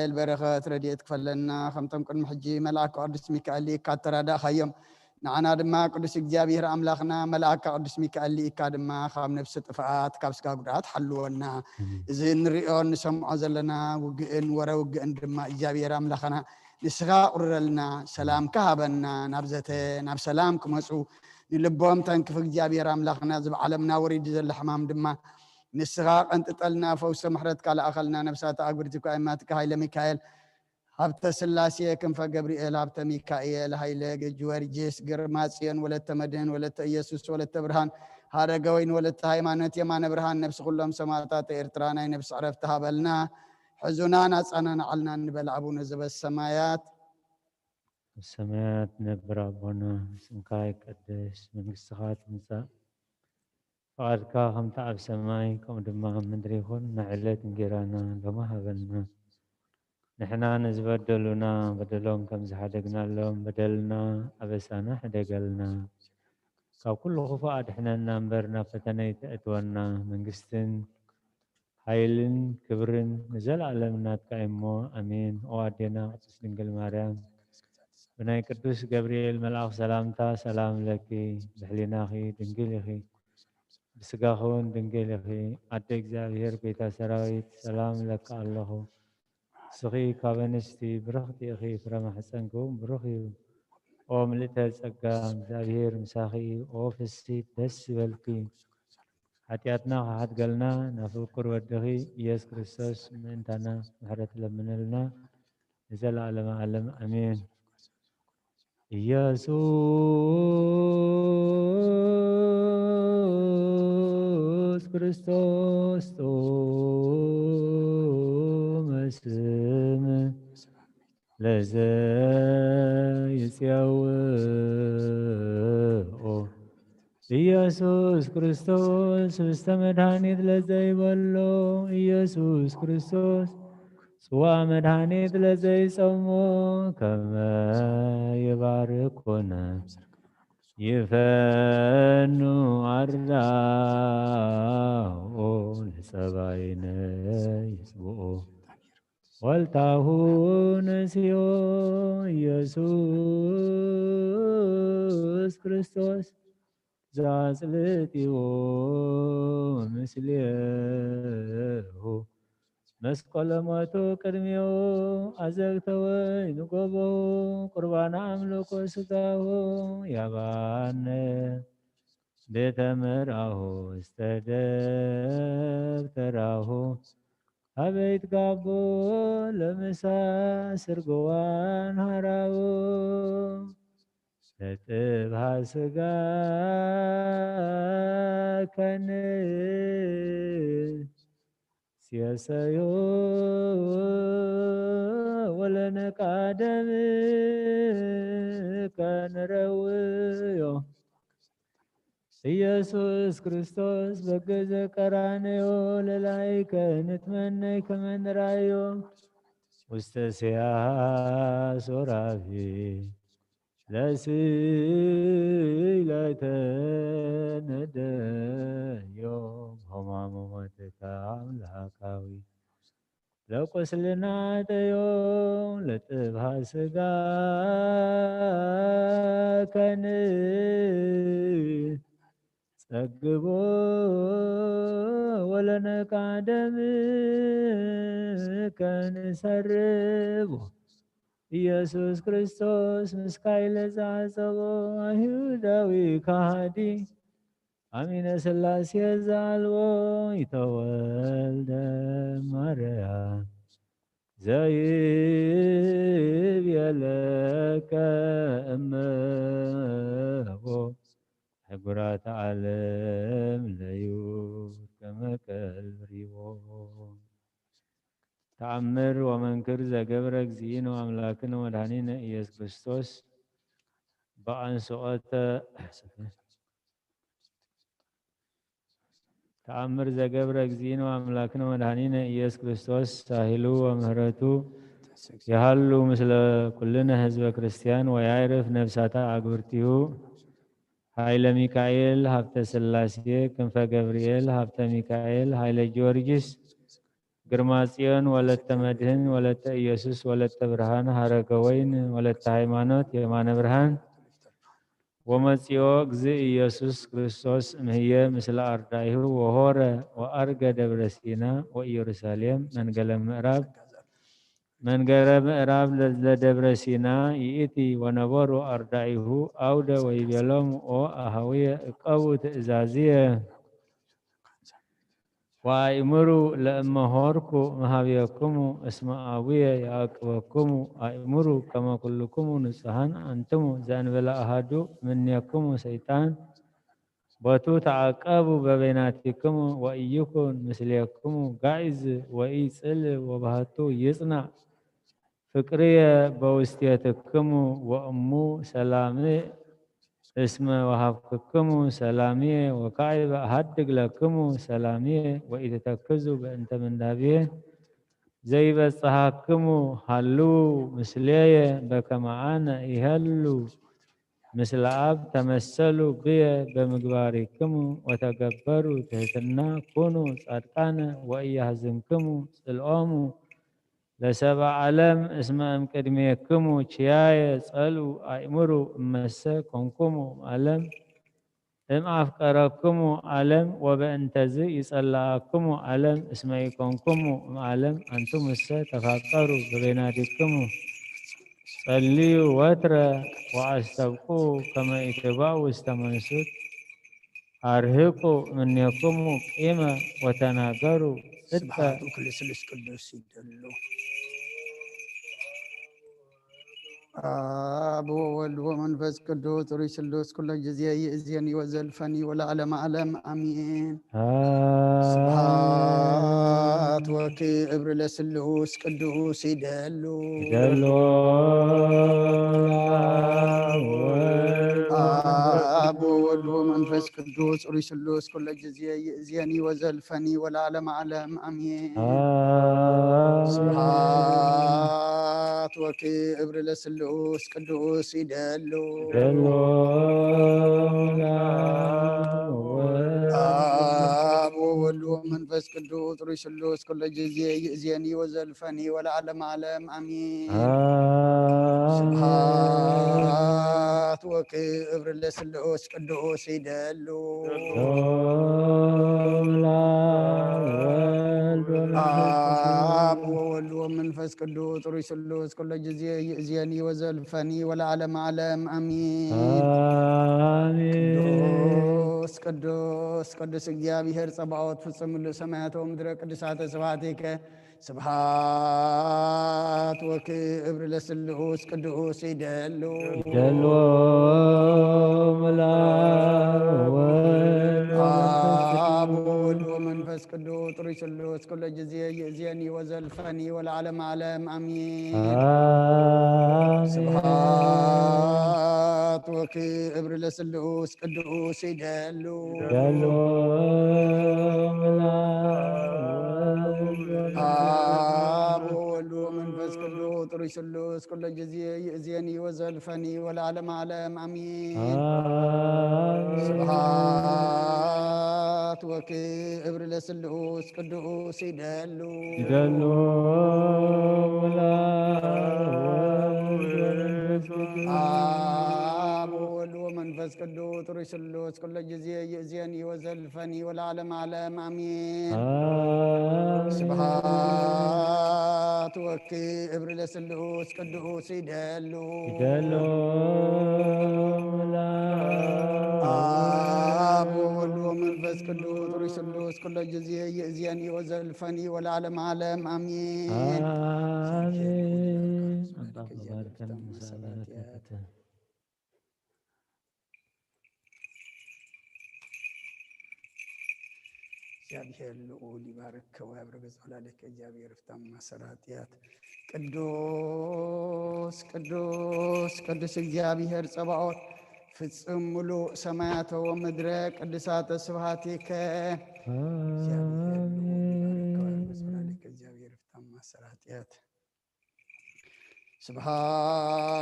البركات رديت كفلنا خمتم كن محجي ملاك قدس ميكائيل كاترادا خيم نعنا دما قدس እግዚአብሔር አምላክና መላእክት ቅዱስ ሚካኤል ይካድማ ካብ ነፍስ ጥፋት ካብ ስጋ ጉዳት ሓልወና እዚ ንሪኦ ንሰምዖ ዘለና ውግእን ወረውግእን ድማ እግዚአብሔር አምላክና ንስኻ ቁረልና ሰላም ከሃበና ናብዘተ ናብ ሰላም ክመፁ ንልቦም ተንክፍ እግዚአብሔር አምላክና ዝብዓለምና ወሪድ ዘለ ሕማም ድማ ንስኻ ቀንጥጠልና ፈውሰ ምሕረት ካልኣኸልና ነፍሳት አግብርቲ ኳይማትካ ኃይለ ሚካኤል ሀብተ ስላሴ ክንፈ ገብርኤል ሀብተ ሚካኤል ኃይለ ጊዮርጊስ ግርማጽዮን ወለተ መድህን ወለተ ኢየሱስ ወለተ ብርሃን ሀረገወይን ወለተ ሃይማኖት የማነ ብርሃን ነፍስ ሁሎም ሰማዕታት ኤርትራ ናይ ነፍስ ዕረፍቲ ሃበልና ሕዙናን አጻናን ዓልና እንበል አቡነ ዘበሰማያት السماوات نبر أبونا اسمك يقدس منግስትኻ ትምጻእ فقدك هم تعب سماي كم دماغ من دريخون نعلت نجيرانا لما هبلنا نحنا نزبدلنا بدلهم كم زحدقنا لهم بدلنا أبسانا حدقلنا كاب كل خفاء احنا نمبرنا فتنيت أتوانا من قستن حيلن كبرن نزل علمنا تكايمو أمين وعدنا قدس دنقل مريم بناي قدوس جبريل ملأخ سلامتا سلام لك بحليناخي دنقلخي بسقاخون دنقلخي عدك زابير بيتا سراويت سلام لك الله سخي كابنستي برختي أخي فرما حسنكم برخي أو ملتها سقام زابير مساخي أو فستي دس والكي حتياتنا حد قلنا نفكر ودخي يس كريستوس من تانا محرت لمنلنا نزل علم أمين ኢየሱስ ክርስቶስ ጾመ ስም ለዘይፄውኦ ኢየሱስ ክርስቶስ ውስተ መድኃኒት ለዘይበሎ ኢየሱስ ክርስቶስ ጽዋ መድኃኒት ለዘይጾሞ ከመ ይባርኮነ ይፈኑ አርዳኦ ለጸባይነ ይጽብኦ ወልታሁ ነሲዮ ኢየሱስ ክርስቶስ ዘአጽልጥዎ ምስሌሁ መስቀለ ሞቱ ቅድሜው አዘግተወይ ንጎበው ቁርባና አምልኮ ስጋሁ ያባነ ቤተ ምርአሁ እስተደብተራሁ አበይት ጋቦ ለምሳ ስርጎዋን ሃራው ለጥብሃ ስጋ ከን ሲያሳዮ ወለነቃደም ከነረውዮ ኢየሱስ ክርስቶስ በገዘ ቀራንዮ ለላይከ ንትመነይ ከመንራዮ ውስተ ሲያስ ወራፊ ለስይለተነደዮ ሆማሞ ሞትከ አምላካዊ ለቁስልና ጠዮ ለጥብሃ ስጋ ከን ጸግቦ ወለነቃደም ከንሰርቦ ኢየሱስ ክርስቶስ ምስካይ ለዛጸቦ አይሁዳዊ ካሃዲ አሚነ ስላሴ ዛልቦ ይተወልደ ማርያም ዘይብየለከ እመቦ ሕጉራት ዓለም ለዩት ከመቀልሪቦ ተአምር ወመንክር ዘገብረ እግዚእነ አምላክነ ወመድኃኒነ ኢየሱስ ክርስቶስ በአንስኦተ ተአምር ዘገብረ እግዚእነ አምላክነ ወመድኃኒነ ኢየሱስ ክርስቶስ ሳሂሉ ወምህረቱ የሃሉ ምስለ ኩልነ ህዝበ ክርስቲያን ወያዕርፍ ነፍሳተ አግብርቲሁ ኃይለ ሚካኤል ሀብተ ስላሴ ክንፈ ገብርኤል ሀብተ ሚካኤል ኃይለ ጊዮርጊስ ግርማጽዮን ወለተ መድህን ወለተ ኢየሱስ ወለተ ብርሃን ሀረገ ወይን ወለተ ሃይማኖት የማነ ብርሃን ወመጽዮ እግዚእ ኢየሱስ ክርስቶስ እምህየ ምስለ አርዳኢሁ ወሆረ ወአርገ ደብረ ሲና ወኢየሩሳሌም መንገረ ምዕራብ ለደብረ ሲና ይእቲ ወነበሩ አርዳኢሁ አውደ ወይቤሎሙ ኦ አሃውየ እቀቡ ትእዛዝየ ወአእምሩ ለእመሆርኩ መሃብየክሙ እስመ አቡየ ያዕቅበክሙ አእምሩ ከመ ኩልክሙ ንጹሐን አንትሙ ዘእንበለ አሐዱ እምኔክሙ ሰይጣን ቦቱ ተዓቀቡ በበይናቲክሙ ወኢይኩን ምስሌክሙ ጋኢዝ ወኢጽል ወባህቱ ይጽናዕ ፍቅርየ በውስቴትክሙ ወእሙ ሰላም እስመ ወሀብክክሙ ሰላምየ ወካዕበ አሐድግ ለክሙ ሰላምየ ወኢትተክዙ በእንተ ምንዳቤየ ዘይበጽሐክሙ ሀልው ምስሌየ በከመ አነ ይሀሉ ምስለ አብ ተመሰሉ ብየ በምግባሪክሙ ወተገበሩ ትሕትና ኩኑ ጻድቃነ ወኢያሕዝንክሙ ጽልኦሙ ለሰብአ ዓለም እስመ እምቅድሜክሙ ችያየ ጸልኡ አእምሩ እመሰ ኮንኩሙ ዓለም እምአፍቀረክሙ ዓለም ወበእንተዝ ይጸልአክሙ ዓለም እስመ ኢኮንኩሙ እምዓለም አንትሙሰ ተፋቀሩ በበይናቲክሙ ጸልዩ ወትረ ወአስተብቁ ከመ ኢትባኡ ውስተ መንሱት አርህቁ እምኔክሙ ቂመ ወተናገሩ ጽድቀ ስሉስ ቅዱስ ይደሉ አብ ወወልድ ወመንፈስ ቅዱስ ሩይ ስሉስ ኩለ ጊዜ ይእዜኒ ወዘልፈኒ ወለዓለመ ዓለም አሜን። ስብሐት ወክብር ለስሉስ ቅዱስ ይደሉ አብ ወወልድ ወመንፈስ ቅዱስ ሩይ ስሉስ ኩለ ጊዜ ይእዜኒ ወዘልፈኒ ወለዓለመ ዓለም አሜን። ስብሐት ወክብር ለስሉስ ቅዱስ ይደሉ አብ ወወልድ ወመንፈስ ቅዱስ ሩይ ስሉስ ኩለ ጊዜ ይእዜኒ ወዘልፈኒ ወለዓለመ ዓለም አሜን። ስብሐት ወክብር ለስሉስ ቅዱስ ይደሉ አብ ወወልድ ወመንፈስ ቅዱስ ሩይ ስሉስ ኩለ ጊዜ ይእዜኒ ወዘልፈኒ ወለዓለመ ዓለም አሜን። ቅዱስ ቅዱስ ቅዱስ እግዚአብሔር ጸባኦት ፍጹም ሁሉ ሰማያት ወምድረ ቅዱሳተ ስብሐቲከ ስብሐት ወክብር ለስሉስ ቅዱስ ይደሉ አብ ወወልድ ወመንፈስ ቅዱስ ሩይ ስሉስ ኩለ ጊዜ ይእዜኒ ወዘልፈኒ ወለዓለመ ዓለም አሜን። ስብሐት ወክብር ለስሉስ ቅዱስ ይደሉ አብ ወወልድ ወመንፈስ ቅዱስ ሩይ ስሉስ ኩለ ጊዜ ይእዜኒ ወዘልፈኒ ወለዓለመ ዓለም አሜን። ስብሐት ወክብር ለስሉስ ቅዱስ ይደሉ አብ ወወልድ ወመንፈስ ቅዱስ ሩይ ስሉስ ኩለ ጊዜ ይእዜኒ ወዘልፈኒ ወለዓለመ ዓለም አሜን። ስብሐት ወክብር ለስሉስ ቅዱስ ይደሉ አብ ወወልድ ወመንፈስ ቅዱስ ሩይ ስሉስ ኩለ ጊዜ ይእዜኒ ወዘልፈኒ ወለዓለመ ዓለም አሜን። እግዚአብሔር ልዑል ይባርክ ወያብርክ ጸላለከ እግዚአብሔር ፍታም ማሰራጥያት ቅዱስ ቅዱስ ቅዱስ እግዚአብሔር ጸባኦት ፍጹም ሙሉ ሰማያተ ወምድረ ቅዱሳተ ስብሐቲከ እግዚአብሔር ፍታም ማሰራጥያት ስብሐት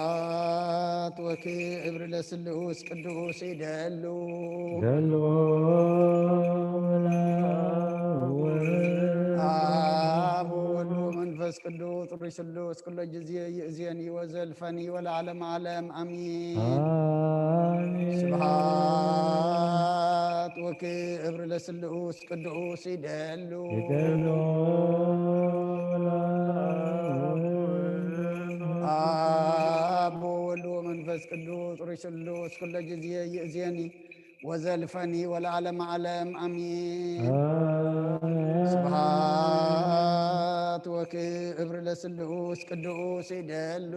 ወክብር ለስሉስ ቅዱስ ይደሉ አብ መንፈስ ቅዱስ ጥሪ ስሉስ ኩሎ ጊዜ ይእዜኒ ወዘልፈኒ ወለዓለም ዓለም አሚን። ስብሐት ወክብር ለስሉስ ቅዱስ ይደሉ አብ ወወልድ ወመንፈስ ቅዱስ ጥሪ ስሉስ ኩሎ ጊዜ ይእዜኒ ወዘልፈኒ ወለዓለም ዓለም አሚን። ስብሐት ወክብር ለስሉስ ቅዱስ ይደሉ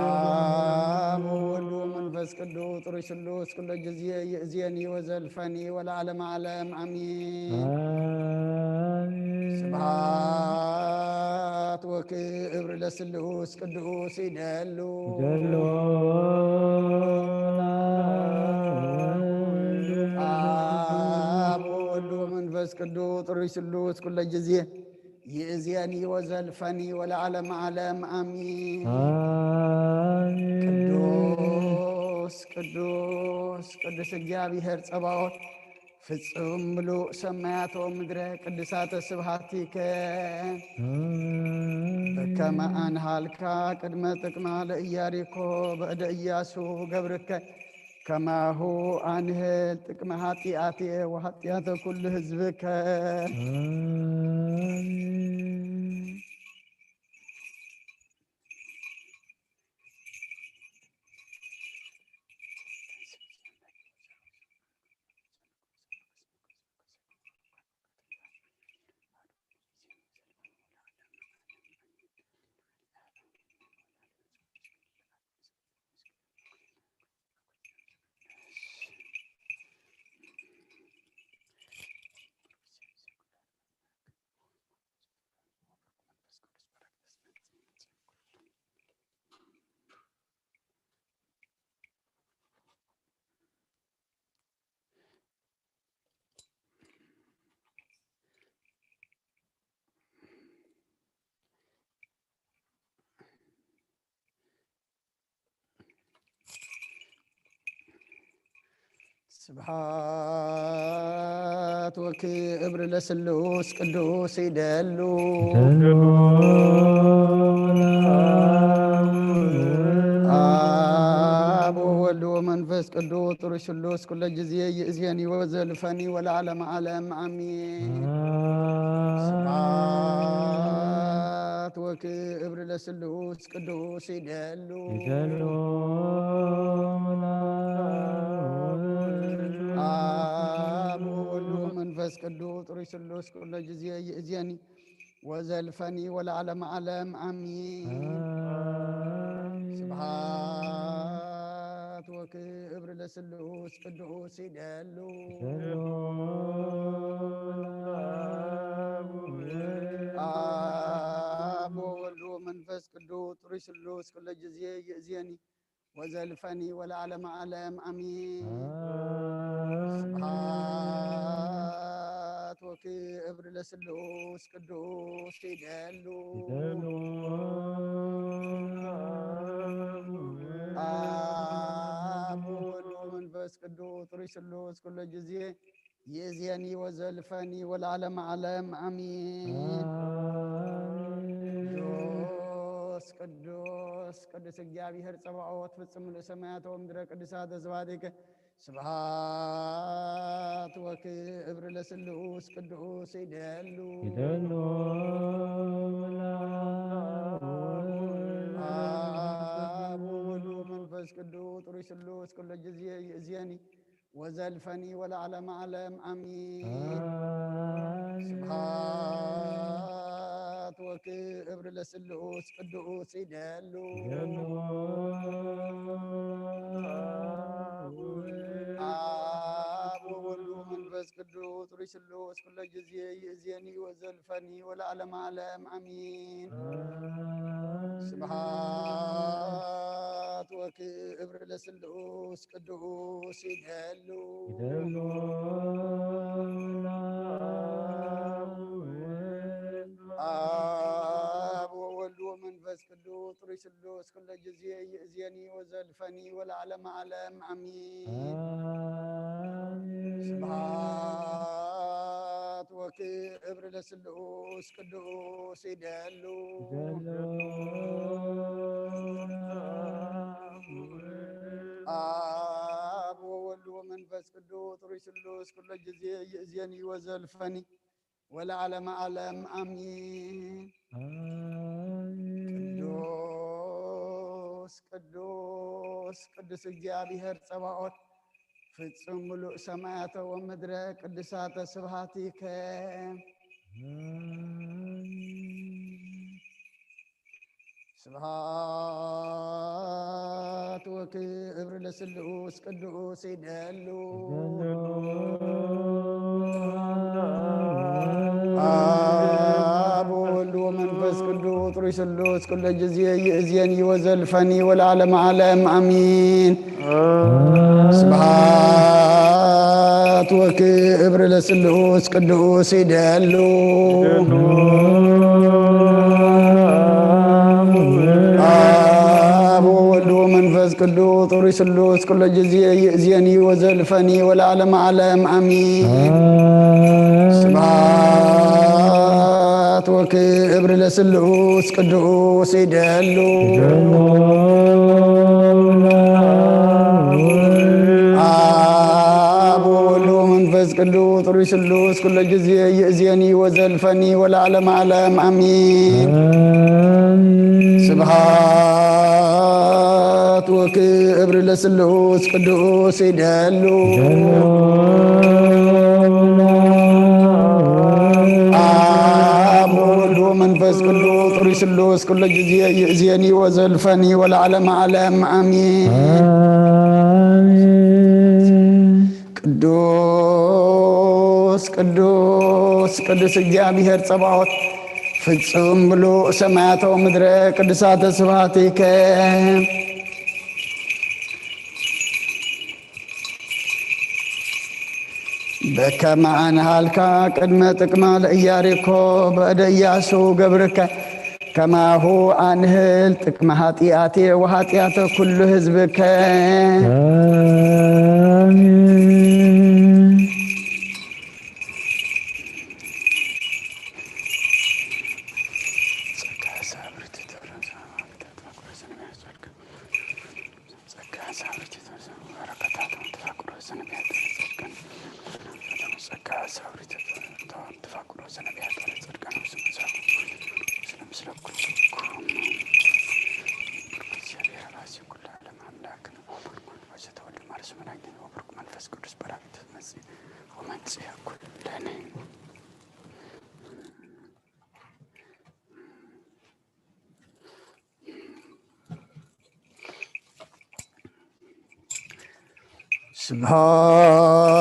አብ ወወልድ ወመንፈስ ቅዱስ ጥሪ ስሉስ ኩሎ ጊዜ ይእዜኒ ወዘልፈኒ ወለዓለም ዓለም አሚን። ስብሐት ወክብር ለስሉስ ቅዱስ ይደሉ አብ ወወልድ ወመንፈስ ቅዱስ ጥሪ ስሉስ ኩሎ ጊዜ ይእዜኒ ወዘልፈኒ ወለዓለም ዓለም አሚን። ቅዱስ ቅዱስ ቅዱስ እግዚአብሔር ጸባኦት ፍጹም ምሉእ ሰማያት ወምድረ ቅዱሳተ ስብሐቲከ በከመ አንሃልካ ቅድመ ጥቅማ ለኢያሪኮ በእደ ኢያሱ ገብርከ ከማሁ አንህል ጥቅመ ኃጢአትየ ወኃጢአተ ኩሉ ህዝብከ ስብሐት ወክብር ለስሉስ ቅዱስ ይደሉ አብ ወወልድ ወመንፈስ ቅዱስ ጥሪ ስሉስ ኩሎ ጊዜ ይእዜኒ ወዘልፈኒ ወለዓለም ዓለም አሚን። ስብሐት ወክብር ለስሉስ ቅዱስ ይደሉ አብ ወወልድ ወመንፈስ ቅዱስ ጥሪ ስሉስ ኩሎ ጊዜ ይእዜኒ ወዘልፈኒ ወለዓለም ዓለም አሚን። ስብሐት ወክብር ለስሉስ ቅዱስ ይደሉ አብ ወወልድ ወመንፈስ ቅዱስ ጥሪ ስሉስ ኩሎ ጊዜ ይእዜኒ ወዘልፈኒ ወለዓለም ዓለም አሚን። ስብሐት ወክብር ለስሉስ ቅዱስ ይደሉ አብ ወወልድ ወመንፈስ ቅዱስ ጥሪ ስሉስ ኩሎ ጊዜ ይእዜኒ ወዘልፈኒ ወለዓለም ዓለም አሚን። ቅዱስ ቅዱስ እግዚአብሔር ጸባኦት ፍጹም ለሰማያት ወምድረ ቅዱሳተ ስብሐቲከ ስብሐት ወክብር ለስሉስ ቅዱስ ይደሉ አብ ወወልድ ወመንፈስ ቅዱስ ጥሪ ስሉስ ኩሎ ጊዜ ይእዜኒ ወዘልፈኒ ወለዓለም ዓለም አሚን። ስብሐት ወክብር ለስሉስ ቅዱስ ይደሉ አብ ወወልድ ወመንፈስ ቅዱስ ጥሪ ስሉስ ኩሎ ጊዜ ይእዜኒ ወዘልፈኒ ወለዓለም ዓለም አሚን። ስብሐት ወክብር ለስሉስ ቅዱስ ይደሉ አብ ወወልድ ወመንፈስ ቅዱስ ጥሪ ስሉስ ኩሎ ጊዜ ይእዜኒ ወዘልፈኒ ወለዓለም ዓለም አሚን። ስብሐት وكبر لسلوس قدوس يدلو آب وولد ومنفس قدوس رسلوس كل جزية يأذيني وزلفني ولا علم أعلم أمين قدوس قدوس قدس እግዚአብሔር ጸባኦት ፍጹም ሙሉእ ሰማያተ ወምድረ ቅድሳተ ስብሐቲከ ስብሐት ወክብር ለስሉስ ቅዱስ ይደሉ አብ ወወልድ ወመንፈስ ቅዱስ ሩይ ስሉስ ኩለ ጊዜ ይእዜኒ ወዘልፈኒ ወለዓለመ ዓለም አሚን ስብሐት ወክብር ለስሉስ ቅዱስ ይደሉ አብ ወወልድ ወመንፈስ ቅዱስ ሩይ ስሉስ ኩለ ጊዜ ይእዜኒ ወዘልፈኒ ወለዓለመ ዓለም አሚን ስብሐት ወክብር ለስሉስ ቅዱስ ይደሉ አብ ወወልድ ወመንፈስ ቅዱስ ሩይ ስሉስ ኩለ ጊዜ ይእዜኒ ወዘልፈኒ ወለዓለመ ዓለም አሚን ስብሐት ወክብር ለስሉስ ቅዱስ ይደሉ አብ ወወልድ ወመንፈስ ቅዱስ ሩይ ስሉስ ኩለ ጊዜ ይእዜኒ ወዘልፈኒ ወለዓለመ ዓለም አሚን ቅዱስ ቅዱስ ቅዱስ እግዚአብሔር ጸባኦት ፍጹም ሙሉእ ሰማያተ ወምድረ ቅድሳተ ስብሐቲከ በከመ አንሃልካ ቅድመ ጥቅማ ለኢያሪኮ በእደ ኢያሱ ገብርከ ከማሁ አንህል ጥቅመ ኃጢአቴ ወኃጢአተ ኩሉ ህዝብከ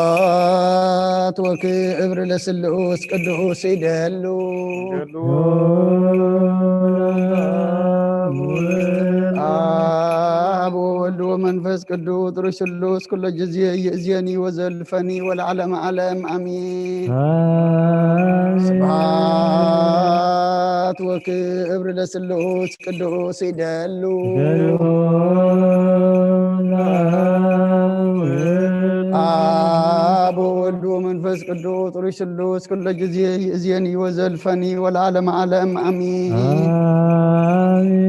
ስብሐት ወክብር ለስሉስ ቅዱስ ይደሉ አብ ወወልድ ወመንፈስ ቅዱስ ሩይ ስሉስ ኩለ ጊዜ ይእዜኒ ወዘልፈኒ ወለዓለመ ዓለም አሚን ስብሐት ወክብር ለስሉስ ቅዱስ ይደሉ አብ ወወልድ ወመንፈስ ቅዱስ ሩይ ስሉስ ኩለ ጊዜ ይእዜኒ ወዘልፈኒ ወለዓለመ ዓለም አሚን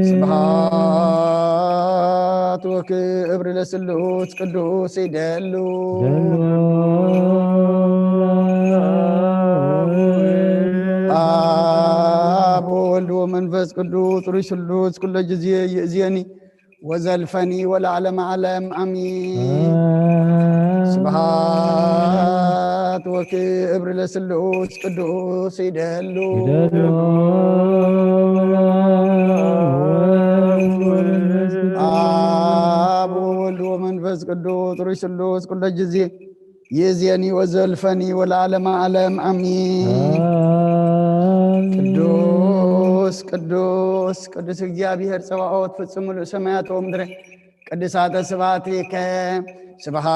ስብሐት ወክብር ለስሉስ ቅዱስ ይደሉ አብ ወወልድ ወመንፈስ ቅዱስ ሩይ ስሉስ ኩለ ጊዜ ይእዜኒ ወዘልፈኒ ወለዓለመ ዓለም አሚን ስብሐት ወክብር ለስሉስ ቅዱስ ይደሉ አብ ወወልድ ወመንፈስ ቅዱስ ሩይ ስሉስ ኩለ ጊዜ ይእዜኒ ወዘልፈኒ ወለዓለመ ዓለም አሚን ቅዱስ ቅዱስ ቅዱስ እግዚአብሔር ጸባኦት ፍጹም ሙሉእ ሰማያተ ወምድረ ቅድሳተ ስብሐቲከ ስብሐት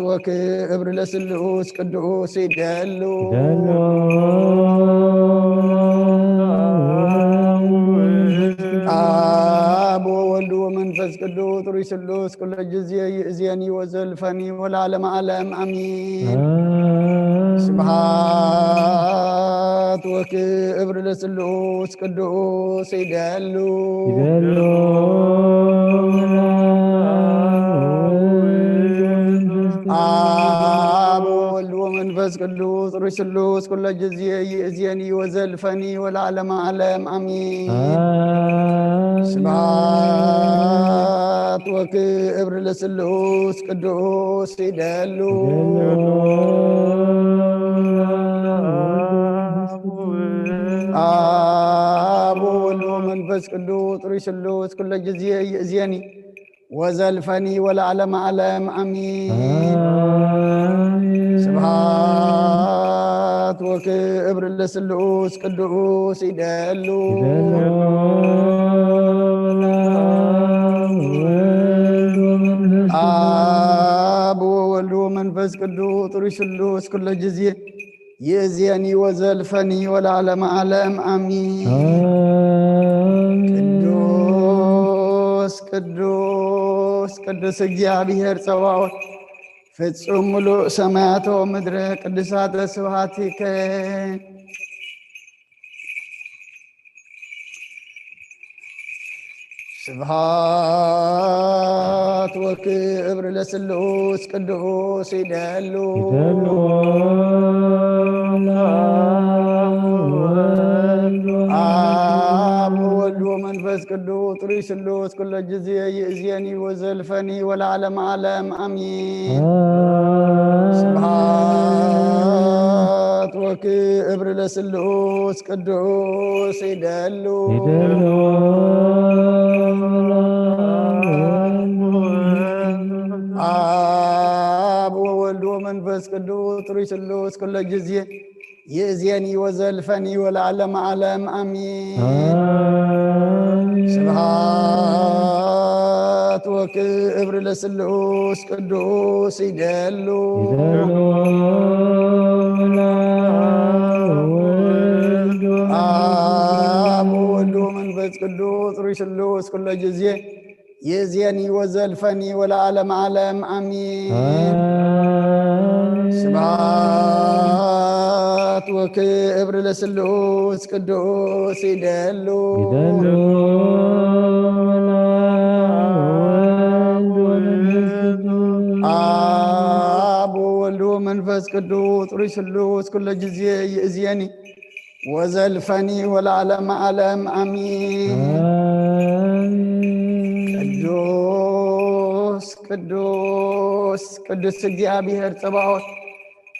ወክብር ለስሉስ ቅዱስ ይደሉ አብ ወወልድ ወመንፈስ ቅዱስ ሩይ ስሉስ ኩለ ጊዜ ይእዜኒ ወዘልፈኒ ወለዓለመ ዓለም አሚን ስብሐት ወክብር ለስሉስ ቅዱስ ይደሉ አብ ወወልድ ወመንፈስ ቅዱስ ሩይ ስሉስ ኩለ ጊዜ ይእዜኒ ወዘልፈኒ ወለዓለመ ዓለም አሚን። ስብሐት ወክብር ለስሉስ ቅዱስ ይደሉ አብ ወወልድ ወመንፈስ ቅዱስ ሩይ ስሉስ ኩለ ጊዜ ይእዜኒ ወዘልፈኒ ወለዓለመ ዓለም አሚን። ስብሐት ወክብር ለስሉስ ቅዱስ ይደሉ አብ ወወልድ ወመንፈስ ቅዱስ ሩይ ስሉስ ኩለ ጊዜ ይእዜኒ ወዘልፈኒ ወለዓለመ ዓለም አሚን። ቅዱስ ቅዱስ ቅዱስ እግዚአብሔር ጸባኦት ፍጹም ሙሉእ ሰማያቶ ምድረ ቅዱሳተ ስብሐቲከ ስብሐት ወክብር ለስሉስ ቅዱስ ይደሉ አብ ወወልድ ወመንፈስ ቅዱስ ሩይ ስሉስ ኩለ ጊዜ ይእዜኒ ወዘልፈኒ ወለዓለመ ዓለም አሚን። ስብሐት ወክብር ለስሉስ ቅዱስ ይደሉ አብ ወወልድ ወመንፈስ ቅዱስ ሩይ ስሉስ ኩለ ጊዜ ይእዜኒ ወዘልፈኒ ወለዓለመ ዓለም አሚን። ስብሐት ወክብር ለስሉስ ቅዱስ ይደሉ አብ ወወልድ ወመንፈስ ቅዱስ ሩይ ስሉስ ኩለ ጊዜ ይእዜኒ ወዘልፈኒ ወለዓለመ ዓለም አሚን። ስብሐት ወክብር ለስሉስ ቅዱስ ይደሉ አብ ወወልድ ወመንፈስ ቅዱስ ሩይ ስሉስ ኩለ ጊዜ ይእዜኒ ወዘልፈኒ ወለዓለመ ዓለም አሚን። ቅዱስ ቅዱስ ቅዱስ እግዚአብሔር ጸባኦት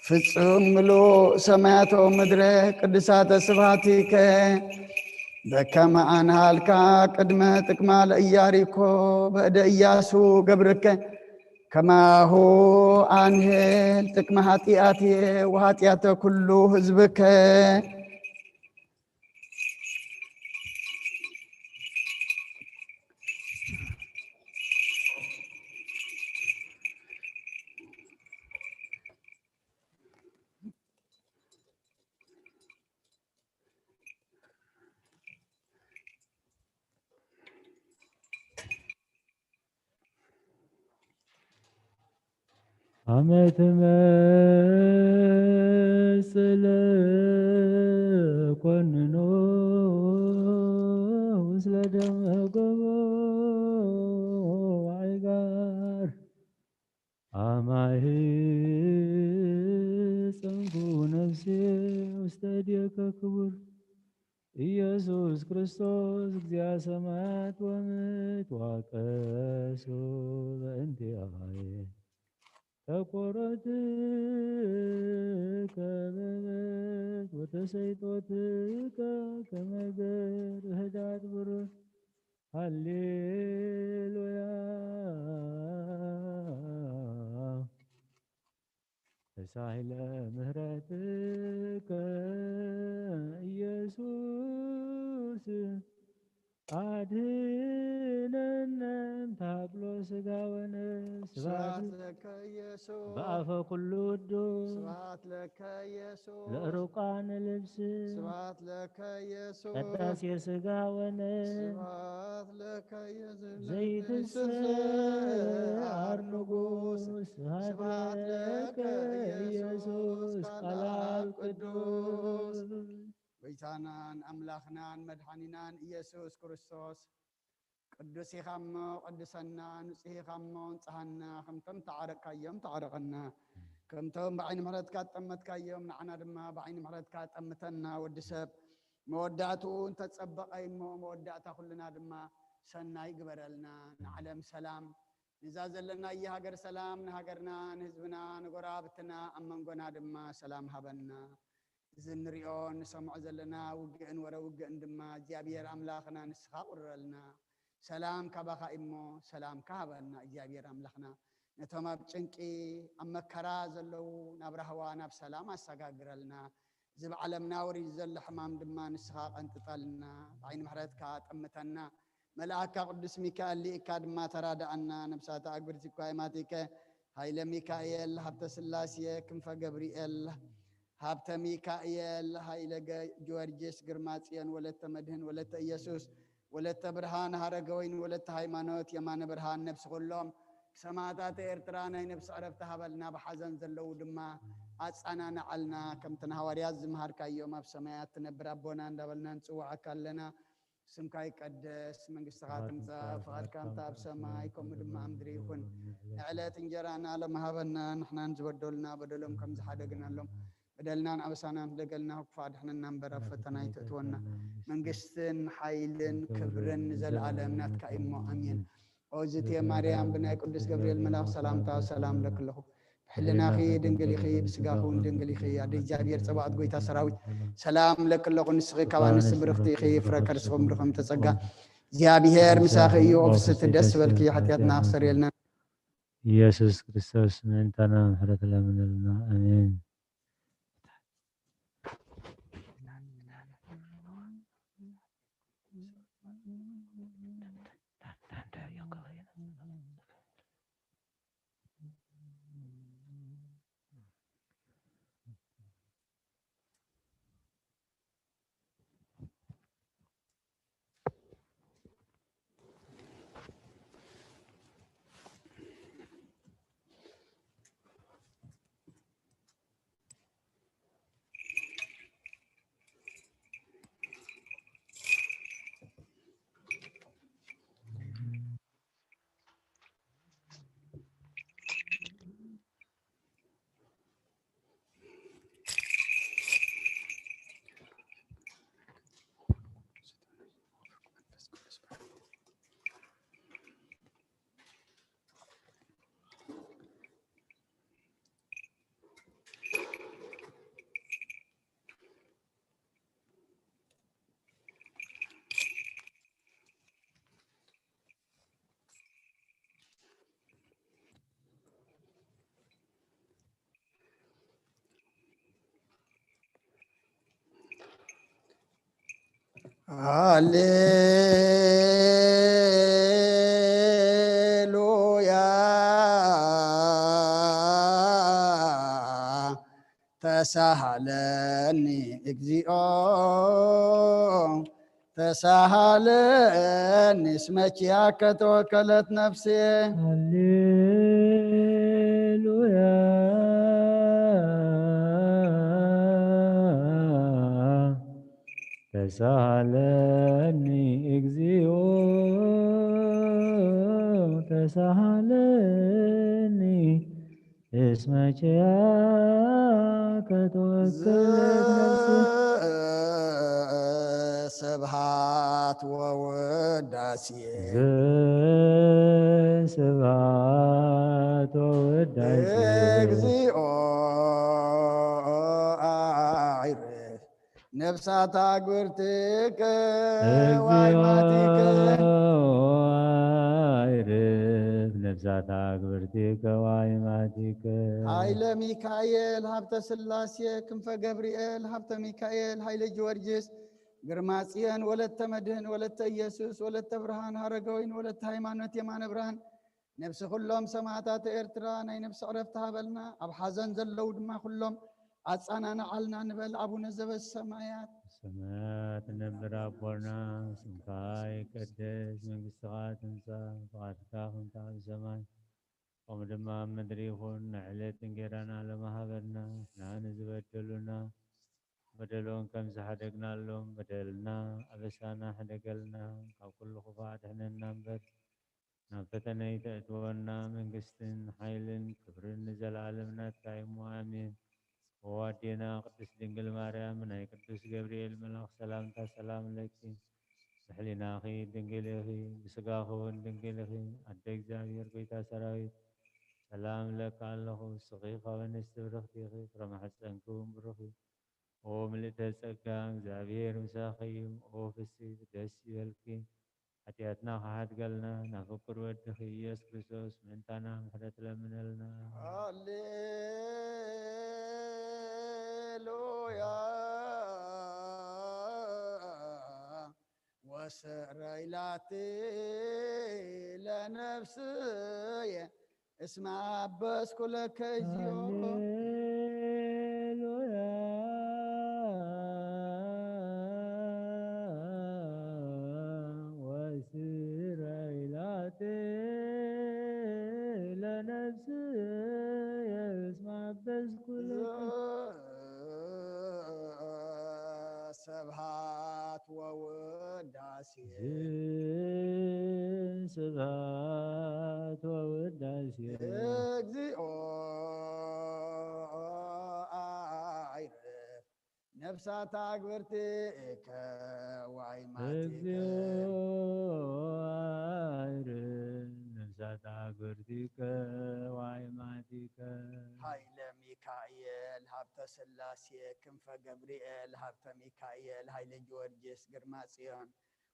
ፍጹም ምሉእ ሰማያቶ ምድረ ቅዱሳተ ስብሐቲከ በከመ አንሃልካ ቅድመ ጥቅማ ለኢያሪኮ በእደ ኢያሱ ገብርከ ከማሁ አንሄል ጥቅመ ኃጢአትየ ወኃጢአተ ኩሉ ህዝብከ አመት መስለ ኮንኖ ምስለ ደመ ገቦ ዋይጋር አማህ ጽንኩ ነፍሴ ውስተ እዴከ ክቡር ኢየሱስ ክርስቶስ እግዚአ ሰማያት ወምድር ዋቀሱ በእንቲአየ ተቆረጥከ በበት ወተሰይጦትከ ከመ ገር ህዳት ብሩር ሃሌሉያ ተሳህለ ምህረትከ ኢየሱስ አድኅነነ ታብሎ ስጋ ወነፍስ ስብሐት ለከ ኢየሱስ በአፈ ኩሉ ውዱስ ስብሐት ለከ ኢየሱስ ለዕሩቃነ ልብስ ስብሐት ለከ ኢየሱስ ቅዳሴ ስጋ ወነፍስ ስብሐት ለከ ኢየሱስ ዘይትስዓር ንጉሥ ስብሐት ለከ ኢየሱስ ቃለ አብ ቅዱስ ጎይታናን አምላኽናን መድኃኒናን ኢየሱስ ክርስቶስ ቅዱስ ኢኻ እሞ ቅድሰና ንጹሕ ኢኻ እሞ ንጽሐና ከምቶም ተዓረቅካዮም ተዓረቐና ከምቶም ብዓይኒ ምሕረትካ ጠመትካዮም ንዓና ድማ ብዓይኒ ምሕረትካ ጠምተና ወዲ ሰብ መወዳእትኡ እንተፀበቐ እሞ መወዳእታ ኩልና ድማ ሰናይ ግበረልና ንዓለም ሰላም ንዛ ዘለና የሃገር ሰላም ንሃገርና ንህዝብና ንጎራብትና ኣብ መንጎና ድማ ሰላም ሃበና እዚ ንሪኦ ንሰምዖ ዘለና ውግእን ወረ ውግእን ድማ እግዚኣብሔር ኣምላኽና ንስኻ ቁረልና ሰላም ካባኻ እሞ ሰላም ካሃበና እግዚኣብሔር ኣምላኽና ነቶም ኣብ ጭንቂ ኣብ መከራ ዘለዉ ናብ ራህዋ ናብ ሰላም ኣሰጋግረልና እዚ ብዓለምና ወሪዱ ዘሎ ሕማም ድማ ንስኻ ቀንጥጠልና ብዓይኒ ምሕረትካ ጠምተና መልኣካ ቅዱስ ሚካኤል ሊእካ ድማ ተራዳእና ነብሳታ ኣግብርቲ ኳይማቲከ ሃይለ ሚካኤል ሃብተ ስላሴየ ክንፈ ገብርኤል ሃብተ ሚካኤል ሃይለ ጊዮርጊስ ግርማ ጽዮን ወለተ መድህን ወለተ ኢየሱስ ወለተ ብርሃን ሃረገ ወይን ወለተ ሃይማኖት የማነ ብርሃን ነብሲ ኩሎም ሰማዕታት ኤርትራ ናይ ነብሲ ዕረፍቲ ሃበልና ብሓዘን ዘለዉ ድማ ኣጻናንዓልና ከምቲ ሃዋርያት ዝምሃርካዮም ኣብ ሰማያት ትነብር ኣቦና እንዳበልና ንጽዋዓካ ኣለና ስምካ ይቀደስ መንግስትኻ ትምጻእ ፍቓድካ እንታ ኣብ ሰማይ ከምኡ ድማ ኣብ ምድሪ ይኹን ንዕለት እንጀራና ለመሃበና ንሕና ንዝበደሉና በደሎም ከም ዝሓደግናሎም በደልናን ኣበሳናን ደገልና ክፋድሕንና እምበር ኣብ ፈተና ይተእትወና መንግስትን ሓይልን ክብርን ዘለዓለም ናትካ እሞ ኣሜን ኦዝቴ ማርያም ብናይ ቅዱስ ገብርኤል መልኣክ ሰላምታ ሰላም ለክለኹ ብሕልናኺ ድንግል ኢኺ ብስጋኹ ድንግል ኢኺ ኣደ እግዚኣብሔር ፀባኦት ጎይታ ሰራዊት ሰላም ለክለኹ ንስኺ ካብ ኣንስቲ ብርኽቲ ኢኺ ፍረ ከርስኹም ብርኹም ተጸጋ እግዚኣብሔር ምሳኺ እዩ ኦፍስቲ ደስ በልኪ ሓጢኣትና ክሰረየልና ኢየሱስ ክርስቶስ ምእንታና ምሕረት ለምንልና ኣሜን ሃሌሉያ ተሳሃለኒ እግዚኦ ተሳሃለኒ እስመ ኪያከ ተወከለት ነፍሴ ሃሌሉያ ተሳሃለኒ እግዚኦ ተሳሃለኒ እስመ ኪያከ ተወከለት ነፍሴ ስብሐት ወውዳሴ ስብሐት ወውዳሴ እግዚኦ አዕርፍ ነፍሳት አግብርትከ ወአይማቲከ አዕርፍ ነፍሳት አግብርትከ ወአይማቲከ ኃይለ ሚካኤል ሀብተ ስላሴ ክንፈ ገብርኤል ሀብተ ሚካኤል ኃይለ ጊዮርጊስ ግርማጽዮን ወለተ መድህን ወለተ ኢየሱስ ወለተ ብርሃን ሃረጋዊን ወለተ ሃይማኖት የማነ ብርሃን ነፍሲ ኩሎም ሰማዕታት ኤርትራ ናይ ነፍሲ ዕረፍቲ ሃበልና ኣብ ሓዘን ዘለው ድማ ኩሎም አጻናናዓልና ንበል አቡነ ዘበሰማያት ሰማያት ነብር አቦና ስምካ ይቀደስ መንግሥትኻ ትምጻእ ፈቃድካ ከምቲ ኣብ ሰማይ ከምኡ ድማ ኣብ ምድሪ ይኹን ንዕለት እንጀራና ለመሃበልና ንሕና ንዝበደሉና በደሎን ከም ዝሓደግናሎም በደልና ኣበሳና ሕደገልና ካብ ኩሉ ክፉእ ኣድሕነና እምበር ናብ ፈተነ ይተእትወና መንግስትን ሓይልን ክብርን ንዘለዓለም ናትካ እሞ ኣሜን። ወዋዴና ቅድስት ድንግል ማርያም ናይ ቅዱስ ገብርኤል መልአክ ሰላምታ ሰላም ለኪ ብሕሊናኺ ድንግል ኢኺ ብስጋኺ እውን ድንግል ኢኺ ኣደ እግዚአብሔር ጎይታ ሰራዊት ሰላም ለካ ኣለኹ ንስኺ ካብ ኣንስቲ ብርኽቲ ኢኺ ፍረ ማሕፀንኪ እውን ብሩኽ እዩ። ኦ ምልዕተ ጸጋ እግዚአብሔር ምሳኺ እዩ። ኦ ፍስሕት ደስ ይበልኪ ሓጢአትና ካሓድገልና ናብ ፍቁር ወድኺ ኢየሱስ ክርስቶስ ምእንታና ምሕረት ለምነልና። ሃሌሉያ ወሰረይላቴ ለነፍስየ እስመ አበስኩ ለከ እግዚኦ ስብሐት ወውዳሴ ስብሐት ወውዳሴ እግዚኦ አይረፍ ነፍሳት አግብርቲከ ወአይማቲከ ነፍሳት አግብርቲከ ወአይማቲከ ኃይለ ሚካኤል ሀብተ ሥላሴ ክንፈ ገብርኤል ሀብተ ሚካኤል ኃይለ ጊዮርጊስ ግርማ ጽዮን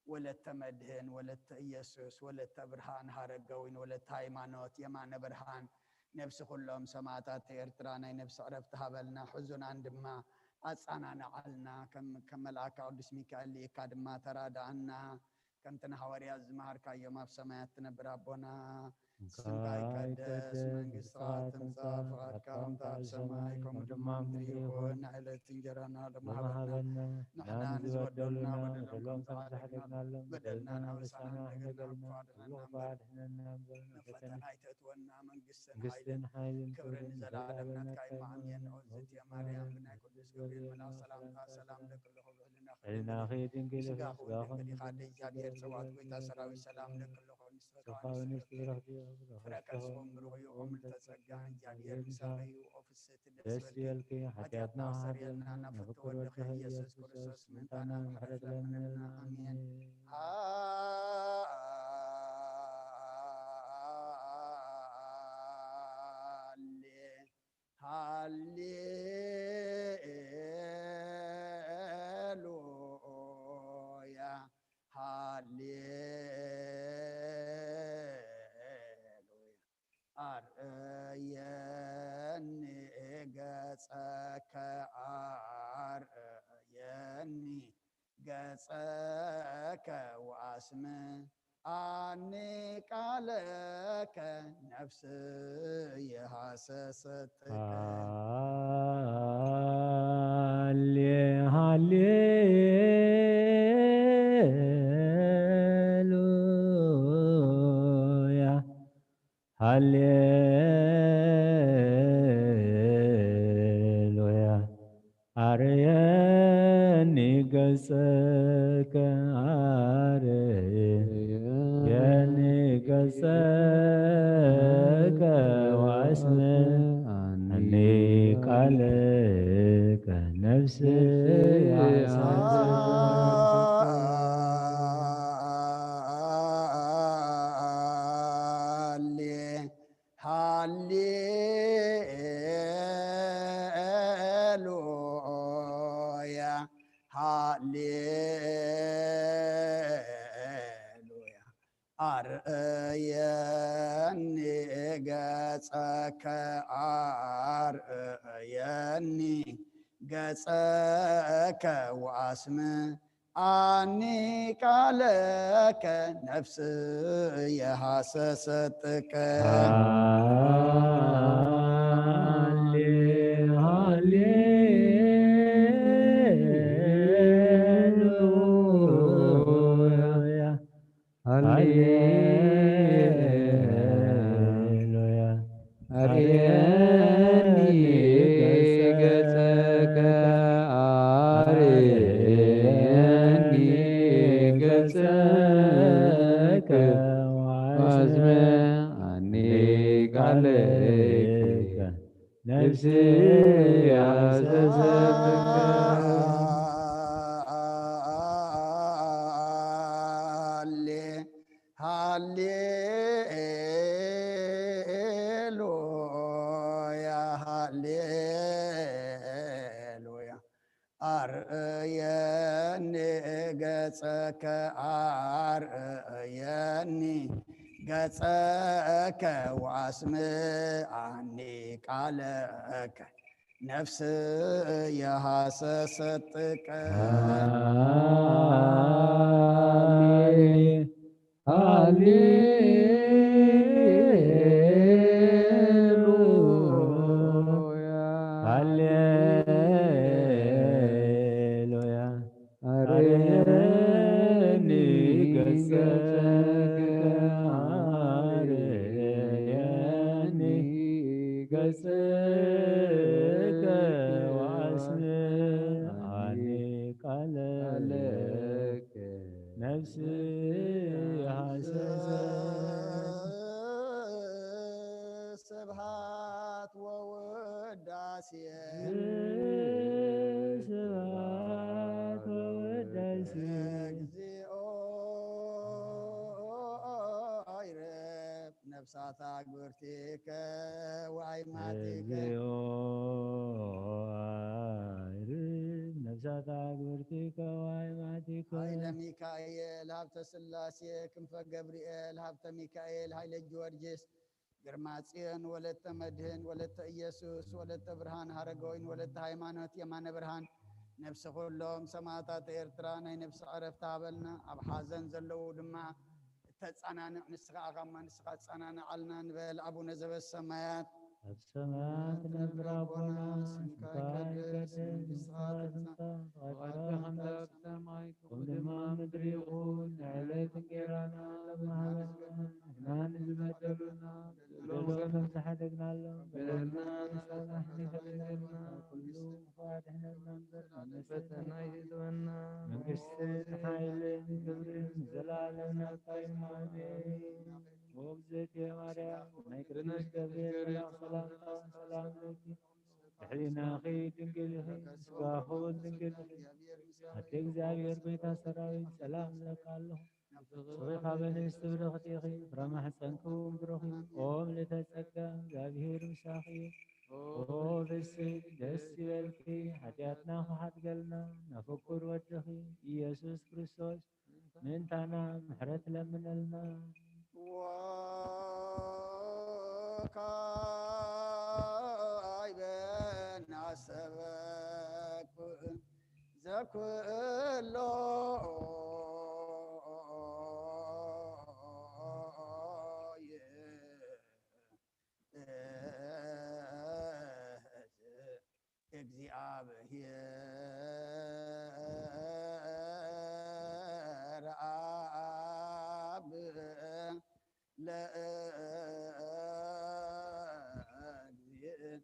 ወለተ መድህን ወለተ ኢየሱስ ወለተ ብርሃን ሃረጋዊን ወለተ ሃይማኖት የማነ ብርሃን ነፍሲ ኩሎም ሰማዕታት ኤርትራ ናይ ነፍሲ ዕረፍቲ ሃበልና ሕዙናን ድማ አጻናናዓልና ከም መልአከ ቅዱስ ሚካኤል ሊካ ድማ ተራዳአና ከምትን ሐዋርያት ዝመሃርካዮም ኣብ ሰማያት ትነብር አቦና ስምካ ይቀደስ መንግሥትኻ ትምጻእ ፈቃድካ ከምቲ ኣብ ሰማይ ከምኡ ድማ ምድሪ ይኹን ዕለት እንጀራና ለመሃበልና ንሕና ንዝበደሉና በደሎም ከም ዝሓደግናሎም በደልናን ኣበሳና ሕደገልና ክፉእ ኣድሕነና እምበር ፈተና ኣይተእትወና መንግስትን ሓይልን ክብርን ንዘለዓለም ናትካ ኢሞ ኣሜን። እግዝእትየ ማርያም ብናይ ቅዱስ ገብርኤል መልአክ ሰላምታ ሰላም ለክልኹ ሕሊናኺ ድንግል ኢኺ ስጋኹ ድንግል ኢኻ ደ እግዚአብሔር ጽባኦት ጎይታ ሰራዊት ሰላም ለክልኹ ንስቲ ብረኽቲ ፍረቀስኩም ብሩኽ እዩ ኦ ምልዕተ ጸጋ እግዚአብሔር ምሳኺ እዩ ኦ ፍስሕቲ ደስ ይበልኪ ሓጢአትና ሰሪየልና ናብ ፍቅር ወድኺ ኢየሱስ ክርስቶስ ምእንታና ምሕረት ለምነልና አሜን። ሃሌሉያ አርአየኒ ገጸከ አርአየኒ ገጸከ ወአስም አኒ ቃለከ ነፍስየ ሐሰሰትከ ሃሌሉያ ሃሌሉያ አርየኒ ገጸከ አርየኒ ገጸከ ወአስም አኒ ቃለከ ነፍስየ ሃሌሉያ ሃሌሉያ አርአየኒ ገጸከ አርአየኒ ገጸከ ወአስም أني قالك نفسي حسستك هاليلويا هاليلويا أريني قصك أريني قصك واسمعني قالك نفسي حسستك هاليلويا هاليلويا أرأيني قصك أرأيني قصك واسمعني قالك نفسي حسستك هاليلويا أريني قصك أريني قصك واسمعني قالك نفسي حسست سبحات ووداسيه سبحات ووداسيه እግዚኦ አይረፍ ነፍሳት አግብርቲከ ወአይማቲከ ነፍሳት አግብርቲከ ወአይማቲከ ኃይለ ሚካኤል ሀብተ ሥላሴ ክንፈ ገብርኤል ሀብተ ሚካኤል ኃይለ ጊዮርጊስ ግርማ ጽዮን ወለተ መድህን ወለተ ኢየሱስ ወለተ ብርሃን ሀረገወይን ወለተ ሃይማኖት የማነ ብርሃን ነፍሲ ኩሎም ሰማዕታት ኤርትራ ናይ ነፍሲ ዕረፍቲ ሃበልና ኣብ ሓዘን ዘለዉ ድማ እተፀናንዕ ንስኻ ኣኻማ ንስኻ ትፀናንዓልና ንበል ኣቡነ ዘበሰማያት ኣብ ሰማያት ነብር ኣቦና ስምካ ይቀደስ መንግሥትካ ትምጻእ ፈቃድካ ከም ኣብ ሰማይ ከምኡ ድማ ምድሪ ይኹን ንዕለት እንጀራና ሎሚ ሃበና ንሕና ንዝበደሉና በደሎ ከም ዝሓደግናሎም በደልና ንሰማሕኒ ይፈትነና ኩሉ ክፋድሕነና እምበር ፈተና ይእትወና መንግሥትን ሓይልን ክብርን ዘለዓለም ናብካ እዩ ኣሜን ወግዘእትየ ማርያም ናይ ቅዱስ ገብርኤል መልኣክ ሰላምታ ሰላም ለኪ ድሕሪናኺ ድንግል ኢኺ ምስጋኹን ድንግል ኢኺ ኣደ እግዚአብሔር ቤታ ሰራዊት ሰላም ለካ ኣለኹ ጽሪኻ በንስቲ ብርኽቲ ኢኺ ፍረ ማሕፀንኩም ብሩኽ እዩ ኦ ምልዕተ ጸጋ እግዚአብሔር ምሳኺ ኦ ፍስሕት ደስ ይበልኪ ኃጢአትና ኸሓድገልና ናፈቁር ወድኺ ኢየሱስ ክርስቶስ ምንታና ምሕረት ለምነልና ወካይበን አሰበኩ ዘኩሎ እግዚአብሔር አብ ለእግዚእ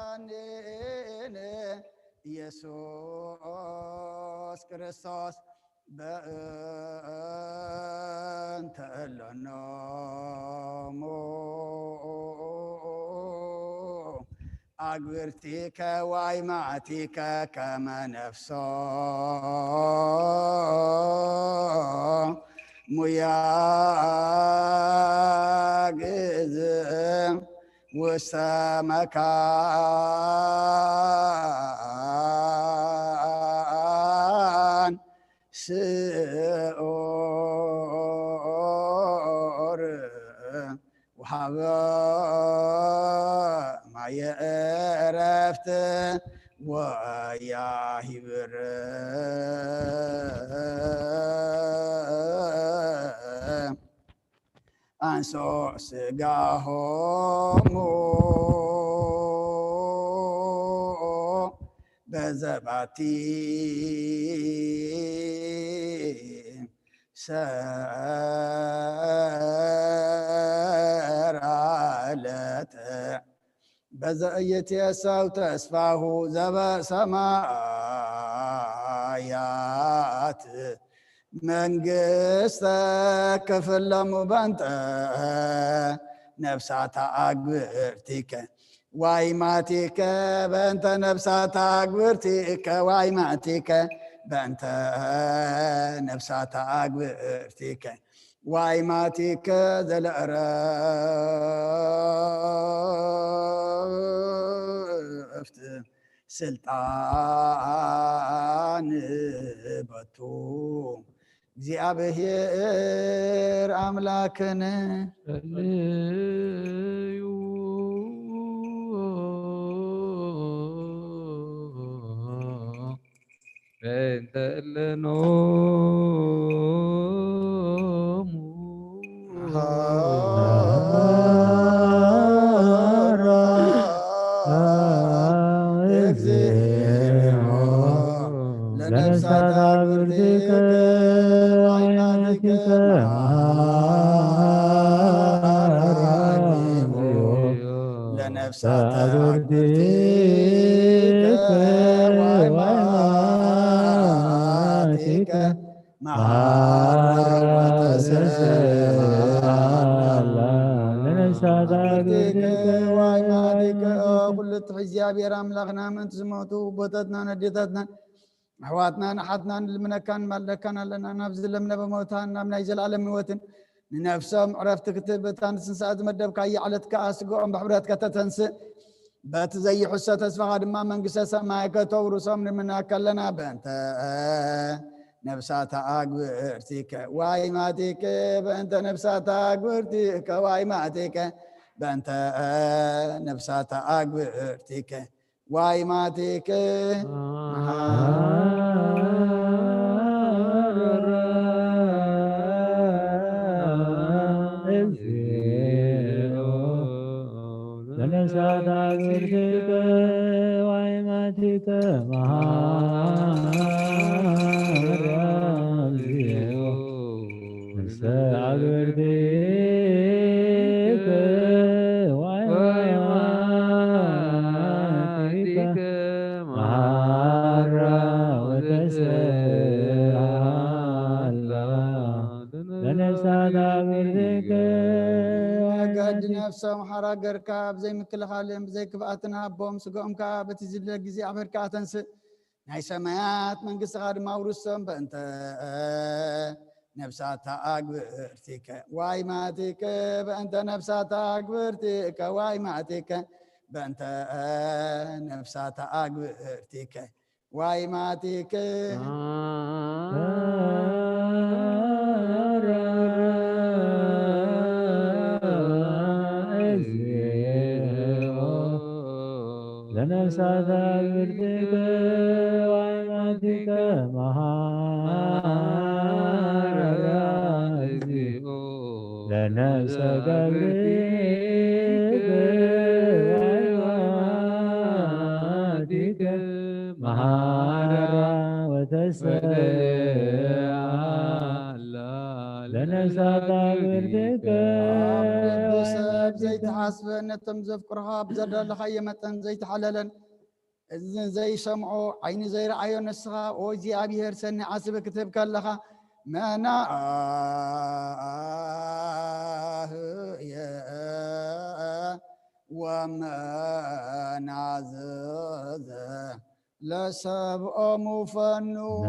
ወመድኃኒነ ኢየሱስ ክርስቶስ በእንተ እሎኖሙ አግብርቲከ ወአይማቲከ ከመ ነፍሶ ሙያግዝ ውስተ መካን ስዑር ወሃበ ማየ ዕረፍት ረፍት ወያሂብር አንሶ ስጋሆሙ በዘባቲ ሰራለተ በዘእየትየሰው ተስፋሁ ዘበሰማያት መንግስተ ክፍለሙ በንተ ነፍሳታ አግብርቲከ ዋይማቲከ በንተ ነፍሳታ አግብርቲከ ዋይማቲከ በንተ ነፍሳታ አግብርቲከ ዋይማቲከ ዘለዕረፍት ስልጣን በቱ እግዚአብሔር አምላክን ጸልዩ በእንተ እለኖሙ ለነፍሳት አግብርቲከ ወአይናቲከ ለነፍሳት አግብርቲከ ወአይናቲከ መሐራ ወተሰአላ ለነፍሳት አግብርቲከ ወአይናቲከ ኩልት እግዚአብሔር አምላክና ምንት ዝሞቱ ቦታትና ነዴታትና أحواتنا نحاتنا المنكان مالكان لنا نبذ لمنا بموتان نمنا يجل على موتن نفسهم عرفت كتبتان سنساد مدب كاي على تكاسقوا بحبرات كتتنس بات زي حسة تسفى ما من قسس ما يكتور صمن من أكلنا بنت نفسات أقبرتك واي ماتك بنت نفسات أقبرتك واي ماتك بنت نفسات أقبرتك واي ماتك لنفسات أقبرتك وعيماتك قد نفسهم حراقر كاب زي مثل خالهم زي كباتنا بوم سقوم كاب بتزيد جزي عبر كاتنس ناي سمايات من قصة غاد ما ورسهم بنت نفسات أقبرتك واي ماتك بنت نفسات أقبرتك واي ماتك بنت نفسات أقبرتك واي ماتك لنفسات أقبرتك وعيماتك لنفسات أقبرتك وعيماتك مهارا وتسأل لنفسات أقبرتك زي تحاسب نتم زفق رهاب زاد لخيمة زي تحللا زي سمعوا عيني زي رعيو نسخة وزي أبي هرسني عاسب كتب كاللخا ما يا وما نعزز لسبع مفنو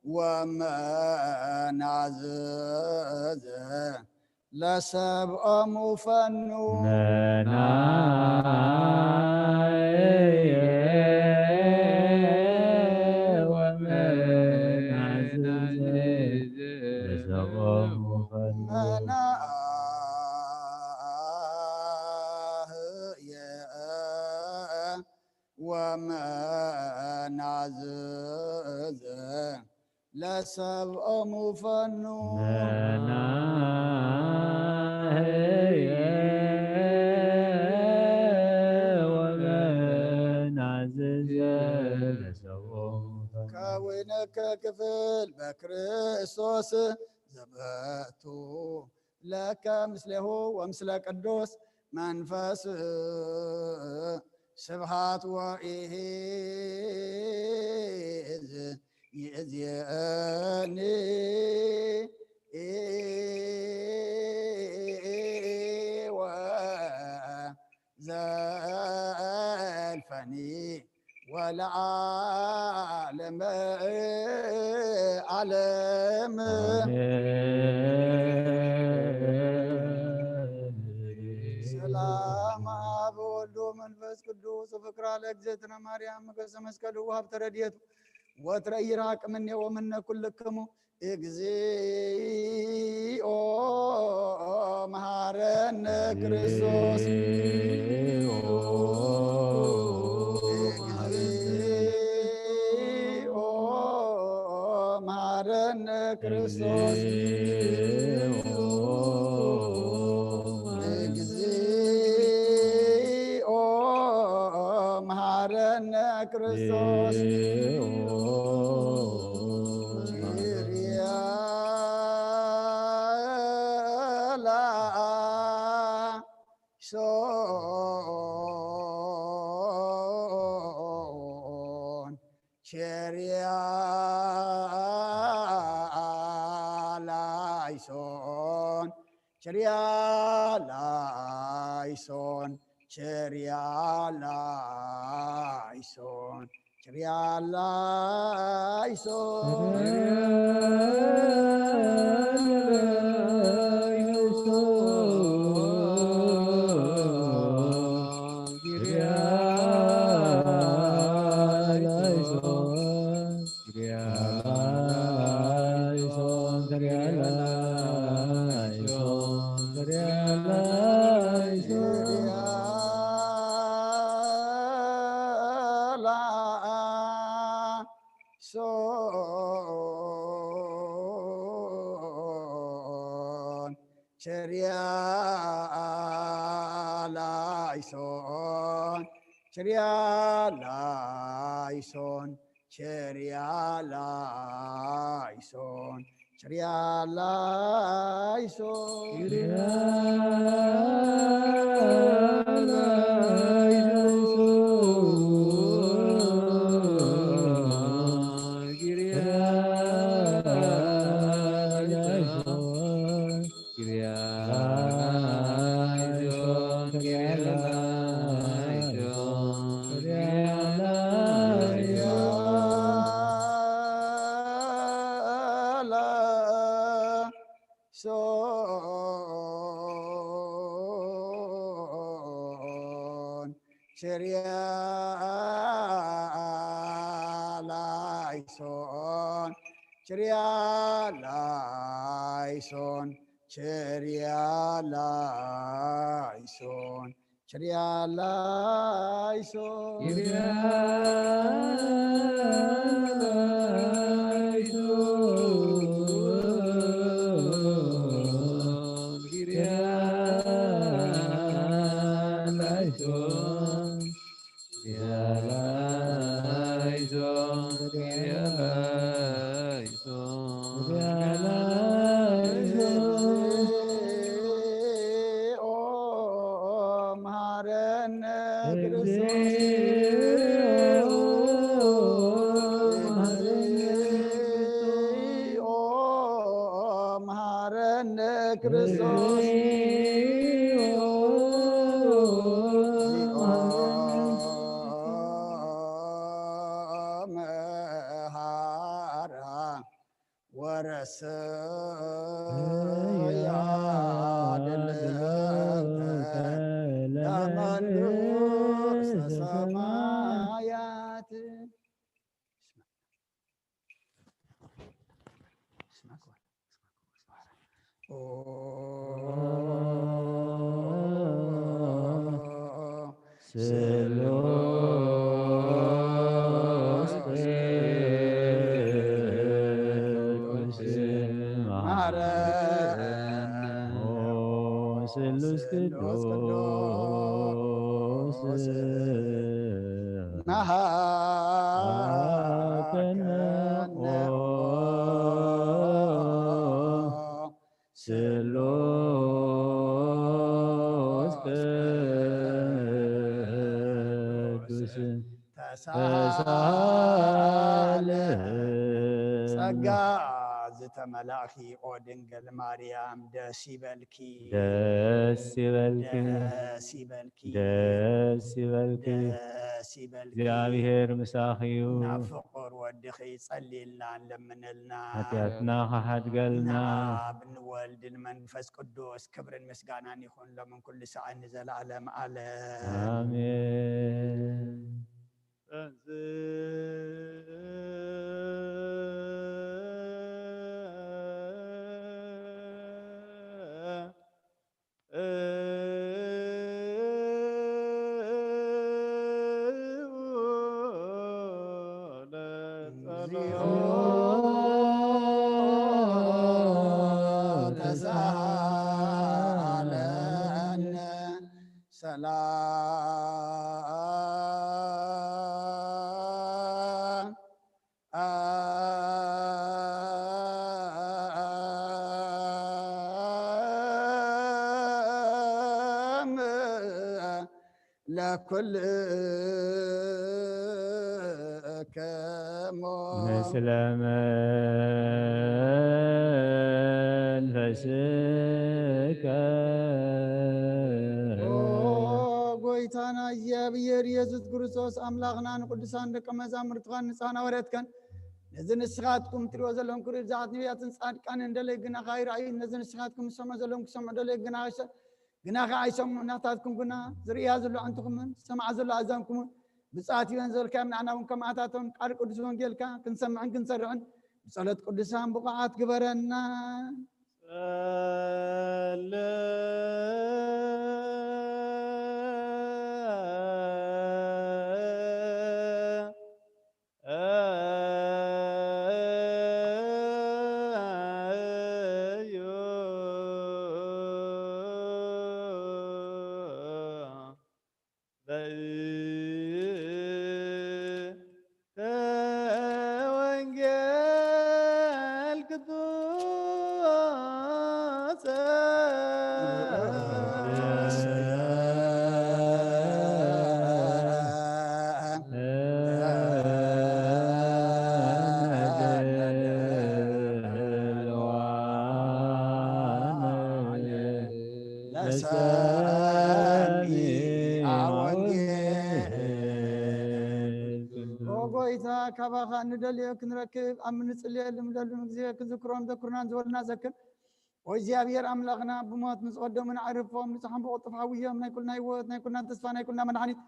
وما نعزز لسبأ مفنو ومن عزز لسبأ مفنو ومن عزز لسبأ مفنو ومن عزز لسبأ كونك كفل بكريستوس زبأتو لك مثله ومثل قدوس منفس سبحات وإيز يزياني وزالفني والعالم علم سلام أبو منفس قدوس وفكر على أجزتنا مريم قسم مسكلو وهبت رديته وتري راك مني ومن كلكم اجزي او مهارن كريستوس اجزي او مهارن كريستوس اجزي او مهارن كريستوس son cheria laison cheria laison cheria laison cheria son cheria laison cheria laison cheria laison cheria laison son cheria laison cheria laison cheria laison cheria laison ورسيان ሰማያት ስሉስ ቅዱስ ማረነ ስሉስ ቅዱስ ናሃከነ ስሉስ ቅዱስ ተሳለህ ጸጋ ዝተመላእኺ ኦ ድንግል ማርያም ደስ ይበልኪ ደስ ይበልኪ ደስ ይበልኪ ደስ ይበልኪ ደስ ይበልኪ እግዚአብሔር ምሳኺዩ ናብ ፍቁር ወድኺ ጸሊልና ለምንልና ኃጢአትና ኸሓድገልና ብንወልድን መንፈስ ቅዱስ ክብርን ምስጋናን ይኹን ሎምን ኩሉ ሰዓት ንዘለዓለም ዓለም አሜን። ተሳለን ሰላም ለኩልከሞ ምስለ መንፈስከ ጎይታና እግዚአብሔር ኢየሱስ ክርስቶስ አምላኽና ንቅዱሳን ደቀ መዛሙርትኻን ንፃና ወረትከን ነዚ ንስኻትኩም ትሪኦ ዘለኹም ክሪኡ ብዛዕት ነቢያትን ፃድቃን እንደለይ ግናኻ ይረኣዩ ነዚ ንስኻትኩም ዝሰምዑ ዘለኹም ክሰምዑ ደለይ ግናኻ ኣይሰምዑ ናታትኩም ግና ዝርያ ዘሎ ዓንትኹምን ዝሰምዓ ዘሎ ኣዛንኩምን ብፅዓት ይበን ዘበልካዮም ንዓና እውን ከማዕታቶም ቃል ቅዱስ ወንጌልካ ክንሰምዕን ክንሰርዕን ብጸሎት ቅዱሳን ብቕዓት ግበረና ካባኻ ንደልዮ ክንረክብ ኣብ ምንፅልየሉ ምደሉን ግዜ ክዝክሮም ዘኩርናን ዝበልና ዘክር ወእግዚአብሔር ኣምላኽና ብሞት ምስ ቀደሙን ዓርፎም ንፅሖም ብቕጡፍ ሃውዮም ናይ ኩልና ህይወት ናይ ኩልና ተስፋ ናይ ኩልና መድሓኒት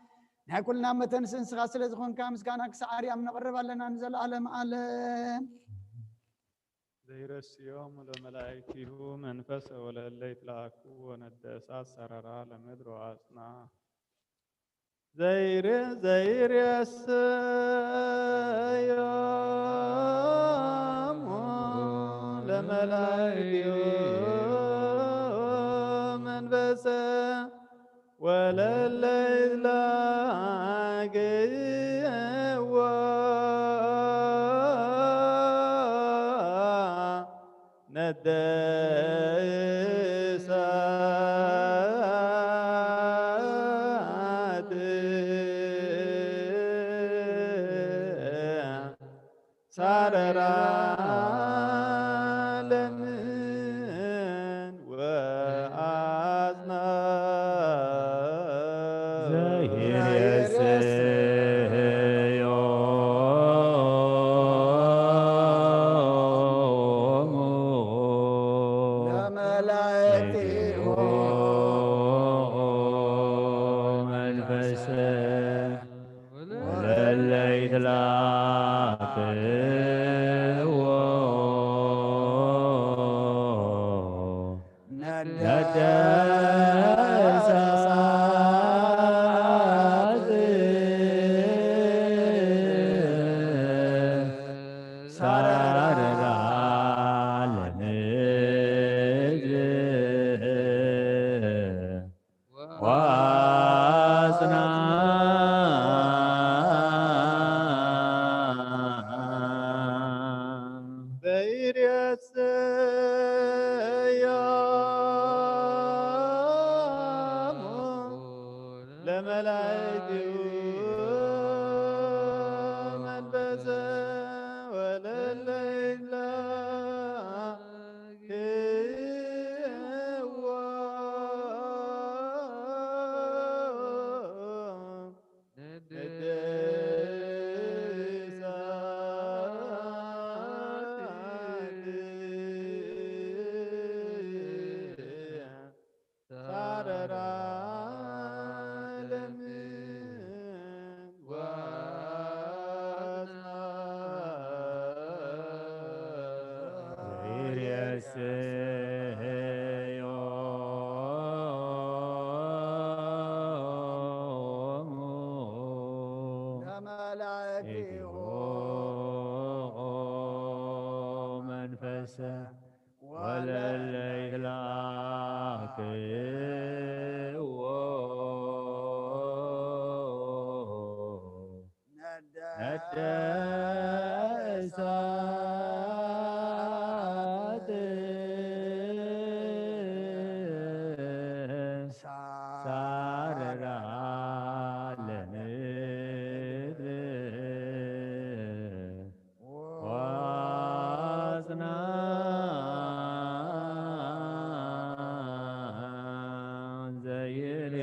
ናይ ኩልና መተንስእ ንስኻ ስለ ዝኾንካ ምስጋና ክሳዕ ኣርያም ነቕርብ ኣለና ንዘለዓለም ዓለም ዘይረስዮም ለመላእክቲሁ መንፈስ ወለለ ይትለአክዎ ነደ እሳት ሰረራ ለምድር ወአጽና ዘይረስዮም ለመላእክቲሁ መንፈስ ወለለ ይትለአክዎ ነደ እሳት ሰረራ ለምን ወአጽና መንፈስ وللي تلاقوا ندسات ساررا لنجر واسنا بير السيام لملائكه ملبسا ولليل ولليل ندسات ساررا لنجر واسنا زين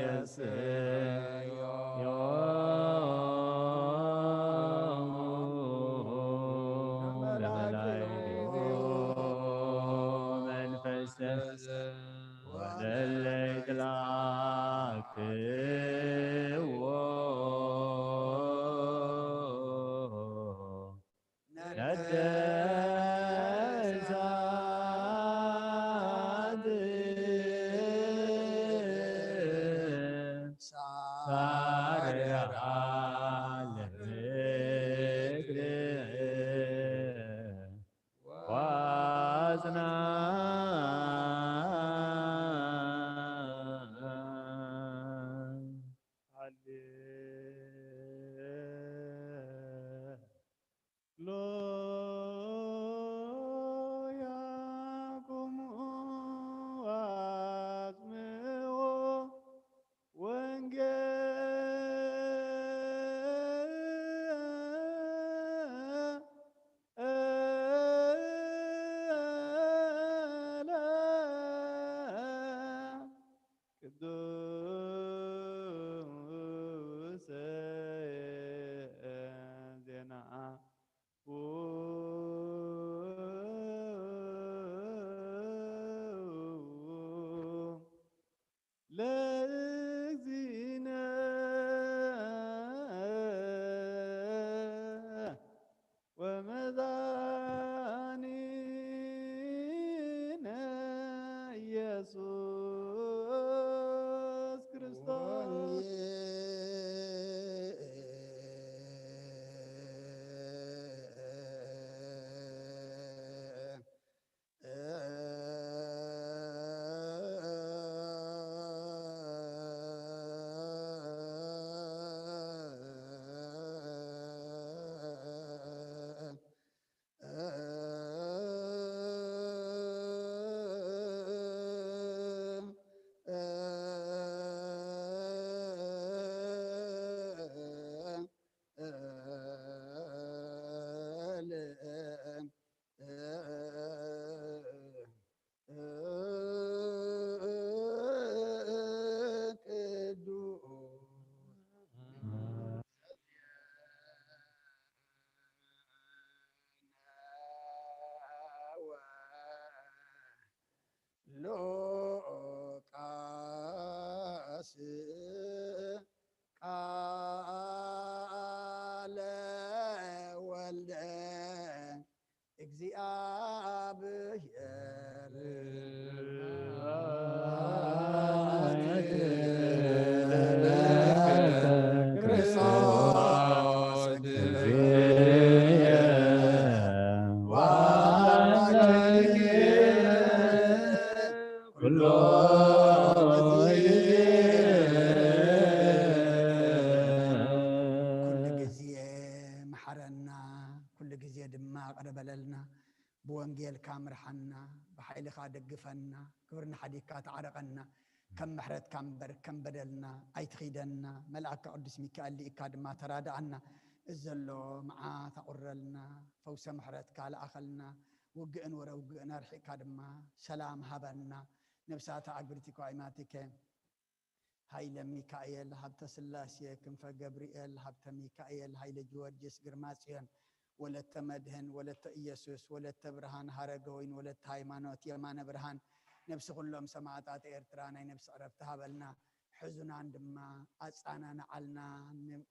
وللي تلاقوا ندسات ساررا للذكر واسنا بللنا بوانجيل كامر حنا بحيل دقفنا كبرنا حديكا تعرقنا كم محرت كم بدلنا أي تخيدنا ملأك قدس ميكائيل إكاد ما تراد عنا الزلو معا تقرلنا فوس محرت كال أخلنا وقئن ورا وقئن رحي كادما سلام هبنا نفسات عقبرتك وعماتك هاي لميكائيل هبت سلاسية كنف جبريل هبت ميكائيل هاي لجورجس قرماسيان ولا تمدهن ولا تيسوس ولا تبرهان هرقوين ولا هايمانوت يمان برهان نفس كلهم سماعات إيرترانا نفس عرفتها بلنا حزن عندما أسانا نعلنا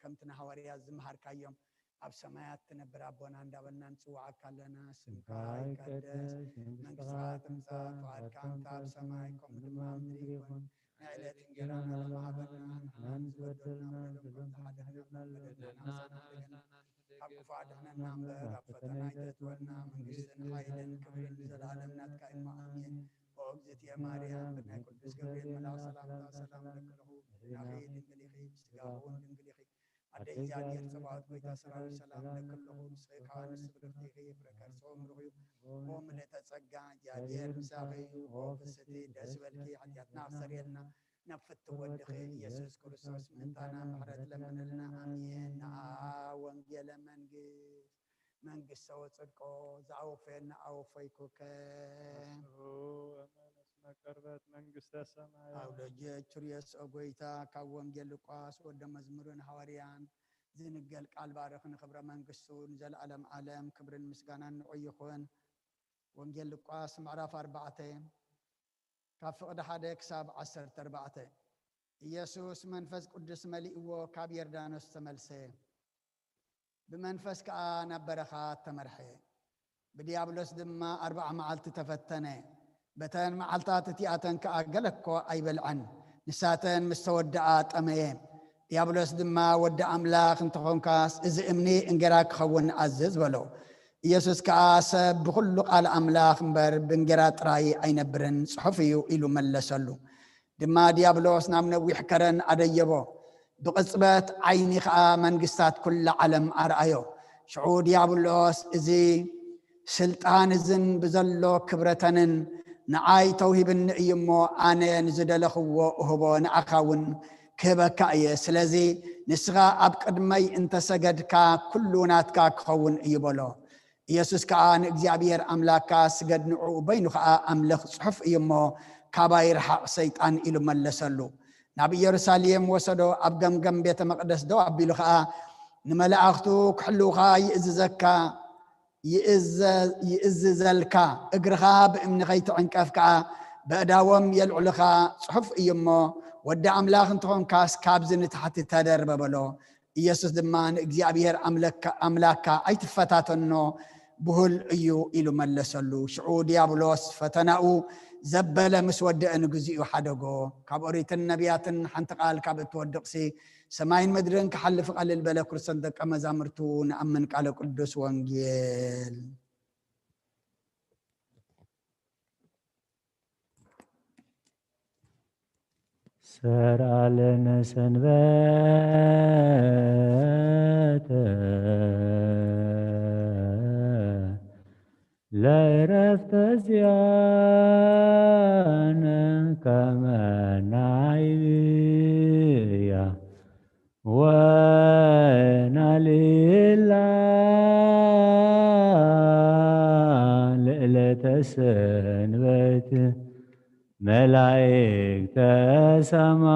كم تنهوريا زمهر كيوم أب سمايات تنبر أبونا عندنا نسوع كلنا سمكاي كدس من ساعات مسات وعد كان تاب سمايكم دمام دريكم نعلت انجرانا لما بلنا نحن زودلنا بلون حدنا لنا أقف عدنا نامبر أفتنا يتتولنا من قسن حيلا كبر زلالم نتكا إما أمين وأجزت يا مريم بنا قدس جبريل ملاك سلام لك له أخي دنقليخي سقاهون دنقليخي أدي زادير سبعات بيتا سراوي سلام لك له نسخي خانس برفتيخي بركر صوم رغيو قوم لتسقى جادير مساخي وفستي دسبلكي حدياتنا أخسريلنا نفت ودخي يسوس كريستوس منتانا محرت لمن لنا أمين وانجيل منقس وصدقو زعوفين أوفيكو كان قربت منقس السماء أولجي تريس أقويتا كوانجيل لقاس ودى مزمورين حواريان زنقل قال بارخن خبر منقسون زل علم كبر المسقانا نعيخون وانجيل لقاس معرف 4 كافقد حدا كساب 10 يسوس منفس قدس ملئو كابير دانوس تملسي بمنفس كأنا برخات تمرحي بديابلوس دما 4 معلت تفتني بتان معلتات تياتن كأقلكو أي بلعن نساتن مستودعات أمين ديابلوس دما ود أملاخ انتخون كاس إذا إمني انقراك خون عزز ولو يسوس كاسب بكل قال أملاخ مبر بنقرات راي أين برن صحفيو إلو ملسلو دما ديابلوس نامنا ويحكرن أديبو بقصبات عيني خا منقستات كل علم أرأيو شعور ديابلوس إزي سلطان زن بزلو كبرتنن نعاي توهيب النعيمو أنا نزد لخو وهبو نعخاون كبكاية سلازي نسغا أبقد مي انت سجدكا كلوناتكا كخون إيبولو يسوس كان إجابير أملاكا سجد نعو بينو خا أملخ صحف إيمو كباير حق سيطان إلو ملسلو نبي يرساليم وسدو أبقم قم بيت مقدس دو أبيلو خا نملأختو كحلو خا يئززكا يئززلكا اقرخا بإمن غيت عنكافكا بأداوم يلعلخا صحف إيمو ودى أملاخ انتخون كاس كابزن تحت تدر ببلو يسوس دمان إجابير أملاكا أي تفتاتنو بهل إيو إلو ملسلو شعود يابلوس فتناو زبل مسود نجزيو حدقو كابوريت النبيات حنتقال كابت ودقسي سماين مدرن كحلف قال البلا كرسندك أما زامرتون أمن قال قدس وانجيل سر علينا سنبات لا رفت زيانا كما نعيا وانا ليلة سنبات ملائكة سمايني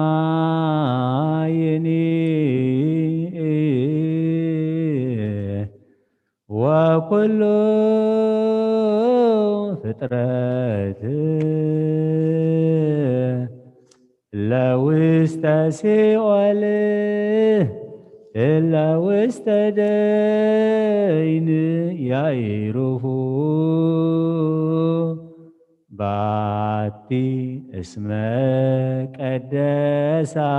وكل فطرة لو استسئله لو استدين يعرفه باتي اسمك قدسا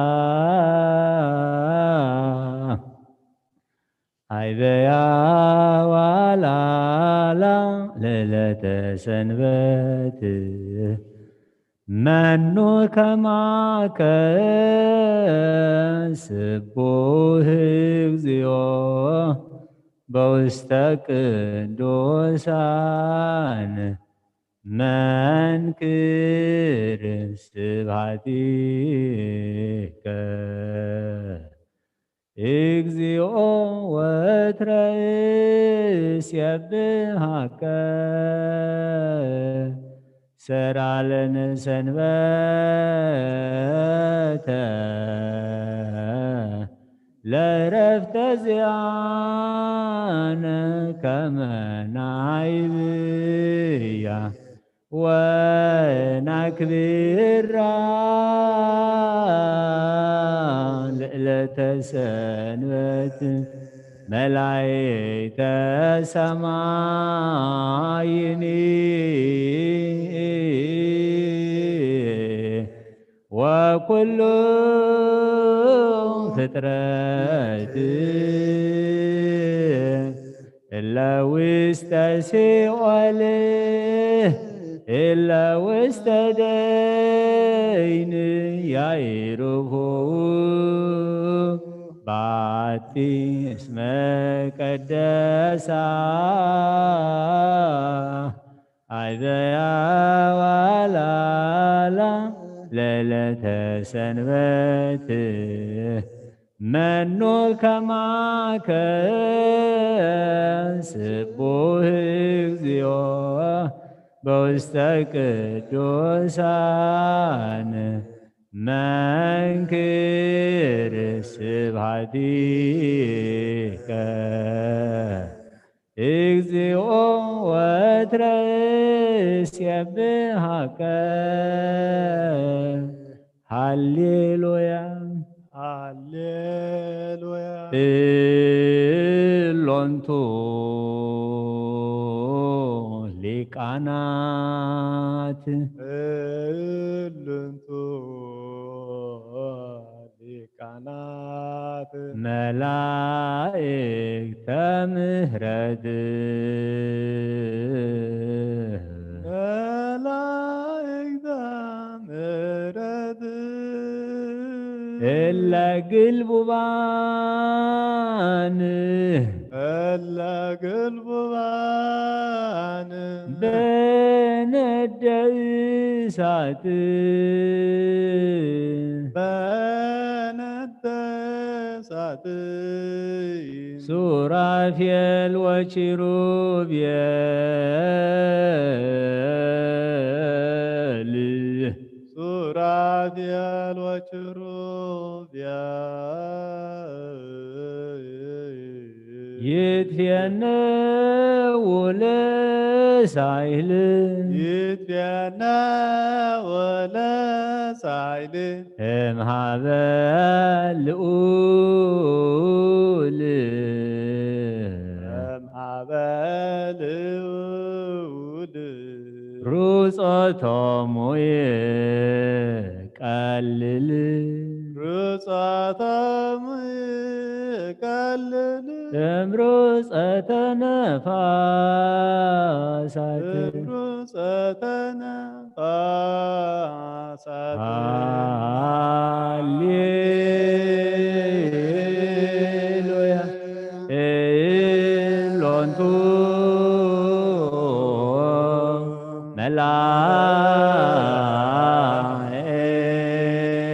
عيبيا ولا لا ليلة سنبت منو كماك سبوه زيو በውስተ ቅዱሳን መንክር ስብሐቲከ እግዚኦ ወትረ እሴብሐከ ሰራለነ ሰንበተ ለረፍተ ዚአነ ከመ ናይብያ ወናክብራ ለዕለተ ሰንበት መላእክተ ሰማይኒ ወኩሉ ፍጥረት እለ ውስተ ሲኦል እለ ውስተ ደይን ያዕርፉ ባቲ እስመ ቀደሳ አይዘያ ዋላላ ለዕለተ ሰንበት መኑ ከማከ ስቡሕ እግዚኦ በውስተ ቅዱሳን መንክር ስብሐቲከ እግዚኦ ወትረ እሴብሐከ ሃሌሉያ ሃሌሉያ እሎንቱ ሊቃናት እልንቱ ሊቃናት መላእክተ ምሕረት መላእክተ ምሕረት እለ ግልቡባን እለ ግልቡባን በነደ እሳት በነደ እሳት ሱራፌል ወኪሩቤል ሱራፌል ወኪሩቤል ይትፌነው ለሳይል ይትፌነው ለሳይል እምኀበ ልዑል እምኀበ ልዑል ሩጾቶሙ ይቀልል ሩጾቶሙ ይቀልል እምሩፀተ ነፋሳት እምሩፀተ ነፋሳት ሃሌሉያ እሎንቱ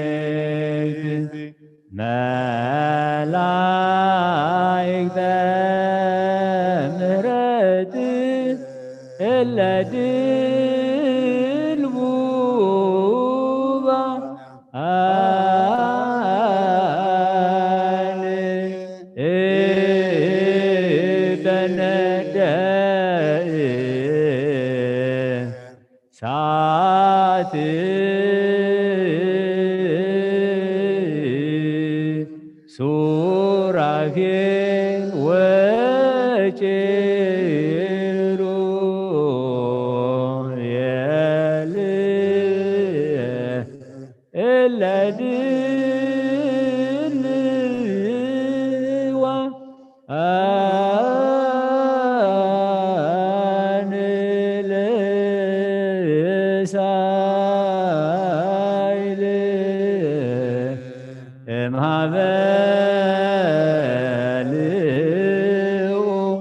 መላእክት መላእክተ ምሕረት እለ ድልቡባን በነደ እሳት ሱራፌል ወኪሩቤል እለ ድልዋን ለሳይል እምኀበ ልዑል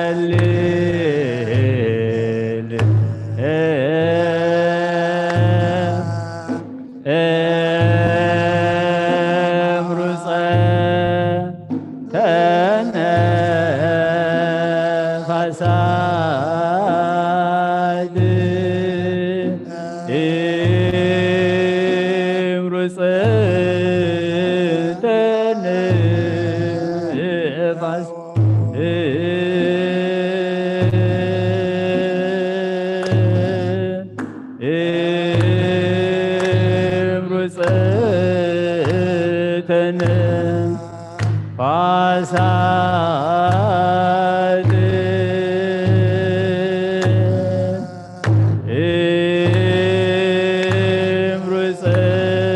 ይቀልል ነፋሳት እምሩፀተ ነፋስ እምሩፀተ ነፋሳት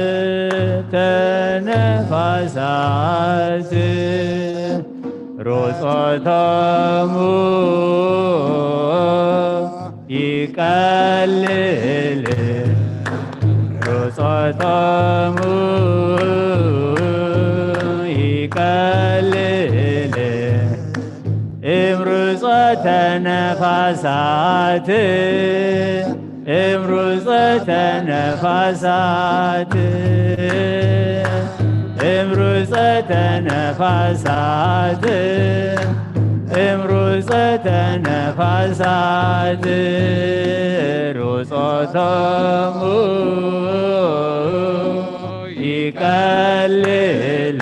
እምሩፀተ ነፋሳት ሮጾቶሙ ይቀልል ሮጾቶሙ ይቀልል እምሩፀተ ነፋሳት እምሩፀተ ነፋሳት እምሩፀተ ነፋሳት እምሩፀተ ነፋሳት ሮጾቶሙ ይቀልል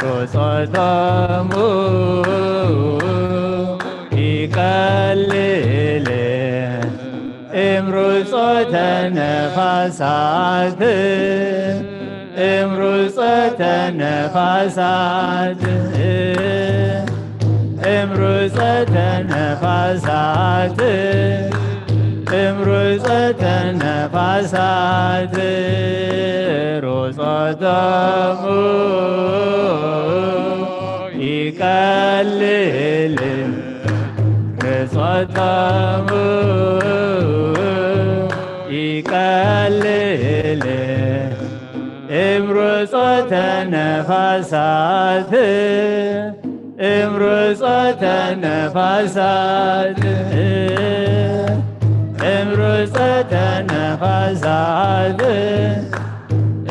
ሮጾቶሙ ይቀልል እምሩፀተ ነፋሳት እምሩፀተ ነፋሳት እምሩፀተ ነፋሳት እምሩፀተ ነፋሳት ሮጾቶሙ ይቀልል ሮጾቶሙ ይቀልል እምሩፀተ ነፋሳት እምሩፀተ ነፋሳት እምሩፀተ ነፋሳት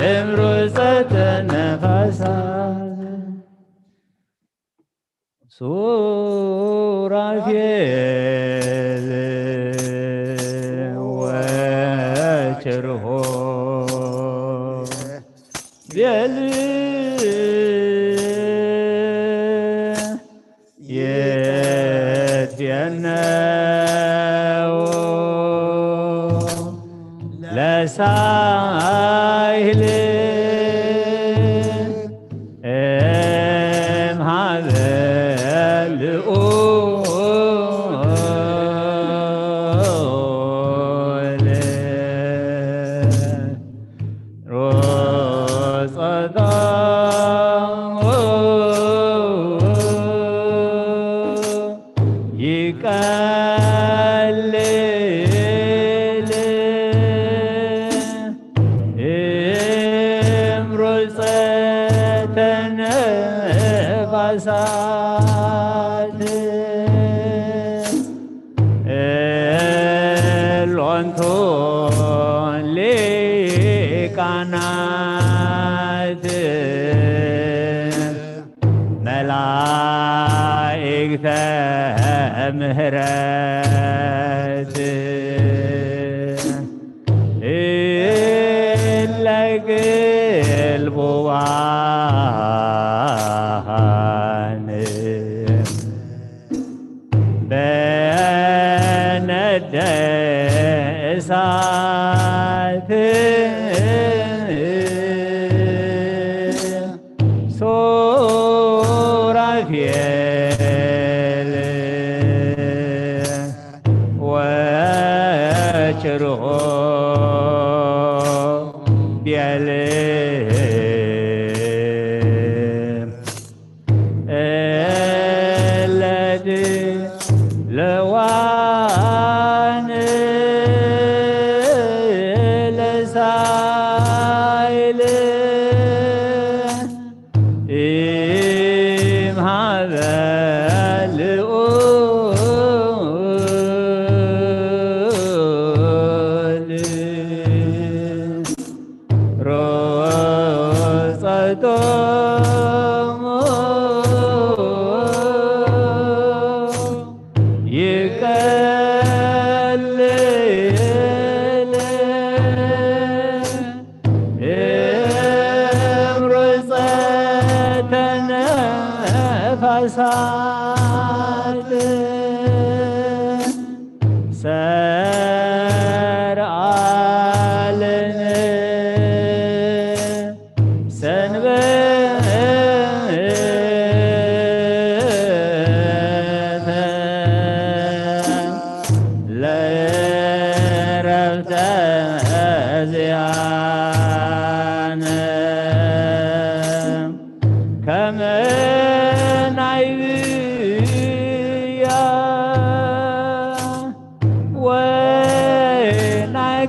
እምሩፀተ ነፋሳት ሱራፌል ወጭርሆ ቤል የትየነው ለሳይል እምሃበ ልዑል ሮጾቶሙ ይቀልል እምሩፀተ ነፋሳት እሎንቱ ሊቃናት መላእክተ ምህረት ለግልቡዋን በነደ እሳት ሱራፌል ወጭርሆ ቤል እለድ ለዋን ለሳይል እምሃበ ልዑል ሮጾቶሙ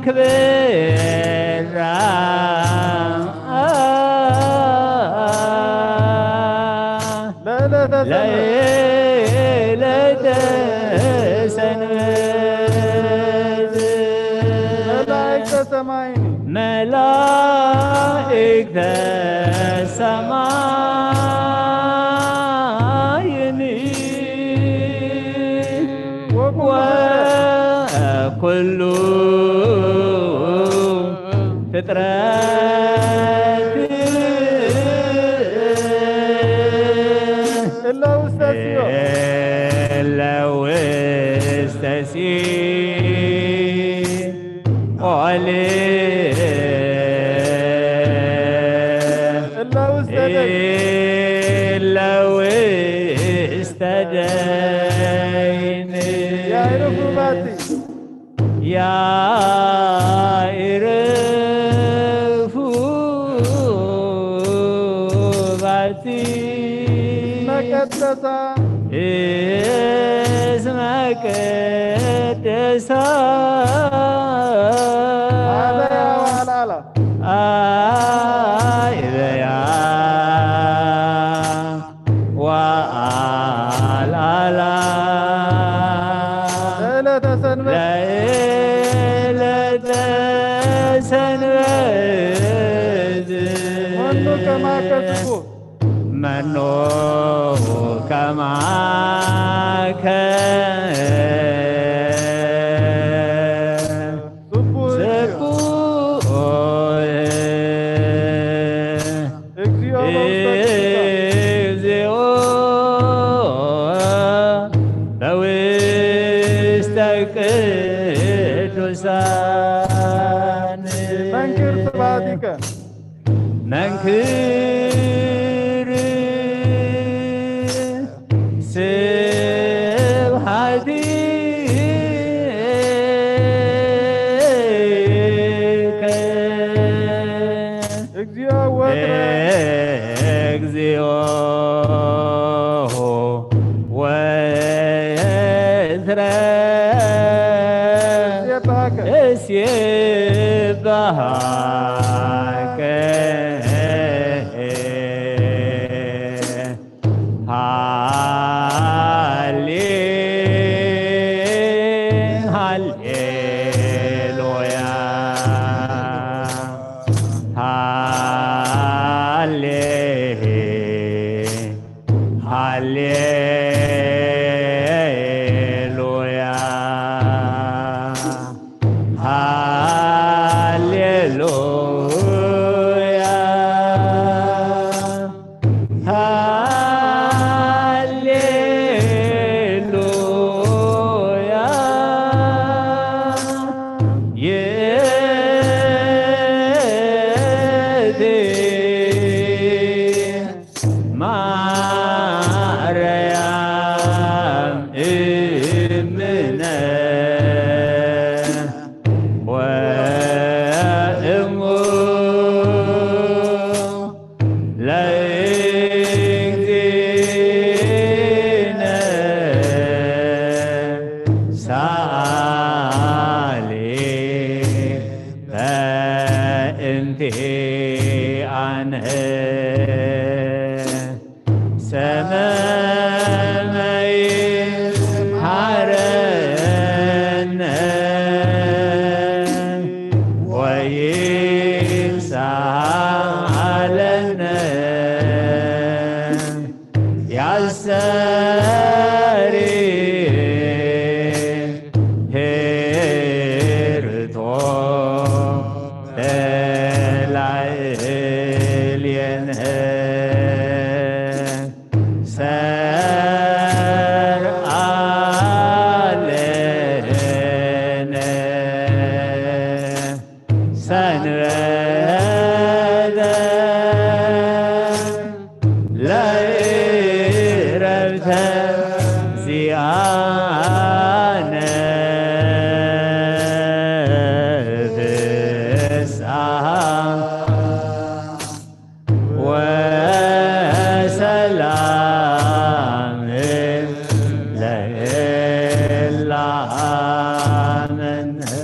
كبيرة ليلة سنوات ملائكة سمايني ملائكة سمايني وكل فطرات إلا وستاسيو لو استسي عليه إلا وستدين لو استدين يا رفوباتي يا رفوباتي مقدسة اسمك قدسا عليا وعلى إذا وعلى ليلة سنوات ليلة سنوات منو كما كسبو منو كما سبو إكسيو منكر سبادك منكر سبحتك إكسيو وتر اجزيه ويثرى يبهك اسيبهاك هاليلويا هاليلويا هاليلويا هاليلويا يدي مريم إمنا وأمه ليكزينا سالي فأنت عنها سمامي حرنا ويسعى لنا يا ساري هيرتو العليا سار علينا سنردا لا يرفع زيانا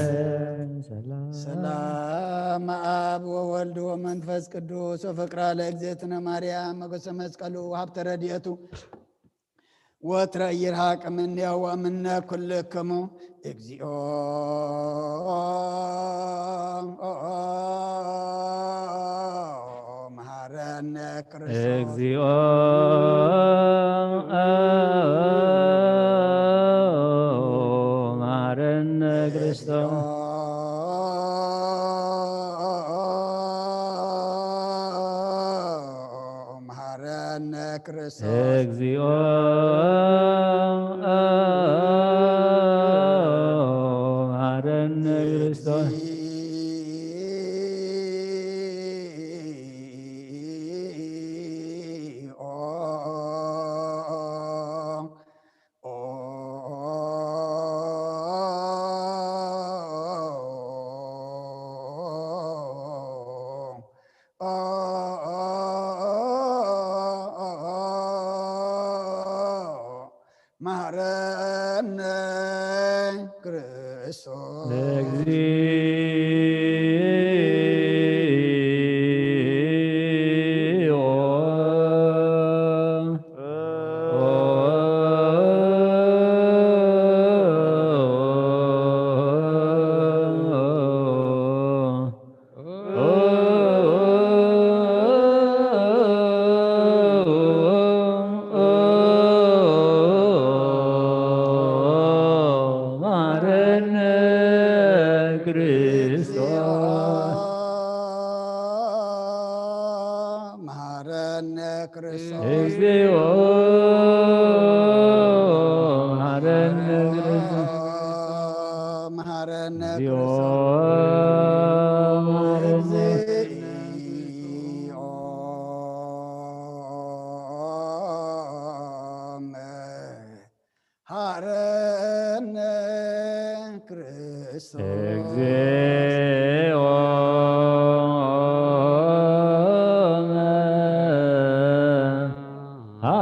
وسلام መንፈስ ቅዱስ ወፍቅራ ለእግዝእትነ ማርያም መጎሰ መስቀሉ ወሀብተ ረድኤቱ ወትረ ይርሃቅ እምኔ ወእምነ ኩልክሙ እግዚኦ መሐረነ ክርስቶስ እግዚኦ መሐረነ ክርስቶስ መሐረነ ክርስቶስ እግዚኦ መሐረነ ክርስቶስ መሐረነ ክርስቶስ እግዚኦ መሐረነ ክርስቶስ መሐረነ ክርስቶስ እግዚኦ መሐረነ ክርስቶስ መሐረነ እግዚኦ መሐረነ ክርስቶስ እግዚኦ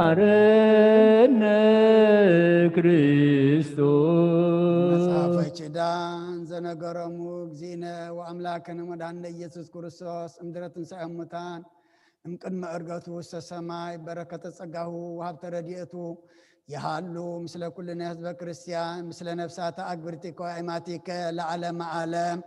መሐረነ ክርስቶስ መጽሐፈ ኪዳን ዘነገረሙ እግዚእነ ወአምላክነ መድኃኒነ ኢየሱስ ክርስቶስ እምድኅረ ትንሣኤ እሙታን እምቅድመ ዕርገቱ ውስተ ሰማይ በረከተ ጸጋሁ ወሀብተ ረድኤቱ የሃሉ ምስለ ኩልነ ህዝበ ክርስቲያን ምስለ ነፍሳተ አግብርቲከ ወአእማቲከ ለዓለመ ዓለም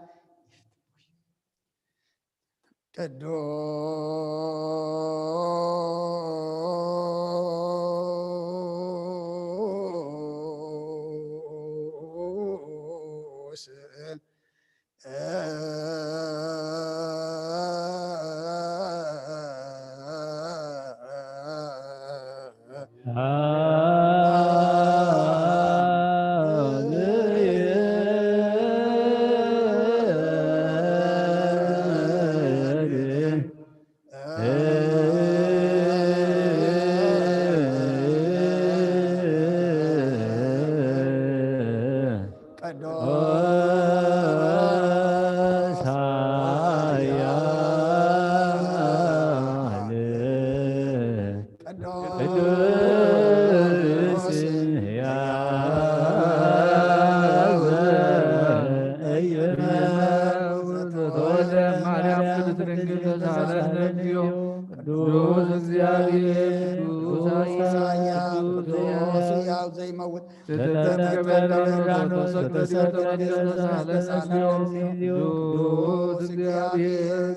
ቅዱስ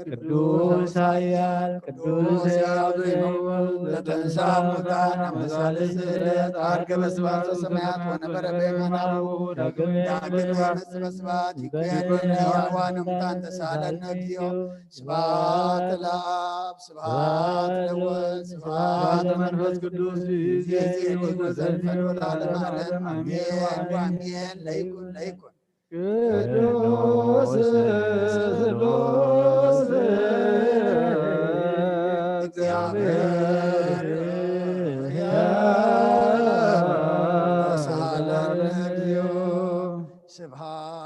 ቅዱስ ኃያል ቅዱስ ለተንሳ ሙታን አመሳለ ስዕለት አርገ በስብሐተ ሰማያት ወነበረ በየማናሁ ዳግም ይመጽእ በስብሐት ይቆየን ሕያዋን እሙታን ተሳሃለነ እግዚኦ ስብሐት ለአብ ስብሐት ለወልድ ስብሐት ለመንፈስ ቅዱስ ይእዜሰ ወዘልፈን ወለዓለመ ዓለም አሜን ወአሜን ለይኩን ለይኩን ቅዱስ ስሉስ እግዚአብሔር ተሳሃለነ እግዚኦ ስብሐት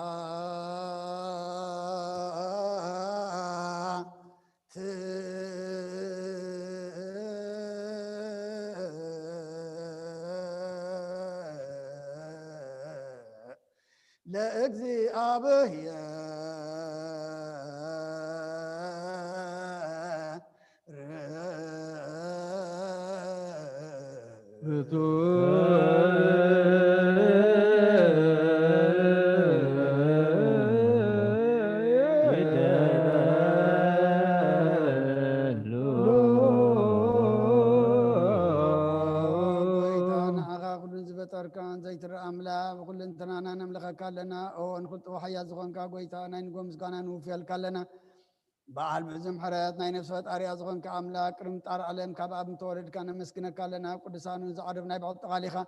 ለእግዚአብሔር زيت الأملا وكل انتنا نملكك لنا أو نخلط وحيا زغن كاغويتا نين قوم زغانا نوفيل كلنا بعال بزم حرات نين نفسات أريا زغن كأملا كرم تار علم كباب متولد كان مسكنك لنا قدسان زعرب نايب عط غاليخا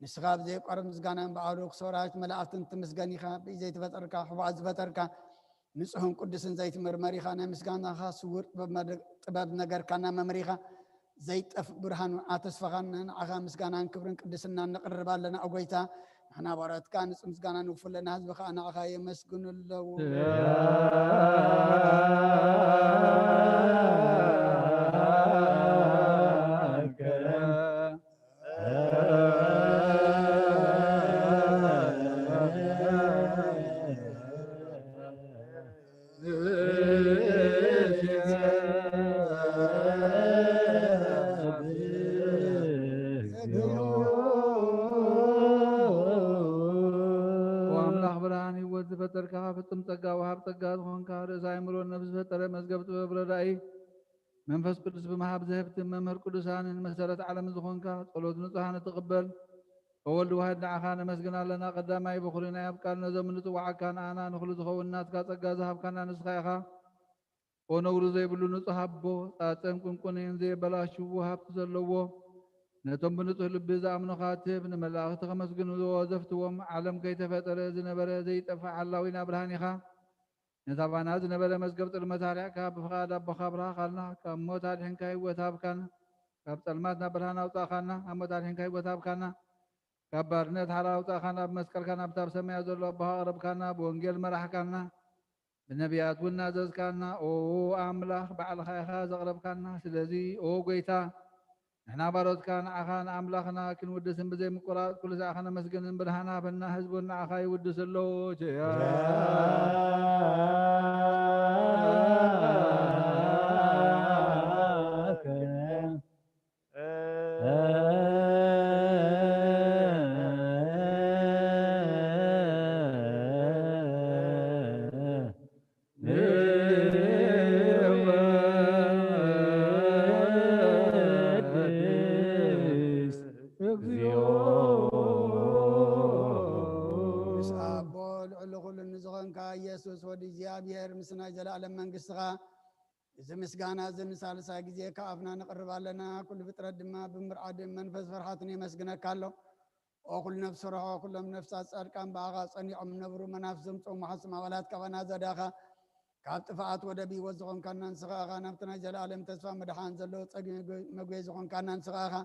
نسخاب زي قرم زغانا بعروق سوراج ملاعت انت مسغنيخا بزيت فتركا حواز فتركا نسهم قدسن زيت مرمريخا نمسغانا خاص ورد طباب نجر كان ممريخا زيت أف برهان عتسفغان عغا مسغانا كبرن قدسنا نقرب لنا أقويتا احنا بارات كان مسغانا نوفل لنا هزبخ أنا عغا يمسكن الله فتركها فتم تقا وهاب تقا هون كار زايمرو النفس فتر مزقبت ببرداي منفس قدس بمحاب ذهبت ممر قدسان المسرت على مزخونكا صلوت نصحان تقبل وولد واحد دعخانا مسجنا لنا قدامي بخلنا يبقى لنا زمن توعى كان انا نخلص خو الناس كاتقا ذهب كان نسخيخا ونور زي بلو نصحبو تاتم كنكونين زي بلا شو وهاب تزلوو نتم بنطه لبزا من خاتب نملاغ تخمسكن وزفتوم علم كي تفتر زنبر زي تفع الله وين برهانيخا نتابعنا زنبر مسقبت المسارع كاب فقاد بخبرها خلنا كموت الحين كاي وتاب كان كاب سلماتنا برهانا وطاخنا اموت الحين كاي وتاب كان كاب برنت حرا وطاخنا بمسكر كان بتاب سمع زلو بهارب كان بونجيل مرح كان النبيات والنازز كان او املاخ بعل خيخا زغرب كان سلازي او قيتا احنا بارد كان عخان املاخنا كن ودسن بزي مقرات كل ساخنا مسجن برهنا بنا حزبنا عخاي ودس اللو مسنا جلال من قصغا إذا مسقانا زي مثال ساقزي كافنا نقرب لنا كل فترة دما بمرعاد منفس فرحاتني مسقنا كالو وكل نفس روح وكل نفس أسأل كان باغا صنيع من نبرو منافسهم صوم حسما ولات كفنا زداخا كابتفاعات ودبي وزغن كان ننسغاغا نبتنا جلال متسفى مدحان زلو مقويزغن كان ننسغاغا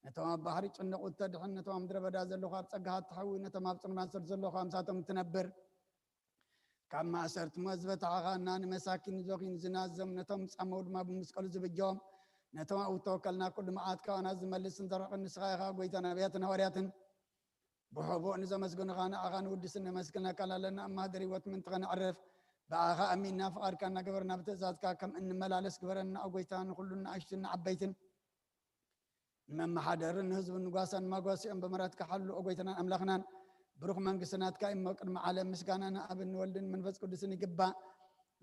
نتوما بحري تنقو التدحن نتوما مدربدا زلو خاب تسقها تحوي نتوما بصنما سر زلو خامساتهم تنبر كما أسرت مزبط عغانا مساكين زوخين زنازم نتوم صمود ما بمسكال زبجوم نتوما وتوكلنا كل معات كانا زملس نزرق النسخايخا قويتنا بياتنا ورياتن بحبو نزا مسكن غانا أغان ودسن مسكنا كلا لنا أما دري واتمن تغن عرف بأغا أمينا فقار كان قبرنا بتزاد كم إن ملالس قبرنا أقويتان كلنا عشتنا عبيتن مما حدرن هزب النقاسان ما قاسي أم بمرات كحلو أقويتنا أملاخنان بروح من قسنات كائم مقدم على مسكاننا ابن ولدن من فسق قدسني قبا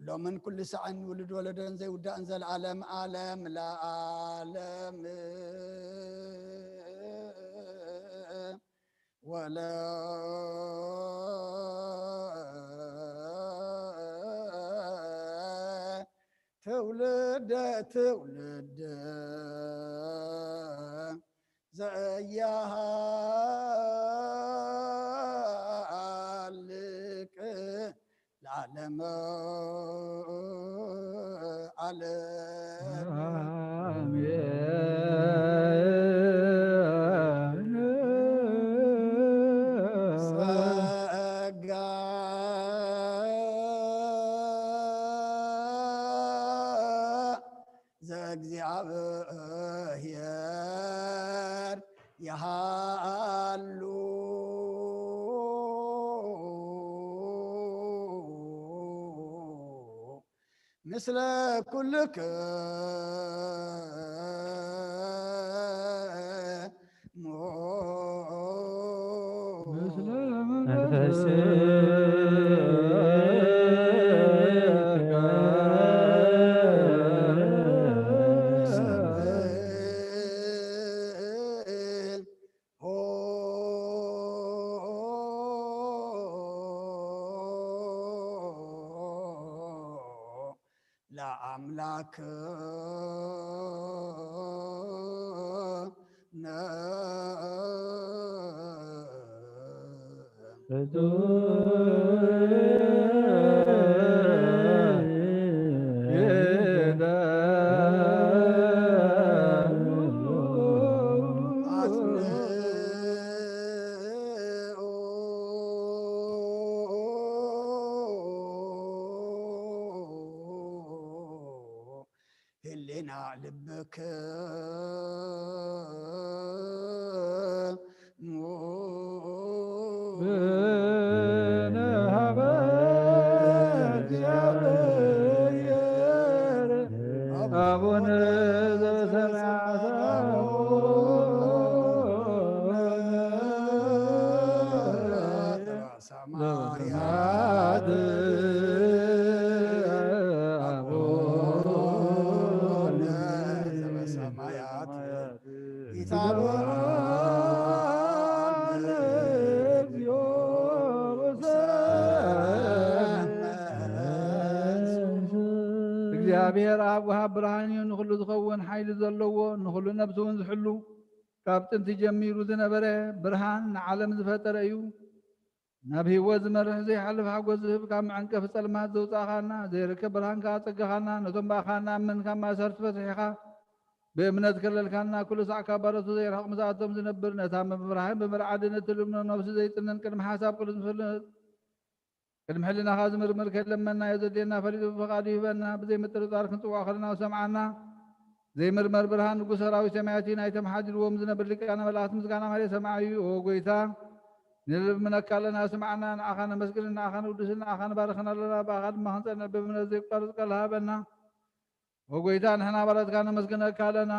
لو من كل ساعة ولد ولدن زي ودا انزل عالم عالم لا عالم ولا تولد زيها العالم مثل كلك مثل ለአምላክ هلنا لبك እግዚአብሔር አብ ወሃብ ብርሃን እዩ ንኩሉ ዝኸውን ሓይሊ ዘለዎ ንኩሉ ነብሲ እውን ዝሕሉ ካብ ጥንቲ ጀሚሩ ዝነበረ ብርሃን ንዓለም ዝፈጠረ እዩ ናብ ህይወት ዝመርሕ ዘይሓልፍ ሓጎስ ዝህብ ካብ መዐንቀፊ ፀልማት ዘውፃእኻና ዘይርከብ ብርሃን ከዓ ፀጋኻና ነቶም ባእኻና እመንካ ማእሰርቲ ፈትሒኻ ብእምነት ከለልካና ኩሉ ሳዕ ካብ ባረቱ ዘይርሕቕ ምስኣቶም ዝነብር ነታ መብራህን ብምርዓድነት ትልምኖ ነብሲ ዘይጥነን ቅድሚ ሓሳብ ቅድሚ ሕልናኻ ዝምርምር ከለመና የዘድልየና ፈሊጡ ብፈቃዱ ይህበና ብዘይ ምጥርጣር ክንፅዋዕ ከለና ሰምዓና ዘይምርመር ብርሃን ንጉሥ ሰራዊት ሰማያት ናይ ተመሓዲርዎም ዝነብር ሊቃነ መላእክት ምስጋና ማለት ሰማዕ እዩ ኦ ጎይታ ንልምነካ ኣለና ስማዕና ንዓኻ ነመስግን ንዓኻ ንውድስን ንዓኻ ንባርኽና ኣለና ብኣኻ ድማ ክንፀንዕ ብእምነት ዘይቋርፅ ቃል ሃበና ኦ ጎይታ ንሕና ባረትካ ነመስግነካ ኣለና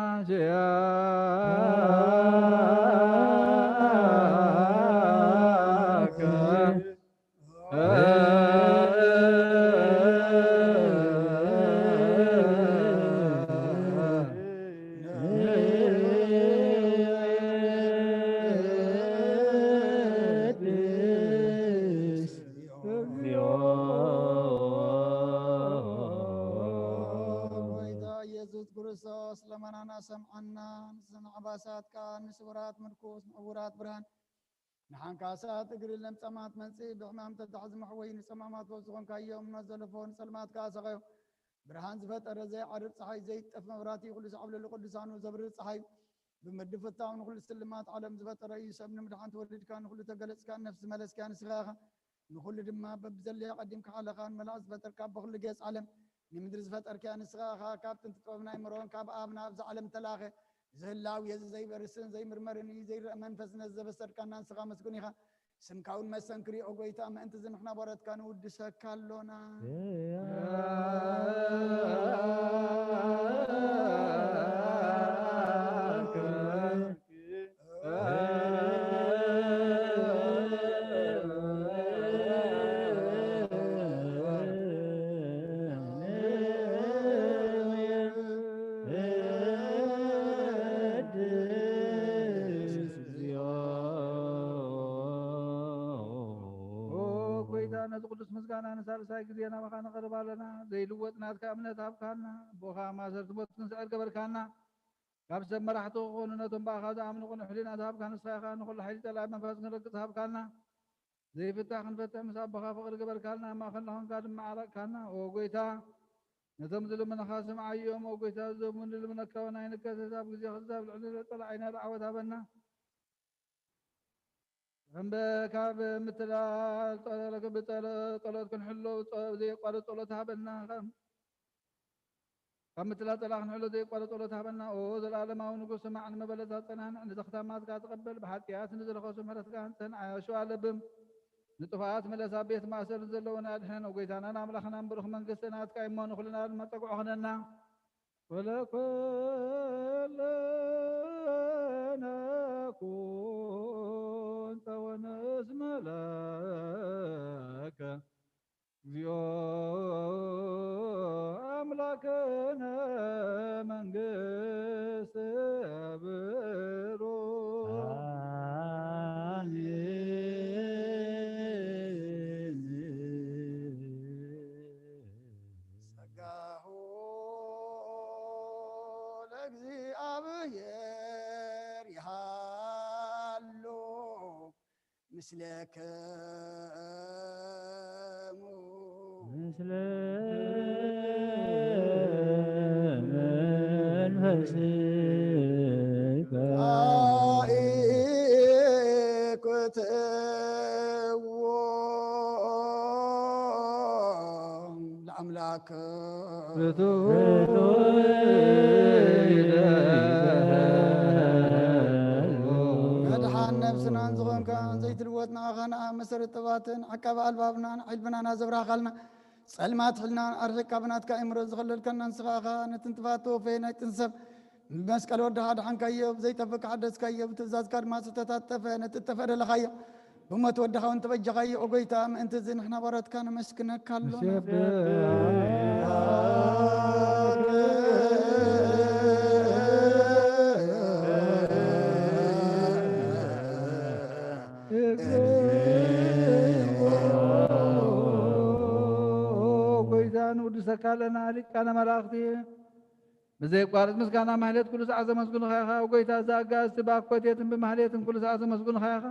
سمعنا نسمع عباساتك نسورات مركوس نورات برهان نحن كاسات اقري لم سمعت منسي بحمام تتحزم حوين سمعات وزغن كايوم نزل فون سلمات كاسغيو برهان زفت ارزي عرب صحي زي تف مراتي كل سعب للقدسان وزبر صحي بمدف التاون كل سلمات عالم زفت رئيس ابن مدحان تولد كان كل تجلس كان نفس ملس كان سغاخه نخل دما ببزل قدم كحلقان ملاز فتر كاب بخل جيس عالم نمدر زفت اركان سغاخه كاب تنتقبنا يمرون كاب ابنا ابز عالم تلاخه زهلاو يز زي برسن زي مرمرني زي منفس نزب سركان سغا مسكونيخه سمكاون مسنكري او غيتا ما انت زنحنا بارت كان ودسك كالونا ሳልሳይ ጊዜና በኻነ ቀርባለና ዘይልወጥናት ከእምነት ኣብካና ቦኻ ማሰርት ሞት ክንስዕር ገበርካና ካብ ሰብ መራሕቲ ክኾኑ ነቶም ባእኻ ዝኣምኑ ቅኑዕ ሕሊናት ሃብካ ንስኻ ኢኻ ንኩሉ ሓይሊ ጠላይ መንፈስ ክንረግፅ ሃብካና ዘይፍታሕ ክንፈትሕ ምስ ኣቦኻ ፍቅሪ ገበርካልና ማእኸልና ኮንካ ድማ ዓረቕካና ኦ ጎይታ ነቶም ዝልምነኻ ስምዓ እዮም ኦ ጎይታ እዞም ንልምነካ እውን ኣይንከሰት ኣብ ግዜ ክዛብ ልዕሊ ጠላዓይና ዳዕወት ሃበና ካብ ምትላል ጠሎት ክንሕሎ ዘይቋረፅ ጸሎት ሃበና ካብ ምትላል ጠላ ክንሕሎ ዘይቋረፅ ጸሎት ሃበና ኦ ዘለኣለማዊ ንጉስ ስማዕ ንመበለታት ፀናንዕ ንዘኽታማትካ ትቐበል ብሓጢኣት ንዝረኸሱ ምሕረትካ ንተንዓዮ ሸዋ ለብም ንጥፋኣት መለሳ ቤት ማእሰር ዘለዎና ኣድሕነን ኦ ጎይታና ኣምላኽና ንብሩኽ መንግስቲ ናትካ እሞ ንኹልና ድማ ፀጉዖ ኽነና ወለኮለነ كنت ونسم لك እግዚኦ አምላክነ መንግሥት ብሩ ጸጋሁ ምስለከ ምስለ መንፈስከ ኢኩትዎ ለአምላክ መድሓን ነብስናን ዝኾንካ ዘይትልወጥና ኸና መሰረት ጥባትን ዓቀባ ኣልባብናን ዒልብናና ዘብራኻልና ጸልማት ሕልናን ኣርሒካ ብናትካ እምሮ ዝኸለልከና ንስኻኻ ነቲ እንትፋት ተወፈየ ናይ ጥንሰብ መስቀል ወድኻ ድሓንካዮ ብዘይጠፍካ ሓደስካዮ ብትእዛዝካ ድማ ዝተታጠፈ ነቲ እተፈደለኻዮ ብሞት ወድኻ እውን ተበጀኻዮ ኦጎይታ ምእንቲ እዚ ንሕና በረትካ ነመስክነካ ኣሎና ሰካለና ሊቃነ መላእክቲ ብዘይቋርጥ ምስጋና ማህሌት ኩሉ ሰዓት ዘመስግኑኻ ኢኻ ወጎይታ ዘኣጋእዝቲ ብኣኮቴትን ብማህሌትን ኩሉ ሰዓት ዘመስግኑኻ ኢኻ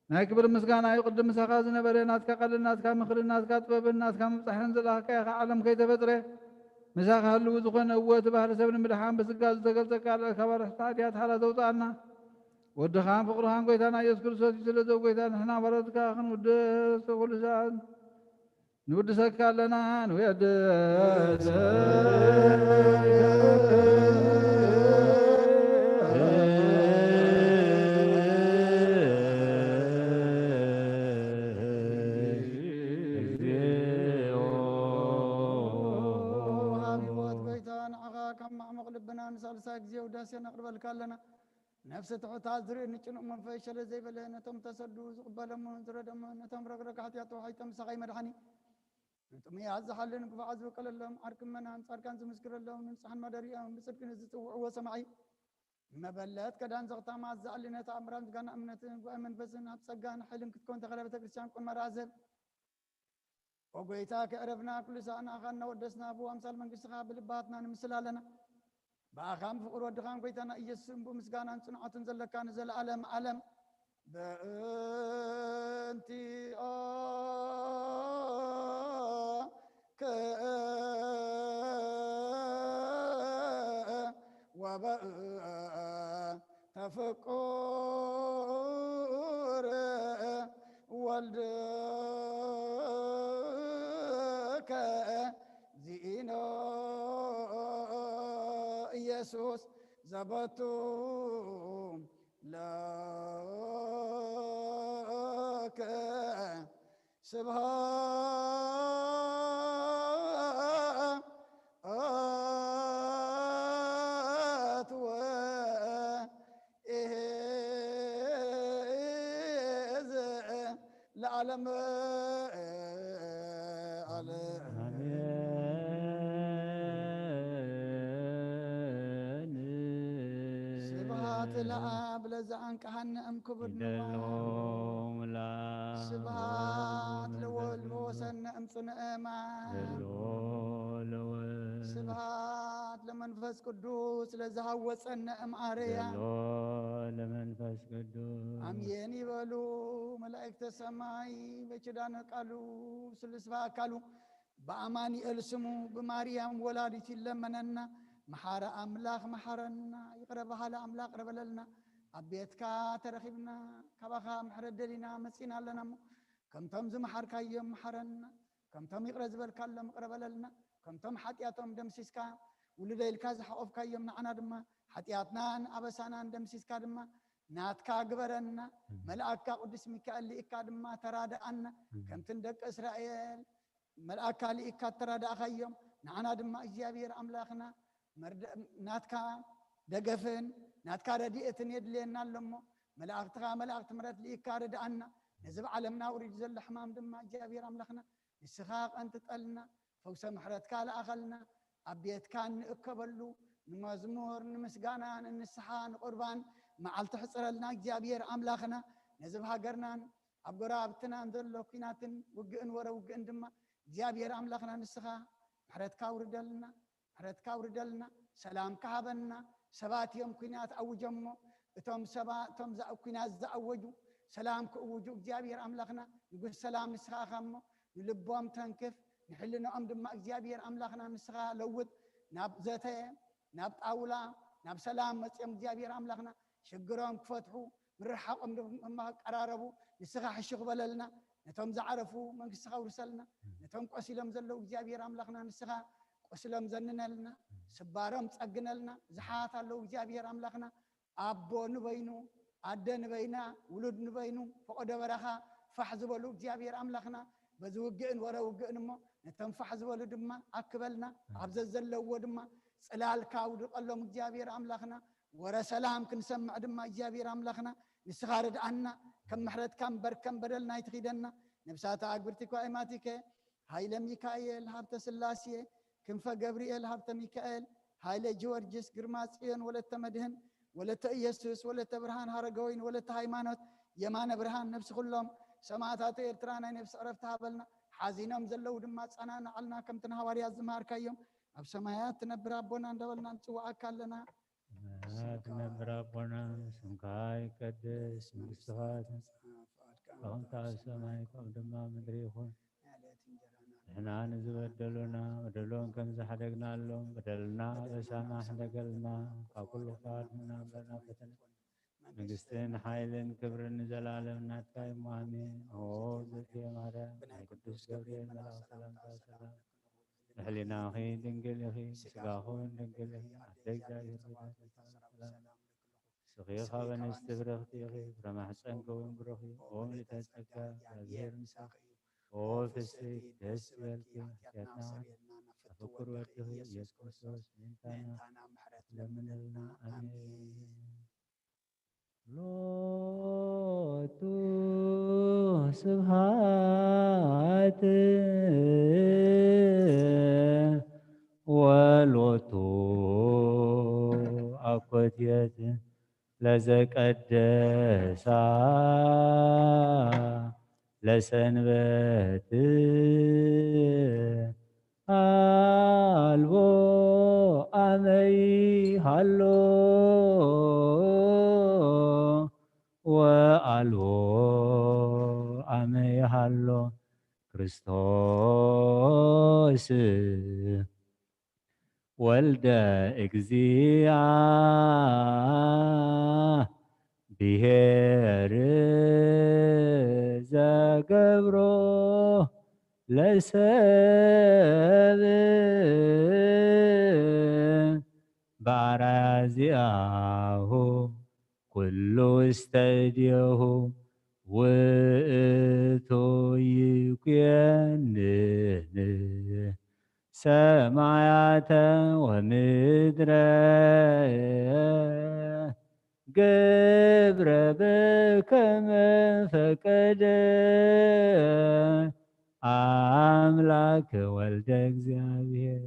ናይ ክብሪ ምስጋና እዩ ቅድም ምሳኻ ዝነበረ ናትካ ቀልን ናትካ ምኽርን ናትካ ጥበብን ናትካ ምብፃሕን ዘለካ ኢኻ ዓለም ከይተፈጥረ ምሳኻ ህልው ዝኾነ እወት ባህሪ ሰብ ንምድሓን ብስጋ ዝተገልፀካ ልዕልካ በረሕቲ ሓጢኣት ሓራ ዘውፃኣና ወድኻን ፍቕርኻን ጎይታና ኢየሱስ ክርስቶስ እዩ ስለ ዘጎይታ ንሕና በረትካ ክንውድስ ኩሉ ሰዓት ንውድሰካ ኣለና ንወድስ ንሳልሳይ ግዜ ውዳሴ ነቕርበልካ ኣለና ነፍሲ ትሑታት ዝርኢ ንጭኑቕ መንፈስ ሸለ ዘይበለ ነቶም ተሰዱ ዝቕበሎምን ዝረደሞን ነቶም ረግረግ ሓጢኣት ተዋሒጦም ምሳኸይ መድሓኒ ንጥሙያት ዝሓልን ግፍዓት ዝወቀለሎም ዓርክመናን ጻድቃን ዝምስክረሎም ንንፅሓን ማደሪኦም ብጽድቅን ዝጽውዕዎ ሰማዒ መበለት ከዳን ዘኽታማት ዝኣልነታ ኣምራን ዝጋና እምነትን ጉባኤ መንፈስን ኣብ ጸጋን ሓይልን ክትኮን ተኸለ ቤተ ክርስቲያን ቁን መራዘብ ወጎይታ ከዕረፍና ኩሉ ሰዓት ንኣኻ እናወደስና ብኣምሳል መንግስትኻ ብልባትና ንምስል ኣለና ብኣኻም ፍቕር ወድኻን ጎይታና ኢየሱስን ብምስጋናን ጽኑዓትን ዘለካ ንዘለዓለም ዓለም በእንቲኦ ወበእ ተፍቁር ወልድከ ዚኢኖ ኢየሱስ ዘበቱ ለከ ስብሃት ወኢዝ ለዓለም ለአብ ለዘአንቀሐነ እምክብድና ስብሃት ለወልድ በወሰነ እምጽንዕማ ስብሃት ለመንፈስ ቅዱስ ለዝሃወፀነ እምአርያ ለመንፈስ ቅዱስ አሜን ይበሉ መላእክተ ሰማይ በኪዳነ ቃሉ ስልስ በአካሉ በአማኑኤል ስሙ በማርያም ወላዲት ይለመነና መሓረ አምላኽ መሓረና ይቅረበሃለ አምላኽ ቅረበለልና አቤትካ ተረኺብና ካባኻ ምሕረት ደሊና መፂና ኣለና እሞ ከምቶም ዝመሓርካዮም መሓረና ከምቶም ይቅረ ዝበልካሎም ቅረበለልና ከምቶም ሓጢኣቶም ደምሲስካ ውልደ ኢልካ ዝሓቆፍካዮም ንዓና ድማ ሓጢኣትናን ኣበሳናን ደምሲስካ ድማ ናትካ ግበረና መልአክካ ቅዱስ ሚካኤል ልኢካ ድማ ተራድኣና ከምትን ደቂ እስራኤል መልአክካ ልኢካ ተራድኣኻዮም ንዓና ድማ እግዚአብሔር አምላኽና ናትካ ደገፍን ናትካ ረድኤትን የድልየና ኣለሞ መላእክትኻ መላእክት ምሕረት ልኢካ ርድኣና ነዚ ብዓለምና ውሪድ ዘሎ ሕማም ድማ እግዚአብሔር አምላኽና ንስኻ ቀንቲ ጠልና ፈውሰ ምሕረትካ ለኣኸልና ኣብ ቤትካ ንእከበሉ ንመዝሙር ንምስጋና ንንስሓ ንቁርባን መዓልቲ ሕፅረልና እግዚአብሔር አምላኽና ነዚ ብሃገርናን ኣብ ጎራብትናን ዘሎ ኩናትን ውግእን ወረ ውግእን ድማ እግዚአብሔር አምላኽና ንስኻ ምሕረትካ ውርደልና ምሕረትካ ውርደልና ሰላም ካሃበና ሰባት እዮም ኩናት ኣውጀሞ እቶም ኩናት ዝኣወጁ سلام كوجو እግዚአብሔር አምላኽና ንጉስ ሰላም ንስኻ ኸሞ ንልቦም ተንክፍ ንሕልናኦም ድማ እግዚአብሔር አምላኽና ንስኻ ለውጥ ናብ ዘተ ናብ ጣውላ ናብ ሰላም መጽም እግዚአብሔር አምላኽና ሽግሮም ክፈትሑ ምርሓቆም ድማ ቀራረቡ ንስኻ ሕሽኽ በለልና ነቶም ዝዓረፉ መንግስትኻ ውርሰልና ነቶም ቆሲሎም ዘለው እግዚአብሔር አምላኽና ንስኻ ቆስሎም ዘንነልና ስባሮም ጸግነልና ዝሓት አለው እግዚአብሔር አምላኽና አቦ ንበይኑ አደ ንበይና ውሉድ ንበይኑ ፈቆደ በረኻ ፋሕ ዝበሉ እግዚአብሔር አምላኽና በዝውግእን ወረውግእን እሞ ነቶም ፋሕ ዝበሉ ድማ አክበልና አብዘዝ ዘለዎ ድማ ጽላልካ ውድቀሎም እግዚአብሔር አምላኽና ወረ ሰላም ክንሰምዕ ድማ እግዚአብሔር አምላኽና ንስኻ ረድአና ከም ምሕረትካን በርከም በደልና ይትኺደና ነብሳታ አግብርቲካ አይማቲከ ኃይለ ሚካኤል ሀብተ ስላሴ ክንፈ ገብርኤል ሀብተ ሚካኤል ኃይለ ጊዮርጊስ ግርማ ጽዮን ወለተ መድህን ወለተ ኢየሱስ ወለተ ብርሃን ሀረገወይን ወለተ ሃይማኖት የማነ ብርሃን ነፍስ ሁሎም ሰማዕታት ኤርትራና ነፍስ ዕረፍት ሃበልና ሓዚኖም ዘለው ድማ ጸናናዓልና ከምትን ሐዋርያት ዝማርካዮም ኣብ ሰማያት ትነብር አቦና እንደበልና ንጽዋዕካ ኣለና ትነብር አቦና ስምካ ይቀደስ መንግሥትኻ ከምታ ኣብ ሰማይ ከም ድማ ምድሪ ይኹን ንሕና ንዝበደሉና በደሎን ከም ዝሓደግናሎም በደልና በሳና ሕደገልና ካብ ኩሉ ኻድና በልና ፈተና መንግሥትን ሓይልን ክብርን ንዘላለም ናትካ እሞ አሜን። ኦ ዘእትየ ማርያም ናይ ቅዱስ ገብርኤል መልአክ ሰላምታ ሰላም ንሕሊናኺ ድንግል ኢኺ ስጋኹን ድንግል ኢኺ ኣደ እግዚአብሔር ሰላም ስኺ ኻብ ኣንስቲ ብርኽቲ ኢኺ ብረማሕፀን ክውን ብሩኽ ኦ ምልዕተ ጸጋ እግዚአብሔር ምስኻ ኦ ፍስሕት ደስ በልኪ ሕያትና ኣፍቁር ወድኺ ኢየሱስ ክርስቶስ ምንታና ለምንልና አሜን። ሎቱ ስብሐት ወሎቱ አኮቴት ለዘቀደሳ ለሰንበት አልቦ አመይ ሃሎ ወአልቦ አመይ ሃሎ ክርስቶስ ወልደ እግዚአብሔር ዘገብሮ ለሰብ በአርአያ ዚአሁ ኩሉ እስተድየሁ ውእቱ ይኩነን ሰማያተ ወምድረ ገብረ በከመ ፈቀደ አምላክ ወልደ እግዚአብሔር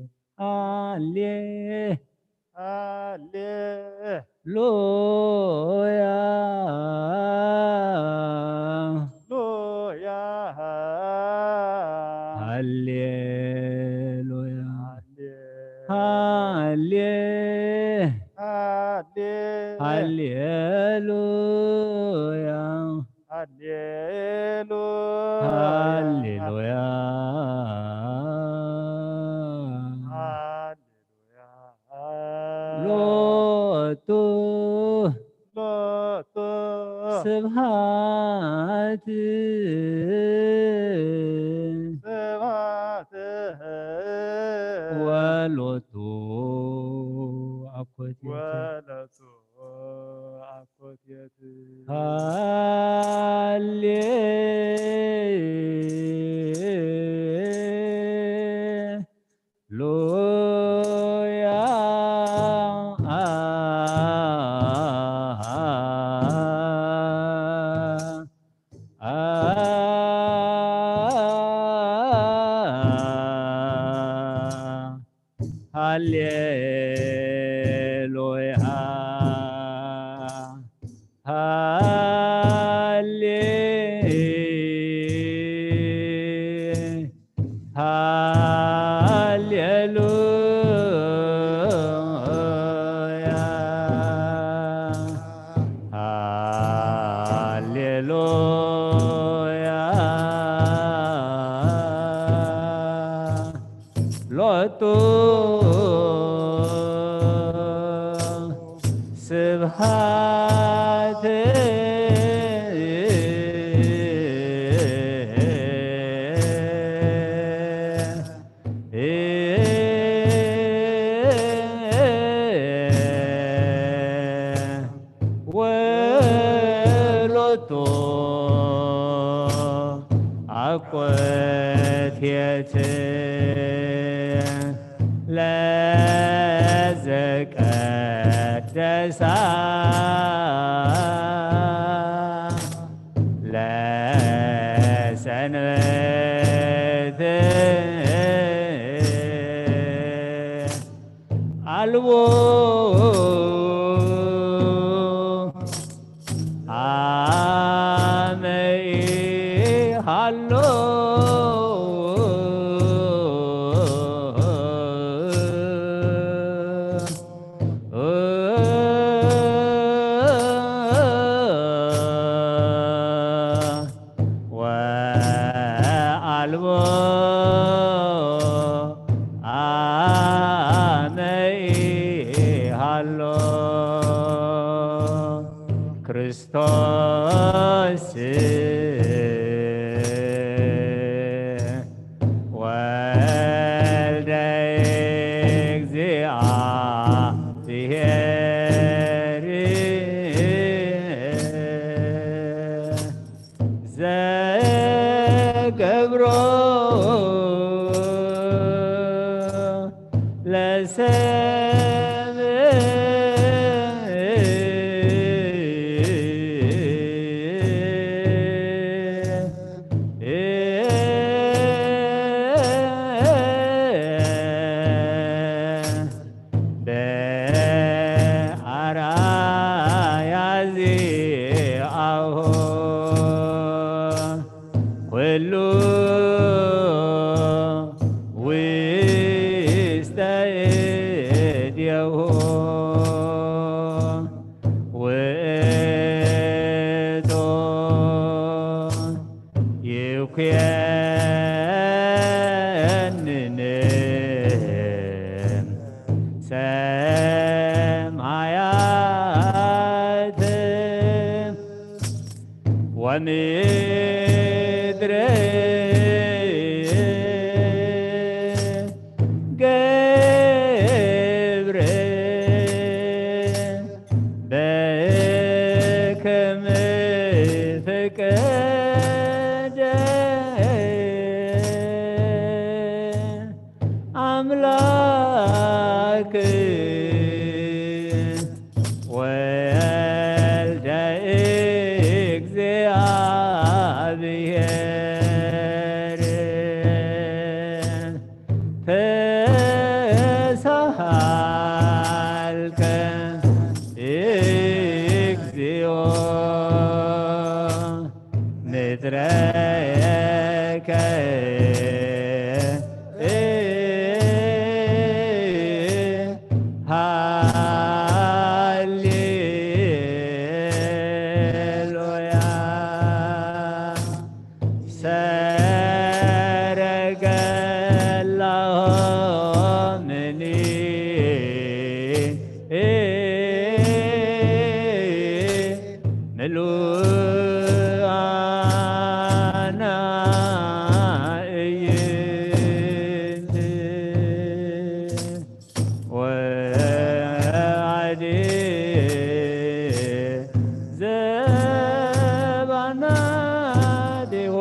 አሌ ሃሌሉያ ሎያ ሃሌሉያ ሃሌ ሃሌሉያ ሃሌሉያ ሎቱ ስብሐት ወሎቱ አኮቴት ሃሌሉያ ሃሌሉያ ሃሌሉያ አቆቴት ለዘቀደሳ ለሰንበት አልቦ አመይ ሃሎ ወአልቦ አመይ ሃሎ ክርስቶስ ወልደ እግዚአብሔር ዘገብሮ ለሰብ በአርአያ ዚአሁ ኩሉ ውስተ እዴሁ ውእቱ ይኩነንም ሰማያት ወምድር ገብረ በከመ ፈቀደ አምላክ ወልደ እግዚአብሔር ተሳሃልከ እግዚኦ ምድረከ ሃሌሉያ ሰረገላሆምኒ ምሉአነ እይንት ወአዲ ዘባናዲሆ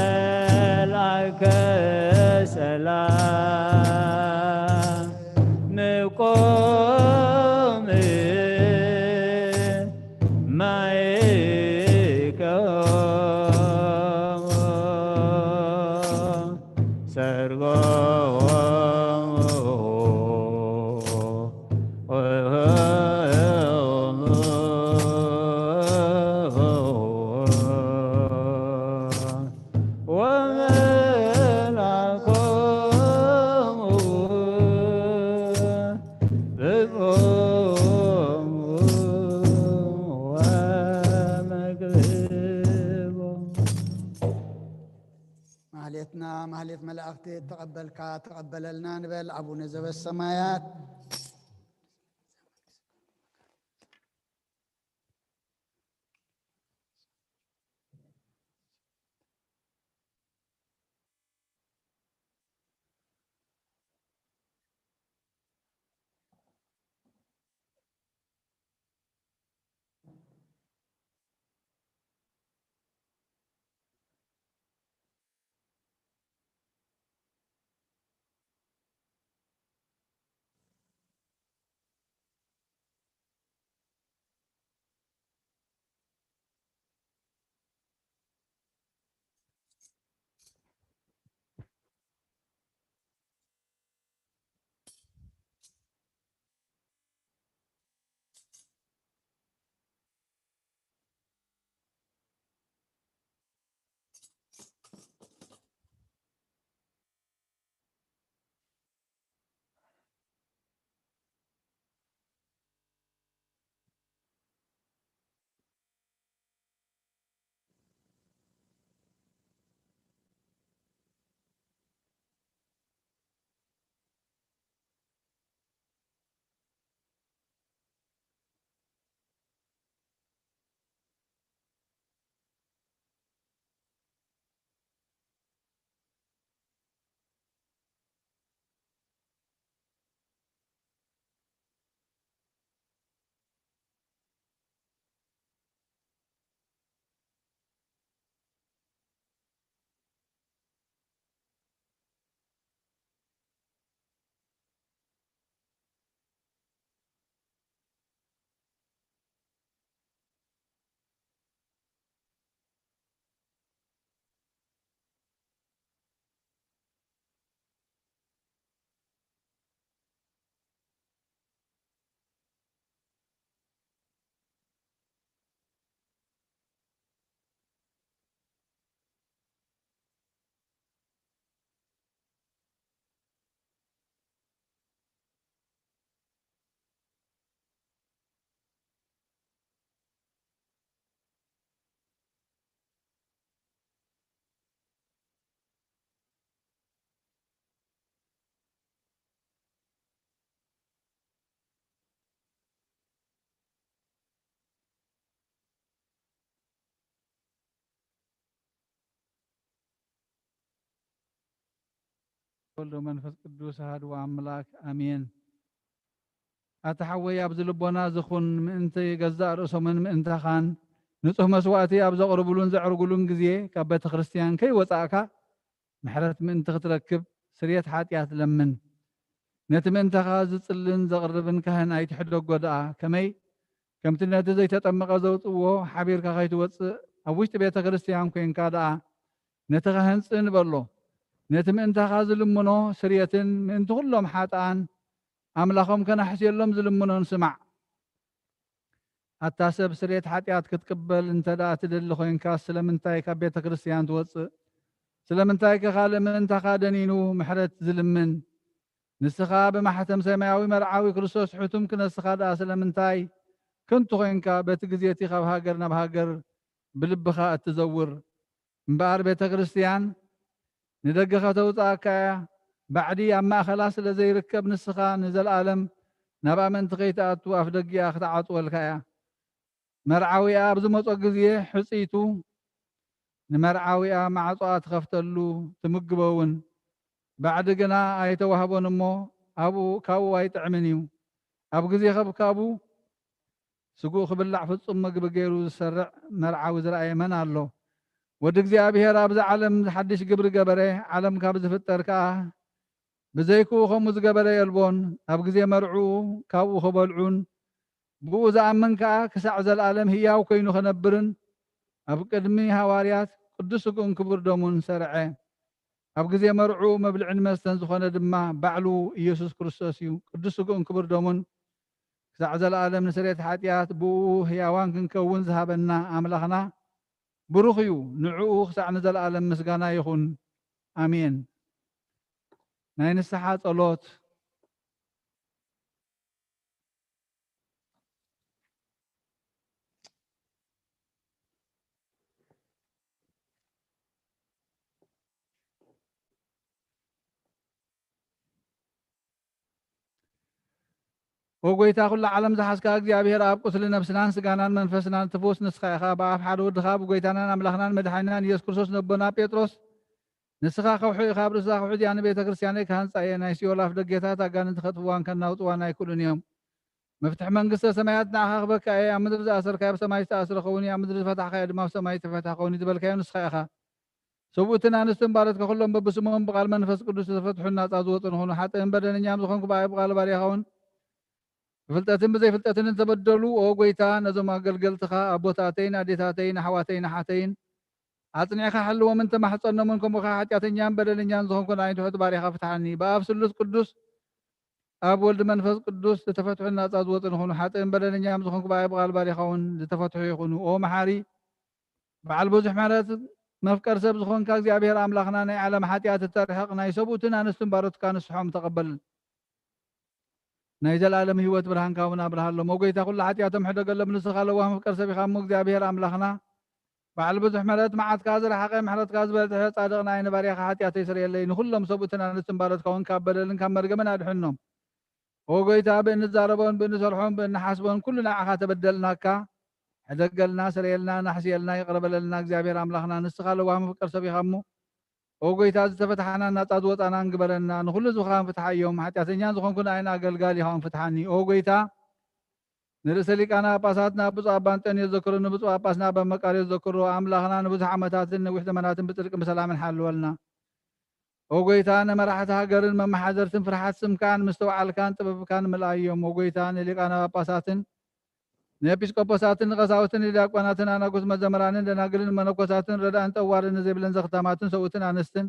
መልአከ ሰላም ምቆም ማይከው ሰርጎ ማህሌትና ማህሌት መላእክት ተቀበልካ ተቀበለልና ንበል። አቡነ ዘበሰማያት ወልድ መንፈስ ቅዱስ አሐዱ አምላክ አሜን። أتحوي أبز لبنا زخون أنت جزاء رأسهم أنت خان نصح مسواتي أبز قربلون زعر قلون جزية كبت خريستيان كي وتأكا محرت من أنت تركب سرية حاتيات لمن نتم أنت خاز تصلن زغربن كهن أي تحدق قداء كمي كم تنات زي تتمق زوت وحبير كخيت وص أبوش تبيت خريستيان كين كادا نتخهن سن برلو نتم أنت خاز لمنو سرية من تغلهم حاتان أملاخهم كان حسين لهم زلمنا نسمع التاسب سريت حاتيات كتقبل انت دا تدل خوين كاس سلمنتاي كبيت كريستيان توص سلمنتاي كخال من انت خادنينو محرت زلمن نسخا بمحتم سماوي مرعاوي كريستوس حتم كنا سخادا سلمنتاي كنت خوين كا بيت غزيتي خاب هاجرنا بهاجر بلبخا التزور مبار بيت كريستيان ندقخه توطاكا بعدي أما خلاص لزي ركب نسخان نزل عالم نبا من تقيتات وافدقيا اختعط والكايا مرعاوية بزمت وقزيه حسيتو نمرعاوية مع طاعت خفتلو تمقبون بعد قنا آيته وهبون امو ابو كاو يطعمنيو ابو قزيه خب كابو سقو خبلع في الصمق بغيرو السرع مرعاوي زرعي من الله ودق زي ابيهر ابز عالم حدش قبر قبره عالم كابز فتركا بزيكو خمس قبل يلبون أبغزي مرعو كاو خبلعون بوزا منكا كسع زل العالم هي وكينو خنبرن أبقدمي هواريات قدسكم كبر دومون سرعه أبغزي مرعو مبلعن مستن زخونه دما بعلو يسوع كريستوس يو قدسكم كبر دومون كسع زل العالم نسريت حاتيات بو هيوان كنكون ذهبنا أملاخنا بروخيو نعو كسع نزل العالم مسغانا يخون آمين ناين السحات ألوت وقويتا كل عالم زحسكا እግዚአብሔር አብ ቁስል ነፍስናን ስጋናን መንፈስናን ትፎስ ንስኻ ኢኻ በአብ ሓደ ወድኻ ብጎይታናን አምላኽናን መድሓኒናን ኢየሱስ ክርስቶስ ነቦና ጴጥሮስ ንስኻ ከውሑ ኢኻ ብርሳ ከውሑ ዚኣነ ቤተ ክርስቲያነይ ካህንፃየ ናይ ሲኦል ኣፍ ደጌታት ኣጋንንቲ ከጥፍዋን ከናውፅዋን ኣይክእሉን እዮም መፍትሒ መንግስተ ሰማያት ንዓኻ ክበካ እየ ኣብ ምድሪ ዝኣሰርካዮ ኣብ ሰማይ ዝተኣስረ ኸውን ኣብ ምድሪ ዝፈታሕካዮ ድማ ኣብ ሰማይ ዝተፈትሐ ኸውን ዝበልካዮ ንስኻ ኢኻ ሰብኡትን ኣንስትን ባለትካ ኩሎም በብስሞም ብቓል መንፈስ ቅዱስ ዝተፈትሑን ናፃ ዝወፁ ንኾኑ ሓጥእን በደለኛም ዝኾንኩ ብቓል ባሪኻ ውን ፍልጠትን ብዘይፍልጠትን ተበደሉ ኦ ጎይታ ነዞም ኣገልገልትኻ ኣቦታተይን ኣዴታተይን ኣሕዋተይን ኣሓተይን ኣጽኒዕኻ ሓልዎምን ተማሕፀኖምን ከምኡኻ ሓጢኣተኛን በደለኛን ዝኾንኩን ዓይን ትሑት ባሪኻ ፍትሓኒ ብኣብ ስሉስ ቅዱስ ኣብ ወልዲ መንፈስ ቅዱስ ዝተፈትሑን ናፃ ዝወፁ ንኾኑ ሓጥእን በደለኛም ዝኾንኩ ብቓል ባሪኻ ውን ዝተፈትሑ ይኹኑ ኦ መሓሪ በዓል ብዙሕ ምሕረት መፍቀር ሰብ ዝኾንካ እግዚኣብሔር ኣምላኽና ናይ ዓለም ሓጢኣት እተርሕቕ ናይ ሰብኡትን ኣንስትን ባሮትካ ንስሖም ተቐበል ናይ ዘለዓለም ህይወት ብርሃንካ እውን ኣብርሃሎም ሞጎይታ ኩሉ ሓጢኣቶም ሕደገሎም ንስኻ ለዋ መፍቀር ሰብ ኢኻ እሞ እግዚኣብሔር ኣምላኽና በዓል ብዙሕ ምሕረት መዓትካ ዝረሓቐ ምሕረትካ ዝበልፅሐ ጻድቕ ናይ ንባርያኻ ሓጢኣተይ ስርየለይ ንኩሎም ሰብኡትን ኣንስትን ባሮትካ እውን ካብ በደልን ካብ መርገምን ኣድሕኖም ኦ ጎይታ ብእንዛረቦን ብእንሰርሖን ብእንሓስቦን ኩሉ ንዓኻ ተበደልናካ ሕደገልና ስርየልና ናሕስየልና ይቕረበለልና እግዚኣብሔር ኣምላኽና ንስኻ ለዋ መፍቀር ሰብ ኢኻ እሞ ኦ ጎይታ ዝተፈትሐና ናፃ ዝወፃና እንግበረና ንኩሉ ዝብኻ ንፍትሓ እዮም ሓጢኣተኛን ዝኾንኩን ኣይን ኣገልጋል ኢኻ ንፍትሓኒ ኦ ጎይታ ንርእሰ ሊቃና ጳጳሳትና ብፁዕ ኣባ አንጦንዮስ ዘክሮ ንብፁዕ ጳጳስና ኣባ መቃርዮስ ዘክሮ ኣምላኽና ንብዙሕ ዓመታትን ነዊሕ ዘመናትን ብፅድቅን ብሰላምን ሓልወልና ኦ ጎይታ ንመራሕቲ ሃገርን መመሓዘርትን ፍርሓት ስምካን ምስተውዓልካን ጥበብካን ምልኣይ እዮም ኦ ጎይታ ንሊቃና ጳጳሳትን ንኤጲስቆጶሳትን ንቀሳውስትን ንዲያቆናትን ኣናጉስ መዘምራንን ደናግልን መነኮሳትን ረዳእን ጠዋርን ዘይብለን ዘኽታማትን ሰብኡትን ኣንስትን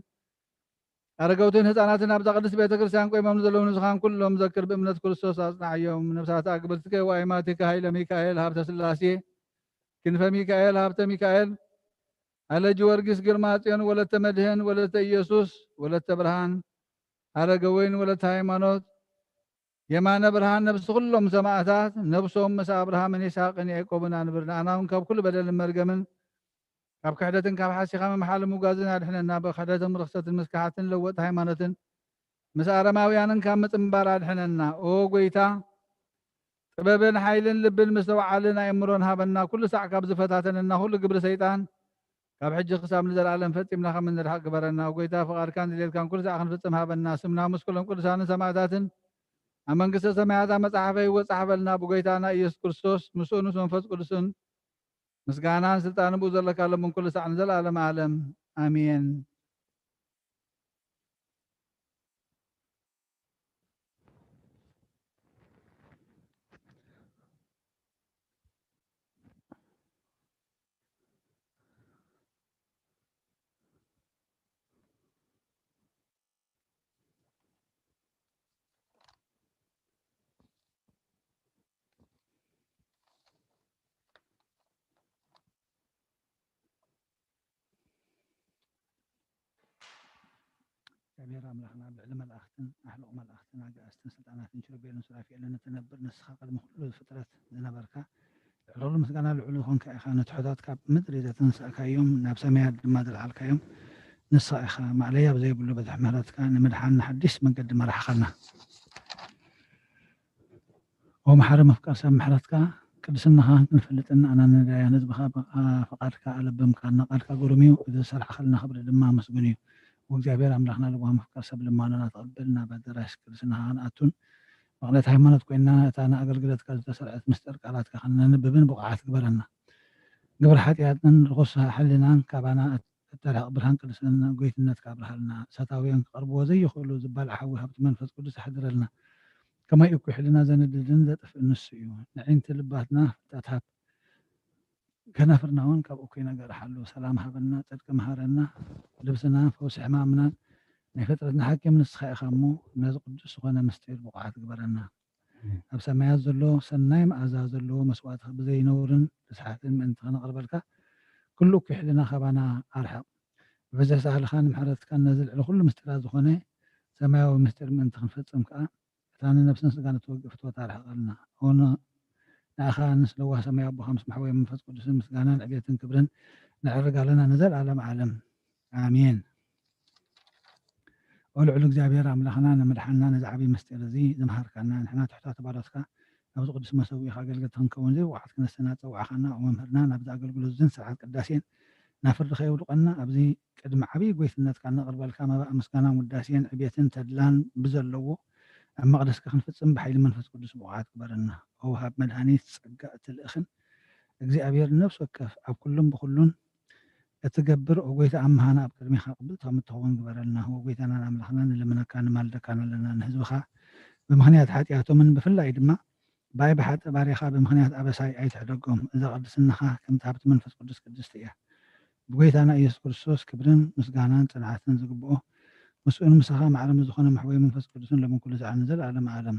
ኣረገውትን ህፃናትን ኣብዛ ቅድስት ቤተ ክርስቲያን ቆይሞም ዘለዉ ንስኻን ኩሎም ዘክር ብእምነት ክርስቶስ ኣጽናዕዮም ነብሳት ኣግብርትከ ወኣይማቲከ ሃይለ ሚካኤል ሃብተ ስላሴ ክንፈ ሚካኤል ሃብተ ሚካኤል ኣለ ጊዮርጊስ ግርማ ጽዮን ወለተ መድህን ወለተ ኢየሱስ ወለተ ብርሃን ኣረገ ወይን ወለተ ሃይማኖት የማነ ብርሃን ነብስ ኩሎም ሰማዕታት ነብሶም ምስ አብርሃምን ይስሐቅን ያዕቆብን አንብርና ኣናውን ካብ ኩሉ በደልን መርገምን ካብ ክሕደትን ካብ ሓሲኻ መምሓል ሙጋዝን ኣድሕነና ብክሕደትን ርክሰትን ምስካሓትን ለወጥ ሃይማኖትን ምስ ኣረማውያንን ካብ ምፅምባር ኣድሕነና ኦ ጎይታ ጥበብን ሓይልን ልብን ምስተውዓልን ኣእምሮን ሃበና ኩሉ ሳዕ ካብ ዝፈታተነና ኩሉ ግብሪ ሰይጣን ካብ ሕጂ ክሳብ ንዘለዓለም ፈፂምና ከም እንድሕቅ ግበረና ጎይታ ፍቓድካን ድሌትካን ኩሉ ሰዓት ክንፍፅም ሃበና ስምና ምስ ኩሎም ቅዱሳንን ሰማዕታትን ኣብ መንግስተ ሰማያት ኣብ መፅሓፈ ህይወት ፃሕፈልና ብጎይታና ኢየሱስ ክርስቶስ ምስኡ ምስ መንፈስ ቅዱስን ምስጋናን ስልጣንን ብኡ ዘለካሎም ኩሉ ሰዓት ንዘለዓለም ዓለም ኣሜን። እግዚአብሔር አምላክና ልዕሊ መላእክትን ኣሕልቕ መላእክትን ኣጋእዝትን ስልጣናትን ኪሩቤልን ሱራፌልን እትነብር ንስኻ ቅድሚ ኩሉ ፍጥረት ዝነበርካ ልዕሉ ምስጋና ልዕሉ ዝኾንካ ኢኻ ንትሑታት ካብ ምድሪ ዘተንስእካዮም ናብ ሰማያት ድማ ዘለዓልካዮም ንስኻ ኢኻ ማዕለያ ብዘይብሉ በትሒ ምሕረትካ ንምድሓን ሓድሽ መንገዲ መራሕኸልና ወመሓሪ መፍቃር ሰብ ምሕረትካ ቅድስናኻ ክንፈልጥን ኣና ነዳያን ህዝብኻ ፍቓድካ ኣለበምካና ቃልካ ጉርምዩ እዚ ዝሰርሐኸልና ክብሪ ድማ መስጉን እዩ ወእግዚአብሔር ኣምላኽና ልጓም መፍቃር ሰብ ልማኖና ተቐበልና ባደራሽ ቅድስናኻ ክንኣቱን መቕደት ሃይማኖት ኮይንና እታ ንኣገልግሎትካ ዝተሰርዐት ምስጢር ቃላትካ ክንነንብብን ብቕዓት ግበረና ግብሪ ሓጢኣትን ርኩስ ሕሊናን ካባና እተርሕቕ ብርሃን ቅድስና ጎይትነትካ ኣብርሃልና እሳታውያን ክቐርብዎ ዘይኽእሉ ዝባልዕ ሓዊ ሃብቲ መንፈስ ቅዱስ ይሕድረልና ከመይ እኩይ ሕሊና ዘነድድን ዘጥፍእ ንሱ እዩ ንዒንቲ ልባትና ፍልጠት ሃብ ከናፍርና እውን ካብ እኩይ ነገር ሓሉ ሰላም ሃበና ፅድቂ መሃረና ልብስና ፈውሲ ሕማምናን ናይ ፍጥረትና ሓኪም ንስኻ ኢኻ እሞ ነዚ ቅዱስ ዝኾነ ምስጢር ብቕዓት ግበረና ኣብ ሰማያት ዘሎ ሰናይ መኣዛ ዘለዎ መስዋእቲ ብዘይነውርን ርስሓትን ምእንቲ ክነቕርበልካ ኩሉ እኩይ ሕሊና ካባና ኣርሕቕ ብበዝሒ ሳህልኻ ንምሕረትካ ነዚ ልዕሊ ኩሉ ምስጢራት ዝኾነ ሰማያዊ ምስጢር ምእንቲ ክንፈፅም ከዓ እታ ንነብስን ስጋን እትወግእ ፍትወት ኣርሕቐልና ሆነ ንኣኻ ንስለዋ ሰማይ ኣቦኻ ምስ ማሕወይ መንፈስ ቅዱስን ምስጋናን ዕብየትን ክብርን ንዕርግ ኣለና ንዘለዓለም ዓለም ኣሜን። ወልዑል እግዚኣብሔር ኣምላኽና ንምድሓንና ነዚ ዓብዪ ምስጢር እዚ ዝምሃርካና ንሕና ትሕታት ባሮትካ ኣብዚ ቅዱስ መሰዊእኻ ኣገልገልቲ ክንከውን ዘይወዓት ክነስና ፀዋዕኻና መምህርና ናብዚ ኣገልግሎት ዝን ስርዓት ቅዳሴን ናብ ፍርዲ ከየውድቐና ኣብዚ ቅድሚ ዓብዪ ጎይትነትካ ነቕርበልካ መባእ ምስጋናን ውዳሴን ዕብየትን ተድላን ብዘለዎ ኣብ መቕደስካ ክንፍፅም ብሓይሊ መንፈስ ቅዱስ ብቕዓት ግበረና ወሃብ መድሃኒት ፀጋእ ትልእኽን እግዚኣብሔር ነፍሲ ወከፍ ኣብ ኩሉን ብኩሉን እትገብር ወጎይታ ኣምሃና ኣብ ቅድሚኻ ቅብልቲ ከምእትኸውን ግበረልና ወጎይታናን ኣምላኽና ንልምነካ ንማልደካን ኣለና ንህዝብኻ ብምክንያት ሓጢኣቶምን ብፍላይ ድማ ባይ ብሓጢ ባርያኻ ብምክንያት ኣበሳይ ኣይትሕደጎም እዛ ቅድስናኻ ከምቲ ሃብቲ መንፈስ ቅዱስ ቅድስቲ እያ ብጎይታና ኢየሱስ ክርስቶስ ክብርን ምስጋናን ፅንዓትን ዝግብኦ ምስኡን ምሳኻ ማዕረም ዝኾነ ማሕወይ መንፈስ ቅዱስን ሎምን ኩሉ ሰዓት ንዘለዓለም ዓለም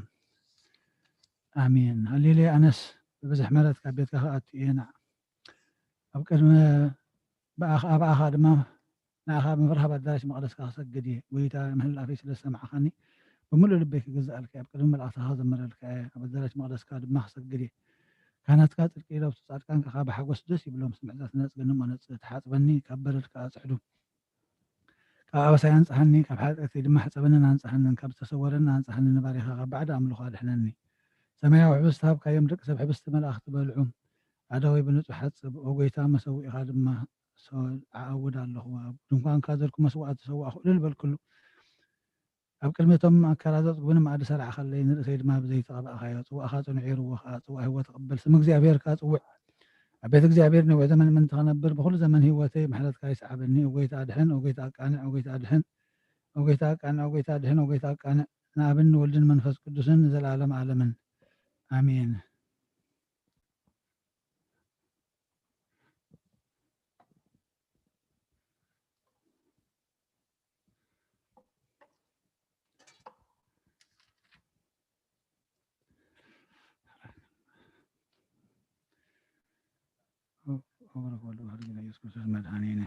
ኣሜን። ሃሌሉያ ኣነስ ብብዝሕ ምሕረት ካብ ቤትካ ክኣቱ እየ ኣብ ቅድሚ ኣብኣኻ ድማ ንኣኻ ብምፍርሃብ ኣዳራሽ መቕደስካ ክሰግድ እየ ጎይታ ምህላፈይ ስለ ዝሰማዕኻኒ ብምሉእ ልበይ ክግዛእልካ ኣብ ቅድሚ መላእክትኻ ክዘምረልካ እየ ኣብ ኣዳራሽ መቕደስካ ድማ ክሰግድ እየ ካህናትካ ፅድቂ ኢለውቲ ፃድቃን ከኻ ብሓጎስ ደስ ይብሎም ስምዕታት ነፅግን መነፅእ ትሓፅበኒ ካብ በረድካ ኣፅሕዱ ካብ ኣበሳይ ኣንፅሐኒ ካብ ሓጢአተይ ድማ ሕፀበንን ኣንፅሐንን ካብ ዝተሰወረኒ ኣንፅሐኒ ንባሪኻ ካብ ባዕዲ ኣምልኾ ኣድሕነኒ ሰማያዊ ሕብስቲ ሃብካዮም ደቂ ሰብ ሕብስቲ መላእኽቲ በልዑ ኣዳወይ ብንፁሕ ሓፅብ ወጎይታ መሰዊእኻ ድማ ዓውድ ኣለኹ ኣብ ድንኳንካ ዘልኩ መስዋእቲ ሰዋእ ክእሉ ልበል ኩሉ ኣብ ቅድሚቶም ኣካላት ዘፅግቡን ማኣዲ ሰራዕ ከለይ ንርእሰይ ድማ ብዘይተቐባእኻዮ ፅዋእኻ ፅኑዕ ይርዎ ከዓ ፅዋእ ህይወት ተቐበል ስም እግዚኣብሔርካ ፅውዕ ኣብ ቤተ እግዚኣብሔር ንውዕ ዘመን ምንቲ ክነብር ብኩሉ ዘመን ህይወተይ ምሕረትካ ይሰዓበኒ ወጎይታ ኣድሕን ወጎይታ ኣቃንዕ ወጎይታ ኣድሕን ወጎይታ ኣቃንዕ ወጎይታ ኣድሕን ወጎይታ ኣቃንዕ ንኣብን ወልድን መንፈስ ቅዱስን ንዘለዓለም ዓለምን ኣሜን። ወበረከ ወልድ ዋሕድ ጌታ ኢየሱስ ክርስቶስ መድኃኒነ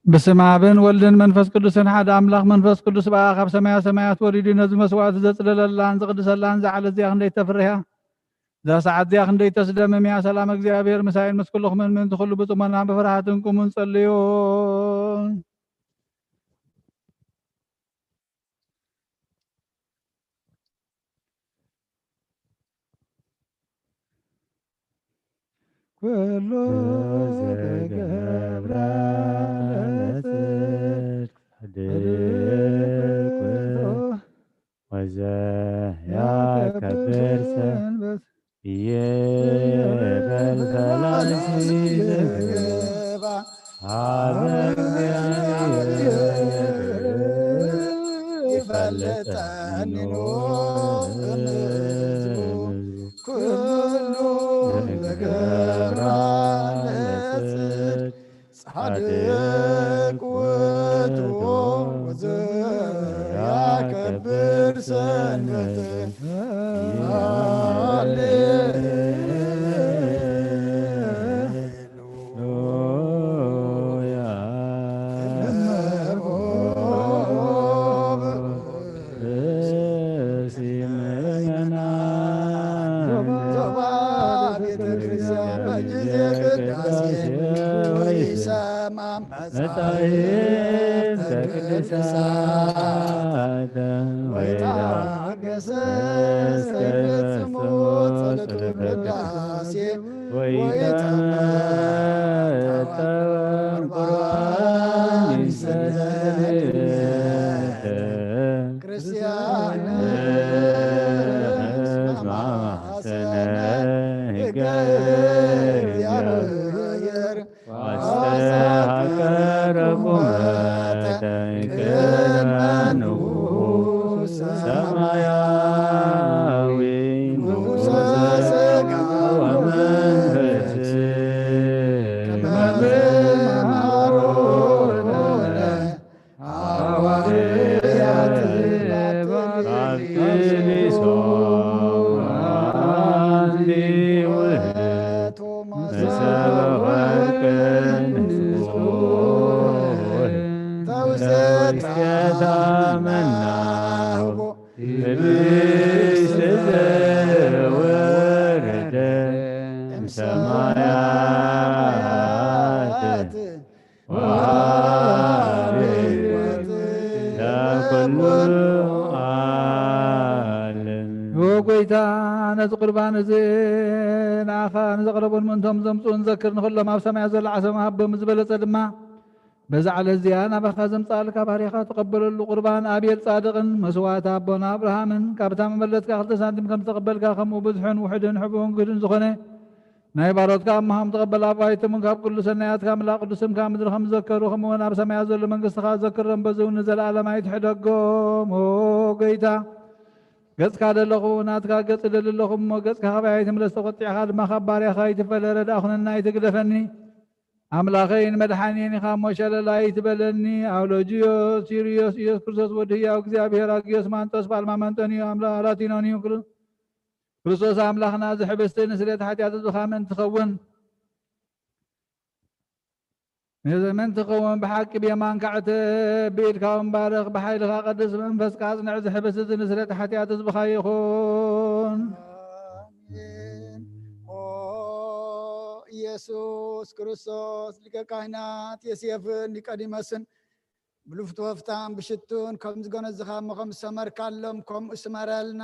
بسم عبن ولدن منفس قدسن حد أملاخ منفس قدس بآخر سمايات وريدي نزل مسوات زل اللان زقدس اللان زعل زياخن دي تفريها ذا ساعات زياخن دي تسلم يا سلام እግዚአብሔር مسائل مسكلخ من تخلو بطمنا بفرحاتكم ونصليون كله ገብረ ያከብር ሰንበት የበልተላሲ ዘገባ ይፈልጠን ኩሉ ገብረ ጻድቅ ውእቱ ያከብር ሰንበትን መጣይም ተቅድሳተ ወይታገሰስ ፈጽሞ ጸሎቱ ቅዳሴ ወይተመጠወን ቁርባን ይሰለተ ክርስቲያን ማሰነ ሕገ እግዚአብሔር ሰማያዊ ንጉሠ ሥጋ ወመንፈስ ከመማሮነ ሐዋርያት ባፕቲስሞም አንዲ ውህደት መሰበወርቅ ተውስታ መናሁ ኢብሊስ ዘወረደ እምሰማያት ወሀበ ለኩሉ ዓለም ወጎይታ ነዚ ቁርባን እዚ ንዓኻ ንዘቕረቡን ምእንቶም ዘምፅኡን ዘክር ንኩሎም ኣብ ሰማያ ዘሎ ዓሰማ ሃቦም ዝበለፀ ድማ በዛ ዓለ እዚኣ ናባኻ ዘምፃልካ ባሪኻ ተቐበለሉ ቁርባን ኣብየል ጻድቕን መስዋዕት ኣቦና ኣብርሃምን ካብታ መመለጥካ 2 ሳንቲም ከም ዝተቐበልካ ከምኡ ብዙሕን ውሕድን ሕቡእን ግህድን ዝኾነ ናይ ባሮትካ እምሃም ተቐበል ኣብ ባይቶምን ካብ ኩሉ ሰናያትካ ምላእ ቅዱስምካ ምድሪ ከም ዝዘከሩ ከምኡውን ኣብ ሰማያ ዘሎ መንግስትኻ ዘክሮም በዝውን ንዘለኣለም ኣይትሕደጎም ጎይታ ገጽካ ደለኹ ናትካ ገጽ ደልለኹም እሞ ገጽካ ኸባይ ትምለስ ተቆጢዕኻ ድማ ካብ ባርያኻ ይትፈለረ ዳኹንና ይትግደፈኒ አምላኸይን መድኃኒን ኻሞሸለላ ይትበለኒ አውሎጂዮስ ሲሪዮስ ኢየሱስ ክርስቶስ ወዲ ሕያው እግዚአብሔር አግዮስ ማንጦስ ባልማመንጦኒ አላቲኖኒ ክርስቶስ አምላኽና ዝሕብስቲ ንስለት ኃጢአት ዝኻመን ትኸውን من تقوم بحق بيمان كعت بيدكم بارخ بحيلك قدس منفس قاص نعز حبس نسلت حتى تصبح يخون ኢየሱስ ክርስቶስ ሊቀ ካህናት የሴፍን ኒቆዲሞስን ብሉፍት ወፍታን ብሽቱን ከም ዝገነዝኻ መኸም ሰመርካሎም ከምኡ ስመረልና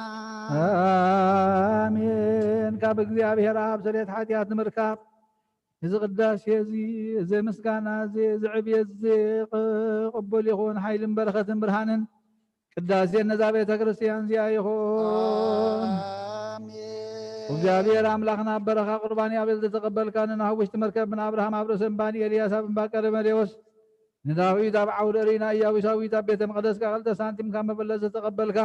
አሜን። ካብ እግዚአብሔር አብ ስርየት ኃጢአት ንምርካብ እዚ ቅዳሴ እዚ ምስጋና እዚ ዕብየት እዚ ቅቡል ይኹን ሓይልን በረኸትን ብርሃንን ቅዳሴ ነዛ ቤተ ክርስቲያን እዚኣ ይኹን እግዚአብሔር አምላክና በረኻ ቁርባን ያቤል ተቀበልካን ናውሽት መርከብ ምን አብርሃም አብረሰን ባኒ ኤልያስ አብን ባቀረ መሌዎስ ንዳዊት አብ ዓውደ ሪና ኢያቡሳዊት አብ ቤተ መቅደስ ካልተ ሳንቲም ካብ መበለስ ተቀበልካ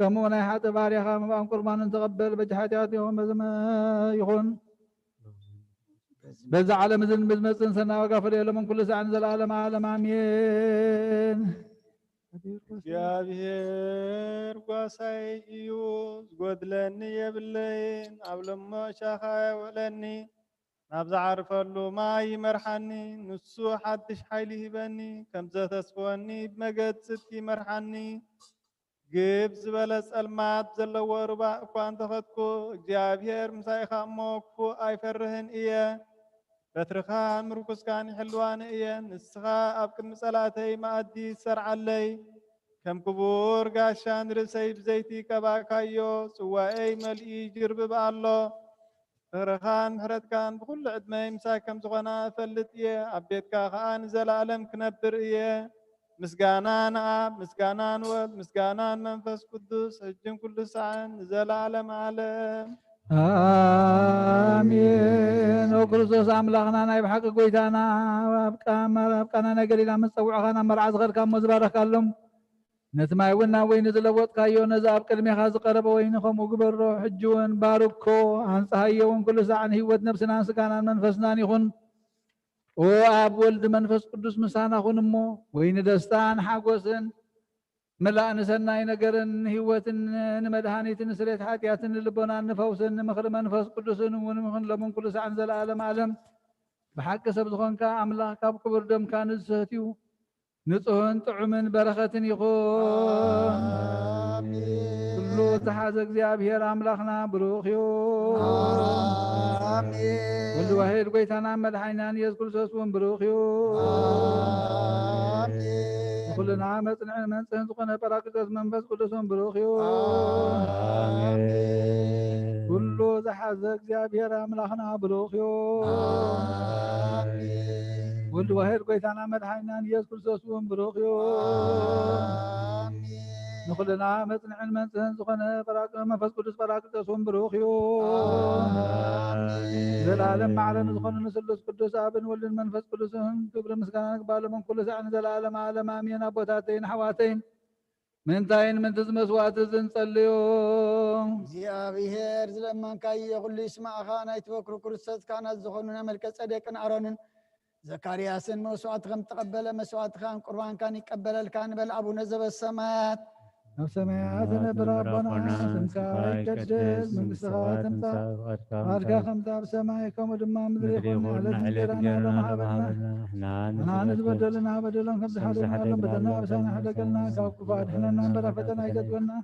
ከምኡ ናይ ሓጢ ባርያኻ መባን ቁርባንን ተቀበል በጅ ኃጢአት ይኹን በዛ ዓለም ዝን ብዝመፅን ሰና ወጋ ፈለየሎምን ኩሉ ሰዓን ዘለዓለም ዓለም አሜን። እግዚአብሔር ጓሳይ እዩ ዝጎድለኒ የብለይን ኣብ ሎሞ ሻኻ የውዕለኒ نبز عرفلو ما يمرحني نسو حدش حيلي هبني كم زتسفوني بمجد ستي مرحني جيب زبالس المات زلو وربا كوان تخدكو جابير مسايخا موكو اي فرهن ايه بترخان مركز كان حلوان ايه نسخا ابكن مسالاتي ما ادي سرع علي كم كبور قاشان رسي بزيتي كباكايو سواي ملئي جرب بالله ترخان محرت كان بكل عدمي مساكم زغنا فلت ايه عبيت كاخان زلالم كنبر ايه مسقانان آب مسقانان ولد مسقانان منفس قدس الجن كل ساعة زلالم عالم آمين وكرسوس أملاخنا نايب حق قويتانا وابقانا نقليلا مستوعخنا مرعز غير كام مزبارك اللهم نتماي ونا وين زلوت كايو نزاب كلمي خاز قرب وينكم وقبرو حجون باركو انصحيون كل ساعة هيوت نفسنا سكانا منفسنا يخون واب ولد منفس قدس مسانا خون مو وين دستان حاقوسن ملأن سناي نقرن هيوتن نمدهانيتن سريت حاتياتن لبنا نفوسن مخر منفس قدسن ونمخن لمن كل ساعة زل عالم عالم بحق سبزخون كا أملاك كاب كبر دم كان الزهتيو نطهن طعمن بركة يخون كله تحاز እግዚአብሔር أملاخنا بروخيو والواحد قويتنا مدحينا يذكر سوسون بروخيو كلنا عامة من سنسقنا براكتس منفس قدسون بروخيو كله تحاز እግዚአብሔር أملاخنا بروخيو والواحد قويتنا مدحينا يذكر سوسون بروخيو نخلنا متنع المنسن سخنا براك منفس قدس براكتسون بروخيو زلالم معلن سخنا نسلس قدس ابن ولن منفس قدسهم كبر مسكانك بالمن كل ساعة زلالم عالم امين ابوتاتين حواتين من تاين من تزمس واتزن صليو እግዚአብሔር ዝለመንካዮ ኩሉ ይስማዕኻ ናይ ትበክሩ ክርስቶስ ካህናት ዝኾኑና መልከ ጸደቅን አሮንን ዘካርያስን መስዋዕትከም ተቀበለ መስዋዕትካን ቁርባንካን ይቀበለልካ ንበል አቡነ ዘበሰማያት نفسمايات بربنا سمسا يكدس من سخات امتا فاركا خمتا بسمايكم ودما مدريخون على تنجيرانا لمحابنا احنا نتبدلنا بدلا خمس حدنا لم بدلنا بسانا حدقلنا كوكفات احنا ننبرا فتنا يقدونا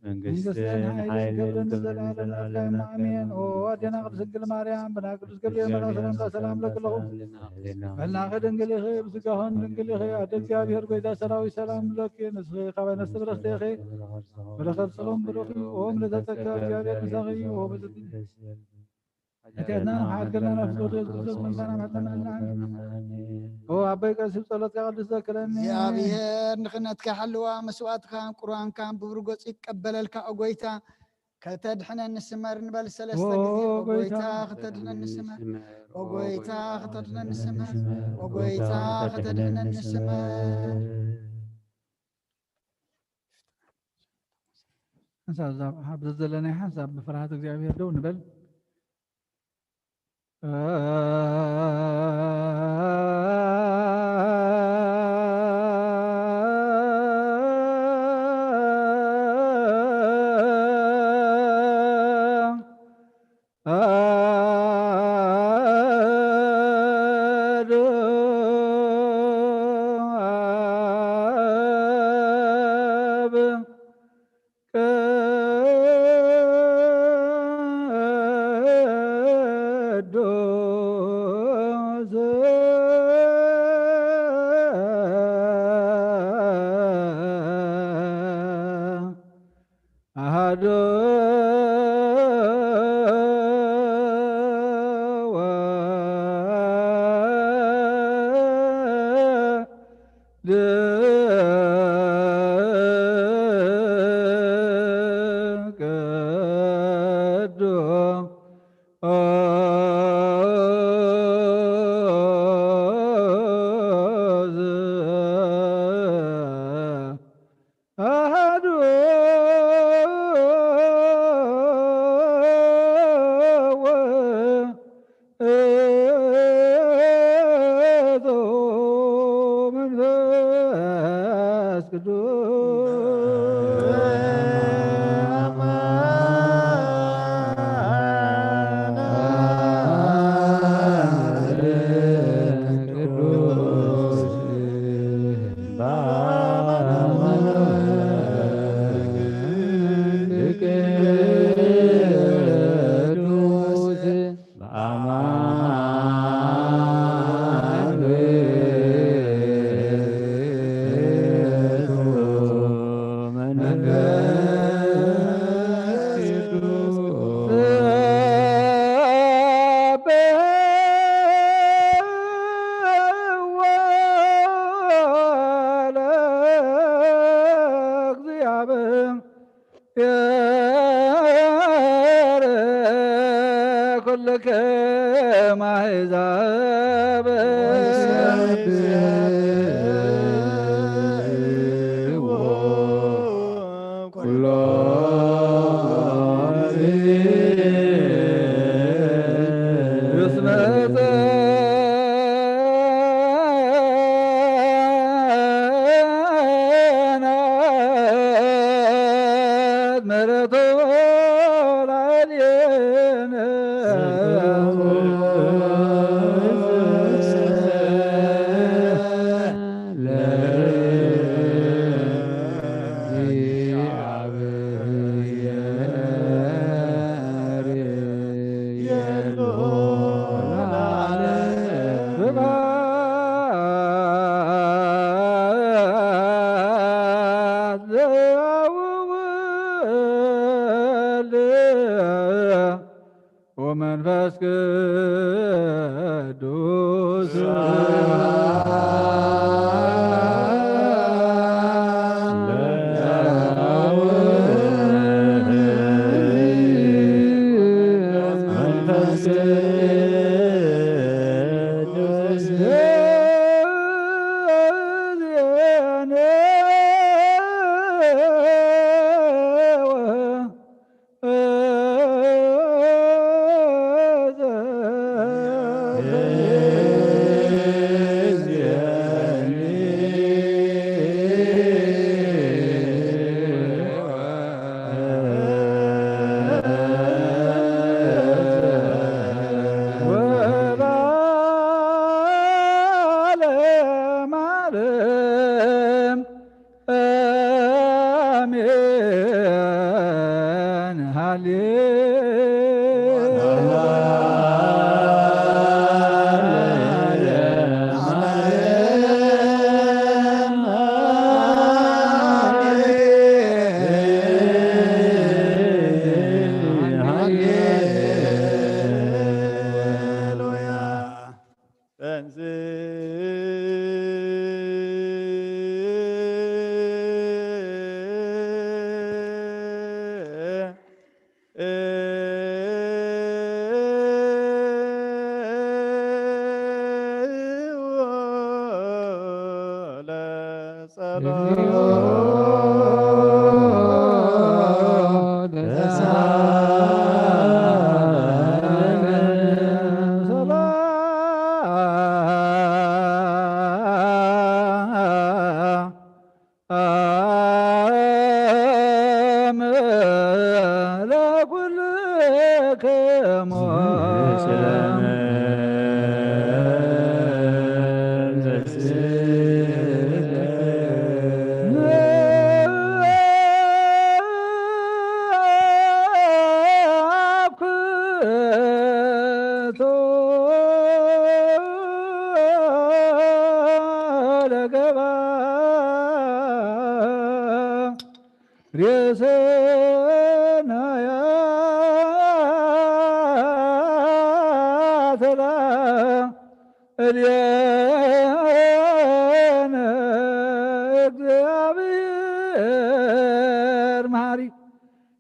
من قسلين حيل قبل نزل على الأقيم آمين وادينا قد سجل مريم بنا قدس قبل سلام سلام لك لهم فلنا قد انقلي خير سكهن انقلي خير عدد جابير قيدا سراوي سلام لك نسخي قوين استبر استيخي ولخد سلام بروخي وهم لتتكى جابير مساغي وبدتي أتينا حاد قلنا نفسه رزق من كان محتنا هو أبيك أسيب صلاة قدس ذكرني እግዚአብሔር ንኽነትካ ሓልዋ መስዋዕትካ ቁርባንካ ብብርጎጽ ይቀበለ ልካ ኦጎይታ ከተድሕነኒ ስመር ንበል ሰለስተ ግዜ ኦጎይታ ከተድሕነኒ ስመር ኦጎይታ ከተድሕነኒ ስመር ኦጎይታ ከተድሕነኒ ስመር حسب زلنا حسب بفرحة እግዚአብሔር ደው ንበል ومنفس قدوس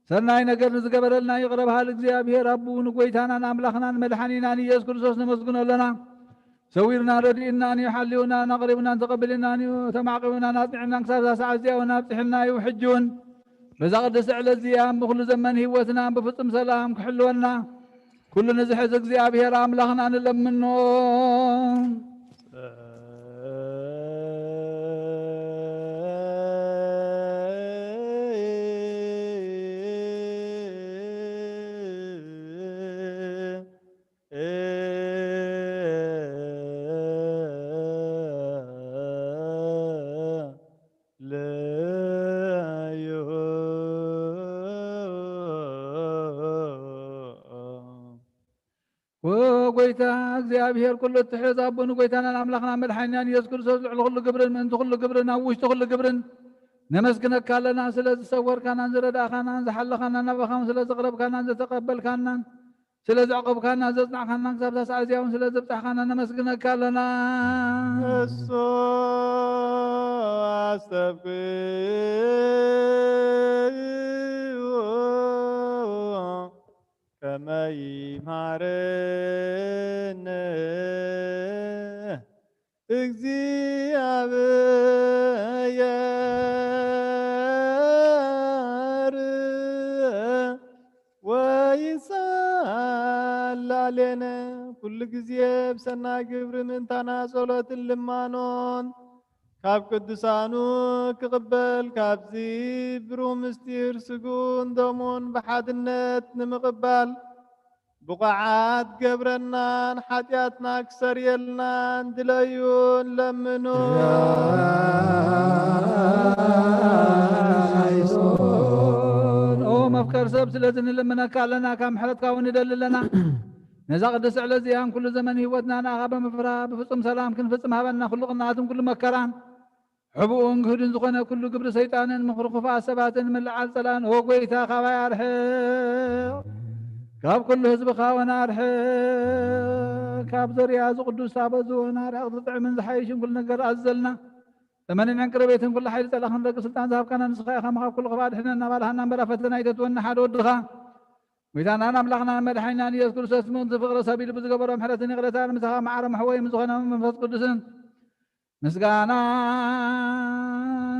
ሰናይ ነገር ዝገበረልና ይቅረብሃል እግዚአብሔር አቡን ጎይታናን አምላኽናን መድኃኒናን ኢየሱስ ክርስቶስ ነመስግኖለና ሰዊርና ረዲእናን ሓልዩና ናቅሪብናን ተቀብልናን ተማዕቂብናን አጥዕናን ክሳብ ሰዓት እዚያውን አብፅሕልና እዩ ሕጂውን በዛ ቅድስ ዕለት እዚኣ ብኩሉ ዘመን ህይወትና ብፍፁም ሰላም ክሕልወና ኩሉ ንዝሕዝ እግዚአብሔር አምላኽና ንለምኖ ጎይታ እግዚአብሔር ኩሉ ትሕዝ አቡን ጎይታናን አምላኽና መድኃኒናን ኢየሱስ ክርስቶስ ልዕሊ ኩሉ ግብርን ምእንቲ ኩሉ ግብርን ኣብ ውሽጢ ኩሉ ግብርን ነመስግነካ ኣለና ስለ ዝሰወርካናን ዝረዳእኻናን ዝሓለኻናን ናባኻን ስለ ዘቕረብካናን ዘተቐበልካናን ስለ ዘዕቆብካናን ዘጽናዕካናን ክሳብ ሰዓት እዚያውን ስለ ዘብፅሕካናን ነመስግነካ ኣለና እሱ አሰብክዎ ከመ ይምሃረነ እግዚአብሔር ወይሳላለነ ኩሉ ጊዜ ብሰናይ ግብሪ ምንታና ጸሎትን ልማኖን ካብ ቅዱሳኑ ክቅበል ካብዚ ብሩህ ምስጢር ስጉን ደሙን ብሓድነት ንምቕባል ብቑዓት ገብረናን ሓጢአትና ክሰርየልናን ድለዩን ለምኑ ኦ መፍከር ሰብ ስለዝንልምነካ ኣለና ካብ ምሕረትካ እውን ይደሊ ኣለና نزا قدس على زيان كل زمن هيوتنا ناغا بمفرا بفصم سلام كنفصم هبنا كل قناتهم كل مكران حبوهم كهدن زخنا كل قبر سيطان مخرقفا سبات من العالسلان هو قويتا خوا يارحق كاب كل حزب خاونا يارحق كاب زرياز قدوس سابزونا رأضطع من زحايشن كل نقر أزلنا ثمن عنكر بيتهم كل حيل تلاخن لك سلطان ذهب كان نسخي خمخا كل غفاد حنا نبالها نمبر فتنا يتتون حد ودخا وإذا أنا ملخنا مدحينا أن يذكر ساسمون تفقر سبيل بزقبر ومحلتني غلتان مسخا معرم حوي مزخنا من فسق قدسن مسقانا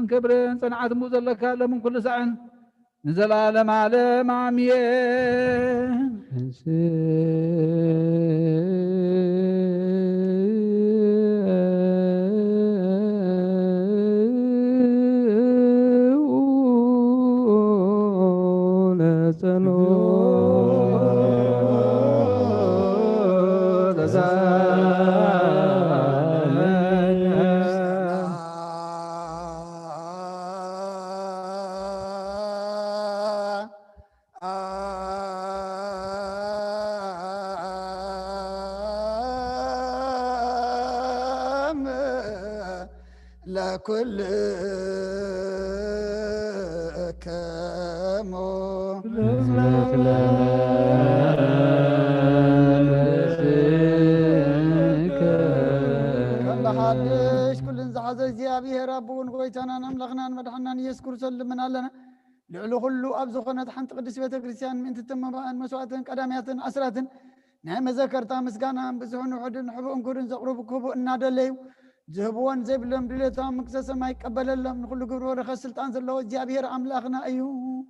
كبرين صنعت مزلك لمن كل سعن نزل عالم عالم عميين لكل كمو حدش كل زحز زيابي ربون قويتنا نملخنا مدحنا يذكر سلمنا لنا لعلو كله أبزخنا تحنت قدس بيت كريستيان من تتم مسوات قداميات أسرات نعم ذكرت مسكانا بزحون وحدن حبون كورن زقرب كوبو النادليو جهبوان زي بلهم دليتهم مكسسة ما يقبل لهم نقول له قرور خس سلطان زلوا جابير أملاخنا أيوه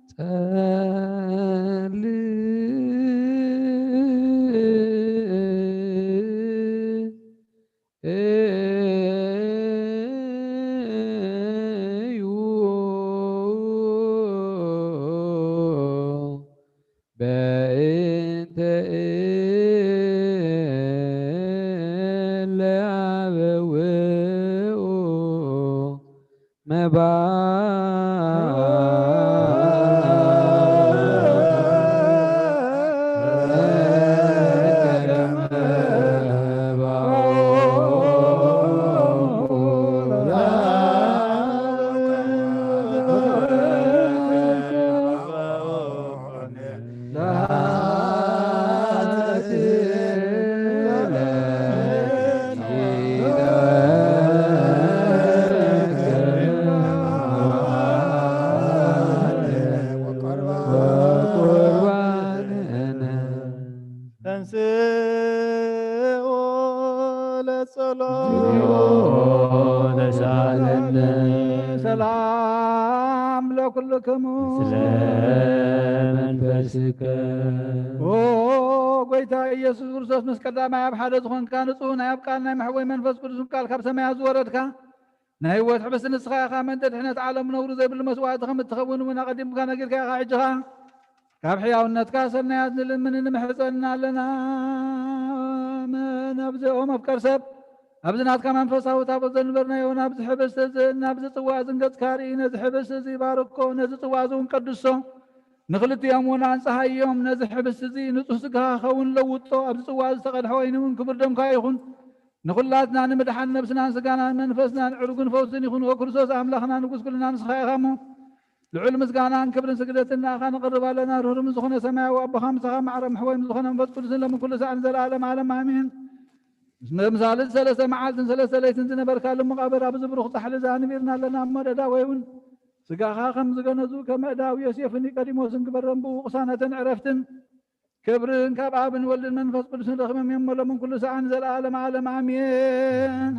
سلام لكلكم سلام بسك قويتا يسوع ክርስቶስ መስቀል ዳማይ ኣብ ሓደ ዝኾንካ ንጹህ ናይ ኣብ ቃል ናይ መሕወይ መንፈስ ቅዱስ ቃል ካብ ሰማይ ዝወረድካ ናይ ህይወት ሕብስ ንስኻ ኢኻ መንደድ ድሕነት ዓለም ነብሩ ዘይብሉ መስዋዕቲ ከም እትኸውን እውን ኣቐዲምካ ነጊርካ ኢኻ ሕጅኻ ካብ ሕያውነትካ ሰናያት ንልምን ንምሕፀና ኣለና ናብዚ ኦም ኣፍቀር ሰብ ኣብዚ ናትካ መንፈሳዊ ታቦት ዘንበርናዮ ናብዚ ሕብስቲ እዚ ናብዚ ፅዋዕ ዝንገፅካ ርኢ ነዚ ሕብስቲ እዚ ባርኮ ነዚ ፅዋዕ እዚ እውን ቀድሶ ንክልቲኦም እውን ኣንፀሃዮም ነዚ ሕብስቲ እዚ ንፁህ ስጋኻ ክኸውን ለውጦ ኣብዚ ፅዋዕ ዝተቐድሐ ወይኒ እውን ክቡር ደምካ ይኹን ንኩላትና ንምድሓን ነብስናን ስጋናን መንፈስናን ዕሩግን ፈውስን ይኹን ክርስቶስ ኣምላኽና ንጉስ ኩልና ንስኻ ኢኻ እሞ ልዑል ምስጋናን ክብርን ስግደትን ንኣኻ ነቕርብ ኣለና ርህሩም ዝኾነ ሰማያዊ ኣቦኻ ምሳኻ ማዕረ ምሕወይም ዝኾነ መንፈስ ቅዱስን ለምን ኩሉ ሰዓን ዘለዓለም ዓለም ኣሜን ምሳሌ ሰለስተ መዓልትን ሰለስተ ለይትን ዝነበርካሉ መቃብር ኣብዚ ብሩኽ ፃሕሊ ዛንቢርና ኣለና እሞ ደዳወይ እውን ስጋኻ ከም ዝገነዙ ከም ኣእዳው ዮሴፍን ኒቆዲሞስን ግበረን ብቅሳነትን ዕረፍትን ክብርን ካብ ኣብን ወልድን መንፈስ ቅዱስን ረኽቦም እዮም ለምን ኩሉ ሰዓን ዘለዓለም ዓለም ኣሜን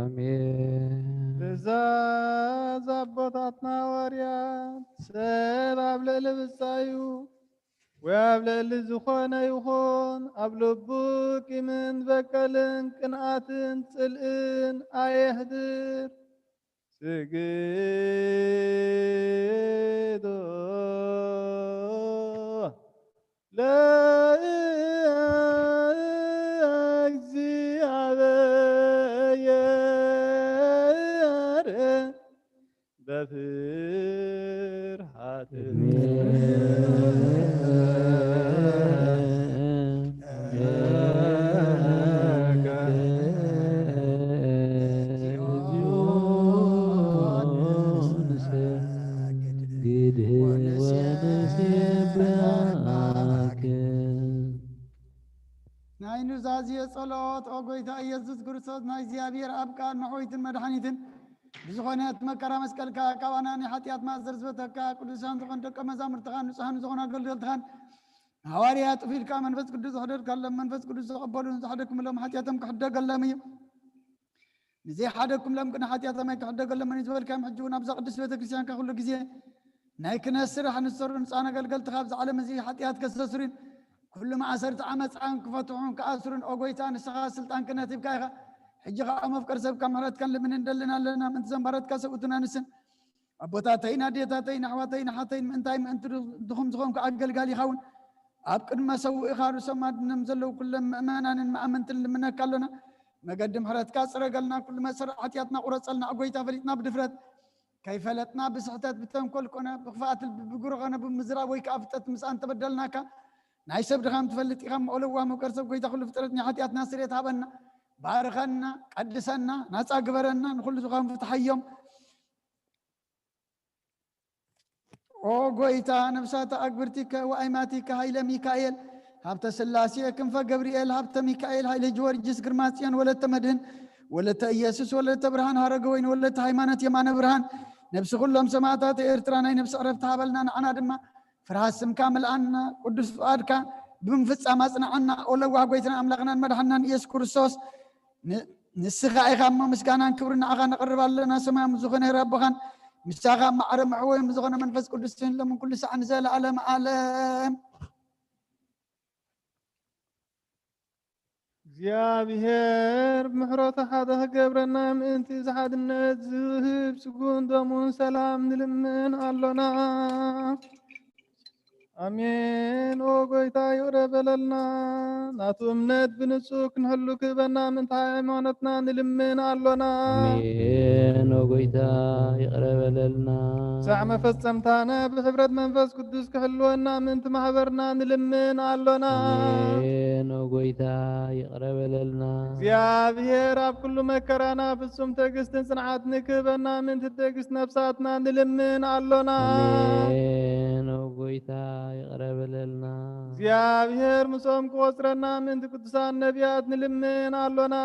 አሜን። ብዛዝ ኣቦታትና ወርያት ሰብ ኣብ ልዕሊ ብፃዩ ወይ ኣብ ልዕሊ ዝኾነ ይኹን ኣብ ልቡ ቂምን በቀልን ቅንኣትን ፅልእን ኣየህድር ስግዶ ለእግዚአብሔር በፍርሃት ጸሎት ኦ ጎይታ ኢየሱስ ክርስቶስ ናይ እግዚአብሔር ኣብ ቃል መሕወይትን መድኃኒትን ብዝኾነት መከራ መስቀልካ ካባና ናይ ሓጢአት ማእሰር ዝበተካ ቅዱሳን ዝኾኑ ደቀ መዛሙርትኻን ንጹሓን ዝኾኑ ኣገልገልትኻን ሐዋርያት ጥፊልካ መንፈስ ቅዱስ ዝሕደርካሎም መንፈስ ቅዱስ ዝቕበሉን ዝሓደክምሎም ሓጢአቶም ክሕደገሎም እዩ ንዘይ ሓደክምሎም ቅድሚ ሓጢአቶም ክሕደገሎም እዩ ዝበልካዮም ሕጂ እውን ኣብዛ ቅዱስ ቤተ ክርስቲያንካ ኩሉ ግዜ ናይ ክህነት ስራሕ ንሰሩ ንፃን ኣገልገልትካ ኣብዚ ዓለም እዚ ሓጢአት ከስተስሩን ኩሉ ማእሰርቲ ዓመፃን ክፈትሑን ክኣስሩን ኦ ጎይታ ንስኻ ስልጣን ክህነት ሂብካ ኢኻ ሕጂ ከዓ መፍቀር ሰብካ ምሕረትካን ልምን እንደልና ኣለና ምእንቲ ዘንባረትካ ሰብኡትን ኣንስን ኣቦታተይን ኣዴታተይን ኣሕዋተይን ሓተይን ምእንታይ ምእንቲ ድኹም ዝኾንኩ ኣገልጋሊ ኢኻ እውን ኣብ ቅድመ ሰውኡ ኢኻ ርሶም ኣድኖም ዘለው ኩሎም ምእመናንን መኣመንትን ልምነካ ኣለና መገዲ ምሕረትካ ፅረገልና ኩሉ መሰር ሓጢአትና ቁረፀልና ጎይታ ፈሊጥና ብድፍረት ከይፈለጥና ብስሕተት ብተንኮል ኮነ ብኽፋኣት ብጉሩ ኮነ ብምዝራብ ወይ ከዓ ፍጠት ምሳን ተበደልናካ ናይ ሰብ ድኻም ትፈልጥ ኢኻ መቕለዋ መውቀር ሰብ ጎይታ ኩሉ ፍጥረትና ሓጢአትና ስርየት ሃበና ባርኸና ቀድሰና ናፃ ግበረና ንኩሉ ዝኾኑ ፍትሐዮም ኦ ጎይታ ነፍሳት ኣግብርቲከ ወኣይማቲከ ሃይለ ሚካኤል ሃብተ ስላሴ ክንፈ ገብርኤል ሃብተ ሚካኤል ሃይለ ጊዮርጊስ ግርማ ጽዮን ወለተ መድህን ወለተ ኢየሱስ ወለተ ብርሃን ሃረገ ወይን ወለተ ሃይማኖት የማነ ብርሃን ነብሲ ኩሎም ሰማዕታት ኤርትራ ናይ ነብሲ ዕረፍቲ ሃበልና ንዓና ድማ ፍርሃት ስምካ መልኣና ቅዱስ ፍቃድካ ብምፍፃም ኣጽናዓና ኦለዋ ጎይትና ኣምላኽናን መድሓናን ኢየሱስ ክርስቶስ ንስኻ ኢኻ እሞ ምስጋናን ክብርን ንዓኻ ነቕርብ ኣለና ሰማያዊ ዝኾነ ረብኻን ምሳኻ ማዕረ መዕወይም ዝኾነ መንፈስ ቅዱስን ለምን ኩሉ ሰዓን ዘለዓለም ዓለም እግዚአብሔር ምሕረቱ ሓደ ክገብረና ምእንቲ ዝሓድነት ዝህብ ስጉን ደሙን ሰላም ንልምን ኣሎና አሜን ኦ ጎይታ ይቅረ በለልና ናቱ እምነት ብንጹህ ክንህሉ ክበና ምንታይ ሃይማኖትና ንልምን ኣሎና አሜን ኦ ጎይታ ይቅረ በለልና ሳዕ መፈጸምታነ ብሕብረት መንፈስ ቅዱስ ክሕልወና ምንቲ ማሕበርና ንልምን ኣሎና አሜን ኦ ጎይታ ይቅረ በለልና እግዚአብሔር ኣብ ኩሉ መከራና ፍጹም ትዕግስትን ጽንዓት ንክህበና ምንቲ ትዕግስት ነፍሳትና ንልምን ኣሎና አሜን ኦ ጎይታ ይቅረ በለልና እግዚአብሔር ምሶም ክቆጽረና ምንቲ ቅዱሳን ነቢያት ንልምን ኣሎና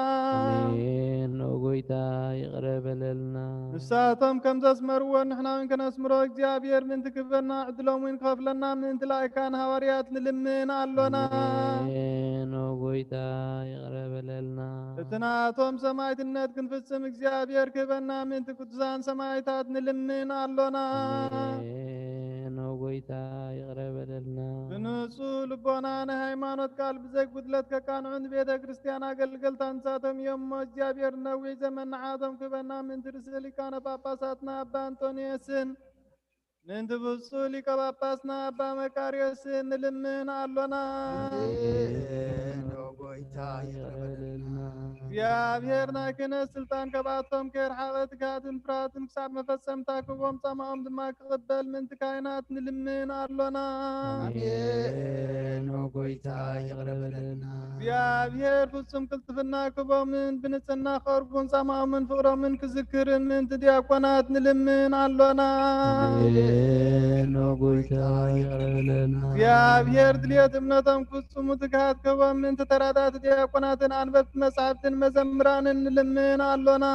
አሜን ኦ ጎይታ ይቅረ በለልና ንሳቶም ከም ዘስመርዎ ንሕና እውን ከነስምሮ እግዚአብሔር ምንቲ ክህበና ዕድሎም እውን ክኸፍለና ምንቲ ላእካን ሃዋርያት ንልምን ኣሎና አሜን ኦ ጎይታ ይቅረ በለልና እቲ ናቶም ሰማዕትነት ክንፍጽም እግዚአብሔር ክህበና ምንቲ ቅዱሳን ሰማዕታት ንልምን ኣሎና አሜን ኦ ጎይታ ይቅረ በለልና ብንጹህ ልቦና ንሃይማኖት ቃል ብዘይጉድለት ከቃንዑን ቤተ ክርስቲያን ኣገልገልታ ንሳቶም እዮም እሞ እግዚአብሔር ነዊሕ ዘመን ንዓቶም ክህበና ምንቲ ርእሰ ሊቃነ ጳጳሳትና ኣባ አንጦንዮስን ምንቲ ብፁዕ ሊቀ ጳጳስና ኣባ መቃርዮስን ንልምን ኣሎና ጎይታ ይቅረ በለልና እግዚአብሔር ናይ ክህነት ስልጣን ከባቶም ከይርሓቐ ትግሃትን ፍርሃትን ክሳብ መፈጸምታ ክቦም ጸማኦም ድማ ክቕበል ምንቲ ካህናት ንልምን ኣሎና አሜን ኦ ጎይታ ይቅረ በለልና እግዚአብሔር ፍጹም ቅልጥፍና ክቦምን ብንጽህና ክቐርቡን ጸማኦምን ፍቕሮምን ክዝክርን ምንቲ ዲያቆናት ንልምን ኣሎና አሜን ኦ ጎይታ ይቅረ በለልና እግዚአብሔር ድልየት እምነቶም ክፍጽሙ ትግሃት ክቦም ምንቲ ተራዳእቲ ዲያቆናትን አንበብቲ መጻሕፍትን መዘምራንን ንልምን ኣሎና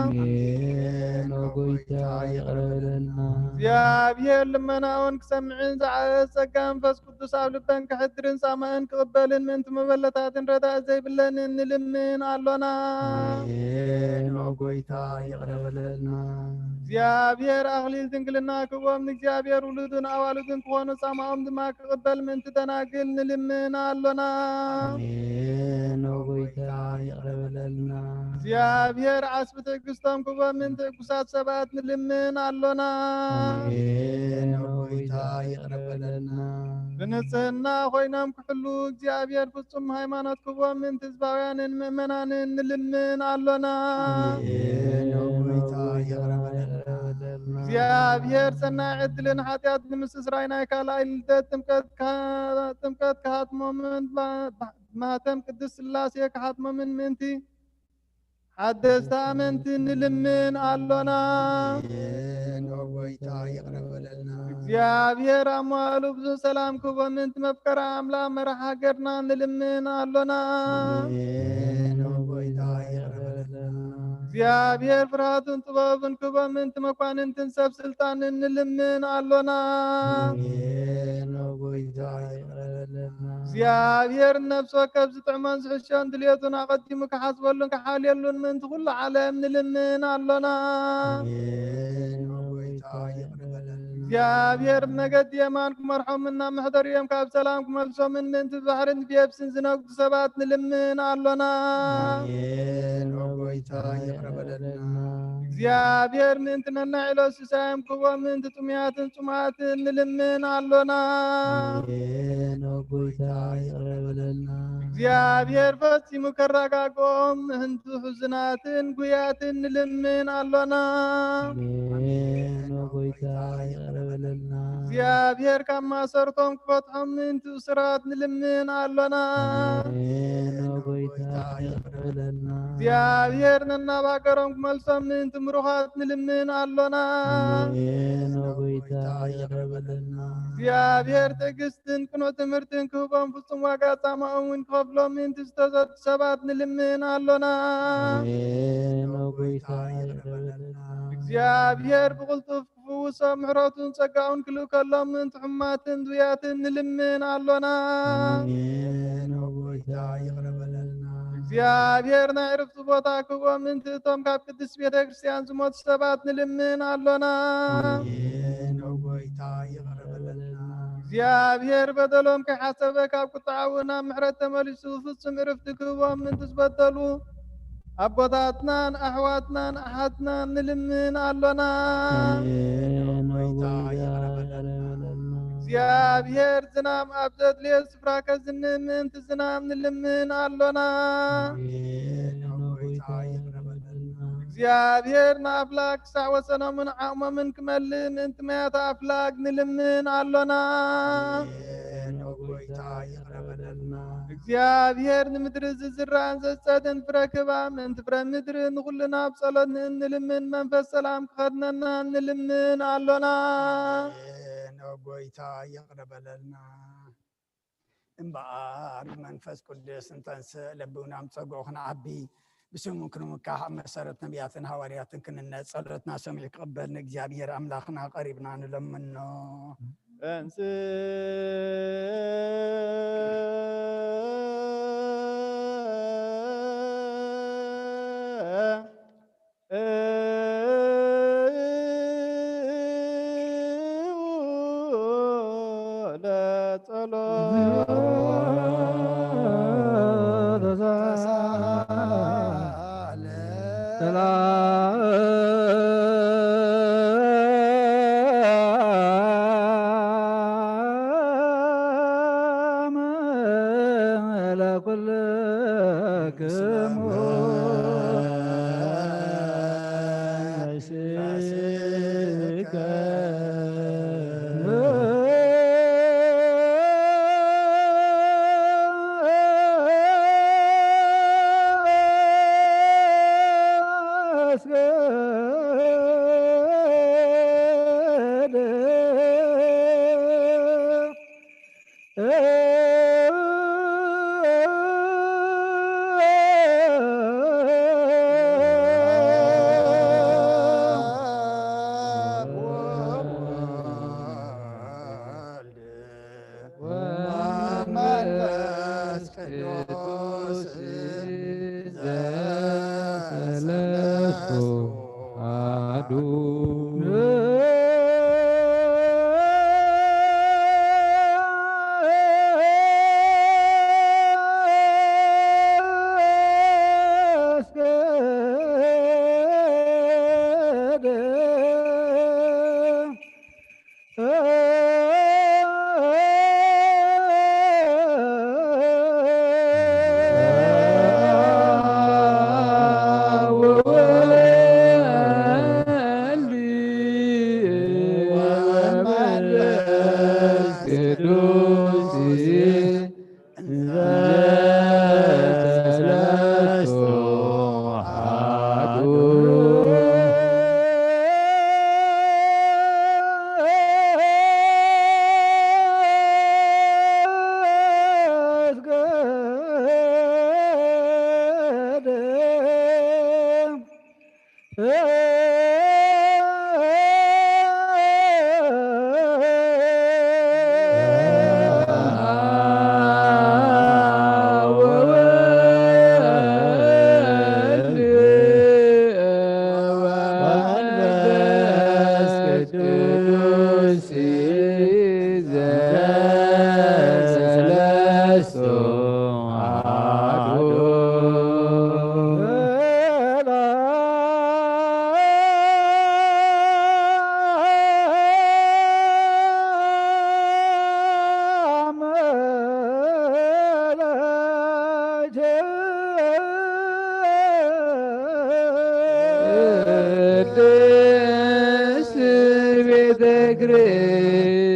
አሜን ኦ ጎይታ ይቅረ በለልና እግዚአብሔር ልመናውን ክሰምዕን ዝዓበየ ጸጋ መንፈስ ቅዱስ ኣብ ልበን ክሕድርን ጻማእን ክቕበልን ምንቲ መበለታትን ረዳእ ዘይብለንን ንልምን ኣሎና አሜን ኦ ጎይታ ይቅረ በለልና እግዚአብሔር ኣኽሊል ድንግልና ክቦም ንእግዚአብሔር ውሉድን ኣዋልድን ክኾኑ ጻማኦም ድማ ክቕበል ምንቲ ደናግል ንልምን ኣሎና አሜን ኦ ጎይታ ይቅረ በለልና እግዚአብሔር ዓስቢ ትዕግስቶም ክቦም ምንቲ ዕጉሳት ሰባት ንልምን ኣሎና አሜን ኦ ጎይታ ይቅረ በለልና ብንጽህና ኮይኖም ክሕሉ እግዚአብሔር ፍጹም ሃይማኖት ክቦም ምንቲ ህዝባውያንን ምእመናንን ንልምን ኣሎና አሜን ኦ ጎይታ ይቅረ በለልና እግዚአብሔር ሰናይ ዕድልን ሓጢአት ንምስስራይ ናይ ካልኣይ ልደት ጥምቀት ክሃትሞምን ማህተም ቅዱስ ስላሴ ክሃትሞምን ምንቲ ሓደስቲ ኣመንቲ ንልምን ኣሎና አሜን ኦ ወይታ ይቅረበለልና እግዚአብሔር አሟሉ ብዙ ሰላም ክቦም እንት መፍቀራ አምላክ መርሐ ሀገርና ንልምን አሎና ወይታ ይቅረበለልና እግዚአብሔር ፍርሃቱን ጥበብን ክቦም እንት መኳንንትን ሰብ ስልጣን እንልምን አሎና ወይታ ይቅረበለልና እግዚአብሔር ነፍስ ወከፍ ዝጥዕሞን ዝሕሾን ድልየቱን አቐዲሙ ክሓስበሉን ክሓልየሉን ምንት ኩሉ ዓለም ንልምን አሎና ወይታ ይቅረበለልና እግዚአብሔር መገድ የማን ክመርሖምና ምሕደር እዮም ካብ ሰላም ክመልሶምን ምንት ባሕርን ብየብስን ዝነግዱ ሰባት ንልምን አሎና ወይታ ይቅረበለልና እግዚአብሔር ምንት ነናዒሎ ስሳዮም ክቦም ምንት ጥሙያትን ጽሙዓትን ንልምን አሎና ወይታ ይቅረበለልና እግዚአብሔር ፈጺሙ ከረጋግኦም ህንቱ ሕዝናትን ጉያትን ንልምን አሎና ወይታ ይቅረበለልና እግዚአብሔር ካብ ማሰርቶም ክፈትሖም ምንቱ እስራት ንልምን አሎና ወይታ ይቅረበለልና እግዚአብሔር ነናባገሮም ክመልሶም ምንቱ ምሩኻት ንልምን አሎና ወይታ ይቅረበለልና እግዚአብሔር ትዕግስትን ቅኑዕ ትምህርትን ክህቦም ፍጹም ዋጋ ጣማኦም እውን ክኸፍሎም ምንቱ ዝተዘዱ ሰባት ንልምን አሎና ወይታ ይቅረበለልና እግዚአብሔር ብቕልጡፍ ክፍውሶም ምሕረቱን ጸጋኡን ክልእ ከሎም ምንቱ ሕማትን ድውያትን ንልምን አሎና ወይታ ይቅረበለልና እግዚአብሔር ናይ ዕረፍቲ ቦታ ክህቦም ምንቲ እቶም ካብ ቅድስት ቤተ ክርስቲያን ዝሞቱ ሰባት ንልምን አሎና ወይታ ይቅረበለልና እግዚአብሔር በደሎም ከይሓሰበ ካብ ቁጣዓው ናብ ምሕረት ተመሊሱ ፍጹም ዕረፍቲ ክህቦም ምንቲ ዝበደሉ አቦታትናን አሕዋትናን አሓትናን ንልምን አሎና ወይታ ይቅረበለልና እግዚአብሔር ዝናም ኣብ ዘድልዮ ስፍራ ከዝንብ ምንቲ ዝናም ንልምን አሎና ወይታ ይቅረበለልና እግዚአብሔር ንኣፍላክ ክሳዕ ወሰኖምን ዓቕሞምን ክመልእ ምንቲ መያታ ኣፍላክ ንልምን አሎና ወይታ ይቅረበለልና እግዚአብሔር ንምድሪ ዝዝራእን ዘጸድን ፍረ ክባ ምንቲ ፍረ ምድሪ ንኹልና ብጸሎት ንልምን መንፈስ ሰላም ክኸድነና ንልምን አሎና ወይታ ይቅረበለልና እምበኣር መንፈስ ቅዱስ እንተንስእ ለብውናም ፀጉዑ ክንዓቢ ብስሙ ክንምካሕ ኣብ መሰረት ነቢያትን ሃዋርያትን ክንነፅ ጸሎትና ሰሚዑ ክቕበል ንእግዚአብሔር ኣምላኽና ቀሪብና ንለምኖ አሐዱ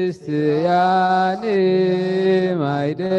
ክርስቲያን ማይደረ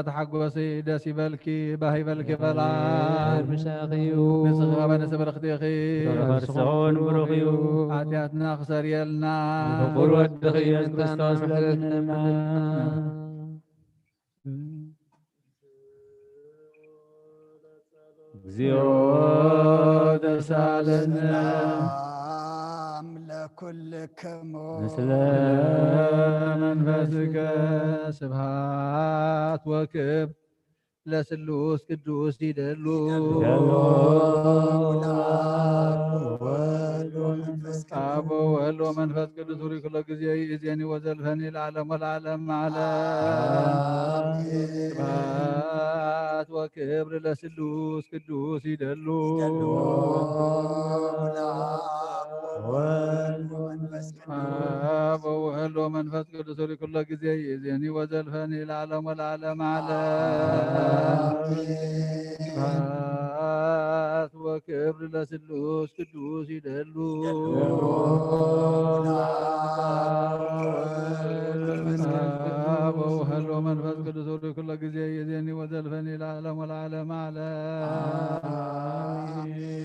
تحقوسي داسي بلكي باهي بلكي بلا مساخيو نسخة بنس برختيخي فرسون بروخيو عاتياتنا خسر يلنا فقر ودخي كريستوس لنا زيو تسالنا لكلكم مثل منفسك سبحات وكب لسلوس قدوس يدلو أبو ولو منفس قدوس وري كل جزي إذيني وزلفني العالم والعالم على سبحات وكبر لسلوس قدوس يدلو أبو ولو منفس قدوس وري كل جزي إذيني وزلفني العالم والعالم على سبحات وكبر لسلوس قدوس يدلو أبو هل ومنفس قدوس وري كل جزي يديني وزلفني العالم والعالم على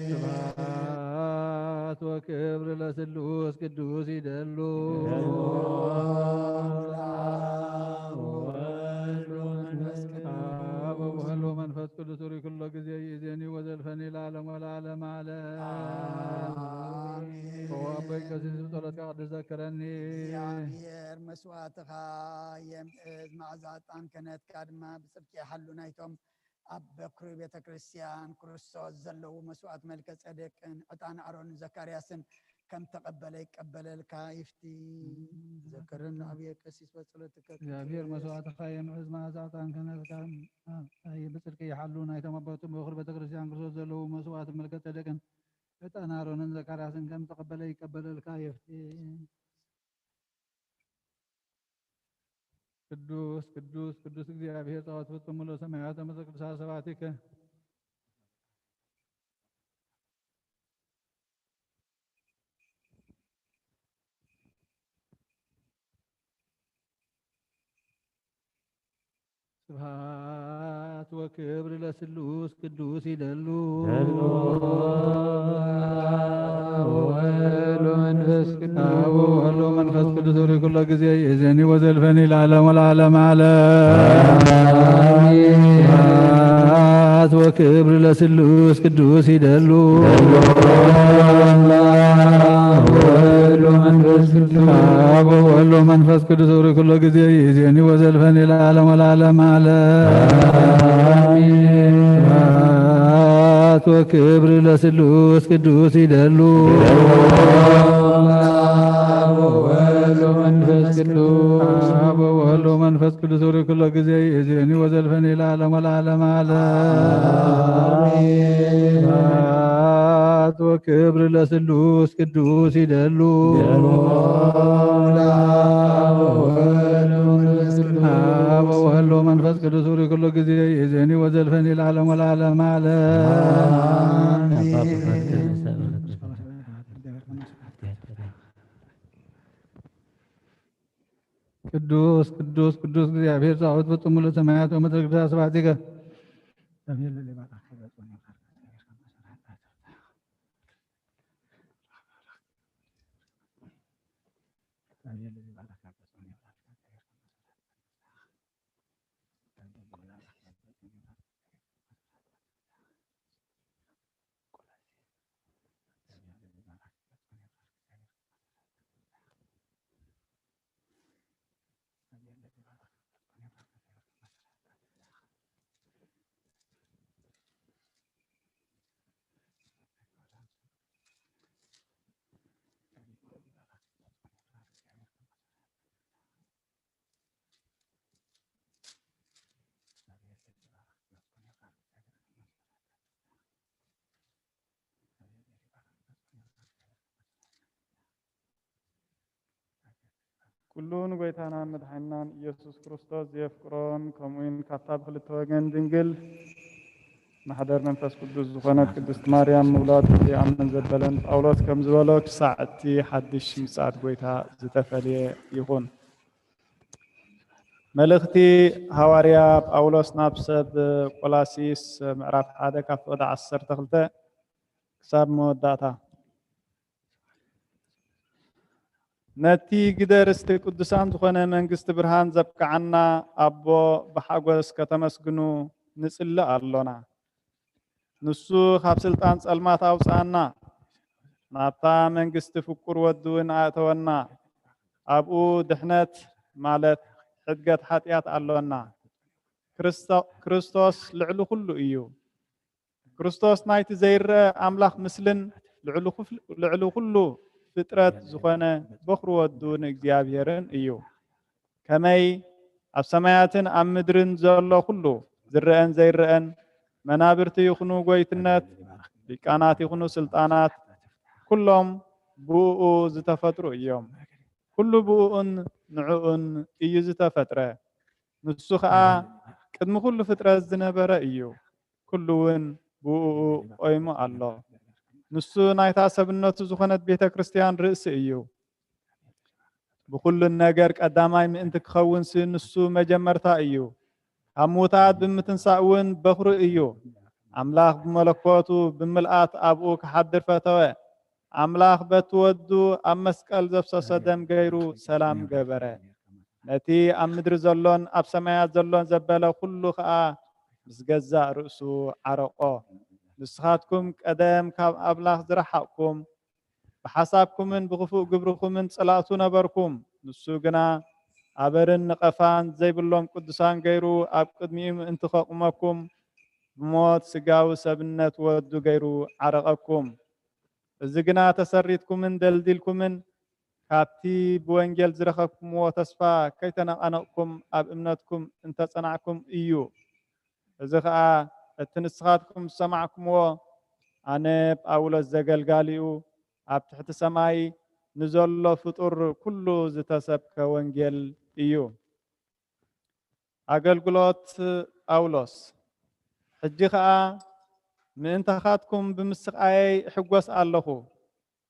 سبحات وكبر لسلوس قدوس يدلو منفس قدوس وري كل جزي يديني وزلفني العالم والعالم على هو أبيك سيس بطلتك قد ذكرني እግዚአብሔር መስዋዕትኻ የምእዝ ማዕዛጣን ከነት ካድማ ብፅድቂ ሓሉ ናይቶም ኣብ በኩሪ ቤተ ክርስቲያን ክርስቶስ ዘለዉ መስዋዕት መልከ ጸደቅን ዕጣን ኣሮንን ዘካርያስን كم تقبل يقبل الكايفتي ذكرنا أبي كسيس بصلتك እግዚአብሔር መስዋዕትኻ የምሕዝ መዓዛዕታን ከነፍታን ብጽድቂ ይሓሉና የተመበቱን በኹር ቤተክርስቲያን ክርስቶስ ዘለዉ መስዋዕት መልከ ጸደቅን ዕጣን አሮንን ዘካርያስን ከም ተቀበለ ይቀበለልካ የፍቲ ቅዱስ ቅዱስ ቅዱስ እግዚአብሔር ጸዋት ፍጹም ሙሉ ሰማያት ተመሰ ቅዱሳት ሰባቲከ ስብሐት ወክብር ለስሉስ ቅዱስ ይደሉ ወሎ መንፈስ ቅዱስ ወሪ ኩሎ ጊዜ የዘኒ ወዘልፈኒ ለዓለም ወለዓለም ዓለም ስብሐት ወክብር ለስሉስ ቅዱስ ይደሉ ወሎ መንፈስ ቅዱስ ወሪ ኩሎ ጊዜ የዘኒ ወዘልፈኒ ለዓለም ወለዓለም ስብሐት ወክብር ለስሉስ ቅዱስ ይደሉ ወሎ መንፈስ ቅዱስ ወሪ ኩሎ ጊዜ የዘኒ ወዘልፈኒ ለዓለም ወለዓለም ስብሐት ወክብር ለስሉስ ቅዱስ ይደሉ ወሎ መንፈስ ቅዱስ ወሪ ኩሎ ጊዜ የዘኒ ወዘልፈኒ ለዓለም ወለዓለም ቅዱስ ቅዱስ ቅዱስ እግዚአብሔር ጸባኦት ፍጹም ሙሉ ሰማያት ወምድር ቅዱሳት ስብሐቲከ ኩሉን ጎይታና መድኃኒናን ኢየሱስ ክርስቶስ ዘፍቅሮን ከምኡን ካፍታ ብክልተ ወገን ድንግል ማሕደር መንፈስ ቅዱስ ዝኾነት ቅድስት ማርያም ምውላድ ይኣምን ዘበለን ጳውሎስ ከም ዝበሎ ክሳዕ እቲ ሓድሽ ምጽኣት ጎይታ ዝተፈልየ ይኹን። መልእኽቲ ሐዋርያ ጳውሎስ ናብ ሰብ ቆላሲስ ምዕራፍ 1 ካብ ፍቕዲ 12 ክሳብ መወዳእታ ነቲ ግደርስቲ ቅዱሳን ዝኾነ መንግስቲ ብርሃን ዘብቅዓና ኣቦ ብሓጎስ ከተመስግኑ ንጽልእ ኣሎና። ንሱ ካብ ስልጣን ጸልማት ኣውፃአና ናብታ መንግስቲ ፍቁር ወዱ ንኣእተወና። ኣብኡ ድሕነት ማለት ሕድገት ሓጢኣት ኣሎና። ክርስቶስ ልዕሊ ኩሉ እዩ። ክርስቶስ ናይቲ ዘይርአ ኣምላኽ ምስልን ልዕሊ ኩሉ ፍጥረት ዝኾነ በኽሪ ወዱ ንእግዚአብሔርን እዩ። ከመይ ኣብ ሰማያትን ኣብ ምድርን ዘሎ ኩሉ ዝርአን ዘይርአን መናብርቲ ይኹኑ ጎይትነት ሊቃናት ይኹኑ ስልጣናት ኩሎም ብኡ ዝተፈጥሩ እዮም። ኩሉ ብኡን ንዕኡን እዩ ዝተፈጥረ። ንሱ ከዓ ቅድሚ ኩሉ ፍጥረት ዝነበረ እዩ። ኩሉ እውን ብኡ ቆይሙ ኣሎ። ንሱ ናይታ ሰብነቱ ዝኾነት ቤተ ክርስቲያን ርእሲ እዩ። ብኩሉ ነገር ቀዳማይ ምእንቲ ክኸውን ንሱ መጀመርታ እዩ። ኣብ ሙታት ብምትንሳእ እውን በኽሪ እዩ። ኣምላኽ ብመለኮቱ ብምልኣት ኣብኡ ክሓድር ፈተወ። ኣምላኽ በቲ ወዱ ኣብ መስቀል ዘፍሰሰ ደም ገይሩ ሰላም ገበረ። ነቲ ኣብ ምድሪ ዘሎን ኣብ ሰማያት ዘሎን ዘበለ ኩሉ ከዓ ምስ ገዛእ ርእሱ ዓረቆ። ንስኻትኩም ቀደም ካብ ኣምላኽ ዝረሓቕኩም ብሓሳብኩምን ብኽፉእ ግብርኩምን ጸላእቱ ነበርኩም። ንሱ ግና ኣበርን ንቐፋን ዘይብሎም ቅዱሳን ገይሩ ኣብ ቅድሚኡ ምእንቲ ከቁመኩም ብሞት ስጋዊ ሰብነት ወዱ ገይሩ ዓረቐኩም። زجنا تسريتكم دلدلكم كابتي بوانجل زرخكم وتسفى كيتنا أناكم أب إمنتكم انت صنعكم إيو زخاء التنسخاتكم سمعكم و أنا أول الزجلجاليو أب تحت سماي نزل فطور كله زتسبك وانجل إيو أقلقلوت أولوس حجيخا من انتخاتكم بمسقاي حقوس اللهو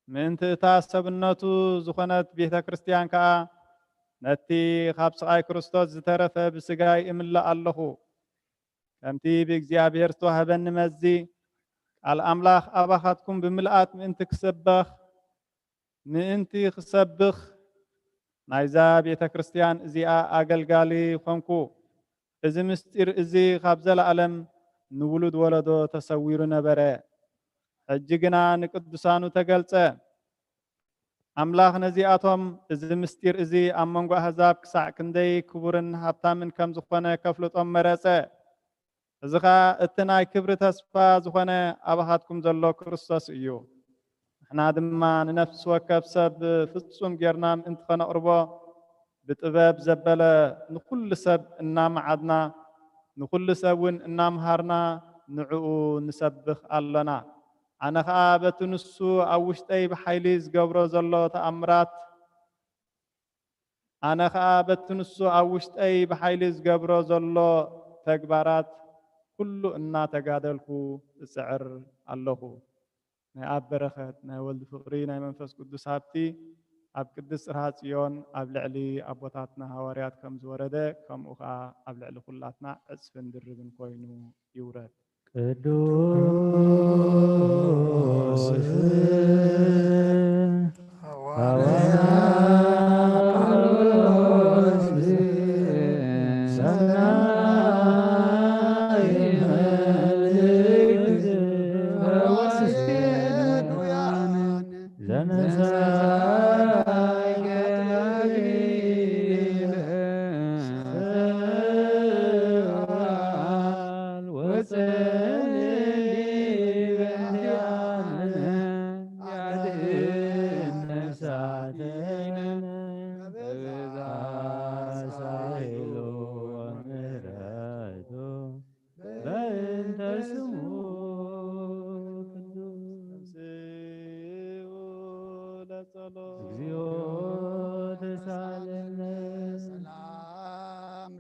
من تاسبناتو زخنت بيتا كريستيان كا نتي خابسقاي كريستوس زترفه بسقاي املا اللهو كمتي بإግዚአብሔር توهبن مزي الأملاخ أباخاتكم بملآت من تكسبخ من انتي خسبخ نايزا بيتا كريستيان ازيا أقلقالي خنكو إذا مستير إزي خابزل ألم نولد ولدو تسوير نبره حجقنا نقدسانو تقلصه أملاخ نزياتهم إذا مستير إزي أمانقو أحزاب كسع كندي كبورن هابتامن كم زخوانه كفلت مرسه إذا اتناي كبر تسفى زخوانه أبهاتكم زلو كريستوس إيو احنا دما نفس وكبسب فتصم جرنام انتخنا أربا بتباب زبالة نقول سب إنام عدنا نقول سبون إنام هارنا نعو نسبخ اللنا أنا خابت نسو أوشتي بحيليز قبر زلو تأمرات أنا خابت نسو أوشتي بحيليز قبر زلو تكبارات كل إنا تقادلكو سعر الله نأب برخت نولد فقري منفس قدس هابتي أب قدس رهاتيون أب لعلي أبوتاتنا هواريات كم زورده كم أخا أب لعلي خلاتنا أسفن دربن كوينو يورد ቅዱስ ጳውሎስ ሰናይ መልእክት ዘነሳይ ገሊል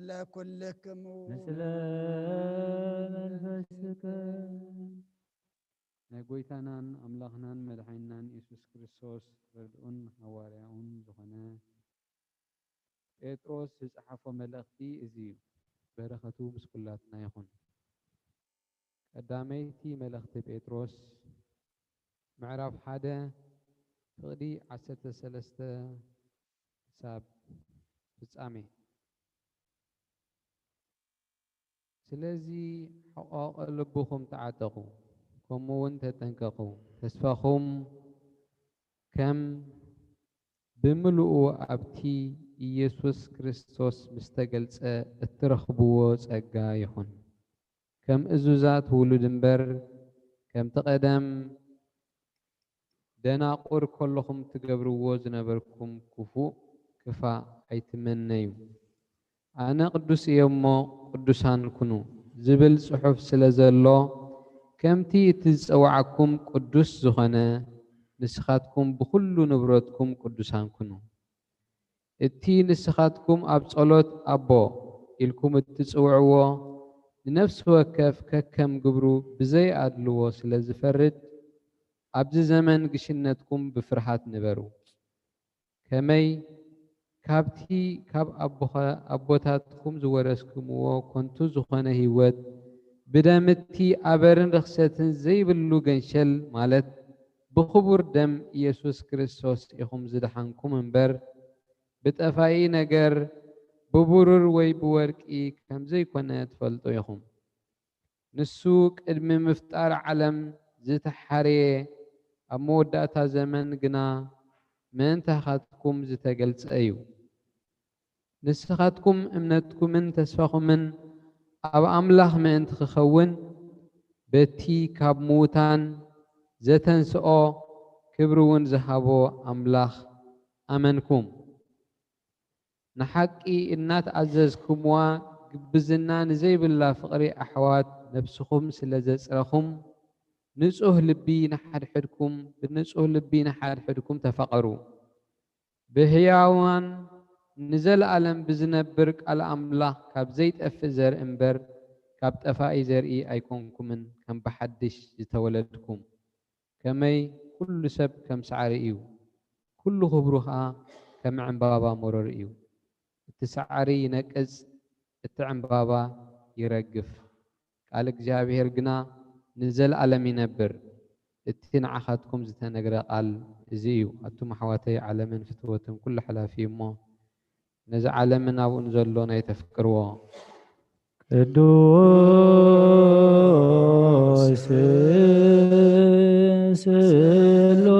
ለኩልክሙ ምስለ መንፈስከ ጎይታናን አምላኽናን መድኃኒናን ኢየሱስ ክርስቶስ ረድኡን ሐዋርያውን ዝኾነ ጴጥሮስ ዝጸሓፎ መልእኽቲ እዚ በረኸቱ ምስ ኩላትና ይኹን። ቀዳመይቲ መልእኽቲ ጴጥሮስ ምዕራፍ 1 ፍቕዲ 13 ክሳብ ፍጻሜ። ስለዚ ሕቆቕ ልብኹም ተዓጠቑ ከምኡውን ተጠንቀቑ። ተስፋኹም ከም ብምልኡ ኣብቲ ኢየሱስ ክርስቶስ ምስ ተገልጸ እትረኽብዎ ጸጋ ይኹን። ከም እዙዛት ውሉድ እምበር ከም ተቐደም ደናቁር ከለኹም ትገብርዎ ዝነበርኩም ክፋእ ኣይትመነዩ። ኣነ ቅዱስ እየ እሞ ቅዱሳን ኩኑ ዝብል ጽሑፍ ስለ ዘሎ ከምቲ እትዝፀዋዓኩም ቅዱስ ዝኾነ ንስኻትኩም ብኩሉ ንብረትኩም ቅዱሳን ኩኑ። እቲ ንስኻትኩም ኣብ ጸሎት ኣቦ ኢልኩም እትጽውዕዎ ንነፍሲ ወከፍ ከከም ግብሩ ብዘይ ኣድልዎ ስለ ዝፈርድ ኣብዚ ዘመን ግሽነትኩም ብፍርሃት ንበሩ። ከመይ ካብቲ ካብ ኣቦታትኩም ዝወረስኩምዎ ኮንቱ ዝኾነ ህይወት ብደምቲ ኣበርን ርክሰትን ዘይብሉ ገንሸል ማለት ብኽቡር ደም ኢየሱስ ክርስቶስ ኢኹም ዝድሓንኩም እምበር ብጠፋኢ ነገር ብቡሩር ወይ ብወርቂ ከም ዘይኮነ ትፈልጡ ኢኹም። ንሱ ቅድሚ ምፍጣር ዓለም ዝተሓረየ ኣብ መወዳእታ ዘመን ግና ምእንታኻትኩም ዝተገልጸ እዩ። ንስኻትኩም እምነትኩምን ተስፋኹምን ኣብ ኣምላኽ ምእንቲ ክኸውን በቲ ካብ ምዉታን ዘተንስኦ ክብሩውን ዝሃቦ ኣምላኽ ኣመንኩም ንሓቂ እናተኣዘዝኩምዋ ግብዝና ንዘይብላ ፍቕሪ ኣሕዋት ነብስኹም ስለ ዘፅረኹም ንጹህ ልቢ ንሓድሕድኩም ተፈቐሩ ብህያዋን ንዘለዓለም ብዝነብር ቃል ኣምላኽ ካብ ዘይጠፍእ ዘርኢ እምበር ካብ ጠፋኢ ዘርኢ ኣይኮንኩምን ከም ብሓድሽ ዝተወለድኩም ከመይ ኩሉ ሰብ ከም ሳዕሪ እዩ ኩሉ ክብሩ ከዓ ከም ዕምባባ መሮር እዩ እቲ ሳዕሪ ይነቅጽ እቲ ዕምባባ ይረግፍ ቃል እግዚአብሔር ግና ንዘለዓለም ይነብር እቲ ንዓኻትኩም ዝተነገረ ቃል እዚ እዩ ኣቱም ኣሕዋተይ ዓለምን ፍትወትን ኩሉ ሓላፊ እሞ ነዚ ዓለምን ኣብኡን ዘሎ ናይ ተፍቅርዎ ቅዱስ ስሉስ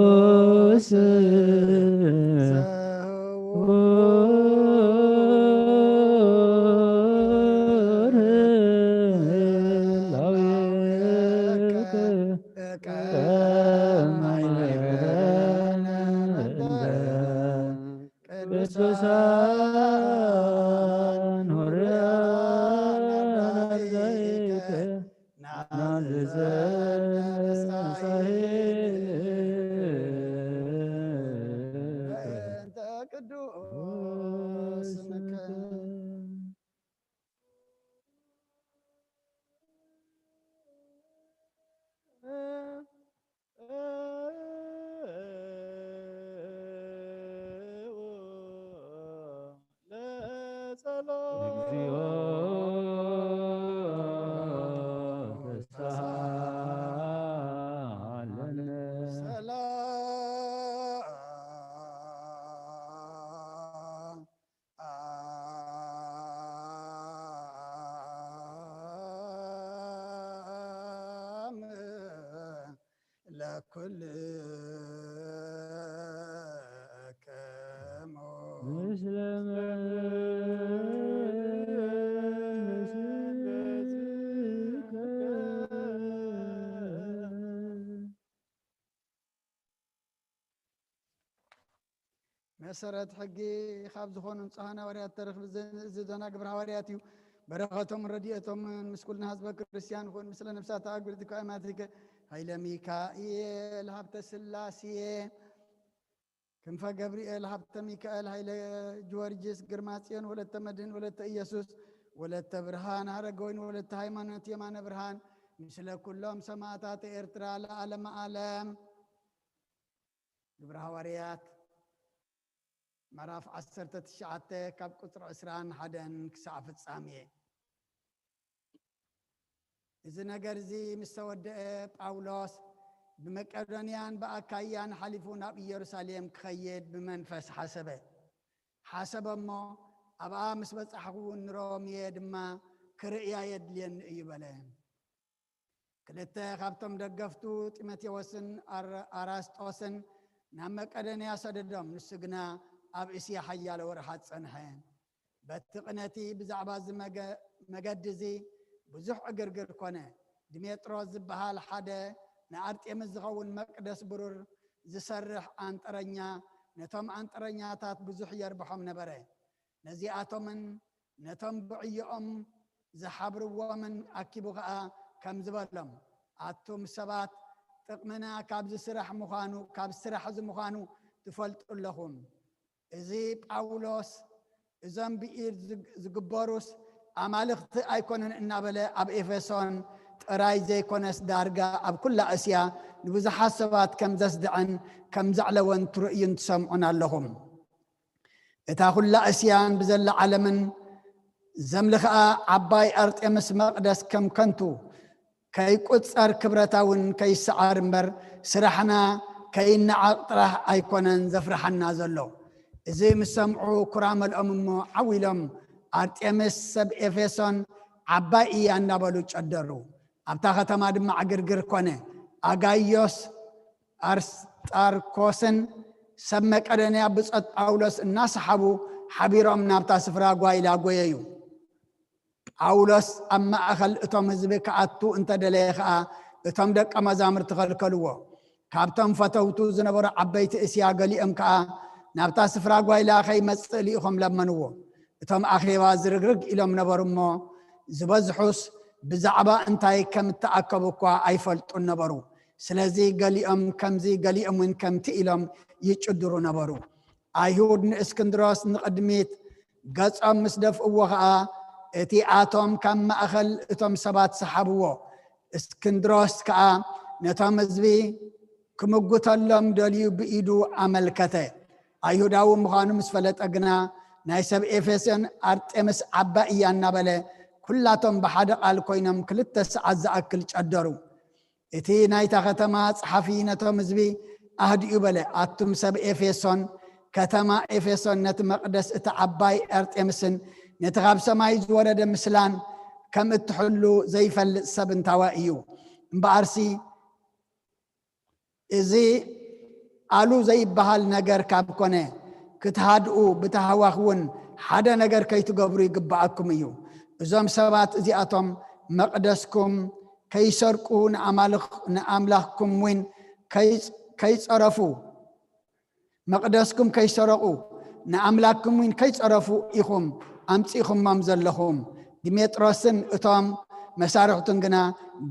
لكل مسرت حقي خاب زخون صهنا وريات تاريخ زدنا قبر حوارياتي بركاتهم رديتهم مسكولنا حزب كريستيان كون مثل نفسات اقبل ذكا اماتيك هاي ميكائيل هبت سلاسي كنفا جبريل هبت ميكائيل هاي جورجيس قرماتيان ولت مدن ولت إيسوس ولت برهان هرقوين ولت هايمانوت يمان برهان مثل كلهم سماتات إرترا لعالم عالم قبر حواريات مراف 19 كاب قطر عسران حدن كسعف السامية إذا نجرزي مستود باولوس بمقدونيان بأكايان حلفونا بيروساليم كخيد بمنفس حسب ما أبا مسبت أحقون رومي دما كرئيا يدلين يبالهم كلتا خابتم دقفتو تيمتي وسن أراستوسن نامك أدنيا صددهم نسقنا أب إسيا حيال ورحات صنحين بتقنتي بزعباز مقدزي بزح أقرقر كونه دميتروز بحال حدا نعرت يمزغون مقدس برور زسرح أنترنيا نتم أنترنيا تات بزح يربحهم نبره نزيئاتهم نتم بعيهم زحبر ومن أكيبوها كم زبالهم أتم سبات تقمنا كابز سرح مخانو كابز سرح مخانو تفلت لهم إذي باولوس إذن بإير زقباروس أمالخت أيكونن إنابلا أب إفسون تراي زي كونس دارجا أب كل أسيا نبز حسبات كم زسدعن كم زعلون ترؤين تسمعون لهم إتاخل لا أسيان بزل علمن زملخا عباي أرت أمس مقدس كم كنتو كي قدسر كبرتاون كي سعار مبر سرحنا كي نعطره أيكونن زفرحنا زلو إذا مسمعوا كرام الأمم عويلهم أرتيمس سب إفسون عبائي أنبالو تشدرو أبتاخة تمادم مع غرغر كونه أغايوس أرستاركوسن سمك أدنيا بسقط أولوس الناس حبو حبيرهم نابتا سفرا قوائلا قوييو أولوس أما أخل إتم هزبك أتو انت دليخا إتم دك أما زامر تخلقلوه ካብቶም ፈተውቱ ዝነበሩ ዓበይቲ እስያ ገሊኦም ከዓ ናብታ ስፍራ ጓይላ ከይመጽእ ኢኹም ለመንዎ እቶም ኣኼባ ዝርግርግ ኢሎም ነበሩ እሞ ዝበዝሑስ ብዛዕባ እንታይ ከም እተኣከቡ እኳ ኣይፈልጡን ነበሩ ስለዚ ገሊኦም ከምዚ ገሊኦም እውን ከምቲ ኢሎም ይጭድሩ ነበሩ ኣይሁድ ንእስክንድሮስ ንቅድሚት ገጾም ምስ ደፍእዎ ከዓ እቲ ኣቶም ካብ ማእኸል እቶም ሰባት ሰሓብዎ እስክንድሮስ ከዓ ነቶም ህዝቢ ክምጉተሎም ደልዩ ብኢዱ ኣመልከተ ኣይሁዳዊ ምዃኑ ምስ ፈለጠ ግና ናይ ሰብ ኤፌሶን ኣርጤምስ ዓባ እያ እናበለ ኩላቶም ብሓደ ቃል ኮይኖም 2 ሰዓት ዝኣክል ጨደሩ እቲ ናይታ ከተማ ጸሓፊ ነቶም ህዝቢ ኣህድኡ በለ ኣቱም ሰብ ኤፌሶን ከተማ ኤፌሶን ነቲ መቅደስ እቲ ዓባይ ኣርጤምስን ነቲ ካብ ሰማይ ዝወረደ ምስላን ከም እትሕሉ ዘይፈልጥ ሰብ እንታዋ እዩ እምበኣርሲ እዚ ኣሉ ዘይበሃል ነገር ካብ ኮነ ክትሃድኡ ብተሃዋኽውን ሓደ ነገር ከይትገብሩ ይግባአኩም እዩ እዞም ሰባት እዚኣቶም መቅደስኩም ከይሰርቁ ንኣምላኽኩም ውን ከይጸረፉ መቅደስኩም ከይሰረቁ ንኣምላክኩም ውን ከይጸረፉ ኢኹም ኣምጺኹሞም ዘለኹም ዲሜጥሮስን እቶም መሳርሕቱን ግና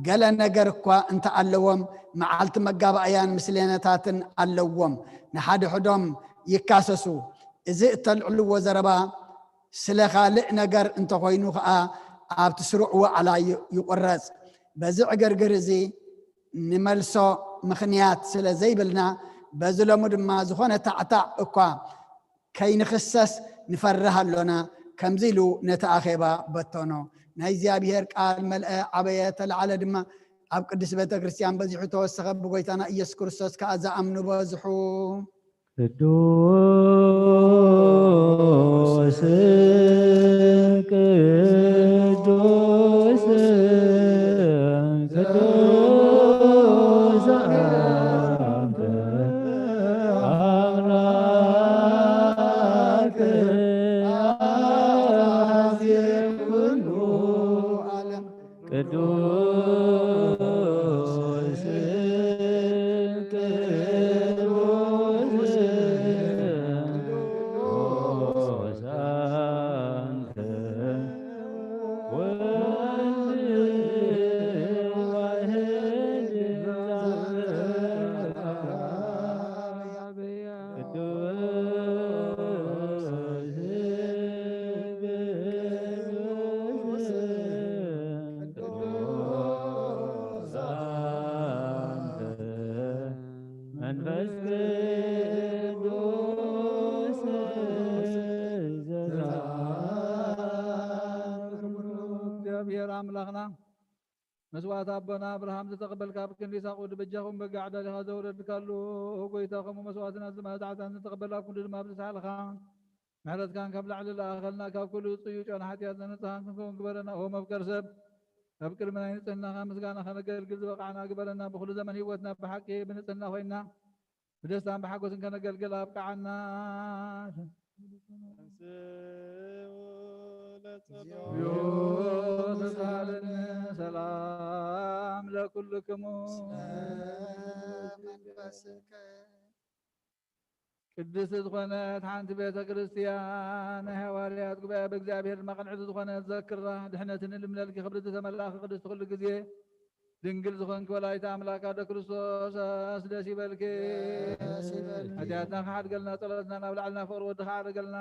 ገለ ነገር እኳ እንተ ኣለዎም መዓልቲ መጋባእያን ምስለነታትን ኣለዎም ንሓደ ሕዶም ይካሰሱ እዚ እተልዕልዎ ዘረባ ስለ ካልእ ነገር እንተኮይኑ ከዓ ኣብቲ ስሩዕ ዋዕላ ይቁረጽ በዚ ዕግርግር እዚ ንመልሶ ምኽንያት ስለ ዘይብልና በዚ ሎሙ ድማ ዝኾነ ታዕታዕ እኳ ከይንኽሰስ ንፈርህ ኣሎና ከምዚ ኢሉ ነቲ ኣኼባ በተኖ ናይ እግዚኣብሔር ቃል መልአ ዓበየ ተለዓለ ድማ ኣብ ቅዱስ ቤተ ክርስቲያን በዚሑ ተወሰኸ ብጎይታና ኢየሱስ ክርስቶስ ከዓ ዝኣምኑ በዝሑ ቅዱስ ቅዱስ ቅዱስ አንተ አምላክ አዚም ሁሉ ዓለም ቅዱስ مسوات أبنا أبراهام تتقبل كابك ليس أقول بجاهم بقعدة لهذا ورد كله وقيتاكم مسواتنا زما دعتنا تتقبل لكم لما بتسعى لخان معرض كان قبل على الآخرنا كل طيوش أنا حتياتنا نتهانكم قبلنا هو مفكر سب أفكر من أين نتنا خامس كان خلق القلب وقعنا قبلنا بخل زمن هوتنا بحقه بنتنا وإنا بدستان بحقه كان قلقل أبقى عنا سلام لكلكم ቅድስት ዝኾነት ሓንቲ ቤተ ክርስቲያን ሃዋርያት ጉባኤ በእግዚአብሔር መቕንዕቲ ዝኾነት ዘክራ ድሕነትን ልምለልኪ ክብሪ ተመላኺ ቅድስት ኩሉ ግዜ ድንግል ዝኾንክ ወላዲተ ኣምላክ ኣደ ክርስቶስ ደስ ይበልኪ ሓጢኣትና ክሓድገልና ጸሎትና ናብ ላዕልና ፍቅሪ ወድኻ ኣድርገልና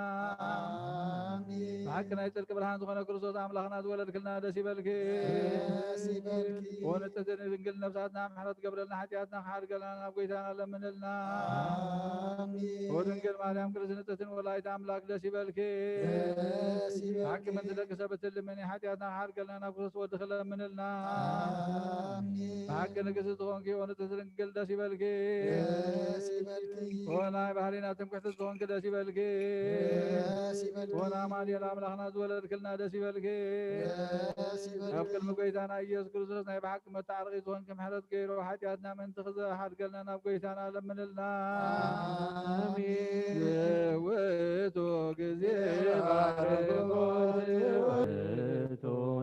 ብሓቂ ናይ ጽድቂ ብርሃን ዝኾነ ክርስቶስ ኣምላኽና ዝወለድክልና ደስ ይበልኪ ወንጽሕቲ ድንግል ነብሳትና ምሕረት ገብረልና ሓጢኣትና ክሓድገልና ናብ ጎይታና ለምንልና ወድንግል ማርያም ቅድስት ንጽሕትን ወላዲተ ኣምላክ ደስ ይበልኪ ብሓቂ መንቲ ደቂ ሰብ እትልምኒ ሓጢኣትና ክሓድገልና ናብ ክርስቶስ ወድኽ ለምንልና بحق نقصد تخونك ونتسرن قل داسي بالكي ونا بحرينا تمكحت تخونك داسي بالكي ونا مالي الأملاخنا زولد كلنا داسي بالكي أبقل مقويتانا إياس كرسوس ناي بحق متعرقي تخونك محرد كي روحات يادنا من تخزى حد قلنا نبقويتانا لمن لنا آمين ويتو قزي باركو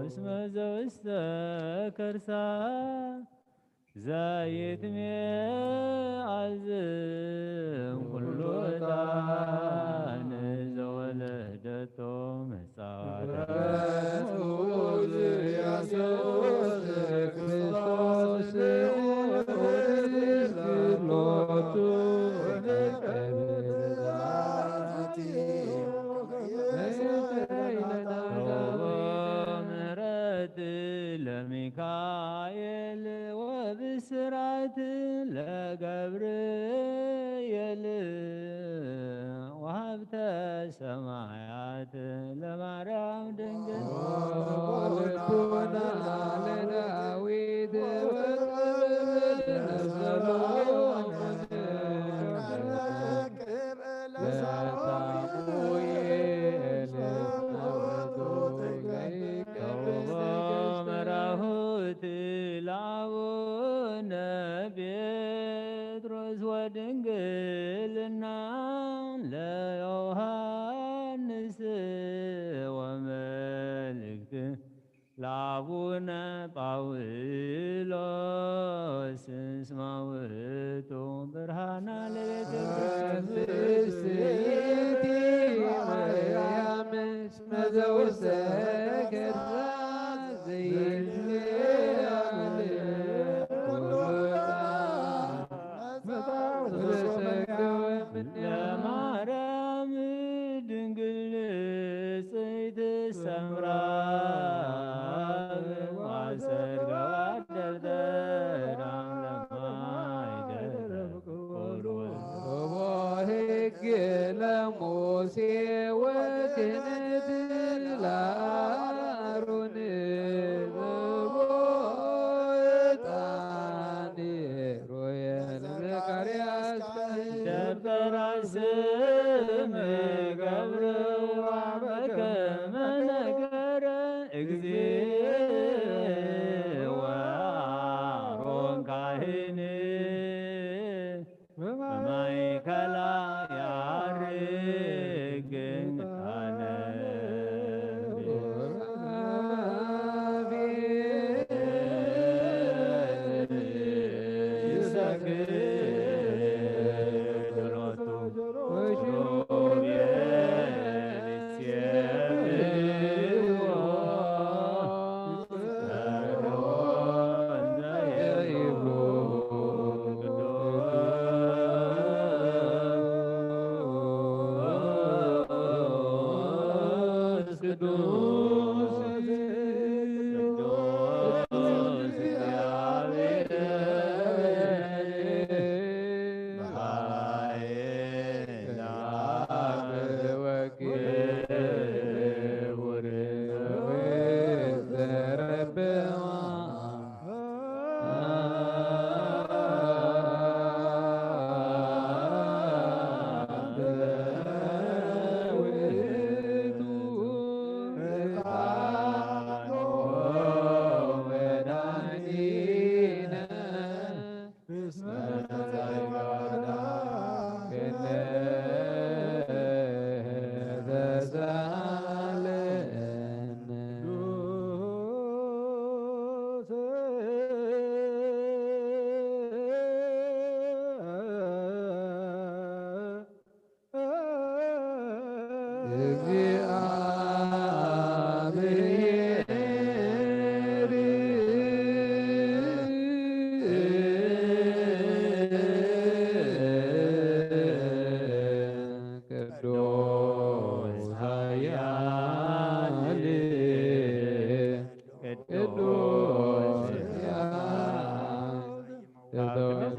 اسم زوستا كرسا زايد مي ሰማያት ለማርያም ድንግል ልቡና ለዳዊት መራሁት ለአቡነ ጴጥሮስ ወድንግልና ለዮሐንስ ወመልእክት ለአቡነ ጳውሎስ እስመ ውእቱ ብርሃነ ለቤተ ክርስቲያንቲ ማርያም እስመ ዘውስተ ገድላ ለማርያም ድንግል ንጽሕት ሰምራ ማሰርጋ ደብተራም ለማይደረ ሕግ ለሙሴ ወክህነት ለአሮን ዘቦጣን ሮየል ዘካርያስ ደብተራ ስም ገብርዋ በከመ ነገረ እግዚእ ወአሮን ካህን በማእከላ ያርግ እንታነ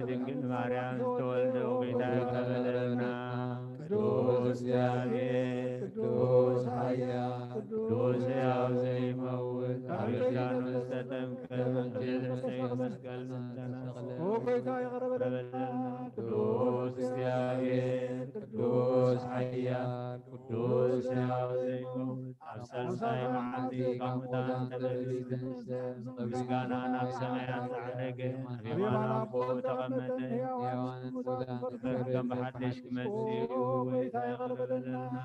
ድንግል ማርያም ተወልደው ጌታ ከበለና ቅዱስ እግዚአብሔር ቅዱስ ኃያል ቅዱስ ሕያው ዘይመውት አብዳን መስተጠምቀ መንጀል መስቀል መስተና ቅዱስ እግዚአብሔር ቅዱስ ኃያል ቅዱስ ሕያው ዘይመውት አብሰልሳይ መዓልቲ ካሙታን ተለሊተ ምስጋናን ኣብ ሰማያት ዛዕረገ ቢማና ቦ ተቐመጠ ከም ብሓድሽ ክመጽእ እዩ ወይታ ይቐርበለና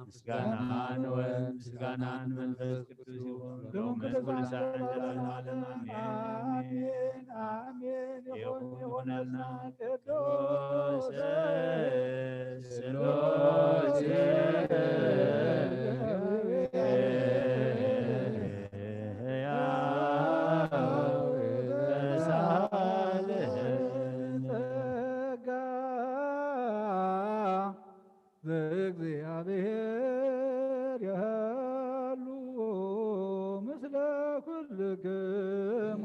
ምስጋናን ወልድ ምስጋናን መንፈስ ቅዱስ ይሁን ሎምን ኩሉ ሰዓት ዘለዓለም አሜን አሜን ይሁነና ቅዱስ ስሉስ እግዚአብሔር ያሉ ምስለ ኩልክሙ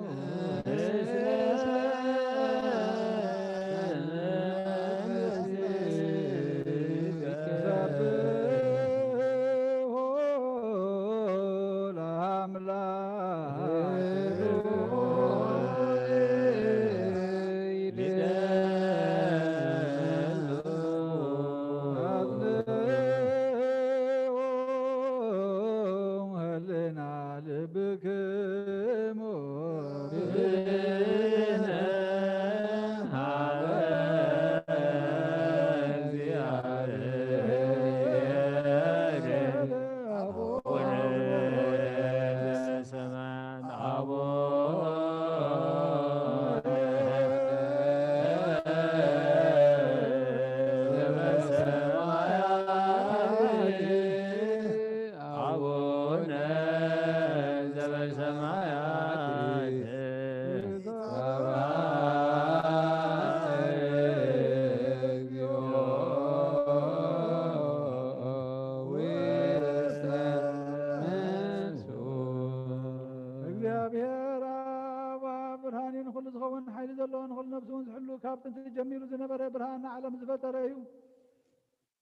ዓለም ዝፈጠረዩ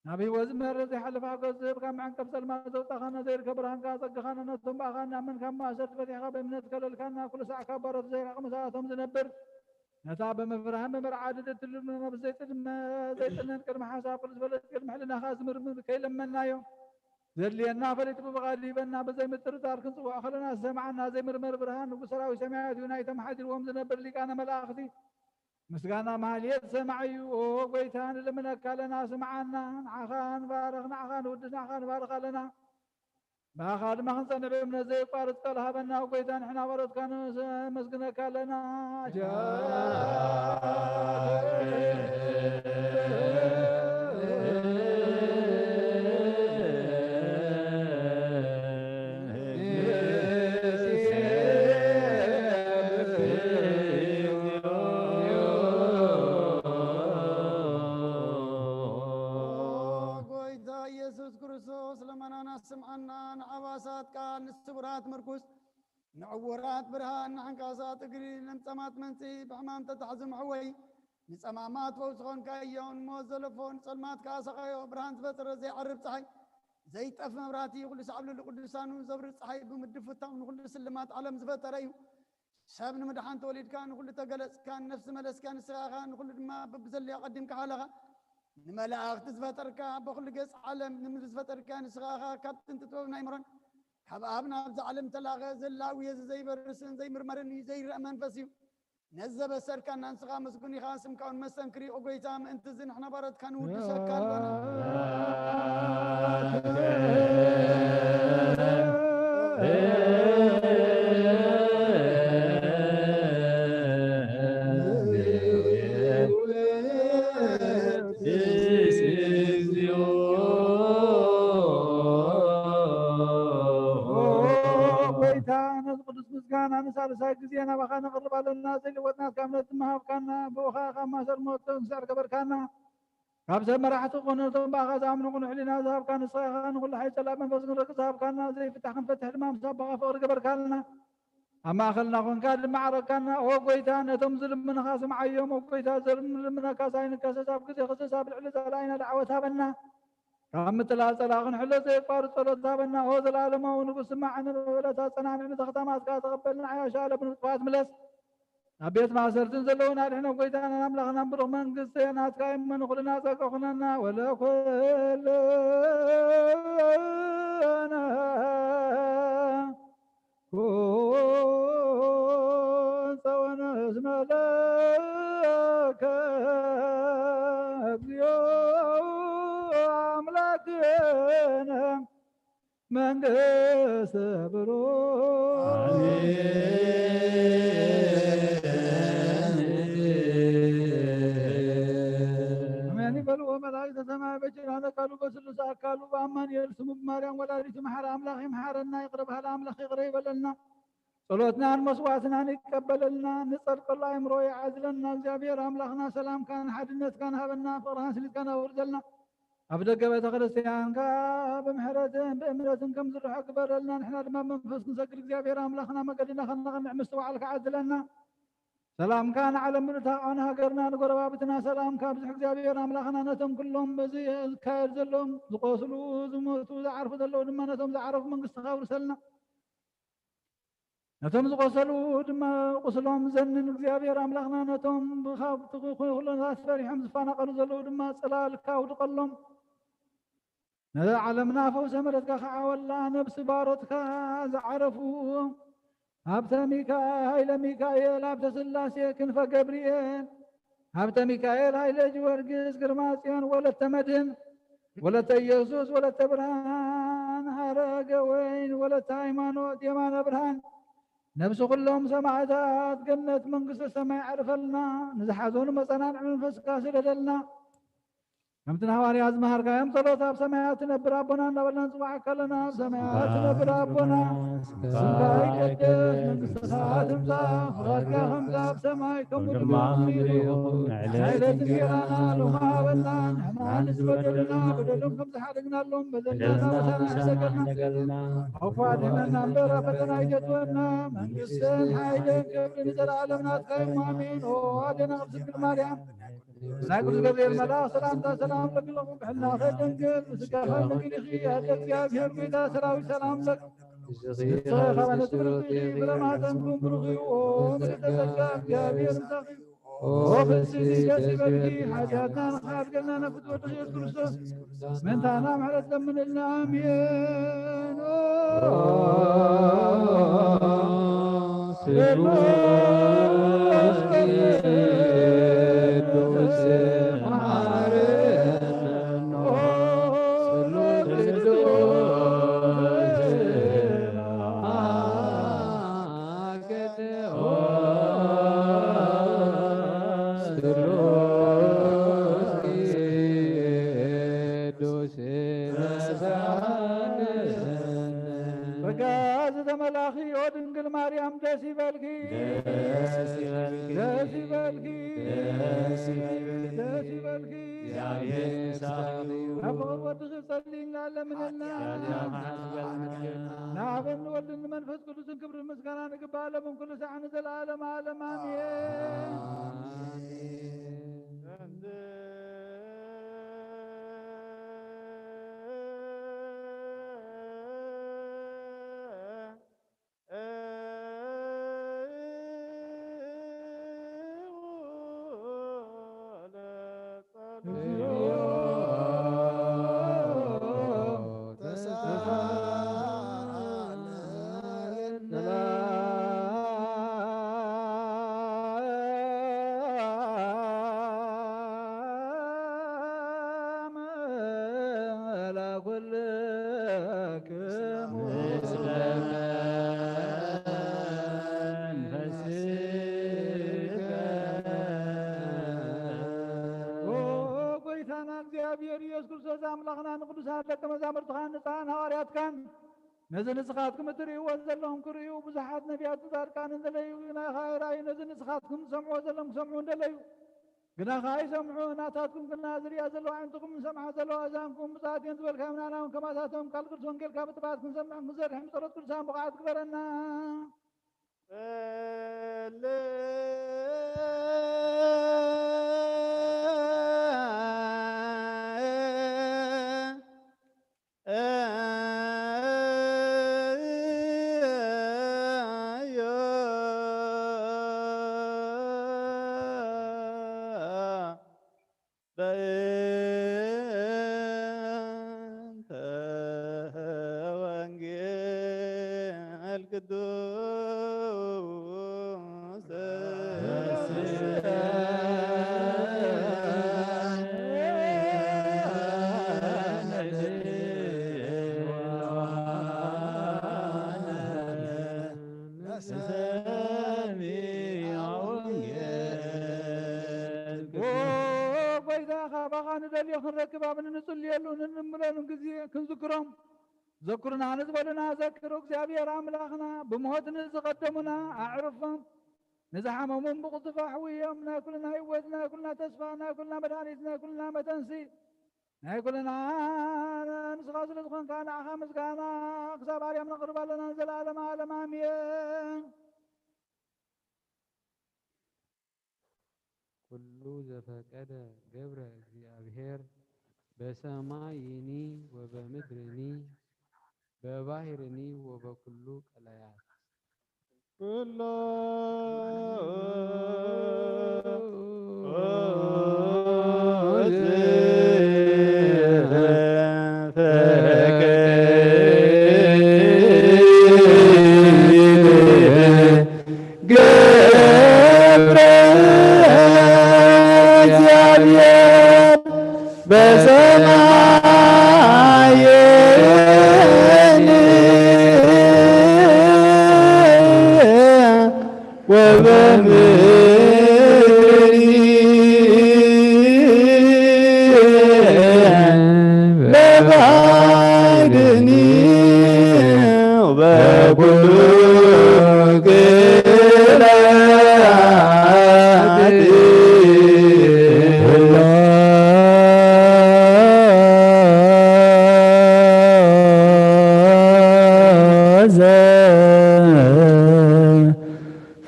ናብይ ወዝመረ ዘይሓልፍ ሓጎስ ዝህብካ መዐንቀፍ ጸልማት ዘውጣኻና ዘይርከብ ብርሃንካ ጸግኻና ነቶም በኣኻና ኣመንካ ማእሰርቲ ፈቲሕኻ በእምነት ከለልካና ኩሉ ሰዕ ካብ ባሮት ዘይራቕ መሳኣቶም ዝነብር ነታ በመፍርሃን በመርዓድድ እትልም ነብስ ዘይጥነን ቅድሚ ሓሳብ ቅዱስ በለስ ቅድሚ ሕልናኻ ዝምርምር ከይለመናዮ ዘድልየና ፈሊጥ ብብቓዲ ይበና በዘይ ምጥርጣር ክንጽዋዕ ከለና ዝሰምዓና ዘይምርመር ብርሃን ንጉሥ ሰራዊት ሰማያት እዩ ናይቶም ሓዲርዎም ዝነብር ሊቃነ መላእኽቲ ምስጋና ማህልየት ሰማዕዩ ኦ ጎይታ ንልምነካ ለና ስምዓና ንዓኻ ንባረኽ ንዓኻ ንውድስ ንዓኻ ንባርኽ ኣለና ባኻ ድማ ክንጸንዕ ብእምነት ዘይቋርጽ ቃል ሃበና ጎይታ ንሕና ባሮትካ ነመስግነካ ኣለና سمعنا نعباسات كان نستبرات مركز نعورات برهان نحنكاسات اقري نمسامات منسي بحمام تتحزم حوي نسامامات فوسخون كايون موزلفون سلمات كاسقايو برهان تفتر زي عرب صحي زي تقف مراتي كل سعب للقدسانو زبر صحي بمدفتان كل سلمات علم زفتريو شابن مدحان توليد كان كل تجلس كان نفس ملس كان سراغان كل ما ببزل يقدم كحالها نملاخ تزفتركا بكل قص علم نمل تزفتركا نسراغا كابتن تتوبنا يمرن حبابنا ابز علم تلاغا زلاوي زي برسن زي مرمرني زي رأمان فسيو نزب السركان ننسغا مسكوني خاسم كون مسنكري اوغيتام انت زين احنا بارد كان ودو سكال كان أنا صار ساكت أنا بخانا قرب على الناس اللي ودنا كاملة ما كان بوخا خما صار موت سعر كبر كان كابس مرحت قنو ثم باخا زامن قنو حلنا ذهب كان صيغا نقول حي سلام بس نرك ذهب كان زي فتح فتح المام صاب بغا فور كبر كان أما خلنا قن كان المعركة كان هو قويتان تمزل من خاص مع يوم وقويتا زلم من كاسين كاساب كذي خصصاب العلز علينا دعوتها بنا رحمة الله صلاحن حلو زي فارس صلوات ذابنا هو العالم ونقص معنا ولا تصنع من تختامات كا تقبلنا عياشا لبن فات ملس أبيت ما سرتن زلونا نحن قيدانا نملخنا برغمان قصينا كايم من خلنا ساقخنا ولا كلنا كون سوانا اسم لك أملاكنا من صبرو أماني بلو ملايكة سماء بجرانة قالوا بسلو ساكالوا بأمان يرسم بماريان ولا ريتم حرام لخي محارنا يقربها الأملاخ يقريب لنا صلوتنا المصواتنا نتقبل لنا نصدق الله يمرو يعزلنا زابير أملاخنا سلام كان حدنت كان هبنا فرهان سلت كان ورزلنا أبدأ قبل خرستيان كا بمحرتين بأمرتين كم زرح أكبر لنا نحن لما منفس نسكر زابير أملاخنا ما قدنا خلنا مستوى على عزلنا سلام كان على مرتاعنا قرنا قربابتنا سلام كان بزحق زابير أملاخنا نتم كلهم بزي كاير زلهم زقوسلوا زموتوا زعرفوا زلوا لما نتم زعرف من قصة ورسلنا نتم زقوسلوا لما قصلهم زنن زابير أملاخنا نتم بخاف تقول خلنا أسفاري حمز فانا قالوا زلوا لما صلال كاود قلهم نذا علمنا فوز مرتك خاولا نفس بارتك زعرفوا هبت ميكائيل ميكائيل هبت سلاسي كنف جبريل هبت ميكائيل هاي لجورجس قرماسيان ولا تمدن ولا تيسوس ولا تبرهان هرق وين ولا تايمانوت يمان برهان نفس كلهم سماعات جنة من قصة السماء عرفلنا نزحزون مصنان من فسكا سردلنا نمتنا هواري أزمهر قايم صلوة بسماعاتنا برابنا نبلنا نصبحك لنا بسماعاتنا برابنا سمكاي جدد من قصة همزة فراتك همزة بسماعكم ودماغ عائلة نيرانا لما بلنا نحنا نسبة لنا بدلهم خمسة حرقنا لهم بدلنا وسنا سقلنا وفاتنا نمبر فتنا يجدونا من قصة حاجة قبل نزل عالمنا تقيم مامين وهادنا غبسك الماريان ناقل قبل ملا سلام سلام لك اللهم بحنا خير دنقل سكا خير نقل هذا الجاب بيدا سلام سلام لك خبنا تبرقي بلا ما تنكم برغي ومتتجاب جابير مساقي وبسيدي جاسي بلقي حاجاتنا نخاف قلنا نفت وتغير كرسوس من تانا محلت من النامين ملاخي ودنقل مريم داسي بالكي داسي بالكي داسي بالكي أبغى ودغ صلينا لمن الناس نعم ولن منفذ كل سن كبر المسكنة نقبال من كل ساعة نزل العالم عالم نزل نسخاتكم تريوا وزلهم كريوا بزحات نبيات ذاركان ندليو قنا خاي راي نزل نسخاتكم سمعوا وزلهم سمعوا ندليو قنا خاي سمعوا ناتاتكم قلنا زريا زلوا عندكم سمع زلوا أزامكم بساتين تبال كامنا كما ساتهم قال قرصون كل كابت باتكم سمع مزر حمد طرد كل سام بقعد كبرنا ذكرنا نزبلنا ذكروا እግዚአብሔር አምላኽና بموت نزقدمنا أعرفهم نزحمهم من بقطف حويهم ناكلنا هيوت ناكلنا تسفى ناكلنا مدانيت ناكلنا متنسي ناكلنا نسخاص لدخن كان خامس كان أقصى باريم نقرب لنا نزل عالم عالم آمين كل زفقد جبر እግዚአብሔር بسمايني وبمدرني بباهرني وبكل قلايات كل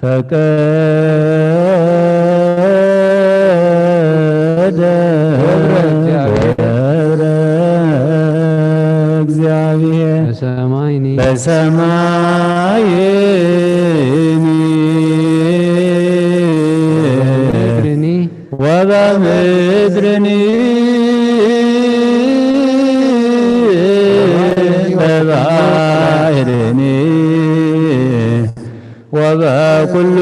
فكان በሰማይኒ ወበምድርኒ በባሕርኒ ወበኩሉ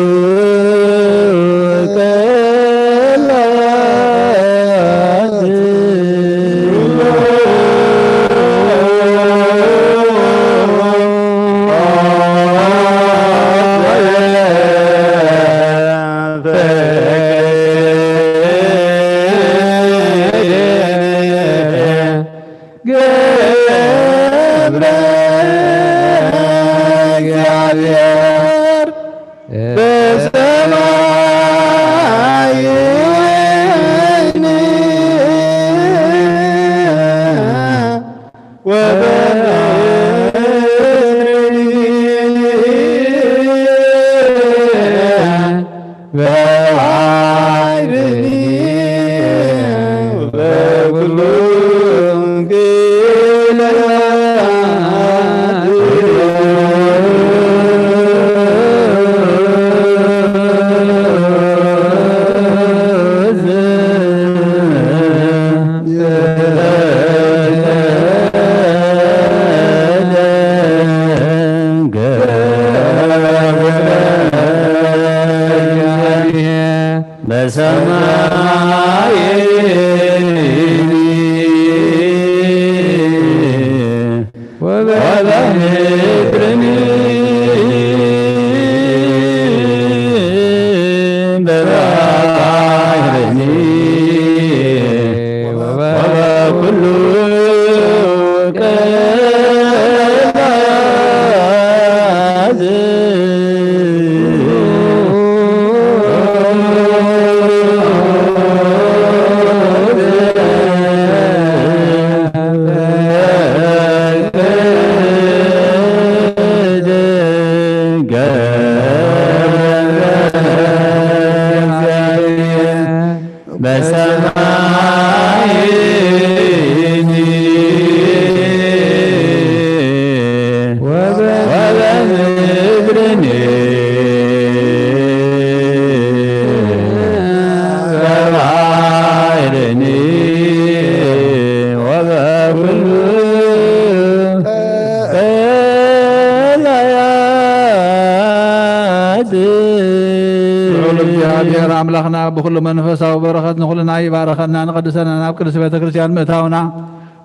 አምላኽና ብኩሉ መንፈሳዊ በረኸት ንኹልና ይባረኸና ንቀድሰና ናብ ቅዱስ ቤተ ክርስቲያን ምእታውና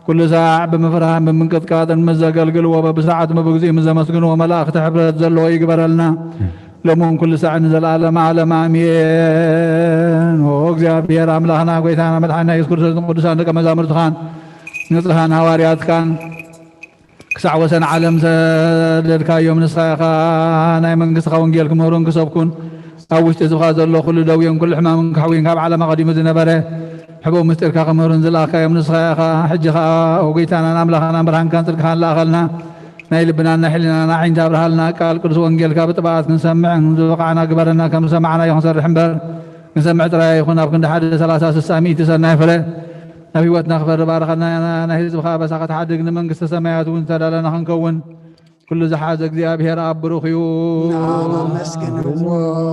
ኩሉ ሰዓዕ ብምፍርሃን ብምንቅጥቃጥን ምዘገልግልዎ በብስርዓት በብግዚኡ ምዘመስግንዎ መላእኽቲ ሕብረት ዘለዎ ይግበረልና ለሞን ኩሉ ሰዓት ንዘለዓለመ ዓለም አሜን። እግዚአብሔር አምላኽና ጎይታና መድሓኒና ኢየሱስ ክርስቶስ ቅዱሳን ደቀ መዛሙርትኻን ንጹሓን ሃዋርያትካን ክሳዕ ወሰን ዓለም ሰደድካዮም ንስኻ ኢኻ ናይ መንግስትኻ ወንጌል ክምህሩን ክሰብኩን ኣብ ውሽጢ ህዝብኻ ዘሎ ኩሉ ደውዮን ኩሉ ሕማምን ክሕዊን ካብ ዓለማ ቀዲሙ ዝነበረ ሕቡእ ምስጢርካ ክምህሩን ዝለኣካዮም ንስኻ ኢኻ ሕጂ ኸ ጎይታናን ኣምላኽናን ብርሃንካን ጽድቅኻን ለኣኸልና ናይ ልብናና ሕሊናና ዓይንታ ኣብርሃልና ቃል ቅዱስ ወንጌልካ ብጥባዓት ክንሰምዕን ዝበቕዓና ግበረና ከም ሰማዕናዮ ክንሰርሕ እምበር ክንሰምዕ ጥራይ ይኹን ኣብ ክንዲ 1 30 60 ሚእቲ ሰናይ ፍረ ኣብ ህይወትና ክፈሪ ባረኸና ናይ ህዝብኻ በሳ ከተሓድግ ንመንግስቲ ሰማያት እውን ዝተዳለና ክንከውን ኩሉ ዝሓዘ እግዚአብሔር ኣብ ብሩኽ እዩ።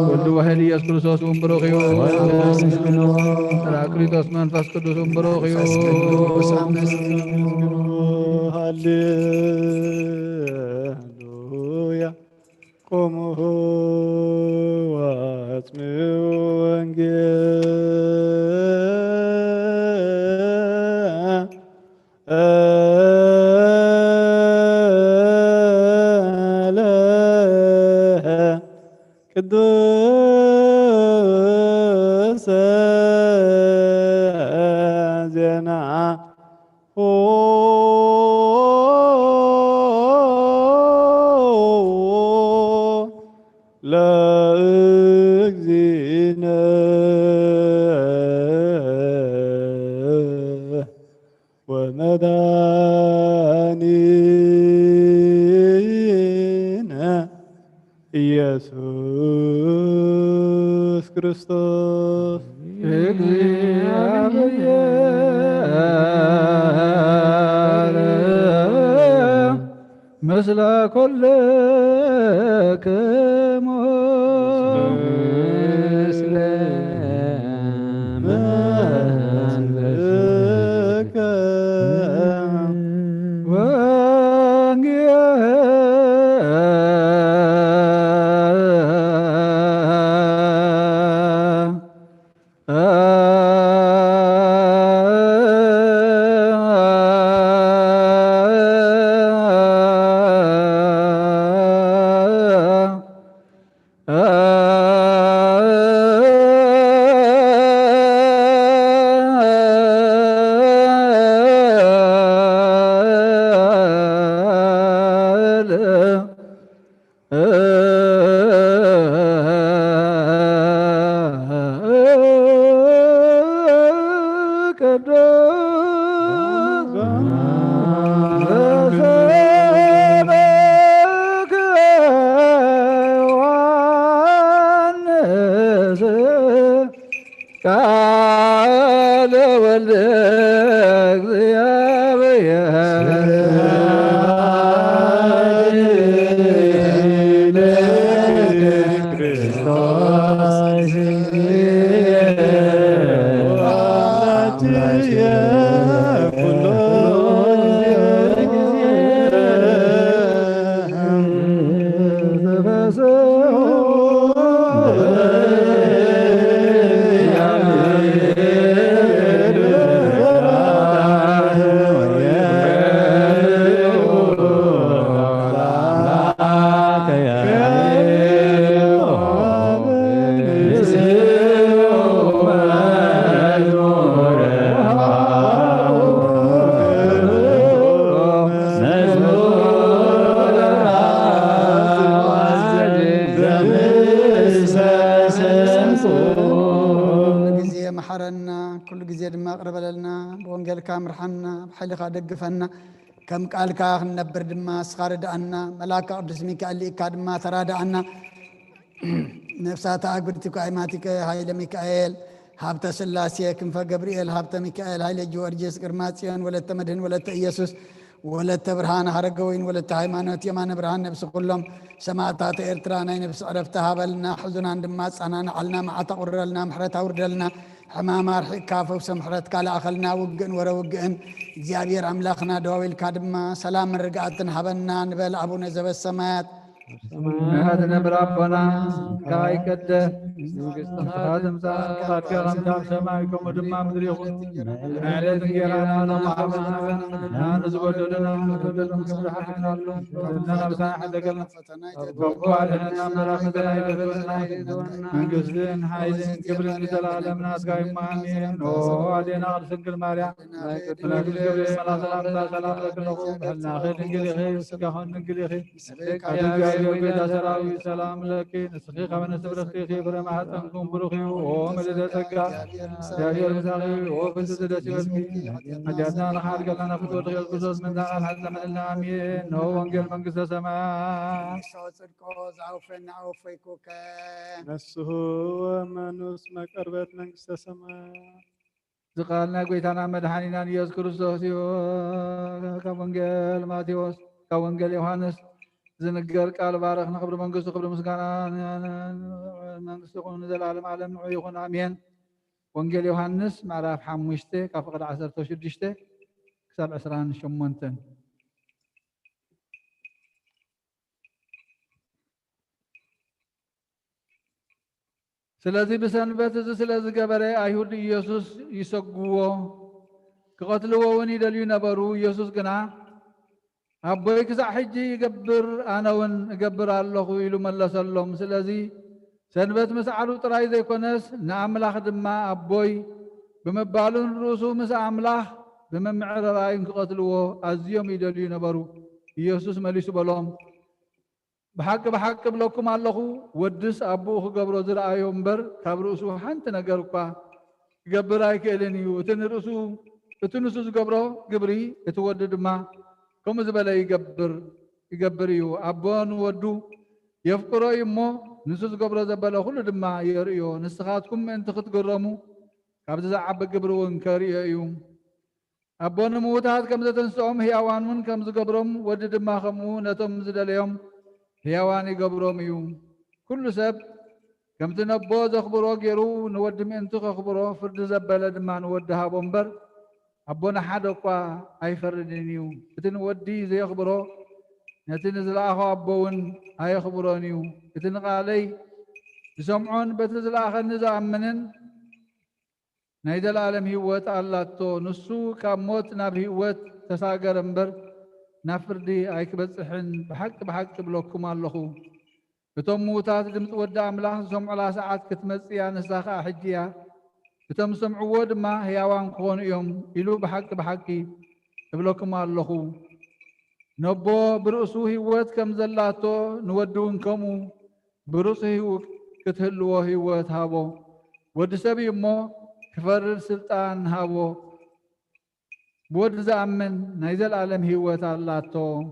ወልድ ወህሊ ኢየሱስ ክርስቶስ እውን ብሩኽ እዩ። ጰራቅሊጦስ መንፈስ ቅዱስ እውን ብሩኽ እዩ። ሃሌሉያ ቆሙ ወአጽምዑ ቅዱስ ዜና ለእግዚእነ ወመድኃኒነ ኢየሱስ ክርስቶስ እግዚአብሔር مثل كلكم مثل منفسك قال ولد يا كل جزء ما قرب لنا بونجل كامرحنا بحلقة دقفنا كم قال كاخ نبر دما سخارد عنا ملاك قدس ميكائيل كادما تراد عنا نفسات أقبرتك أيماتك هاي ميكائيل هابت سلاسية كنف جبريل هابت ميكائيل هاي جورجيس كرماتيان ولا تمدهن ولا تيسوس ولا تبرهان هرقوين ولا تهيمانات يمان برهان نفس كلهم سماعتات إرترانا نفس عرفتها بلنا حزنا عندما أنا علنا مع تقرر لنا محرتها وردلنا حمام رحيق كافة وسمحرت كالا أخلنا وقن ورا وقن زيابير عملاقنا دوويل كادما سلام الرقاتن حبنا نبال أبونا زب السمايات هذا بربنا كاي كده هذا مساعد كرم سماعكم ودما مدريكم نعلن غيرنا ما نزغد لنا ودلهم كبرحنا لنا بساحة حدقنا وقوالنا مرحمتنا يدفلنا من قصدين حايزين كبر مثل عالمنا اسقايم مامين وعلينا غرسنك الماريا لا كبر ملا سلام لك نقوم بحلنا خير نقلي خير سكاخون نقلي خير بيدا سراوي سلام لك نسخيخ ونسبرخيخي برما حتنكم بروخي وملد سقا جاري المساقي وفلت دسي والكي مجادنا نحار قلنا فتوت غير قصص من دعال حتى من الله أمين هو وانقل من قصة سماء نسه ومنوس مقربت من قصة سماء زقالنا قويتانا مدحانينا يذكر كريستوس كوانجل ماتيوس كوانجل يوحنس زنقر قال بارك نخبر منقص خبر مسكانا منقص يكون نزل العالم عالم يكون امين وانجيل يوحنس معرف حمشته كفقد 16 كسب 28 ስለዚህ በሰንበት ስለዚህ ገበሬ አይሁድ ኢየሱስ ይሰግዎ ከቀትልዎውን ይደልዩ ነበሩ ኢየሱስ ግና አቦይ ክሳዕ ሕጂ ይገብር ኣነውን እገብር ኣለኹ ኢሉ መለሰሎም ስለዚህ ሰንበት መስዓሉ ጥራይ ዘይኮነስ ንኣምላኽ ድማ ኣቦይ ብምባሉን ርእሱ ምስ ኣምላኽ ብምምዕረራይን ክቐትልዎ ኣዝዮም ይደልዩ ነበሩ ኢየሱስ መሊሱ በሎም بحق بلوكم الله ودس أبوه قبره زرعه ينبر كبرسو حنت نجرقا قبر أيك إلينيو تنرسو تنسوس قبره قبري يتودد ما كم زبالة يقبريو أبوان ودو يفكروا يمو نسوس قبره زبالة كل دما يريو نسخاتكم أنت خد قرمو كابز زعب قبره وانكاري يوم أبون موتات كم تنسوم هيوان من كم زقبرم ود دما خمو نتم زدليوم هيوان يقبرم يوم كل سب كم تنبو زخبرو غيرو نود من انتو خبرو فرد زبل دما نودها بومبر أبونا حدقوا أي فردنيو بتن ودي زي خبرو نتن زلاخو أبون أي خبرونيو بتن قالي يسمعون بتزلاخ النظام منن نايد العالم هيوت الله تو نسو كموت ناب هيوت تساقر امبر نفردي ايك بصحن بحق بلوكم اللهو بتم موتات دمت ود املاح سمع على ساعات كتمصيا نساخا حجيا بتم سمع ود ما هيوان كون يوم يلو بحقي بلوكم اللهو نبو برؤسو هيوت كم زلاتو نودون كمو برؤسو كتهلو هيوت هابو ود سبي مو كفر سلطان هابو بود زامن نايزل عالم هيوت الله تو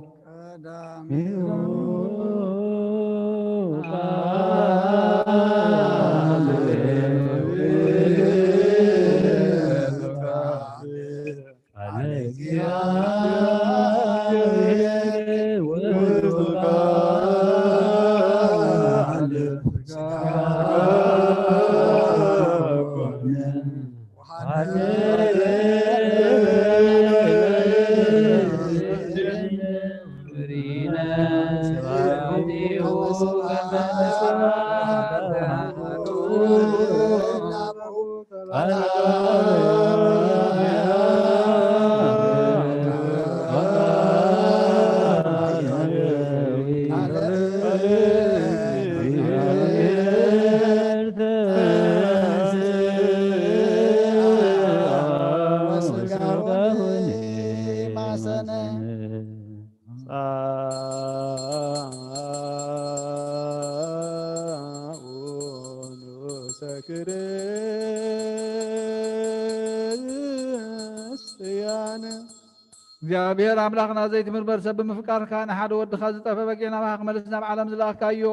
እግዚአብሔር አምላክና ዘይትምርመር ሰብ በመፍቃር ካነ ሓደ ወድኻ ዝጠፈ በቂና ባህ መለስና ብዓለም ዝለኣካዮ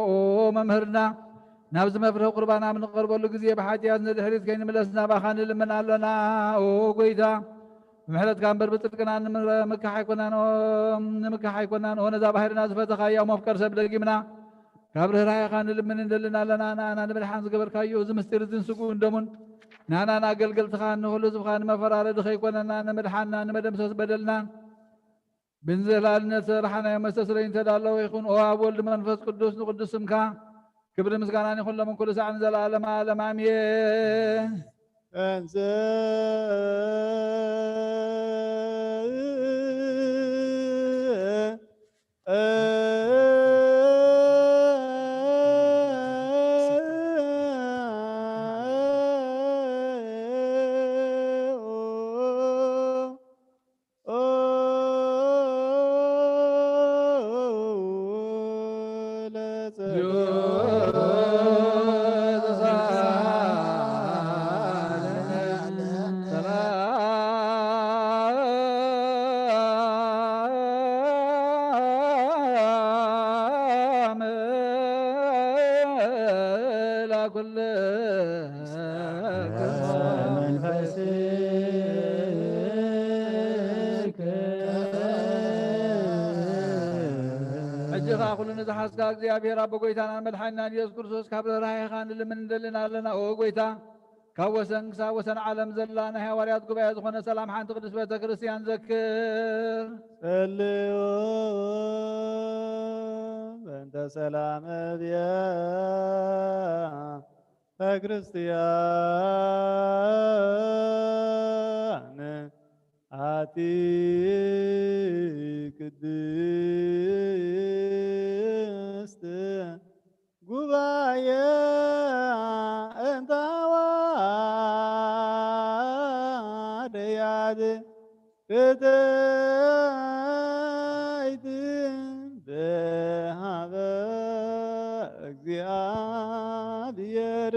መምህርና ናብዚ መፍርሒ ቁርባና ምንቐርበሉ ግዜ ብሓጢያት ንድሕሪት ከይንምለስና ባኻ ንልምን ኣለና ጎይታ ብምሕረትካ እምበር ብፅድቅና ንምካሕ ኣይኮናን ነዛ ባህርና ዝፈተኻዮ መፍቀር ሰብ ደጊምና ካብ ርህራይኻ ንልምን እንደልና ኣለና ንኣና ንምድሓን ዝገበርካዮ እዚ ምስጢር እዚ ንስጉእ እንደሙን ናና ናገልገልትኻ ንኩሉ ህዝብኻ ንመፈራረዲ ከይኮነና ንምድሓንና ንመደምሰስ በደልና ብንዝህላልነት ስራሕናዮ መስተስረይ እንተዳለወ ይኹን ኦ ኣብ ወልዲ መንፈስ ቅዱስ ንቅዱስ ስምካ ክብሪ ምስጋናን ይኹን ሎምን ኩሉ ሰዓን ዘለዓለም ዓለም ኣሜን እንዘ ኩሉን ዝሓስካ እግዚኣብሔር ኣቦ ጎይታናን መድሓኒናን ኢየሱስ ክርስቶስ ካብ ርህራሄኻ ንልምን እንደልና ኣለና ኦ ጎይታ ካብ ወሰን ክሳብ ወሰን ዓለም ዘላ ናይ ሃዋርያት ጉባኤ ዝኾነ ሰላም ሓንቲ ቅዱስ ቤተ ክርስቲያን ዘክር ጸልዩ በእንተ ሰላም አብያተ ክርስቲያን አቲ ቅድስት ጉባኤ እንተ ሐዋርያት ርትዕት በኀበ እግዚአብሔር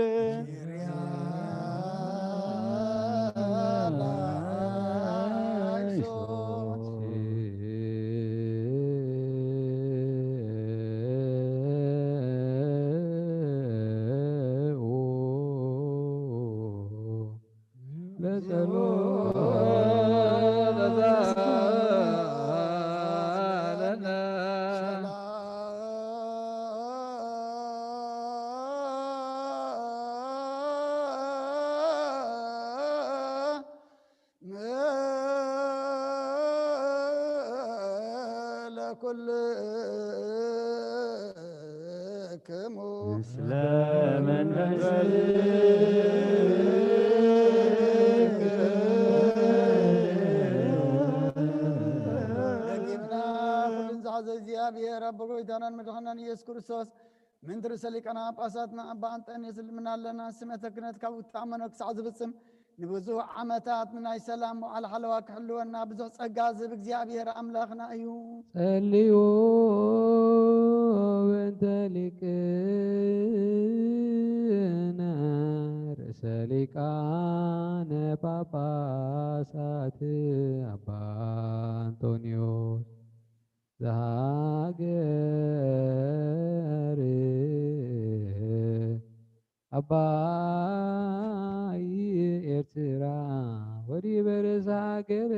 ኩልክሙ ምስለ መንፈስከ ደጊምና ኩልን ዝሓዘ እግዚኣብሔር ኣቦ ጎይታናን መድኃናን ኢየሱስ ክርስቶስ ምንት ርእሰ ሊቃነ ጳጳሳትና ኣባ አንጦንዮስ ልምና ኣለና ስመተ ክህነት ካብ እትኣመኖ ክሳዕ ዝፍጽም ንብዙሕ ዓመታት ናይ ሰላም መዓል ሓለዋ ክሕልወና ብዙሕ ጸጋ ዝህብ እግዚኣብሔር ኣምላኽና እዩ። ጸልዩ በእንተ ሊቅነ ርእሰ ሊቃነ ጳጳሳት አባ አንጦንዮስ ዘሃገር አባይ ኤርትራ ወዲበ ርእሰ ሀገር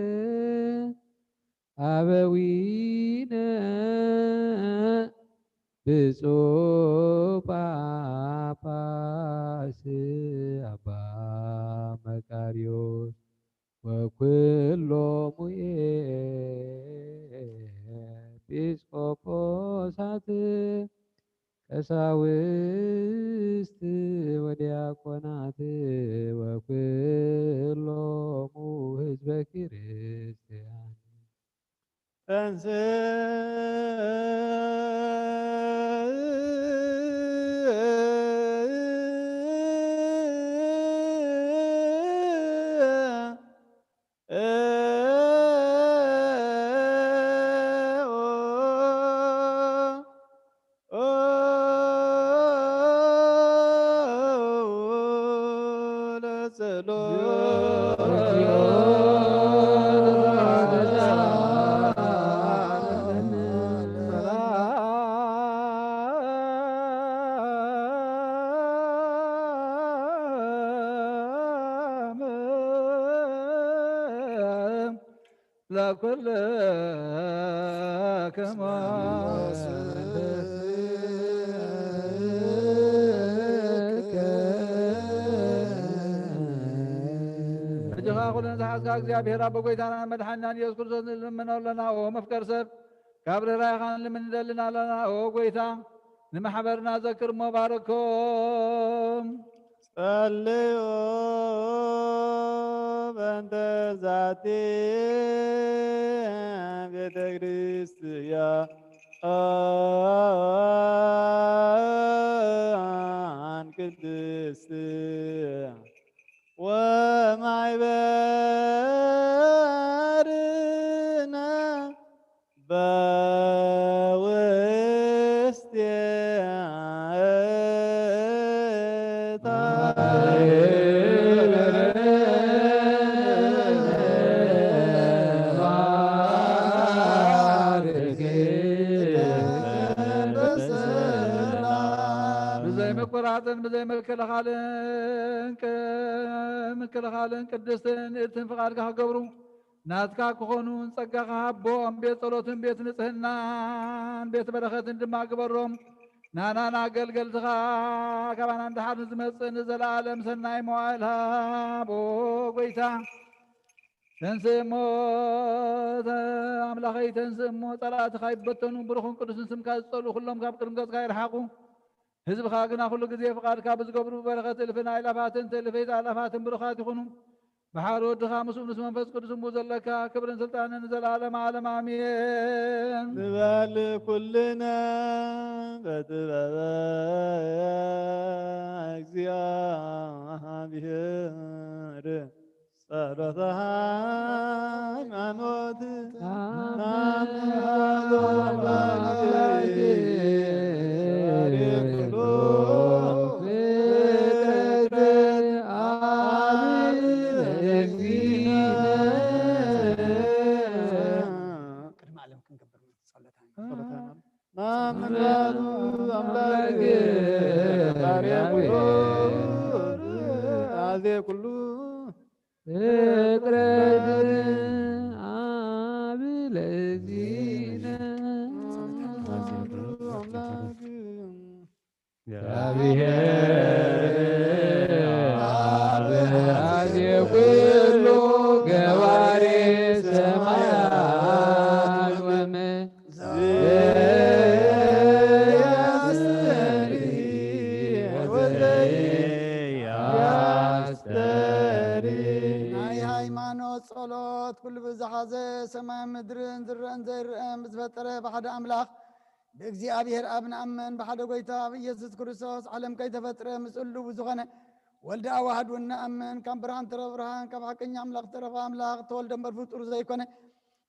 አበዊነ ብፁዕ ጳጳስ አባ መቃርዮስ ወኩሎሙ ኤጲስቆጶሳት ቀሳውስት ወዲያቆናት ወኩሎሙ ህዝበ ክርስቲያን ተንስ ለኩልክሙ እጅኻ ኩለን ዝሓዝካ እግዚኣብሔር ኣቦ ጎይታና መድሓኒናን ኢየሱስ ክርስቶስ ንልምኖ ኣለና ኦ መፍቀር ሰብ ካብ ርህራይኻ ንልምን ንደልና ኣለና ኦ ጎይታ ንማሕበርና ዘክር እሞ ባርኮም ጸልዩ በእንተ ዛቲ ቤተ ክርስቲያን ቅድስት ወማይበርነ በውስቴታ መቆራጥን ብዘይ ምክልኻልን ቅድስትን እትን ፍቃድካ ክገብሩ ናትካ ክኾኑ ጸጋኻ ሃቦም ቤት ጸሎትን ቤት ንጽህናን ቤት በረኸትን ድማ ግበሮም ናናና አገልገልትኻ ካባና እንድሓር ንዝመጽእ ንዘለዓለም ሰናይ መዋዕል ሃቦ ጎይታ ተንስእ እሞ ኣምላኸይ ተንስእ እሞ ጸላእትኻ ይበተኑ ብሩኽን ቅዱስን ስምካ ዝጸልኡ ኩሎም ካብ ቅድሚ ገጽካ ይርሓቁ ህዝብኻ ግና ኩሉ ግዜ ፍቃድካ ብዝገብሩ በረኸት እልፍን ኣእላፋትን ትእልፈት ኣእላፋትን ብሩኻት ይኹኑ ብሓደ ወድኻ ምስኡ ምስ መንፈስ ቅዱስ እምቡ ዘለካ ክብርን ስልጣንን ንዘለዓለም ዓለም ኣሜን ንበል ኩልነ በጥበበ እግዚአብሔር ጸሎተ ሃይማኖት ኩሉ ፍቅረት አብ ለዚነ እግዚአብሔር አብ ኩሉ ገባሬ ሰማያት ወምድር ዝረአን ዘይርአን ብዝፈጠረ ብሓደ ኣምላኽ ብእግዚኣብሔር ኣብ ንኣምን ብሓደ ጎይታ ብኢየሱስ ክርስቶስ ዓለም ከይተፈጥረ ምስሉ ብዝኾነ ወልዲ ኣዋህድ እውን ንኣምን ካብ ብርሃን ተረ ብርሃን ካብ ሓቀኛ ኣምላኽ ተረኸ ኣምላኽ ተወልደ እምበር ፍጡር ዘይኮነ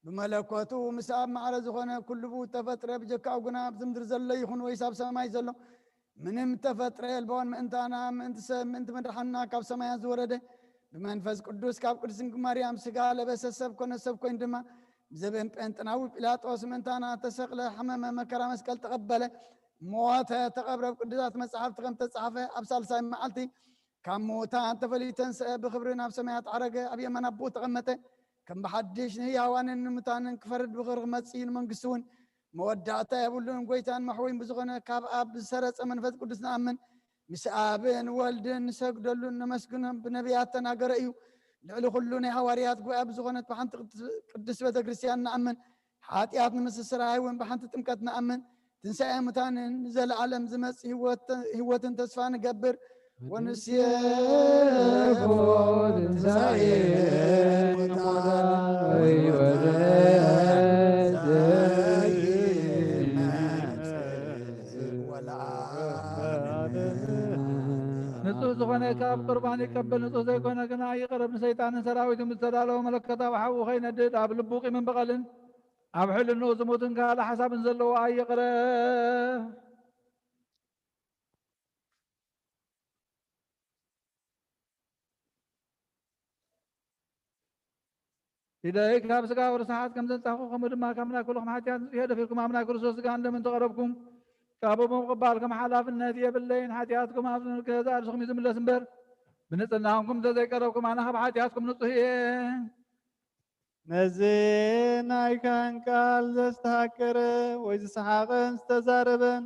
ብመለኮቱ ምስ ኣብ ማዕረ ዝኾነ ኩሉ ብኡ ተፈጥረ ብጀካኡ ግና ኣብዚ ምድሪ ዘሎ ይኹን ወይስ ኣብ ሰማይ ዘሎ ምንም ተፈጥረ የልቦን ምእንታና ምእንቲ ሰብ ምእንቲ መድሓና ካብ ሰማያት ዝወረደ ብመንፈስ ቅዱስ ካብ ቅድስት ድንግል ማርያም ስጋ ለበሰ ሰብ ኮነ ሰብ ኮይኑ ድማ ብዘበን ጴንጥናዊ ጲላጦስ ምእንታና ተሰቕለ ሓመመ መከራ መስቀል ተቐበለ ሞተ ተቐብረ ቅዱሳት መጽሓፍቲ ከም ተጻሕፈ ኣብ ሳልሳይ መዓልቲ ካብ ሙታን ተፈሊዩ ተንስአ ብክብሪ ናብ ሰማያት ዓረገ ኣብ የማን ኣቦኡ ተቐመጠ ከም ብሓድሽ ንህያዋንን ንሙታንን ክፈርድ ብክብሪ ክመጽእ ንመንግስቲ እውን መወዳእታ የብሉን ጎይታን መሕወይን ብዝኾነ ካብ ኣብ ዝሰረፀ መንፈስ ቅዱስ ንኣምን ምስ ኣብን ወልድን ንሰግደሉን ነመስግኖም ብነቢያት ተናገረ እዩ ልዕሊ ኩሉ ናይ ሃዋርያት ጉባኤ ብዝኾነት ብሓንቲ ቅድስት ቤተ ክርስቲያን ንኣምን ሓጢኣት ንምስስራይ እውን ብሓንቲ ጥምቀት ንኣምን ትንሣኤ ሙታንን ዘለዓለም ዝመጽእ ህይወትን ተስፋ ንገብር ወንስየፎ ትንሣኤ ሙታን ንጹህ ዝኾነ ካብ ቁርባን ይቀበል ንጹህ ዘይኮነ ግና ይቕረብ ንሰይጣንን ሰራዊትን ብዝተዳለወ መለከታዊ ሓዊ ኸይነድድ ኣብ ልቡ ቂምን በቐልን ኣብ ሕልንኡ ዝሙትን ካልእ ሓሳብን ዘለዎ ኣይቕረብ إلهي كاب سقا ورسحات كم زنتاخو خمود ما كامنا كلكم حاجات يهدى فيكم أمنا كرسوس سقا عندما تقربكم كابو مقبالكم حلاف النادية بالليل حاجاتكم أفضل كذا رسخم يزم الله سنبر بنتناهم تزي قربكم أنا خب حاجاتكم نطهي نزين كان قال زستهكر ويز سحاقن استزاربن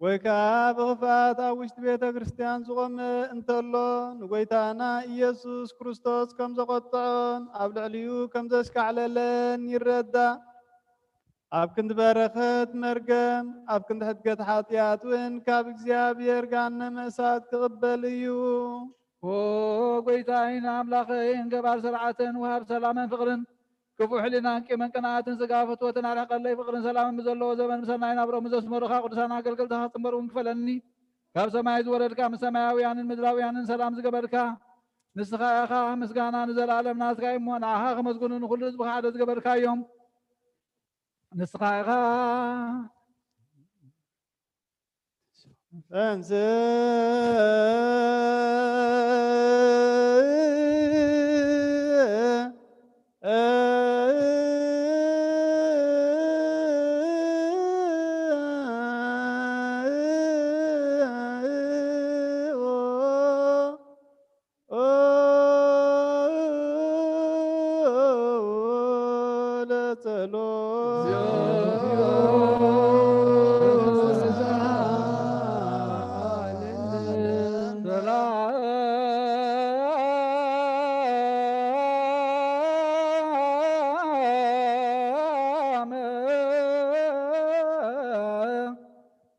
ويكاب غفات أوشت بيت كريستيان زغم انتلو نقويتانا إيسوس كريستوس كم زغطعون أبل عليو كم زشك على لن يرد أب كنت برخت مرقم أب كنت حدقت حاطيات وين كاب اكزياب يرقان مساد تقبليو وقويتاين أملاخين قبار سرعة وهاب سلاما فقرن كفو حلنا كمن قناعات سقافة وتنال قلي فقر سلام مزلو زمن مسناين أبرو مزوس مرخا قدسانا قلقل تخاطمر ونكفلني كاب سماي زورد كام سماويان المدراويان سلام زقبركا نسخا يخا مسقانا نزل عالم ناس قايم ونعها خمسقون نخل رزبخ عدد زقبركا يوم نسخا يخا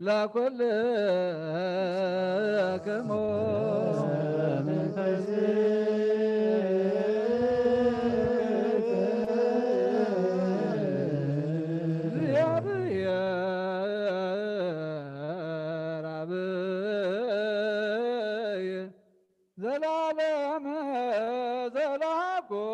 لا كل كمون يا ربي زلالم زلاكو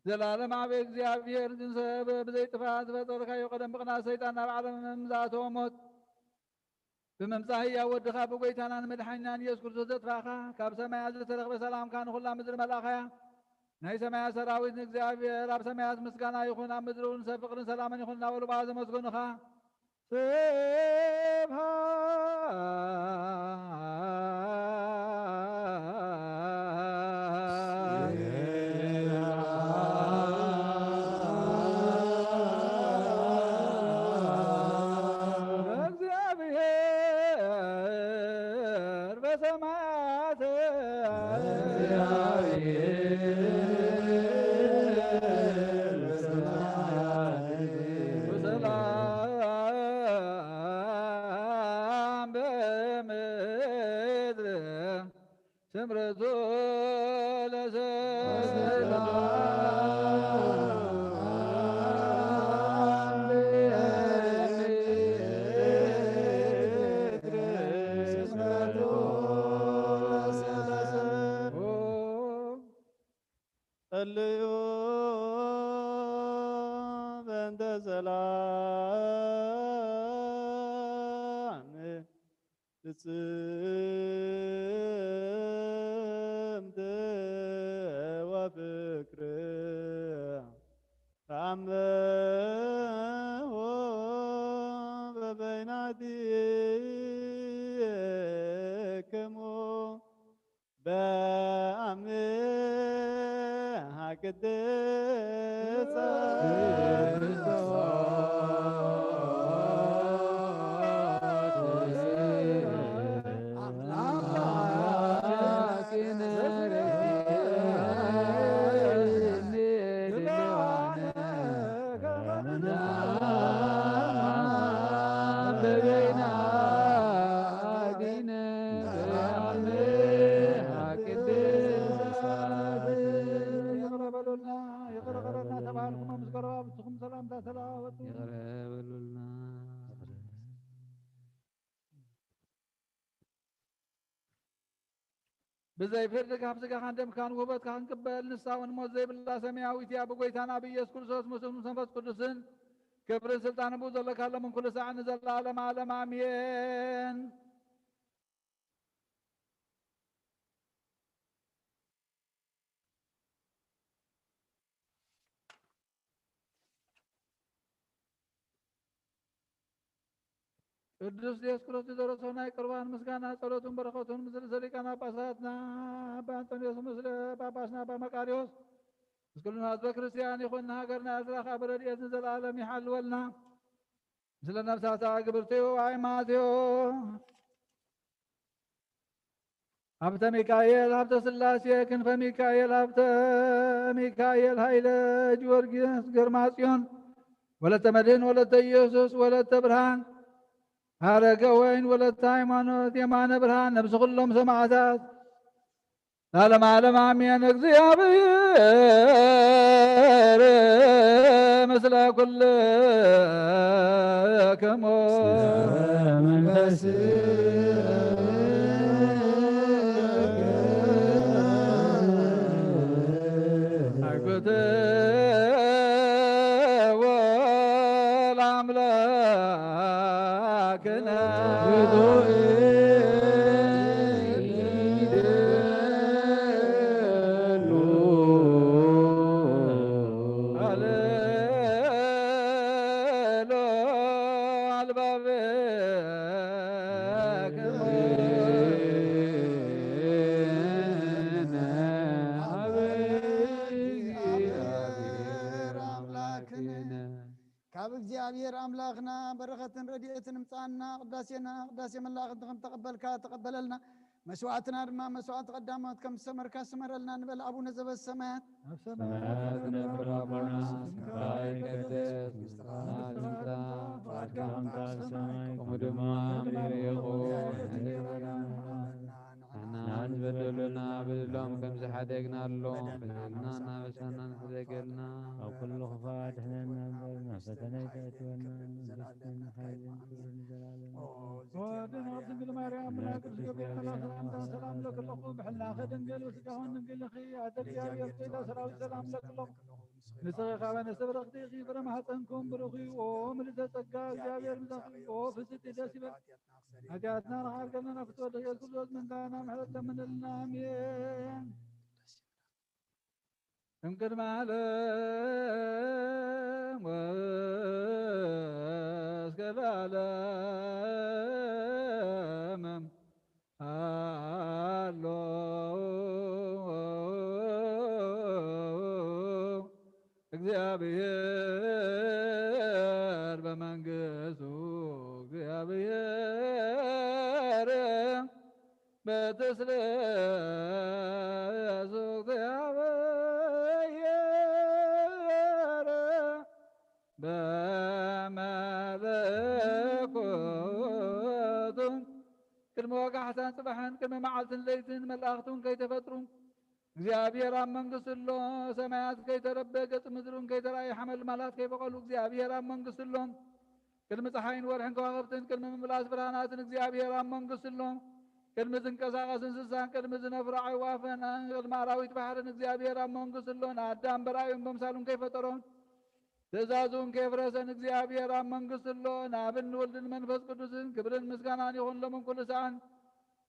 زلالم عبي እግዚአብሔር ዝንሰብ ብዘይጥፋት ፈጠርካዮ ቀደም ብቕና ሰይጣን ናብ ዓለም ምምዛእቶ ሞት ብምምፃእ ሕያው ወድኻ ብጎይታናን መድሓኒናን ኢየሱስ ክርስቶስ ዘጥፋእኻ ካብ ሰማያት ዝተረኽበ ሰላምካ ንኹላ ምድሪ መላእኻያ ናይ ሰማያት ሰራዊት ንእግዚአብሔር ኣብ ሰማያት ምስጋና ይኹን ኣብ ምድሪ እውን ሰብ ፍቅርን ሰላምን ይኹን እናበሉ በኣ ዘመስግኑኻ ስምረቱ ጸልዩ በእንተ ሰላም ፍጽምት ወፍቅር ተአምሆ በበይናቲክሙ በአምሃ ቅድስት بزيفرد كاب سكا خندم كان وبت كان قبل نساون موت زي بالله سماويت يا بغيتانا بيس كل صوت مسلم سنفس قدسن كبر سلطان ابو ذل كلام من كل ساعه نزل العالم عالم امين ቅዱስ ዲዮስቆሮስ የደረሰውና የቅርባን ምስጋና ጸሎቱን በረከቱን ምስለ ሰሊቃና ጳጳሳትና በአንጦኒዮስ ምስለ ጳጳስና በመቃሪዎስ ምስክሉና ህዝበ ክርስቲያን ይኹንና ሃገርና ያዝራኻ በረድኤት ንዘለዓለም ይሓልወልና ምስለ ነፍሳታ ግብርትዮ ሃይማኖትዮ ሀብተ ሚካኤል ሀብተ ስላሴ ክንፈ ሚካኤል ሀብተ ሚካኤል ኃይለ ጊዮርጊስ ግርማ ጽዮን ወለተ መድህን ወለተ ኢየሱስ ወለተ ብርሃን ሀረገ ወይን ወለተ ሃይማኖት የማነ ብርሃን ነብስ ኩሎም ሰማዕታት ለዓለመ ዓለም አሜን። እግዚአብሔር ምስለ ኩልክሙ አግብተ ወለአምላክነ እግዚአብሔር አምላክና በረከትን ረድኤትን ምጻና ቅዳሴና ቅዳሴ መላእክት ተቀበልካ ተቀበለልና መስዋዕትና ድማ መስዋዕት ቀዳማት ከም ሰመርካ ሰመረልና ንበል አቡነ ዘበሰማያት ሰማያት ነብር አቡነ ይትቀደስ ስምከ በሰማይ ከመ ናን በደሉና በደሎም ከም ዝሓደግናሎም በደልና ናበሳና ንዘገልና ኣብ ኩሉ ክፋት ድሕነና እምበርና ፈተና ይተእትወና መንግስትን ሓይልን ክብርን ዘለዓለም ወድን ድንግል ማርያም ብና ቅዱስ ገብርኤል ሰላምታ ሰላም ለክለኹ ብሕልናኸ ድንግል ወስጋሁን ድንግልኺ ኣደ እግዚአብሔር ጤዳ ሰራዊት ሰላም ለክለኹ ንስኺ ኻበ ነሰብረኽቲ ኺ ፍረ ማሕፀንኩም ብሩኺ ኦ ምልዕተ ጸጋ እግዚአብሔር ምሳኺ ኦ ፍስቲ ደስ ይበል ኃጢአትና ረኻርገለና ፍትወድኽ ኢየሱስ ክርስቶስ ምንታና ምሕረት ለምንልና አሜን። እምቅድመ ዓለም ወእስከ ለዓለም አሎ እግዚአብሔር በመንግሥቱ እግዚአብሔር በትስብእቱ እግዚአብሔር በመለኮቱ ቅድመ ወጋሕታን ጽባሕን ቅድመ መዓልትን ለይትን መላእኽቱን ከይተፈጥሩ እግዚአብሔር ኣብ መንግሥትሎ ሰማያት ከይተረበ ገጽ ምድሩን ከይተራእየ ሓመል ማላት ከይበቐሉ እግዚአብሔር ኣብ መንግሥትሎ ቅድሚ ፀሓይን ወርሕን ከዋኽብትን ቅድሚ ምምላስ ብርሃናትን እግዚአብሔር ኣብ መንግሥትሎ ቅድሚ ዝንቀሳቐስ እንስሳን ቅድሚ ዝነፍሩ ኣዕዋፍን ቅድሚ ኣራዊት ባሕርን እግዚአብሔር ኣብ መንግሥትሎ ንኣዳም በራእዩን በምሳሉን ከይፈጠሮን ትእዛዙን ከየፍረሰን እግዚአብሔር ኣብ መንግሥትሎ ንኣብን ወልድን መንፈስ ቅዱስን ክብርን ምስጋናን ይኹን ሎምን ኩሉ ሰዓን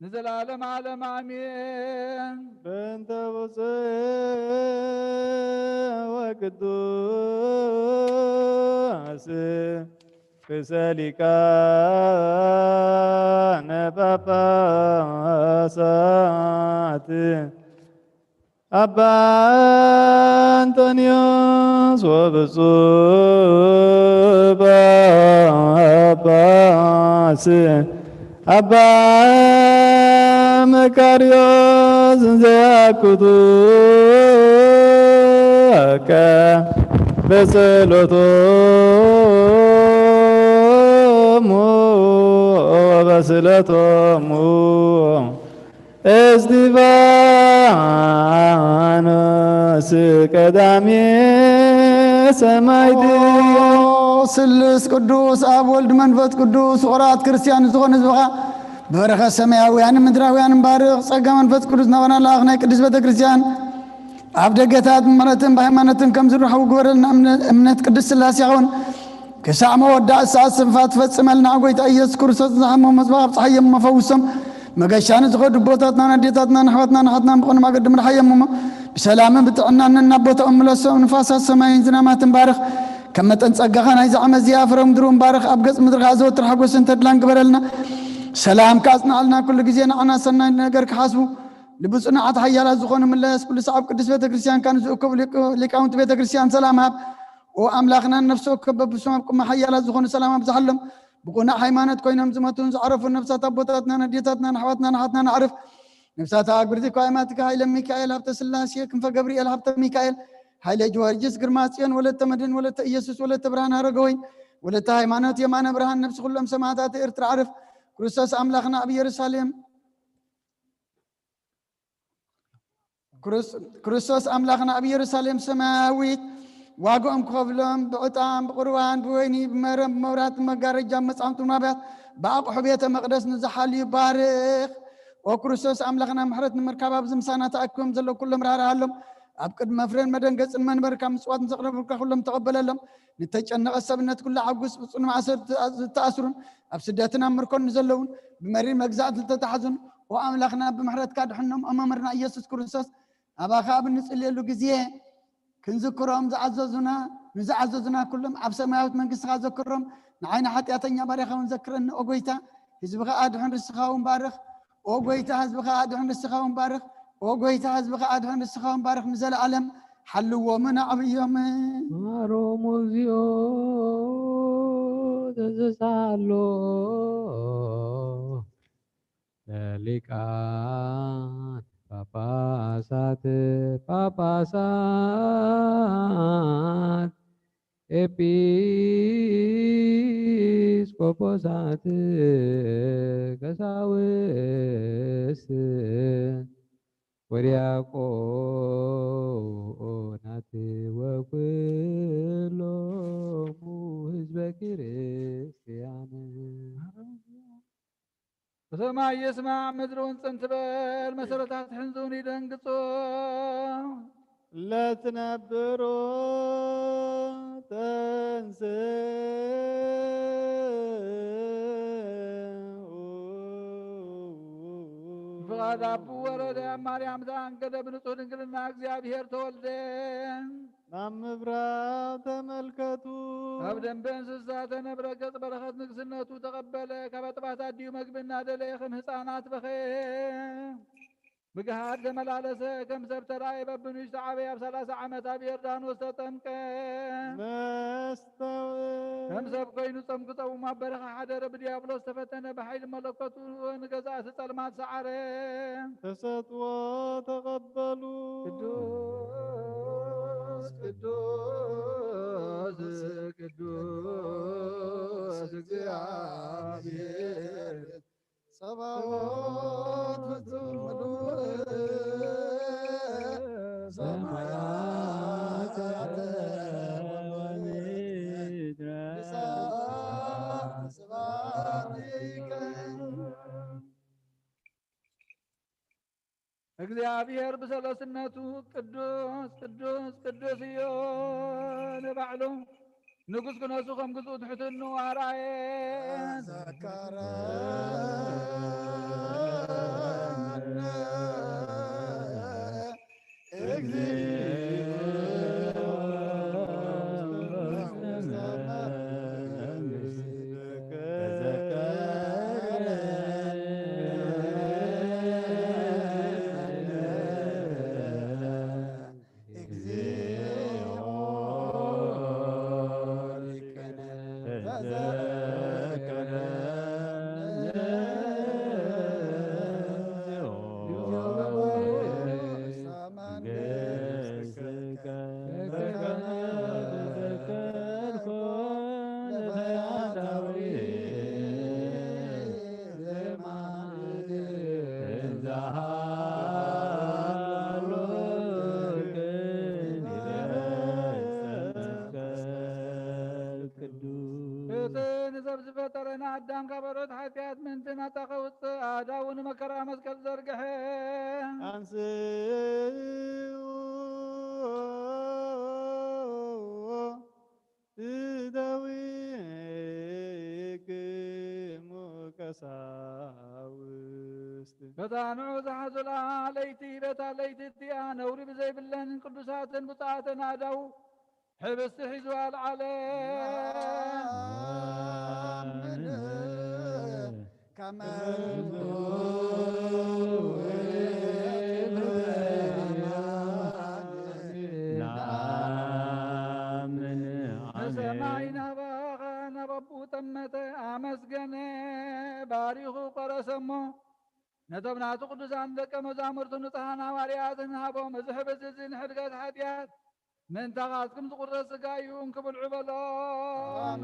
ንዘላለም ዓለም ኣሜን። በእንተ ብፁዕ ወቅዱስ ርእሰ ሊቃነ ጳጳሳት አባ አንጦንዮስ ወብፁዕ ጳጳስ አባ መቃርዮስ ዘያኩቱከ በጸሎቶሙ ወበስእለቶሙ እስጢፋኖስ ቀዳሜ ሰማዕት ስሉስ ቅዱስ አብ ወልድ መንፈስ ቅዱስ ፍቁራት ክርስቲያን ዝኾነ ህዝብኻ በረኸ ሰማያውያንን ምድራውያንን ባርኽ ጸጋ መንፈስ ቅዱስ ናበና ለኣኽ ናይ ቅዱስ ቤተ ክርስቲያን ኣብ ደገታት ምሕረትን ብሃይማኖትን ከም ዝርሓቡ ግበረልና እምነት ቅዱስ ስላሴ ይኹን ክሳዕ መወዳእ ሰዓት ስንፋት ትፈጽመልና ጎይታ ኢየሱስ ክርስቶስ ዝሓመሙ ህዝብኻ ብፀሓዮም መፈውሶም መገሻን ዝኸዱ ቦታትናን ኣዴታትናን ኣሕዋትናን ኣሓትና ብኾነ ማገዲ ምርሓየሞሞ ብሰላምን ብጥዕናን እናቦቶኦም ምለሶም ንፋሳት ሰማይን ዝናማትን ባርኽ ከም መጠን ጸጋኻ ናይዚ ዓመት እዚኣ ፍረ ምድሩን ባርኽ ኣብ ገጽ ምድርኻ ዘወትር ሓጎስን ተድላን ግበረልና ሰላም ካጽናዕልና ኩሉ ግዜ ንዓና ሰናይ ነገር ክሓስቡ ልብጽኑዓት ሓያላት ዝኾኑ ምለስ ኩሉ ሰዓብ ቅዱስ ቤተ ክርስቲያን ካን ዝእከቡ ሊቃውንቲ ቤተ ክርስቲያን ሰላም ሃብ ወኣምላኽና ነፍሲ ወከፍ በብሶም ኣብ ቅድሚ ሓያላት ዝኾኑ ሰላም ኣብዝሓሎም ብቁናዕ ሃይማኖት ኮይኖም ዝመቱን ዝዓረፉ ነፍሳት ኣቦታትናን ኣዴታትናን ኣሕዋትናን ኣሓትናን ኣዕርፍ ነፍሳት ኣግብርቲ ሃይማኖትካ ሃይለ ሚካኤል ሃብተ ስላሴ ክንፈ ገብርኤል ሃብተ ሚካኤል ሃይለ ጊዮርጊስ ግርማ ጽዮን ወለተ መድህን ወለተ ኢየሱስ ወለተ ብርሃን ሃረገወይን ወለተ ሃይማኖት የማነ ብርሃን ነፍሲ ኩሎም ሰማዕታት ኤርትራ ዓርፍ ክርስቶስ ኣምላኽና ኣብ ኢየሩሳሌም ክርስቶስ ኣምላኽና ኣብ ኢየሩሳሌም ሰማያዊት ዋግኦም ክኸፍሎም ብዕጣን ብቁርባን ብወይኒ ብመረም ብመብራት ብመጋረጃ መጻምቱ ማብያት ብኣቑሑ ቤተ መቕደስ ንዝሓልዩ ባርኽ ወክርስቶስ ኣምላኽና ምሕረት ንምርካብ ኣብዚ ምሳና ተኣኪቦም ዘለዉ ኩሎም ራህራሃሎም ኣብ ቅድሚ መፍረን መደንገፅን መንበርካ ምፅዋት ንዘቕረቡልካ ኩሎም ተቐበለሎም ንተጨነቐ ሰብነት ኩሉ ዓጉስ ብፅኑዕ ማእሰር ዝተኣስሩን ኣብ ስደትን ኣብ ምርኮን ንዘለውን ብመሪር መግዛእት ዝተታሕዙን ወኣምላኽና ብምሕረትካ ድሕኖም ኣመመርና ኢየሱስ ክርስቶስ ኣባኻ ኣብ እንጽልየሉ ግዜ ክንዝክሮም ንዝዓዘዙና ኩሎም ኣብ ሰማያዊት መንግስትኻ ዘክሮም ንዓይና ሓጢኣተኛ ባሪኻውን ዘክረኒ ኦ ጎይታ ህዝብኻ ኣድሕን ርስኻውን ባርኽ ኦ ጎይታ ህዝብኻ ኣድሕን ርስኻውን ባርኽ ኦ ጎይታ ህዝብኻ ኣድሕን ርስኻውን ባርኽ ንዘለዓለም ሓልዎምን ኣዕብዮምን ማሮሙ እዚኦ ተዘሳሎ ለሊቃን ጳጳሳት ኤጲስቆጶሳት ቀሳውስት ወዲያቆናት ወኩሎሙ ህዝበ ክርስቲያን በሰማይ የስማዕ ምድሩን ጽንት በል መሰረታት ሕንዙን ይደንግጾ ለትነብሮ ፍቃድ አቡ ወረደ ማርያም ዘአንገደ ብንጹህ ድንግልና እግዚአብሔር ተወልደ ናብ ምብራቅ ተመልከቱ ኣብ ደንበ እንስሳ ተነብረ ገጽ በረኸት ንግስነቱ ተቐበለ ካብ ጥባት ኣድዩ መግብና ደለየ ከም ህፃናት በኸ ብግሃድ ዘመላለሰ ከም ሰብ ተራእየ በብንሽ ተዓበየ ኣብ 30 ዓመት ኣብ ዮርዳኖስ ተጠምቀ ከም ሰብ ኮይኑ ፀምቁ ፀውሙ ኣብ በረኻ ሓደረ ብዲያብሎስ ተፈተነ ብሓይሊ መለኮቱ ንገዛእቲ ጸልማት ሰዓረ ተሰጥዎ ተቐበሉ ቅዱስ ቅዱስ እግዚአብሔር ጸባዖት ፍጹም ምሉእ ሰማያት ወምድር ስብሐት ይከ እግዚአብሔር በሰለስነቱ ቅዱስ ቅዱስ ቅዱስ እዩ ንባዕሉ ንጉስ ክነሱ ከም ግዝኡ ትሕትኑ ኣርኣየ ዘከረነ እግዚኦ ዝፈጠረና ኣዳም ካብ በሮት ሓጢኣት ምንትን ኣታኸውፅእ ኣዳውን መከራ መስቀል ዘርግሐ አንስኡ እደዊክሙ ቀሳውስት በታንዑ ዝሓዙላ ለይቲ በታ ለይቲ እቲኣ ነውሪ ብዘይብለን ቅዱሳትን ብፅዓትን ኣዳው ሕብስቲ ሒዙ ኣልዓለ ንሰማይ ነበቡ ጠመተ ኣመስገነ ባሪኹ ቆረሰሞ ነቶም ናቱ ቅዱሳን ደቀ መዛሙርቱ ንፅሓን ሃዋርያትን ሃቦም እዚ ሕብስቲ እዚ ንሕድገት ሓጢኣት ምንታኻትኩም ዝቁረስ ሥጋ እዩ እንክብልዑ በሎም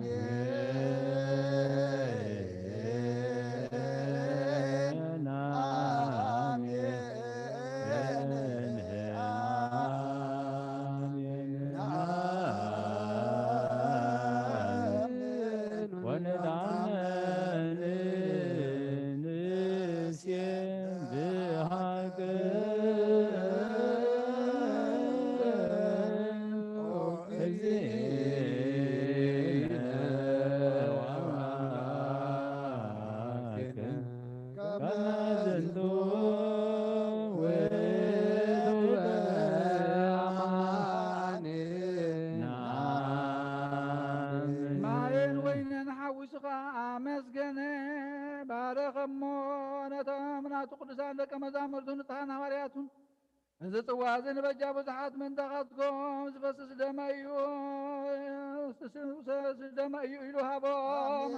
ቅዱሳን ደቀ መዛሙርቱ ንፅሓን ሃዋርያቱን እዚ ጽዋ እዚ ንበጃ ብዙሓት ምንተኻትኩም ዝፈስስ ደመ እዩ ኢሉ ሃቦም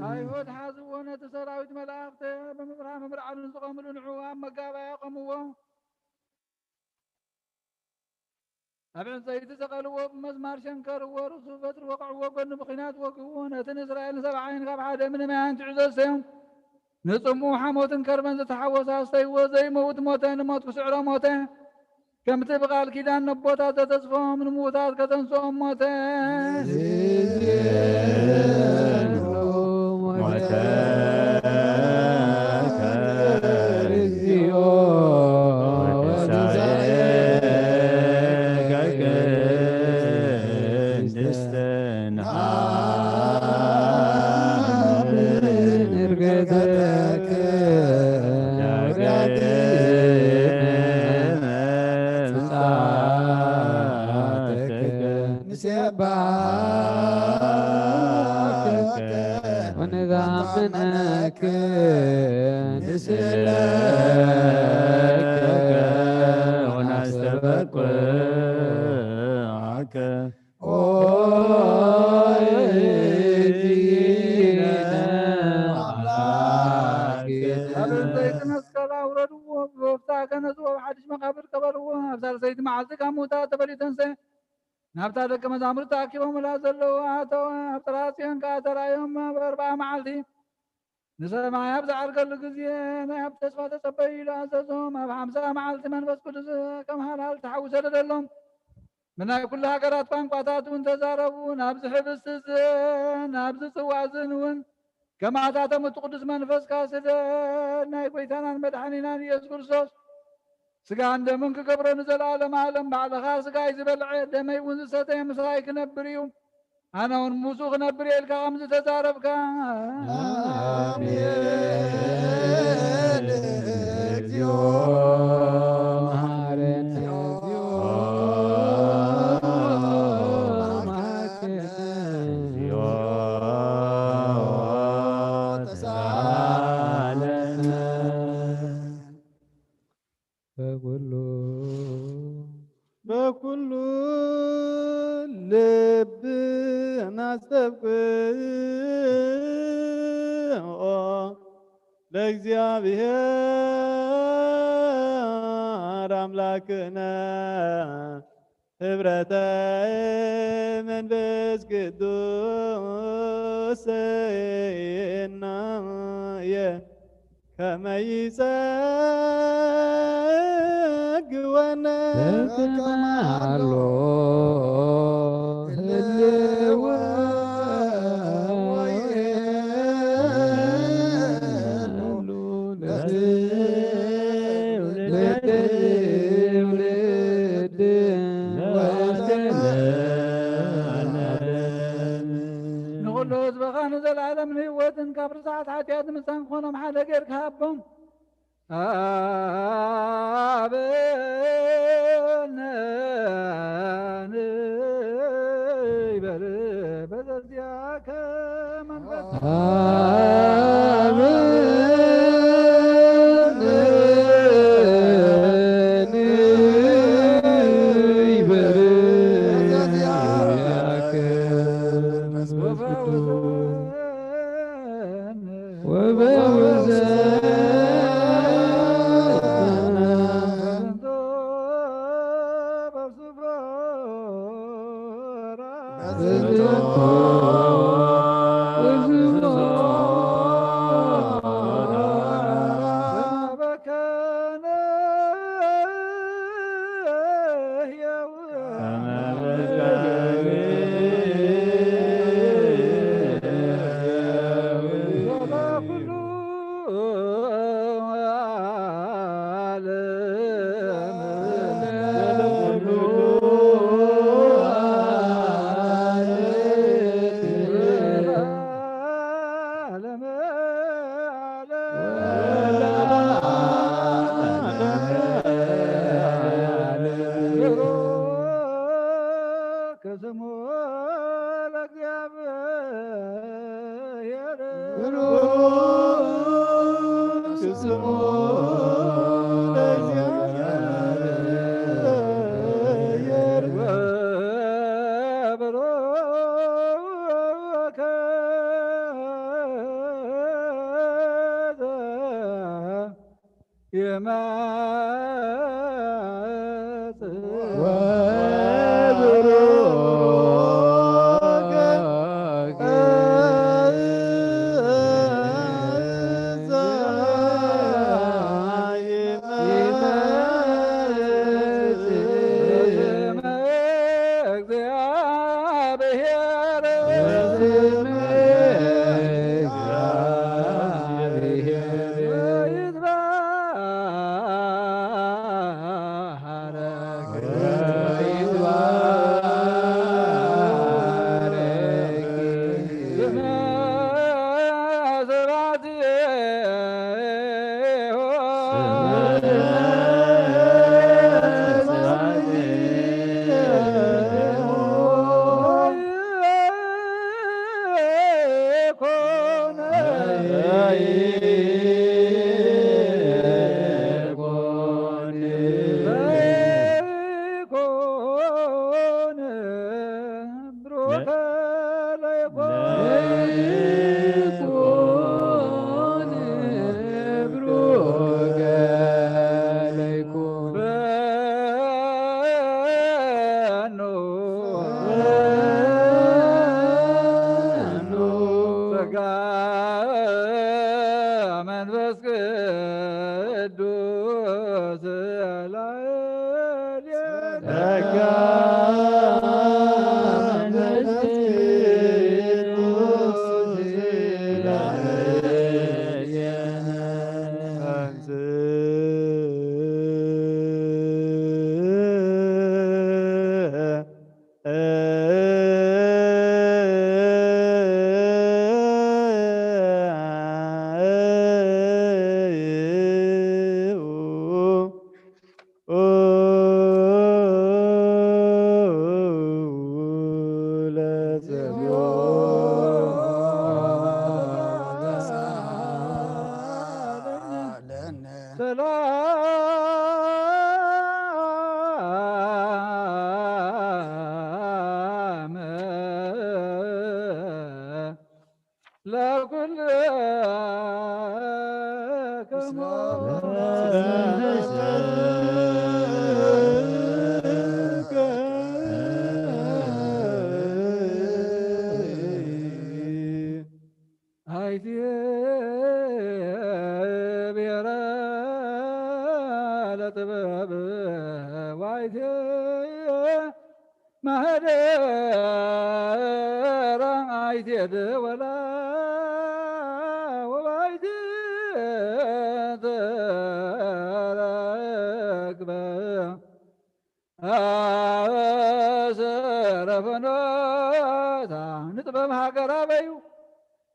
አይሁድ ሓዝዎ ነቲ ሰራዊት መላእኽቲ ብምብርሃን ዝቆምሉ ንዑ ኣብ መጋባያ ቆምዎ ኣብ ዕንፀይቲ ሰቐልዎ ብመስማር ሸንከርዎ ርእሱ በትሪ ወቕዕዎ ጎኑ ብኺናት ወግዎ ነቲ ንእስራኤል ሰብዓይን ካብ ሓደ ምንማያን ትዕዘ ሰዮም ንጽምኡ ሓሞትን ከርበን ዝተሓወሰ ኣስተይዎ ዘይመውት ሞተ ንሞት ክስዕሮ ሞተ ከምቲ ብቓል ኪዳን ነቦታት ዘተስፎም ንምዉታት ከተንስኦም ሞተ كنزو وحدش مقابر كبروا أبصار سيد معزك عموتا تبلي تنسى نبتا لك مزامر تاكيبهم لا زلوا عاتوا أبطراسيان كاترا يوم بأربع معالتي نسمع يبزع القل قزيان يبتس فتسبي لا أساسهم بحمسة معالتي من بس كل كم حلال تحوس لهم من كلها قرات فانقاتات وانتزاربون أبز حبس الزين أبز سوازنون كما تعتم تقدس منفس كاسد نايك بيتانا مدحنينا يذكر صوص سقا عند منك قبر نزل عالم عالم بعد خاص سقا يزبلع دمي ونزسته مسايك نبريو أنا ونموسوخ نبري الكا غمز تزارب آمين اكزيو مهارن በኩሉ ልብ ናስተብቅዖ ለእግዚአብሔር አምላክነ ህብረተ መንፈስ ቅዱስ እናየ ከመ ይጸግወነ ተከማሎ ህልው نقول له زبخا نزل عالم هيوتن كبر ساعات حاتيات مسان خونهم حدا غير كابهم بدرجاك منفس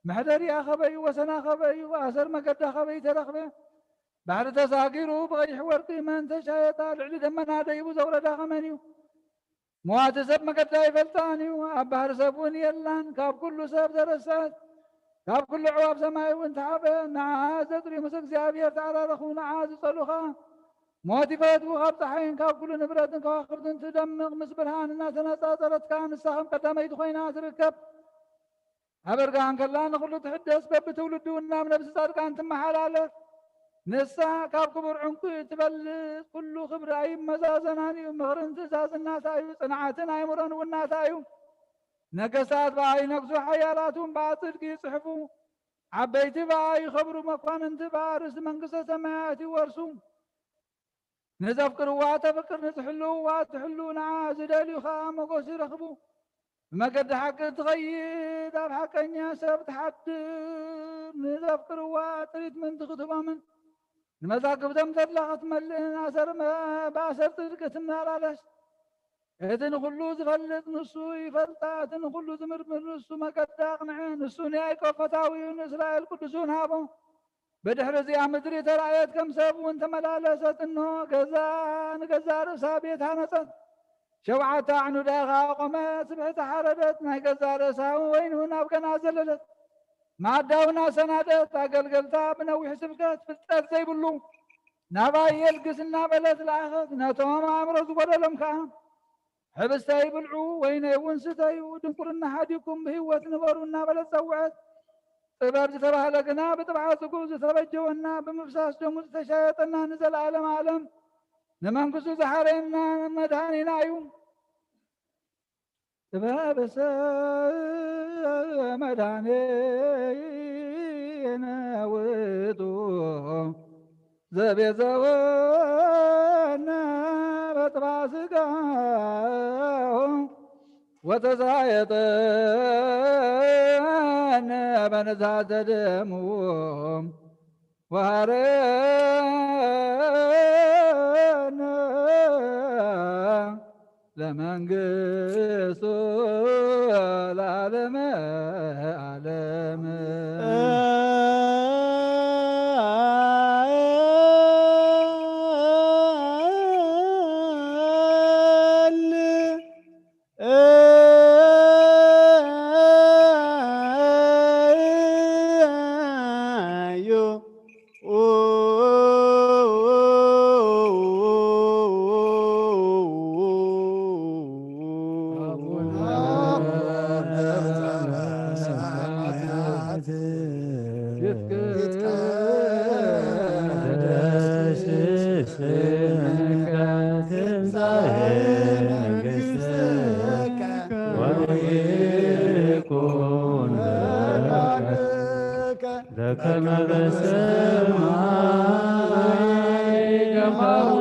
محدر يا خبي وسنا خبي وأسر مقدة خبي ترخبه بعد تساقيرو بغيح ورقي ما انت شايط العلي دمنا هذا يبو زورة داخمانيو موات سب مقدة يفلتانيو أبهر سبوني يلان كاب كل سب درسات كاب كل عواب سماي وانت حابه نعاز ادري مسك زيابير تعالى رخو نعاز صلوخا مواتي فاتو خابت حين كاب كل نبرات كواخرت تدمغ مسبرهان الناس نصاصرت كان السخم قدامي دخوينا تركب أبرقان كلان كله تحدث بتولدونا من نفس صادقان تم حلاله نسا كاب كبر عنكو تبل كله خبر أي مزازناني ومغرن تزاز الناس أيو صنعاتنا يمرن والناس أيو نقصات باي نقصو حيالاتهم باطل صحفو عبيت باي خبروا مكوان انتباه رس منقصة سماياتي ورسو نزفكر واتفكر نتحلو واتحلو نعاز دالي خام وقوسي رخبو ما قد حق تغيد على حقني سبت حد نذكر واتريد من تخطب من المذاق بدم تطلعت ملين عسر ما بعسر تلقت النار إذن خلو زفلت نسو يفلطات إذن خلو زمر من نسو ما قد أقنعين نسو نيايك وفتاوي إسرائيل قدسون هابو بدحر زي مدري ترعيت كم سب وانت ملالست إنه قزا رسابيت هانست شوعة عنو داغا قمت سبحت حردت ما يقزار ساو وين هنا بقنا زللت ما داونا سنادت اقلقلتا بنوي حسبكت فلتت زي بلو نابا يلقسنا بلت الاخذ ناتوما امرز ودلم كان حبستاي بلعو وين يونستاي ودنقرنا حديكم بهوت نبرونا بلت زوعت طباب تبع لقنا بطبعات سقوز تبجونا بمفساس دموز تشايطنا نزل عالم عالم نمانكسو زحرنا مدانينا يوم تبابس مدانينا ودو زبي زوانا بطباسقاهم وتزايطنا بنزات دموم وهرنا لمنقص العالم عالم كما بسماء كفاو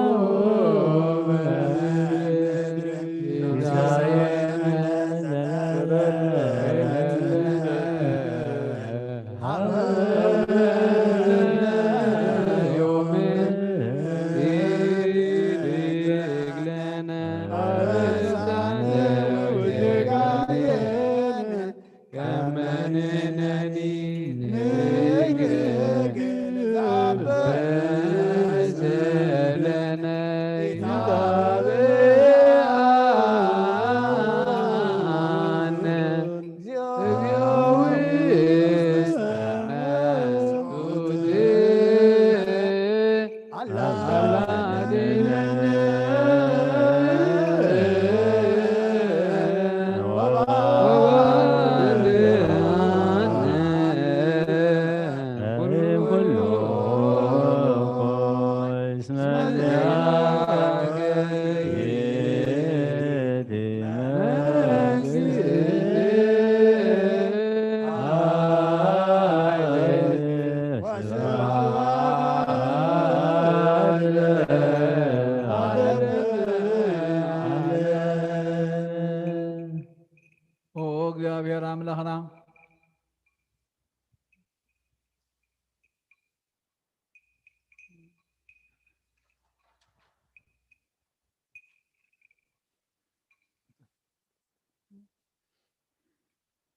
እግዚአብሔር አምላኽና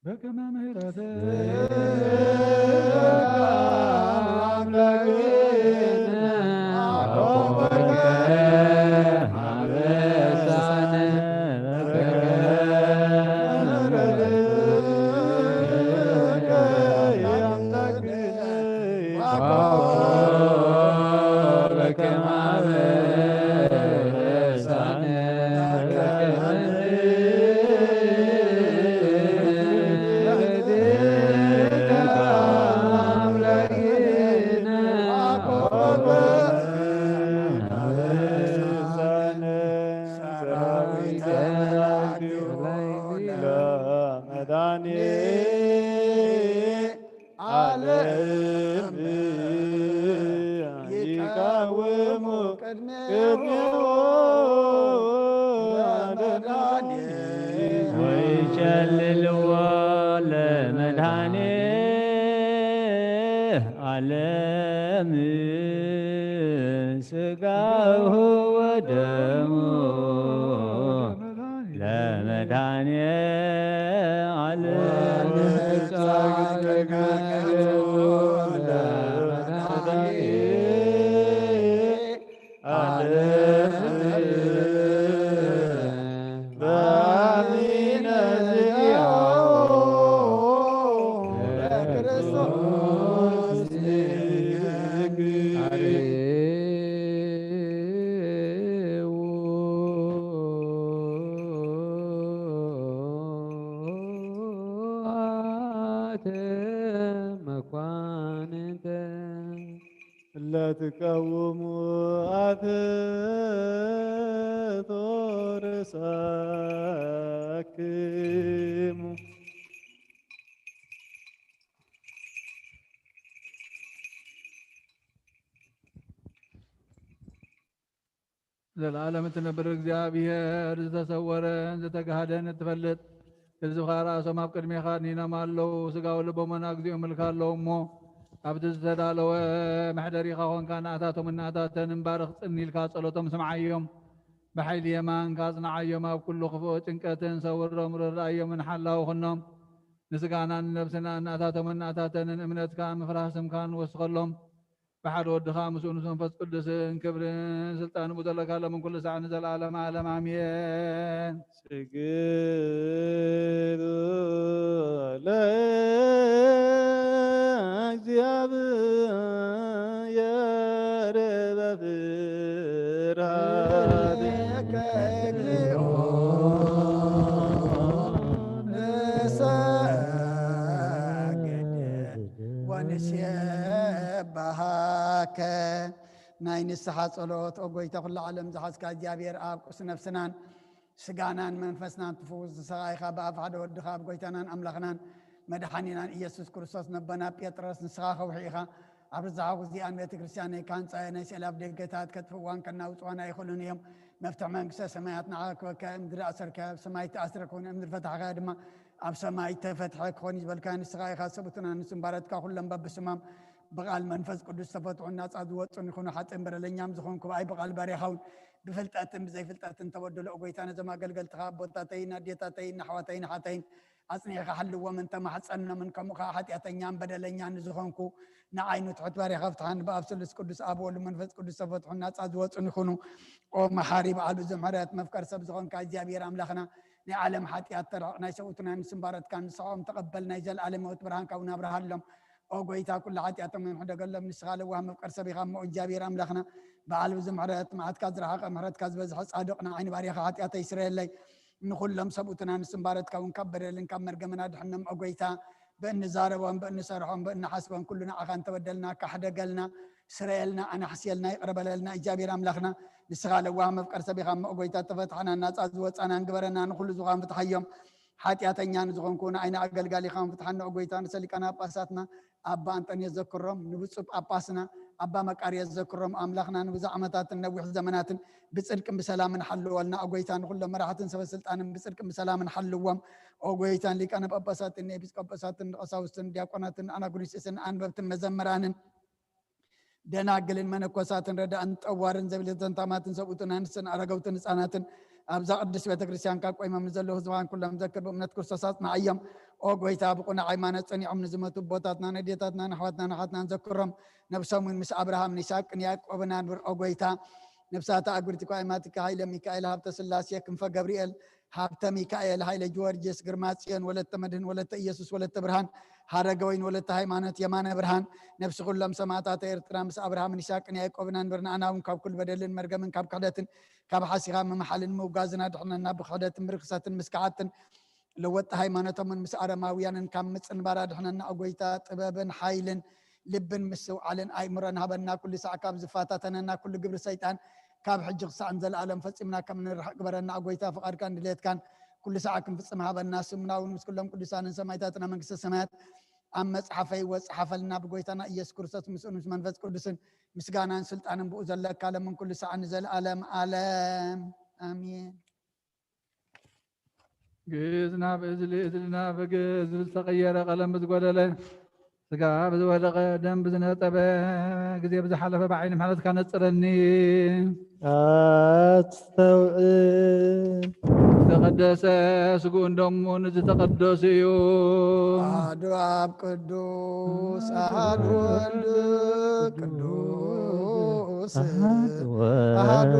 በከመ ዓለም ሥጋሁ ወደሙ ለመድኃኔ ዓለም ለትቀውሙ አትቶ ርእሳክሙ ዘለዓለም እትነብር እግዚአብሔር ዝተሰወረን ዝተጋሃደን እትፈልጥ ህዝብኻ ራእሶም ኣብ ቅድሜኻ ኒኖም ኣለዉ ስጋው ልቦሞና እግዚኦ ምልካ ኣለዉ እሞ ኣብቲ ዝተዳለወ መሕደሪኻ ኮንካ ንኣታቶም እናኣታተን እምባርኽ ፅኒኢልካ ጸሎቶም ስምዓዮም ብሓይሊ የማንካ ኣጽንዓዮም ኣብ ኩሉ ክፉእ ጭንቀትን ሰውሮም ርዳእዮምን ሓላው ኽኖም ንስጋና ንነብስና እናኣታቶም እናኣታተንን እምነትካ ምፍራህ ስምካን ወስኸሎም بحد ودخا مسؤول منفس قدس كبر سلطان بدلك على من كل ساعة نزل عالم عالم آمين سجد لا زياب يا رب فرادك بهاك ناي نسحة صلوت أقويت كل عالم زحز كأجابير آب قص نفسنا سجانان منفسنا تفوز سغايخا بأفعد ودخاب قويتنا أملخنا مدحنينا إيسوس كريستوس نبنا بيترس نسخاخا وحيخا أبرزها وزيان بيت كريستياني كان ساينا سيلاف ديقتات كتفوان كنا وطوانا يخلون يوم مفتح منكسة سماياتنا عاك وكامدر أسرك سماي تأسركون أمدر فتح غادما أب سماي تفتحك خوني بالكان سغايخا سبتنا نسمبارتك كلهم باب سمام بقال منفس قدس تفتح الناس عدوات يكونوا حتى امبر لنيام زخونكم اي بقال باريخون بفلتاتن بزي فلتاتن تودوا لقويتانا زما قلقل تخاب بوتاتين ديتاتين نحواتين حاتين أصنيخ حلو من تمحصنا من كم حتى يان بدلنا نزخنكو نعين تحت باري خفتحن بأبسلس قدس أبو المنفس قدس فتحنا تزوج نخونو أو محارب على الزمرات مفكر سبزخن كجابير أملاخنا نعلم حتى أترقنا يسوتنا نسمبارت كان صوم تقبلنا يجل علم وتبرهن كونا برهلم أو قويتا كل حتى أتمنى حدا قال لهم نسخال وهم مفكر سبيخا جابير أملاخنا بعلو زمرات معت كازر حق مرات كاز بز حس عدقنا عين باريخ حتى أتى إسرائيل لي نقول لهم سبوتنا نسمبارت كون كبر لين كمر جمنا دحنا أقويتا بأن زاربهم بأن سرحهم بأن حسبهم كلنا أخان تبدلنا كحدا قالنا إسرائيلنا أنا حسيلنا يقرب لنا جابير أملاخنا نسخال وهم مفكر سبيخا أقويتا تفتحنا الناس أزوج أنا نقبرنا نقول زغام فتحيهم حتى أتنيا نزغون كونا عين أقل قالي خام فتحنا أقويتا نسلك أنا باساتنا أبا أنتن يذكرهم نبصب أباسنا أبا مكار يذكرهم أملاخنا نبز عمتات نوح زمنات بصدق بسلام حلوا لنا أقويتان كل مرحة سبب سلطان بصدق بسلام حلوهم أقويتان لك أنا بأباسات النبي بأباسات أصاوستن دياقونات أنا قريسسن أن ببتن مزمران دناقلن منكوسات ردا أنت أوارن زبلتن تاماتن سبوتن أنسن أرقوتن ساناتن أبزا قدس بيت كريستيان كاك وإمام نزلوا زبان كلهم ذكر بأمنات كرساساتنا أيام أوغويتا بقنا عيمانات سني عم نزمتو بوتاتنا نديتاتنا نحواتنا نحاتنا نذكرهم نفسهم من مس أبراهام نساق نياك وبنان بر أوغويتا نفساتا أقولتك وإماتك هاي ميكائيل هابتا سلاسيا كنفا جبريل هابتا ميكائيل هاي جورجيس جرماتيان ولت مدهن ولت إيسوس ولت برهان هارجوين ولت هايمانات يمان برهان نفس كلهم سماتا تيرترا مس أبراهام نساق نياك وبنان برنا أنا وكاب كل بدل مرجع من كاب قدتن كاب حاسيها من محل موجازنا دحنا نبخدت مرخصات مسكعات لوت هايمانتهم من مس أرماويان كم مس نبرد دحنا أقويتا طبابا حيلن لبن مسو علن أي مرن هبنا كل ساعة كاب زفاتاتنا كل قبر سيطان كاب حجق ساعة نزل العالم فصمنا كم نرح قبرنا أقويتا فقار كان دليت كان كل ساعة كم فصمها بالناس سمنا ونمس كلهم كل ساعة سمايتاتنا من قصة السماوات أما صحفي وصحف لنا بقويتنا إيس كرسات مسؤول من منفذ قدسن مسجانا سلطان بؤذن لك على من كل ساعة نزل العالم عالم آمين جزنا بإذلنا بجز تغير قلم بتقول له سقى بزوالق دم بزنا تبا جزي بزحلف بعين محلت كانت ترني أستوعب تقدس سقون دمون تقدس يوم أحد أب قدوس أحد ولد قدوس أحد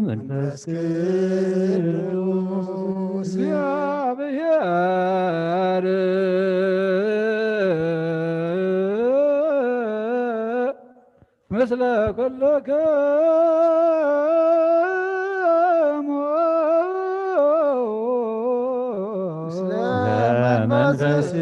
منفس قدوس يا بيار مثل كل سلام منفس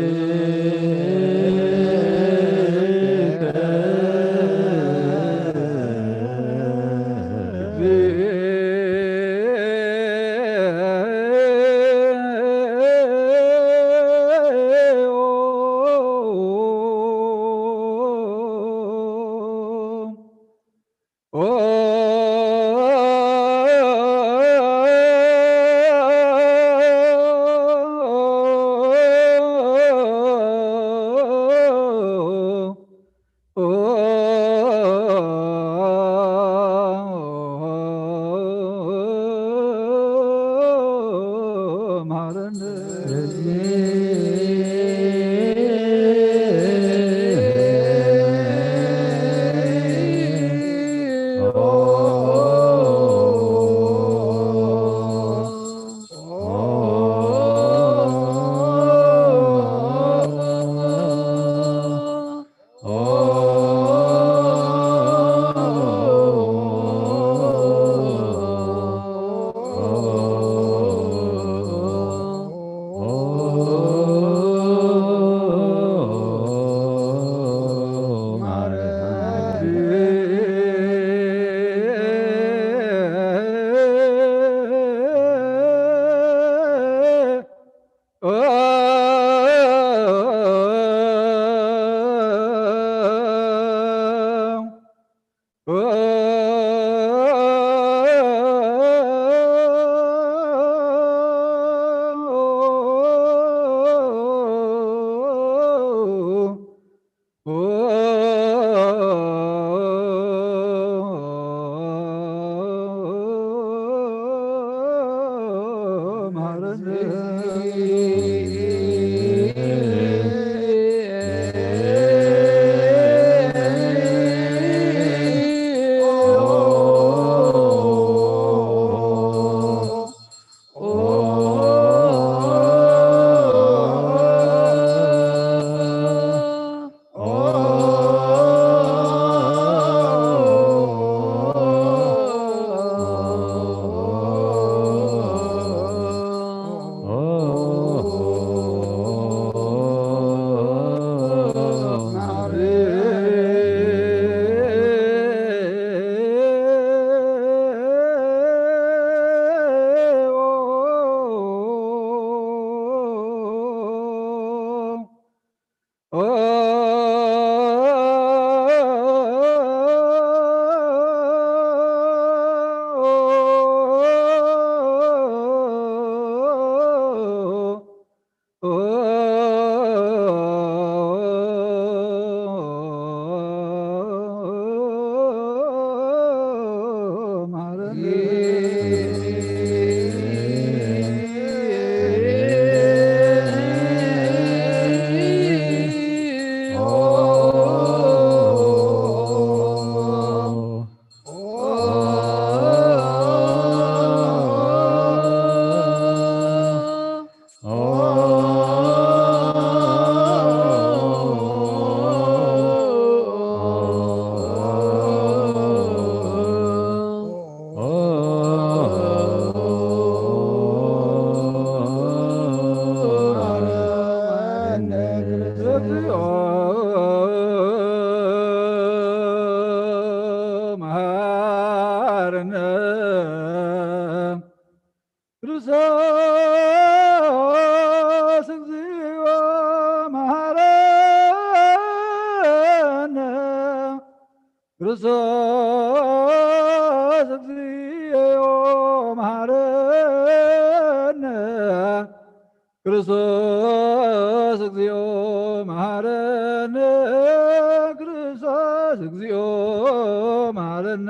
ክርስቶስ እግዚኦ መሐረነ ክርስቶስ እግዚኦ መሐረነ ክርስቶስ እግዚኦ መሐረነ ክርስቶስ እግዚኦ መሐረነ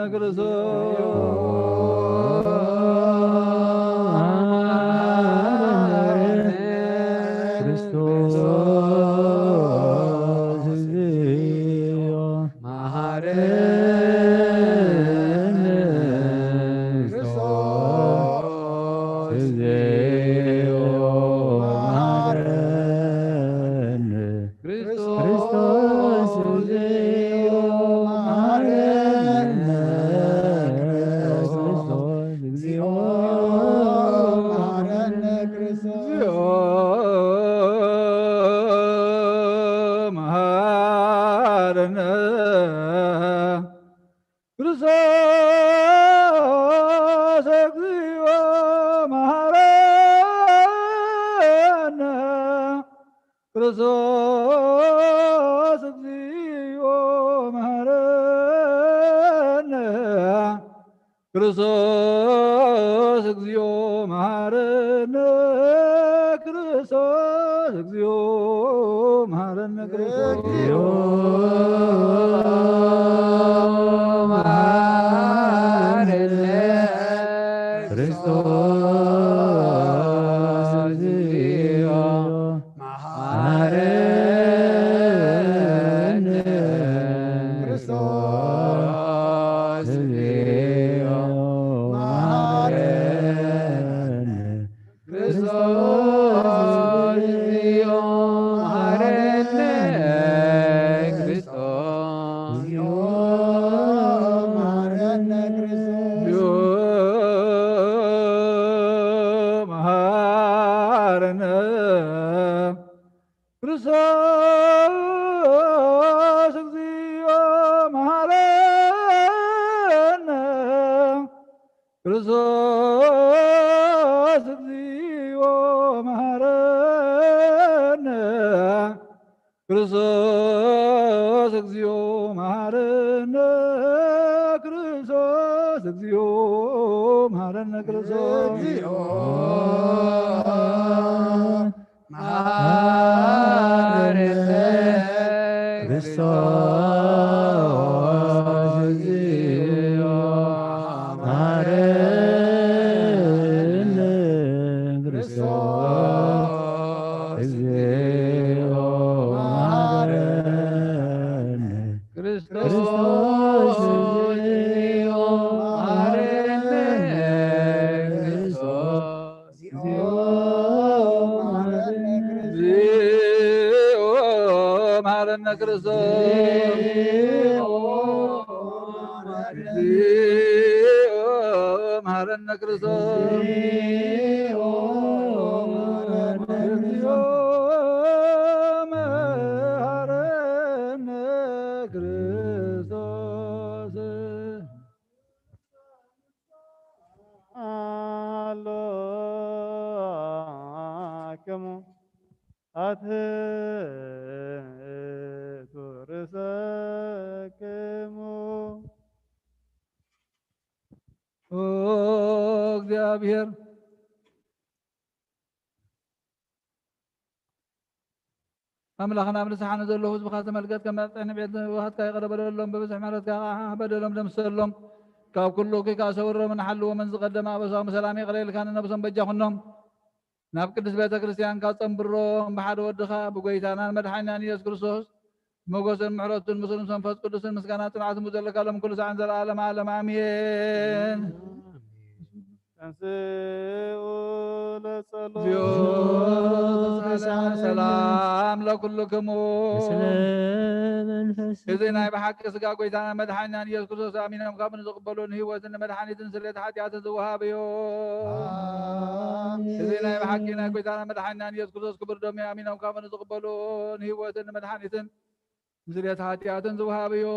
ክርስቶስ እግዚኦ መሐረነ ክርስቶስ እግዚኦ መሐረነ ክርስቶስ እግዚኦ መሐረነ ክርስቶስ እግዚኦ መሐረነ ክርስቶስ እግዚኦ መሐረነ ክርስቶስ እግዚኦ ክርስቶስ እግዚኦ መሐረነ ክርስቶስ እግዚኦ መሐረነ ክርስቶስ መሐረነ ክርስቶስ አሎክሙ አትሕቱ እግዚአብሔር أملاخنا بلسحنا ذلوا هز بخات ملقت كما نبيت وهات كاي قرب لهم ببزح مالت كا بدلهم دمسلهم كاب كله كي كاسور من حل ومن قدم أبصام سلامي قليل كان نبصم بجاهنهم ناب قدس بيت كريستيان كاصم برو بحد ودخا بقيتانا المدحنا يسوع كريستوس موجز المعروض المسلم سنفس قدس المسكنات العظم مزلك لهم كل ساعة انزل العالم عالم آمين سلام لكلكم إذن بحق سقا قويتانا مدحنا يسوع كريستوس آمين وقابل تقبلون هو وزن مدحاني تنسلت حتى تزوهابيو إذن بحقنا قويتانا مدحنا يسوع كريستوس كبر دومي آمين وقابل تقبلون هو وزن مدحاني تنسلت حتى تزوهابيو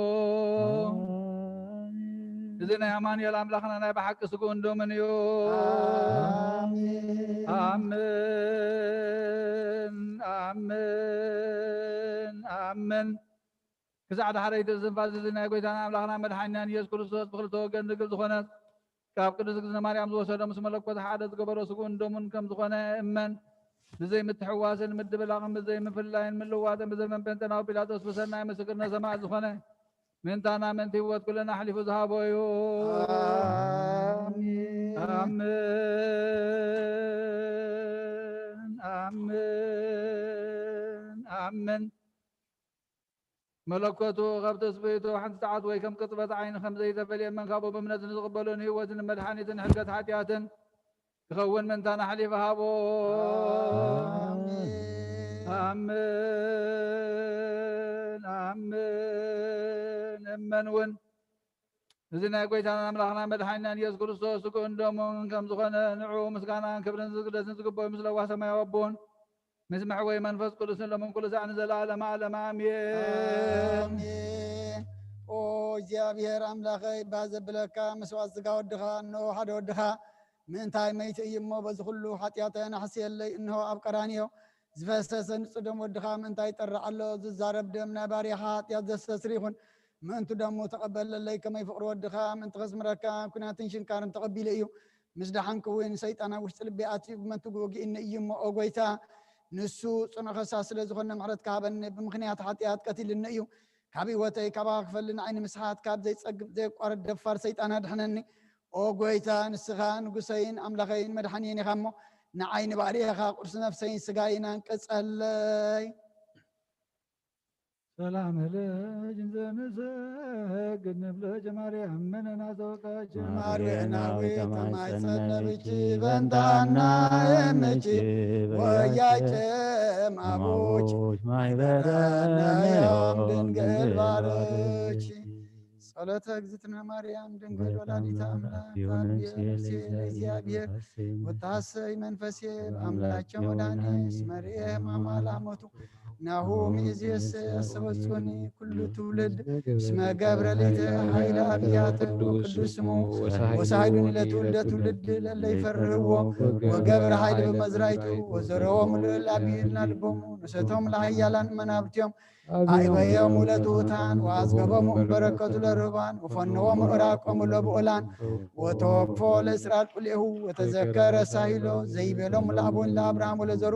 إذن يا أمان يا أملاخنا بحق سقون دومنيو آمين آمين آمين كسعد حريت الزنفاز إذن قويتانا أملاخنا مدحنا يسوع كريستوس بخلطو قندق الزخونات كاب قدس قدسنا مريم زوسر مسلم لك وتحادث قبر سقون دومن كم زخونة إمن بزي متحواس مد بلاغم بزي من فلاين من لوات بزي من بنتنا وبيلاطس بسرنا مسكرنا سماع زخونة من تانا من تيوت كلنا حلف ذهابو آمين آمين آمين آمين ملكوته غبت سبيته حد ساعات ويكم قطبة عين خمسة فليم من خابوا بمنة تقبلون هو وزن مدحاني حلقة حاتيات تخون من تانا حليف هابو آمين آمين أمنون زنا قويتانا أملاخنا مدحنا يسوع كريستوس كون دومون كم زخنا نعو مسكانا كبرن زقدس نزقبو مثل واسما يوبون مسمع وي منفس قدس لمن كل زعن زلالم عالم آمين ኦ እግዚአብሔር አምላኸይ ባዘብለካ መስዋዕት ስጋ ወድኻ እነሆ ሓደ ወድኻ ምንታይ መይቲ እዩ እሞ በዚ ኩሉ ሓጢአተ ናሕስየለይ እንሆ ኣብ ቀራንዮ ዝፈሰሰ ንጹህ ደም ወድኻ ምንታይ ይጠርዕ ኣሎ ዝዛረብ ደም ናይ ባርያኻ ሓጢአት ዘስተስሪ ይኹን ምእንቱ ደሞ ተቐበለለይ ከመይ ፍቕሪ ወድኻ ምእንቲ ከስምረካ ኩናትን ሽንካርን ተቐቢለ እዩ ምስ ደሓንክ እውን ሰይጣን ኣብ ውሽጢ ልቤ ኣትዩ ብመንቱ ወጊእኒ እዩ እሞ ኦ ጎይታ ንሱ ጽኑዕ ከሳስ ስለ ዝኾነ ምሕረት ካሃበኒ ብምኽንያት ሓጢአት ቀቲልኒ እዩ ካብ ህይወተይ ካባ ክፈልኒ ዓይኒ ምስሓት ካብ ዘይጸግብ ዘይቋርድ ደፋር ሰይጣን ኣድሕነኒ ኦ ጎይታ ንስኻ ንጉሰይን ኣምላኸይን መድሓኒየን ኢኻ እሞ ንዓይኒ ባርያኻ ቁርሲ ነፍሰይን ስጋይን አንቅጸለይ ሰላም ለጅ እንዘንሰግድ ንብለጅ ማርያም መንና ተወቃች ማርያናዊ ተማይጸነብች በንታና የምች ወያጨም አቦች ማይበረነዮም ድንግል ባረች ጸሎተ እግዝእትነ ማርያም ድንግል ወላዲተ አምላክ እግዚአብሔር ወታሰይ መንፈሴ በአምላቸው መድኃኒት መርኤ ማማላሞቱ ናሁ ሚእዜስ ያሰበጹኒ ኩሉ ትውልድ እስመ ገብረ ሊተ ኃይለ አብያተ ቅዱስ ስሙ ወሳይዱን ለትውልደ ትውልድ ለለ ይፈርህዎ ወገብረ ኃይል በመዝራይቱ ወዘረዎም ለላቢልና ልቦሙ ንሰቶም ለኃያላን መናብርትዮም አይበዮም ለትሑታን ወአዝገቦሙ በረከቱ ለርሁባን ወፈነዎሙ ዕራቆሙ ለብዑላን ወተወክፎ ለእስራኤል ቁልኤሁ ወተዘከረ ሳሂሎ ዘይቤሎሙ ለአቡን ለአብርሃም ወለዘሩ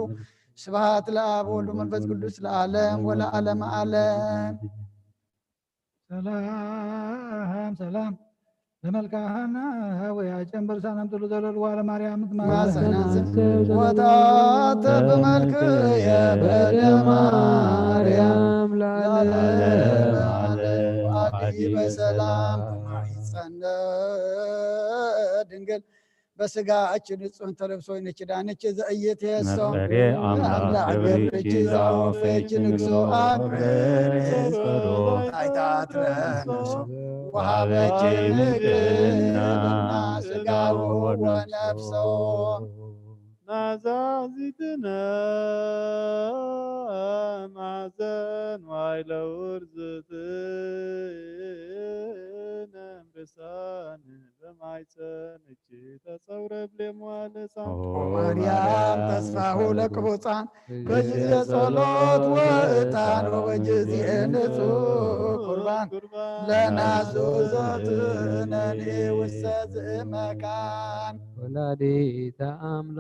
ስብሐት ለአብ ወወልድ ወመንፈስ ቅዱስ ለዓለም ወለዓለመ ዓለም። ሰላም ሰላም ለመልካና ወያጨን በርሳናም ጥሉ ዘለል ዋለ ማርያም ማሰናዝን ወታተ በመልክ የበደ ማርያም ለዓለም ዓለም አዲ በሰላም ማይጸነ ድንግል በስጋችን ንጹህ ተለብሶ ነችዳነች ዘእየት የሰው አምላክ ገብረች ዛወፈች ንግሶ አክብር አይታትረንሱ ወሃበች ምግብና ስጋው ወነፍሶ ናዛዚትነ ማዘን ዋይለውርዝትነ ብሳን በማይፀን እጅ ተጸውረ ብሌሟለሳን ማርያም ተስፋሁ ለቅቡፃን በጊዜ ጸሎት ወእጣን ወበጊዜ ንጹህ ቁርባን ለናዙ ዘትነኒ ውስተ ዝእመካን ወላዲተ አምላክ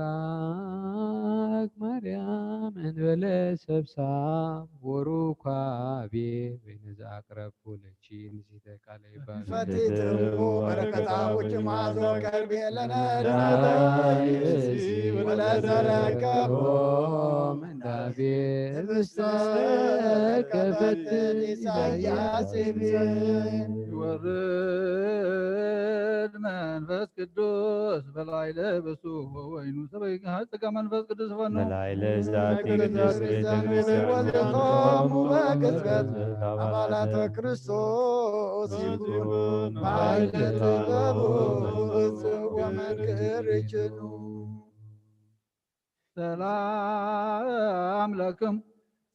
ማርያም እንበለ ሰብሳብ ወሩካቤ በይነ ዘአቅረብኩ ለኪ ንሲተ ቃለ ይባል فتيت أمو بركة وجماز وكربي لنا ولا تركبوا من دابير بستكفت إساياس يورد منفس قدوس بلايل بسو وينو سبيك هاتك منفس قدوس فنو ملايل ذاتي قدس بيتكريستيان والقام وكسبت أمالات كريستوس يكون بعد تبابوس ومنكر جنو سلام لكم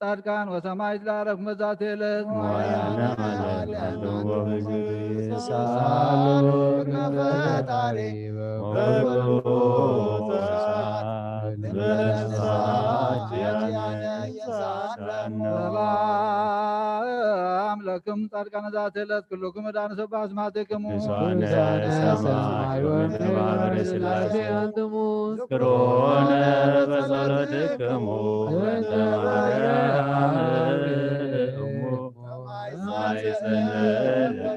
ጻድቃን ወሰማዕት ላረፍ መዛት የለት ሙያነ አለናሉ ሳሉ ነፈጣሪ ሰላም ለክም ጻድቃነ ዛት የለት ኩልክም ዳነ ሰባ አስማትክሙ ንጹሐነ ሰማይ ወምንባረ ሥላሴ አንትሙ ዝክሮነ በጸሎትክሙ በእንተ ማርያም እሙ ማኅፀነ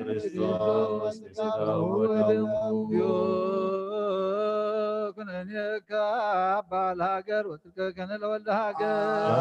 ክርስቶስ ሥጋው ወደሙ ኩነኔከ አባል ሀገር ወትርከከነ ለወልደ ሀገር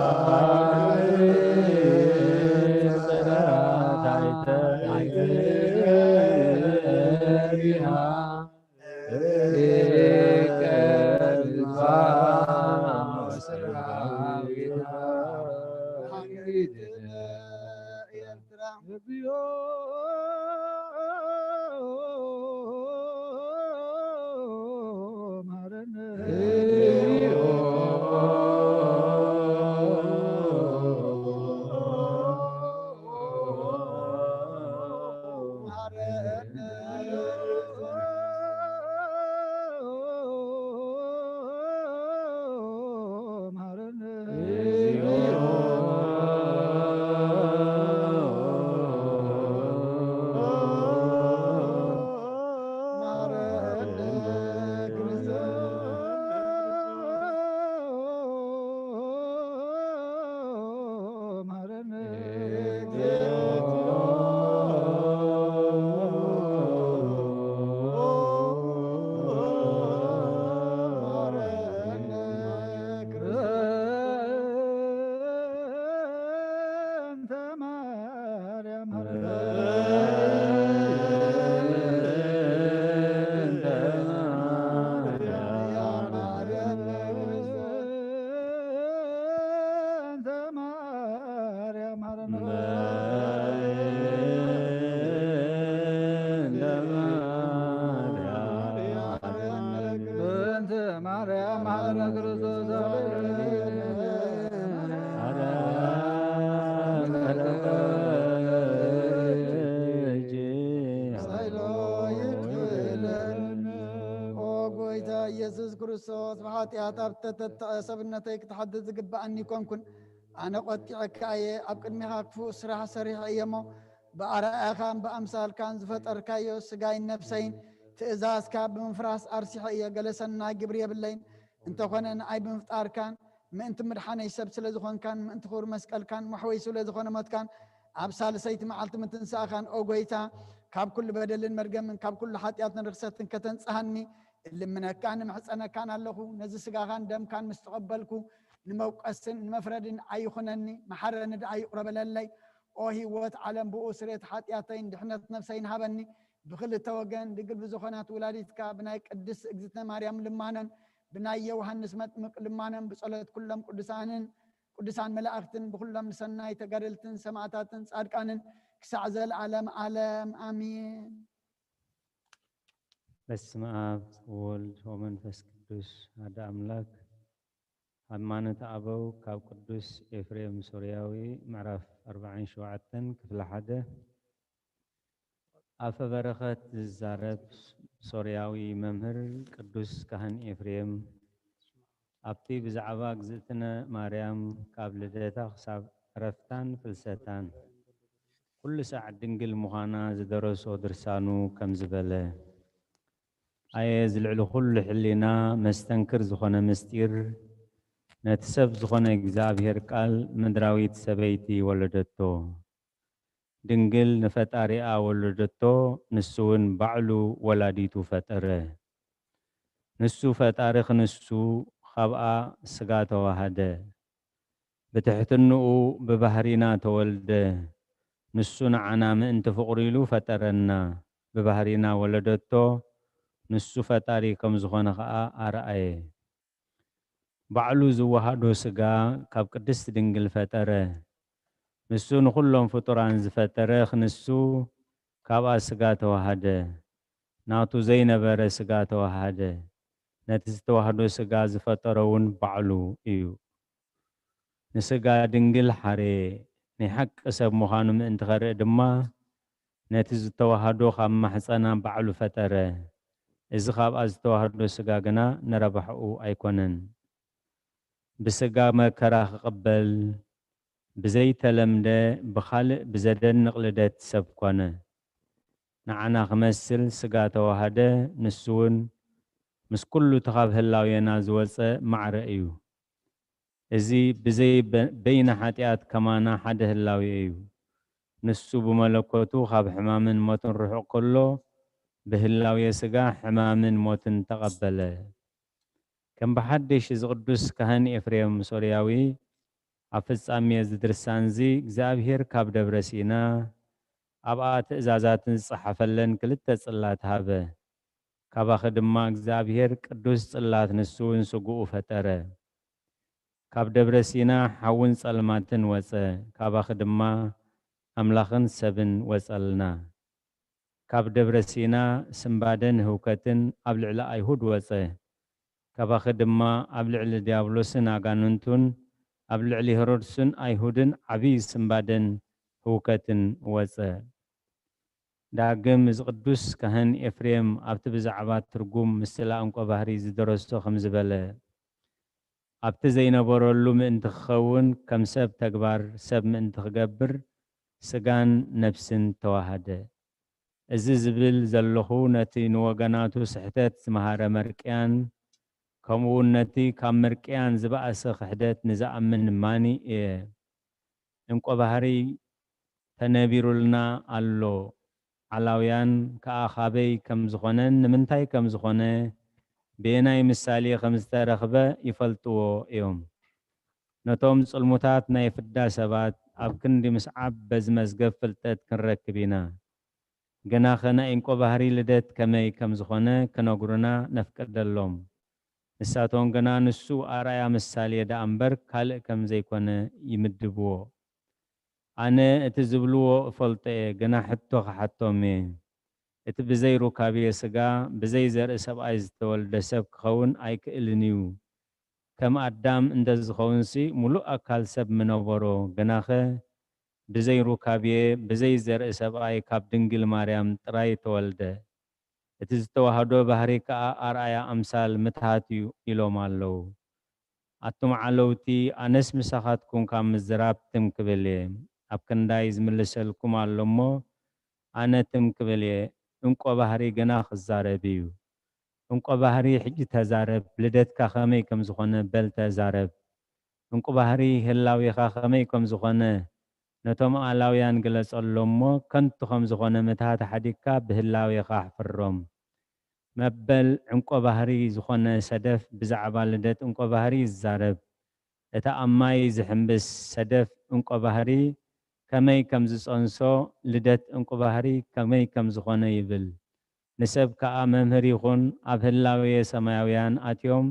ኢየሱስ ክርስቶስ ብኃጢአት ኣብ ሰብነተይ ክትሓድግ ዝግባአኒ ኮንኩን ኣነ ቆጢዕካየ ኣብ ቅድሚኻ ክፉእ ስራሕ ሰሪሐ እየ እሞ ብኣርኣያኻን ብኣምሳልካን ዝፈጠርካዮ ስጋይን ነፍሰይን ትእዛዝካ ብምፍራስ ኣርሲሐ እየ ገለ ሰናይ ግብሪ የብለይን እንተኾነ ንኣይ ብምፍጣርካን ምእንቲ ምድሓነይ ሰብ ስለ ዝኾንካን ምእንቲ ክቡር መስቀልካን መሕወይ ስለ ዝኾነ ሞትካን ኣብ ሳልሰይቲ መዓልቲ ምትንሳእኻን ኦ ጎይታ ካብ ኩሉ በደልን መርገምን ካብ ኩሉ ሓጢአትን ርክሰትን ከተንጽሃኒ ልምነካን ንምሕፀነካን ኣለኹ ነዚ ስጋኻን ደምካን ምስ ተቐበልኩ ንመውቀስን ንመፍረድን ኣይኹነኒ መሓረኒ ድኣ ይቁረበለለይ ኦ ህይወት ዓለም ብኡ ስሬት ሓጢአተይን ድሕነት ነፍሰይን ሃበኒ ብክልተ ወገን ድግል ብዝኾናት ውላዲትካ ብናይ ቅድስ እግዝእትነ ማርያም ልማነን ብናይ ዮሃንስ መጥምቅ ልማነን ብጸሎት ኩሎም ቅዱሳን መላእክትን ብኩሎም ንሰናይ ተጋደልትን ሰማዕታትን ጻድቃንን ክሳዕ ዘለዓለም ዓለም አሜን። በስመ አብ ወወልድ ወመንፈስ ቅዱስ አሐዱ አምላክ። ሃይማኖተ አበው ካብ ቅዱስ ኤፍሬም ሶርያዊ ምዕራፍ 47 ክፍለ 1 አፈ በረኸት ዝዛረብ ሶርያዊ መምህር ቅዱስ ካህን ኤፍሬም ኣብቲ ብዛዕባ እግዝእትነ ማርያም ካብ ልደታ ክሳብ ዕረፍታን ፍልሰታን ኩሉ ሰዓት ድንግል ምዃና ዝደረሶ ድርሳኑ ከም ዝበለ ኣየ ዝልዕሉ ኩሉ ሕሊና መስተንክር ዝኾነ ምስጢር ነቲ ሰብ ዝኾነ እግዚኣብሔር ቃል ምድራዊት ሰበይቲ ወለደቶ ድንግል ንፈጣሪኣ ወለደቶ ንሱ እውን ባዕሉ ወላዲቱ ፈጠረ ንሱ ፈጣሪ ክንሱ ካብኣ ስጋ ተዋሃደ ብትሕትንኡ ብባህሪና ተወልደ ንሱ ንዓና ምእንቲ ፍቕሪ ኢሉ ፈጠረና ብባህሪና ወለደቶ ንሱ ፈጣሪ ከም ዝኾነ ከዓ ኣርአየ ባዕሉ ዝወሃዶ ስጋ ካብ ቅድስቲ ድንግል ፈጠረ ንሱ ንኩሎም ፍጡራን ዝፈጠረ ክንሱ ካብኣ ስጋ ተዋሃደ ናቱ ዘይነበረ ስጋ ተዋሃደ ነቲ ዝተዋህዶ ስጋ ዝፈጠሮ እውን ባዕሉ እዩ ንስጋ ድንግል ሓረ ናይ ሓቂ ሰብ ምዃኑ ምእንቲ ኸርእ ድማ ነቲ ዝተዋህዶ ካብ ማሕፀና ባዕሉ ፈጠረ እዚ ካብኣ ዝተዋህዶ ስጋ ግና ንረባሕኡ ኣይኮነን ብስጋ መከራ ክቕበል ብዘይተለምደ ብኻልእ ብዘደንቕ ልደት ሰብ ኮነ ንዓና ክመስል ስጋ ተዋሃደ ንሱ እውን ምስ ኩሉ ተኻብ ህላውየና ዝወፀ ማዕረ እዩ እዚ ብዘይ በይነ ሓጢኣት ከማና ሓደ ህላዊ እዩ ንሱ ብመለኮቱ ካብ ሕማምን ሞትን ርሑቕ ከሎ ብህላውየ ስጋ ሕማምን ሞትን ተቐበለ ከም ብሓድሽ ዝቅዱስ ካህን ኤፍሬም ሶርያዊ ኣብ ፍጻሜ ዝድርሳን እዚ እግዚኣብሔር ካብ ደብረ ሲና ኣብኣ ትእዛዛትን ዝፀሓፈለን ክልተ ጽላት ሃበ ካባኸ ድማ እግዚኣብሔር ቅዱስ ጽላት ንሱ እውን ስጉኡ ፈጠረ ካብ ደብረ ሲና ሓውን ጸልማትን ወፀ ካባኸ ድማ ኣምላኽን ሰብን ወፀልና ካብ ደብረ ሲና ስምባደን ህውከትን ኣብ ልዕሊ ኣይሁድ ወፀ ካባኸ ድማ ኣብ ልዕሊ ዲያብሎስን ኣጋንንቱን ኣብ ልዕሊ ሄሮድስን ኣይሁድን ዓብይ ስምባደን ህውከትን ወፀ ዳግም እዚ ቅዱስ ካህን ኤፍሬም ኣብቲ ብዛዕባ ትርጉም ምስላ እንቆ ባህሪ ዝደረሶ ከም ዝበለ ኣብቲ ዘይነበረሉ ምእንቲ ክኸውን ከም ሰብ ተግባር ሰብ ምእንቲ ክገብር ስጋን ነፍስን ተዋሃደ እዚ ዝብል ዘለኹ ነቲ ንወገናቱ ስሕተት ዝመሃረ መርቅያን ከምኡውን ነቲ ካብ መርቅያን ዝበኣሰ ክሕደት ንዝኣምን ማኒ እየ እንቆ ባህሪ ተነቢሩልና ኣሎ ዓላውያን ከዓ ካበይ ከም ዝኾነን ንምንታይ ከም ዝኾነ ብናይ ምሳሌ ከም ዝተረኽበ ይፈልጥዎ እዮም ነቶም ጽልሙታት ናይ ፍዳ ሰባት ኣብ ክንዲ ምስዓብ በዚ መዝገብ ፍልጠት ክንረክብ ኢና ግና ኸነ እንቆ ባህሪ ልደት ከመይ ከም ዝኾነ ክነግሩና ነፍቅደሎም ንሳቶም ግና ንሱ ኣርኣያ ምሳሌ ዳ እምበር ካልእ ከም ዘይኮነ ይምድብዎ ኣነ እቲ ዝብልዎ እፈልጦ እየ ግና ሕቶ ክሓቶም እየ እቲ ብዘይ ሩካብየ ስጋ ብዘይ ዘርኢ ሰብኣይ ዝተወልደ ሰብ ክኸውን ኣይክእልን እዩ ከም ኣዳም እንደዝኸውንሲ ሙሉእ ኣካል ሰብ ምነበሮ ግናኸ ብዘይ ሩካብየ ብዘይ ዘርኢ ሰብኣይ ካብ ድንግል ማርያም ጥራይ ተወልደ እቲ ዝተዋህዶ ባህሪ ከዓ ኣርኣያ ኣምሳል ምትሃት እዩ ኢሎም ኣለዉ ኣቱም ዓለውቲ ኣነስ ምሳኻትኩም ካብ ምዝራብ ትም ክብል እየ ኣብ ክንዳይ ዝምልሰልኩም ኣሎ እሞ ኣነ ትም ክብል እየ እንቆ ባህሪ ግና ክዛረብ እዩ እንቆ ባህሪ ሕጂ ተዛረብ ልደትካ ከመይ ከም ዝኾነ በል ተዛረብ እንቆ ባህሪ ህላዊኻ ከመይ ከም ዝኾነ ነቶም ኣላውያን ግለጸሎ እሞ ከንቱ ከም ዝኾነ ምትሃት ሓዲግካ ብህላዊኻ ኣሕፍሮም መበል እንቆ ባህሪ ዝኾነ ሰደፍ ብዛዕባ ልደት እንቆ ባህሪ ይዛረብ እታ ኣብ ማይ ዝሕምብስ ሰደፍ እንቆ ባህሪ ከመይ ከም ዝጸንሶ ልደት እንቆ ባህሪ ከመይ ከም ዝኾነ ይብል ንሰብ ከዓ መምህር ይኹን ኣብ ህላውየ ሰማያውያን ኣትዮም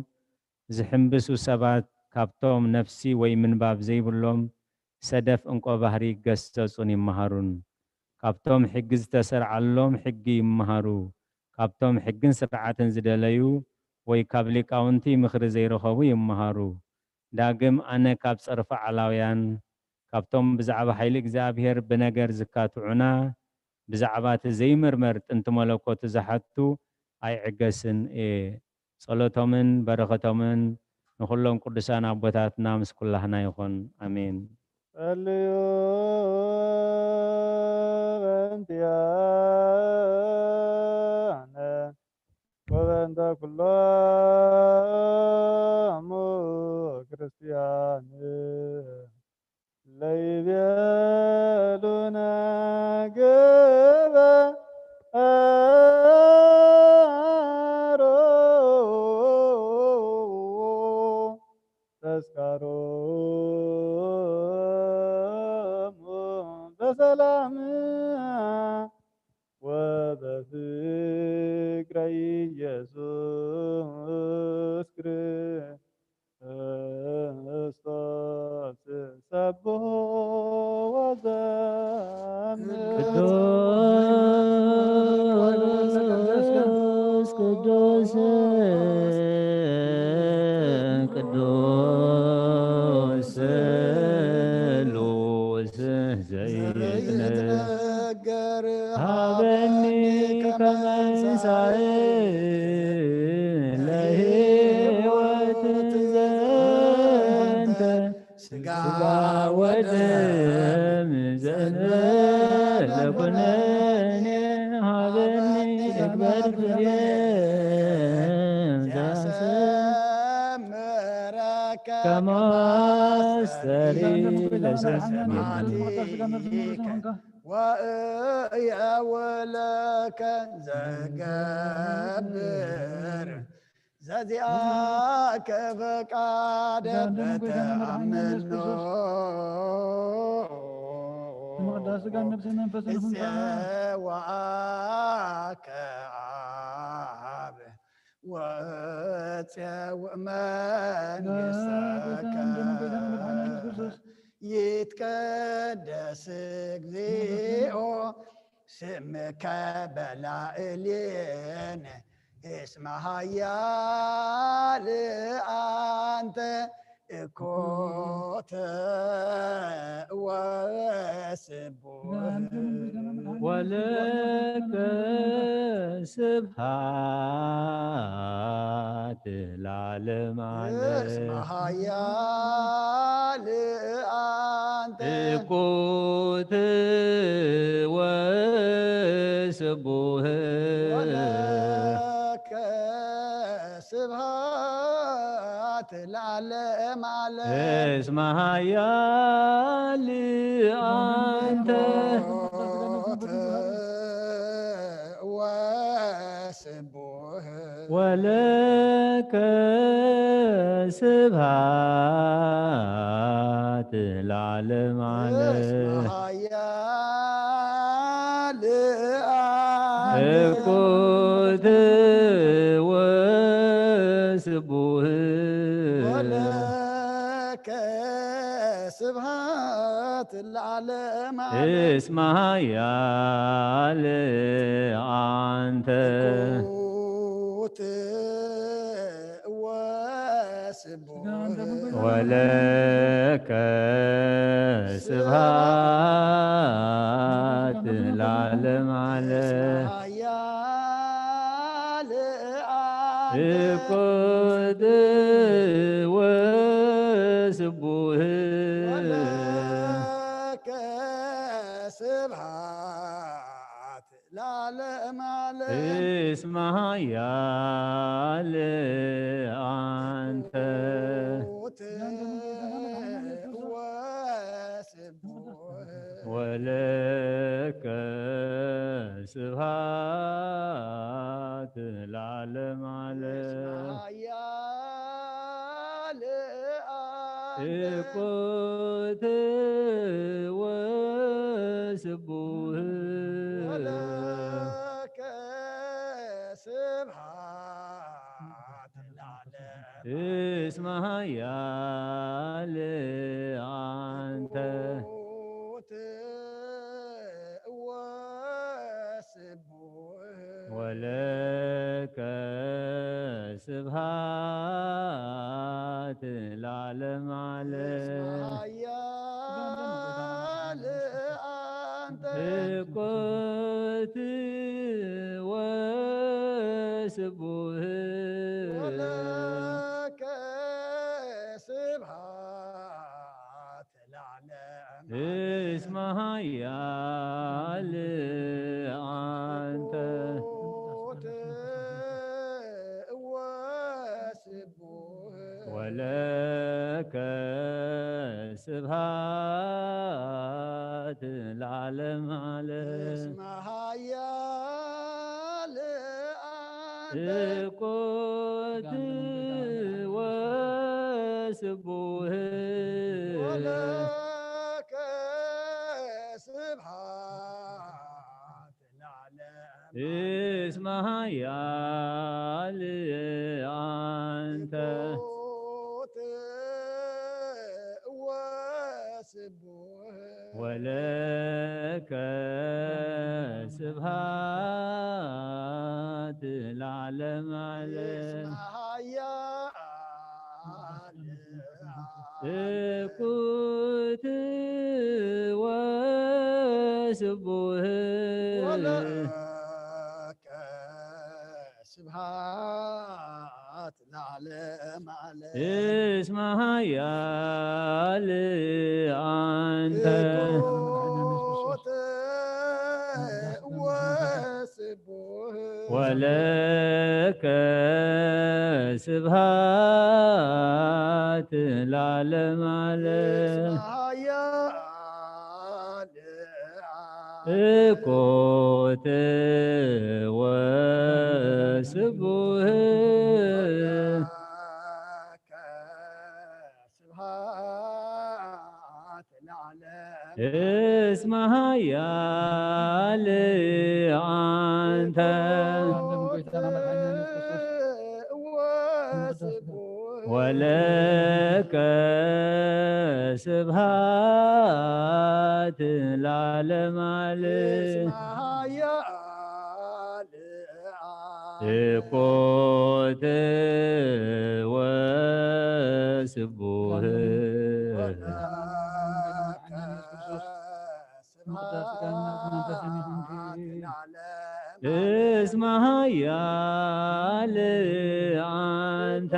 ዝሕምብሱ ሰባት ካብቶም ነፍሲ ወይ ምንባብ ዘይብሎም ሰደፍ እንቆ ባህሪ ገሰጹን ይመሃሩን ካብቶም ሕጊ ዝተሰርዓሎም ሕጊ ይመሃሩ ካብቶም ሕግን ስርዓትን ዝደለዩ ወይ ካብ ሊቃውንቲ ምኽሪ ዘይረኸቡ ይመሃሩ ዳግም ኣነ ካብ ጸርፈ ዓላውያን ካብቶም ብዛዕባ ኃይሊ እግዚአብሔር ብነገር ዝካትዑና ብዛዕባ እቲ ዘይምርመር ጥንቲ መለኮት ዝሓቱ ኣይዕገስን እየ ጸሎቶምን በረኸቶምን ንኹሎም ቅዱሳን ኣቦታትና ምስ ኩላህና ይኹን ኣሜን ጸልዩ በእንቲአነ ኩሎሙ ክርስቲያን ለይቤሉነ ግበአሮ ተስካሮሙ በሰላም ወበፍቅረ ኢየሱስ ክርስቶስ ሰብሖ ወዘምር ቅዱስ ቅዱስ ስሉስ ዘይትነገር ሀበኒ ከመ እንሣእ ለሕይወት ዘንተ ሥጋ ወደም ዘለኩነኔ ሀበኒ እግበር ፍሬ ዘያሰምረከ ከማስተሪ ወእየውለከ ዘገብር ዘዚአከ ፈቃደ በተአምኖ እፄዋከ አብ ወፄውእ መንግሥተከ ይትቀደስ እግዚኦ ስምከ በላዕሌነ እስመ ኃያል አንተ እኮተ ወስቡሕ ወለከ ስብሐት ለዓለመ እስመ ዓለም ኃያል አንተ እኩት ወስቡሕ ወለከ ስብሐት ለዓለመ ዓለም እስመ ኃያል አንተ ወስቡሕ ወለከ ስብሐት ለዓለመ ዓለም ኃያል አንተ እኩት ወስቡሕ ወለከ ስብሐት ለዓለመ እስመ ኃያል አንተ እኩት ወስቡሕ ወለከ ስብሐት ለዓለመ ዓለም ኃያል አንተ እኩት ወስቡሕ ወለከ ስብሐት ለዓለመ ዓለም እስመ ኃያል አንተ እኩት ወስቡሕ ወለከ ስብሐት ለዓለመ ዓለም ኃያል አንተ እኩት ወስቡሕ ወለከ ስብሐት ለዓለመ እስመ ኃያል አንተ እኩት ወስቡሕ ወለከ ስብሐት ለዓለመ ዓለም ኃያል አንተ እኩት ወስቡሕ ወለከ ስብሐት ለዓለመ እስመ ኃያል አንተ እኩት اسمها يا لأنت قوت وسبوه ولك سبحات العالم اسمها يا أنت قوت وسبوه ولك سبحات العالم عليه اسمها يا قوت وسبوه ولك سبحات العالم عليه اسمها يا أنت قوت وسبوه ولك سبحات العالم عليه اسمها يا قوت وسبوه ولك سبحات العالم اسمها يا أنت وسبوه ولك سبحات العالم عليه اسمها يا قوت وسبوه اسمها يا أنت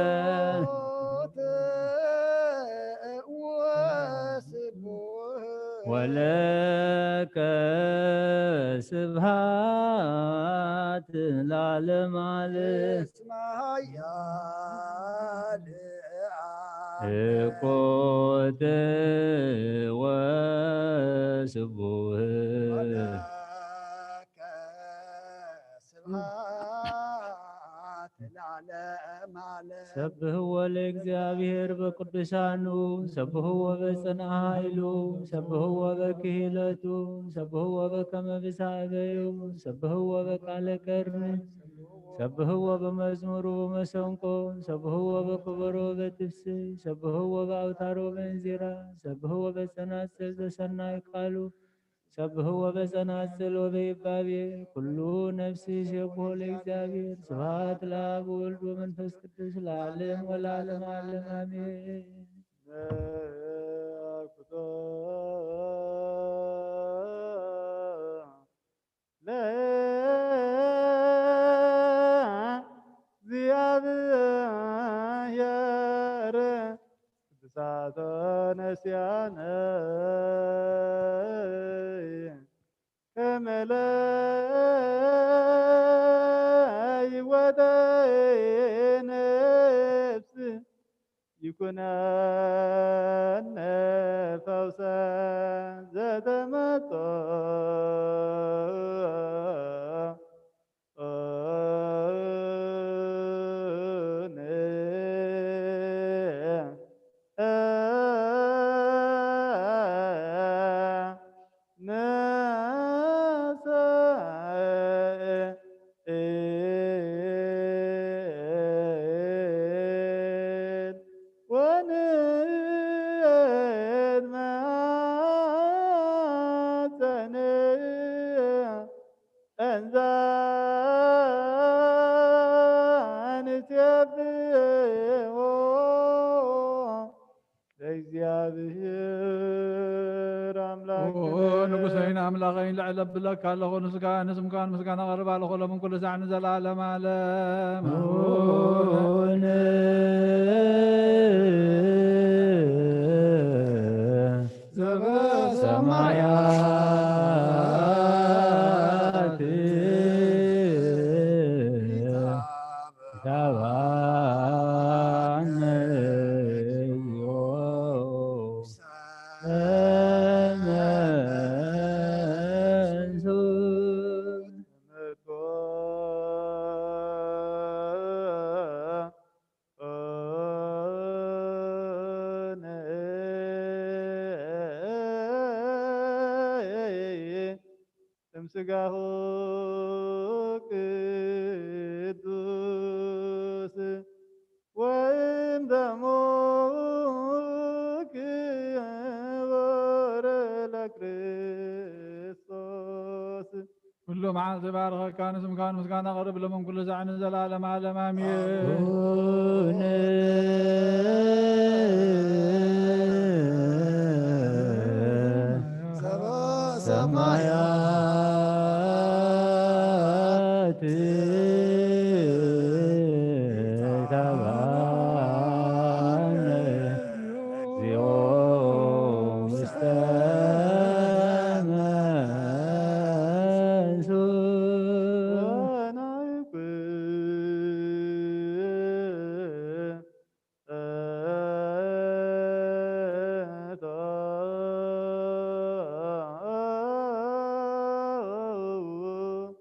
ولك سبحات العالم عليه اسمها يا قوت وسبوه ولك سبحات العالم عليه سبحوا ለእግዚአብሔር በቅዱሳኑ ሰብሕዎ በጽንዓ ኃይሉ ሰብሕዎ በክህለቱ ሰብሕዎ በከመ ብሳበዩ ሰብሕዎ በቃለ ቀርን ሰብሕዎ በመዝሙሩ በመሰንቆ ሰብሕዎ በከበሮ በትፍስሕ ሰብሕዎ በአውታሮ በእንዚራ ሰብሕዎ በጸናጽል በሰናይ ቃሉ ሰብሕዎ በጸናጽል ወበይባቤ ኩሉ ነፍስ ይሴብሖ ለእግዚአብሔር ስብሐት ለአብ ወወልድ ወመንፈስ ቅዱስ ለዓለም ወለዓለመ ዓለም አሜን። ለእግዚአብሔር ቅዱሳተ ነስያነ ከመላይ ወደ ነፍስ ይኩነነ ፈውሰ ዘተመጦ እግዚአብሔር አምላክ ንጉሰይን አምላኸይን ልዕለ ብለካ ኣለኹ ንስምካን ምስጋና ቀርባ ኣለኹ ሎምን ኩሉ ሳዕ ንዘለዓለመ ዓለም አቡነ ዘበሰማያት ይትባረክ ስጋሁ ቅዱስ ወይም ደሞ ክቡር ለክርስቶስ كل معان تبارك كان اسم كان مسكان قرب لمن كل زعن زلالم عالم امين ሰማያት ተባነ እግዚኦ ውስተ መንሱት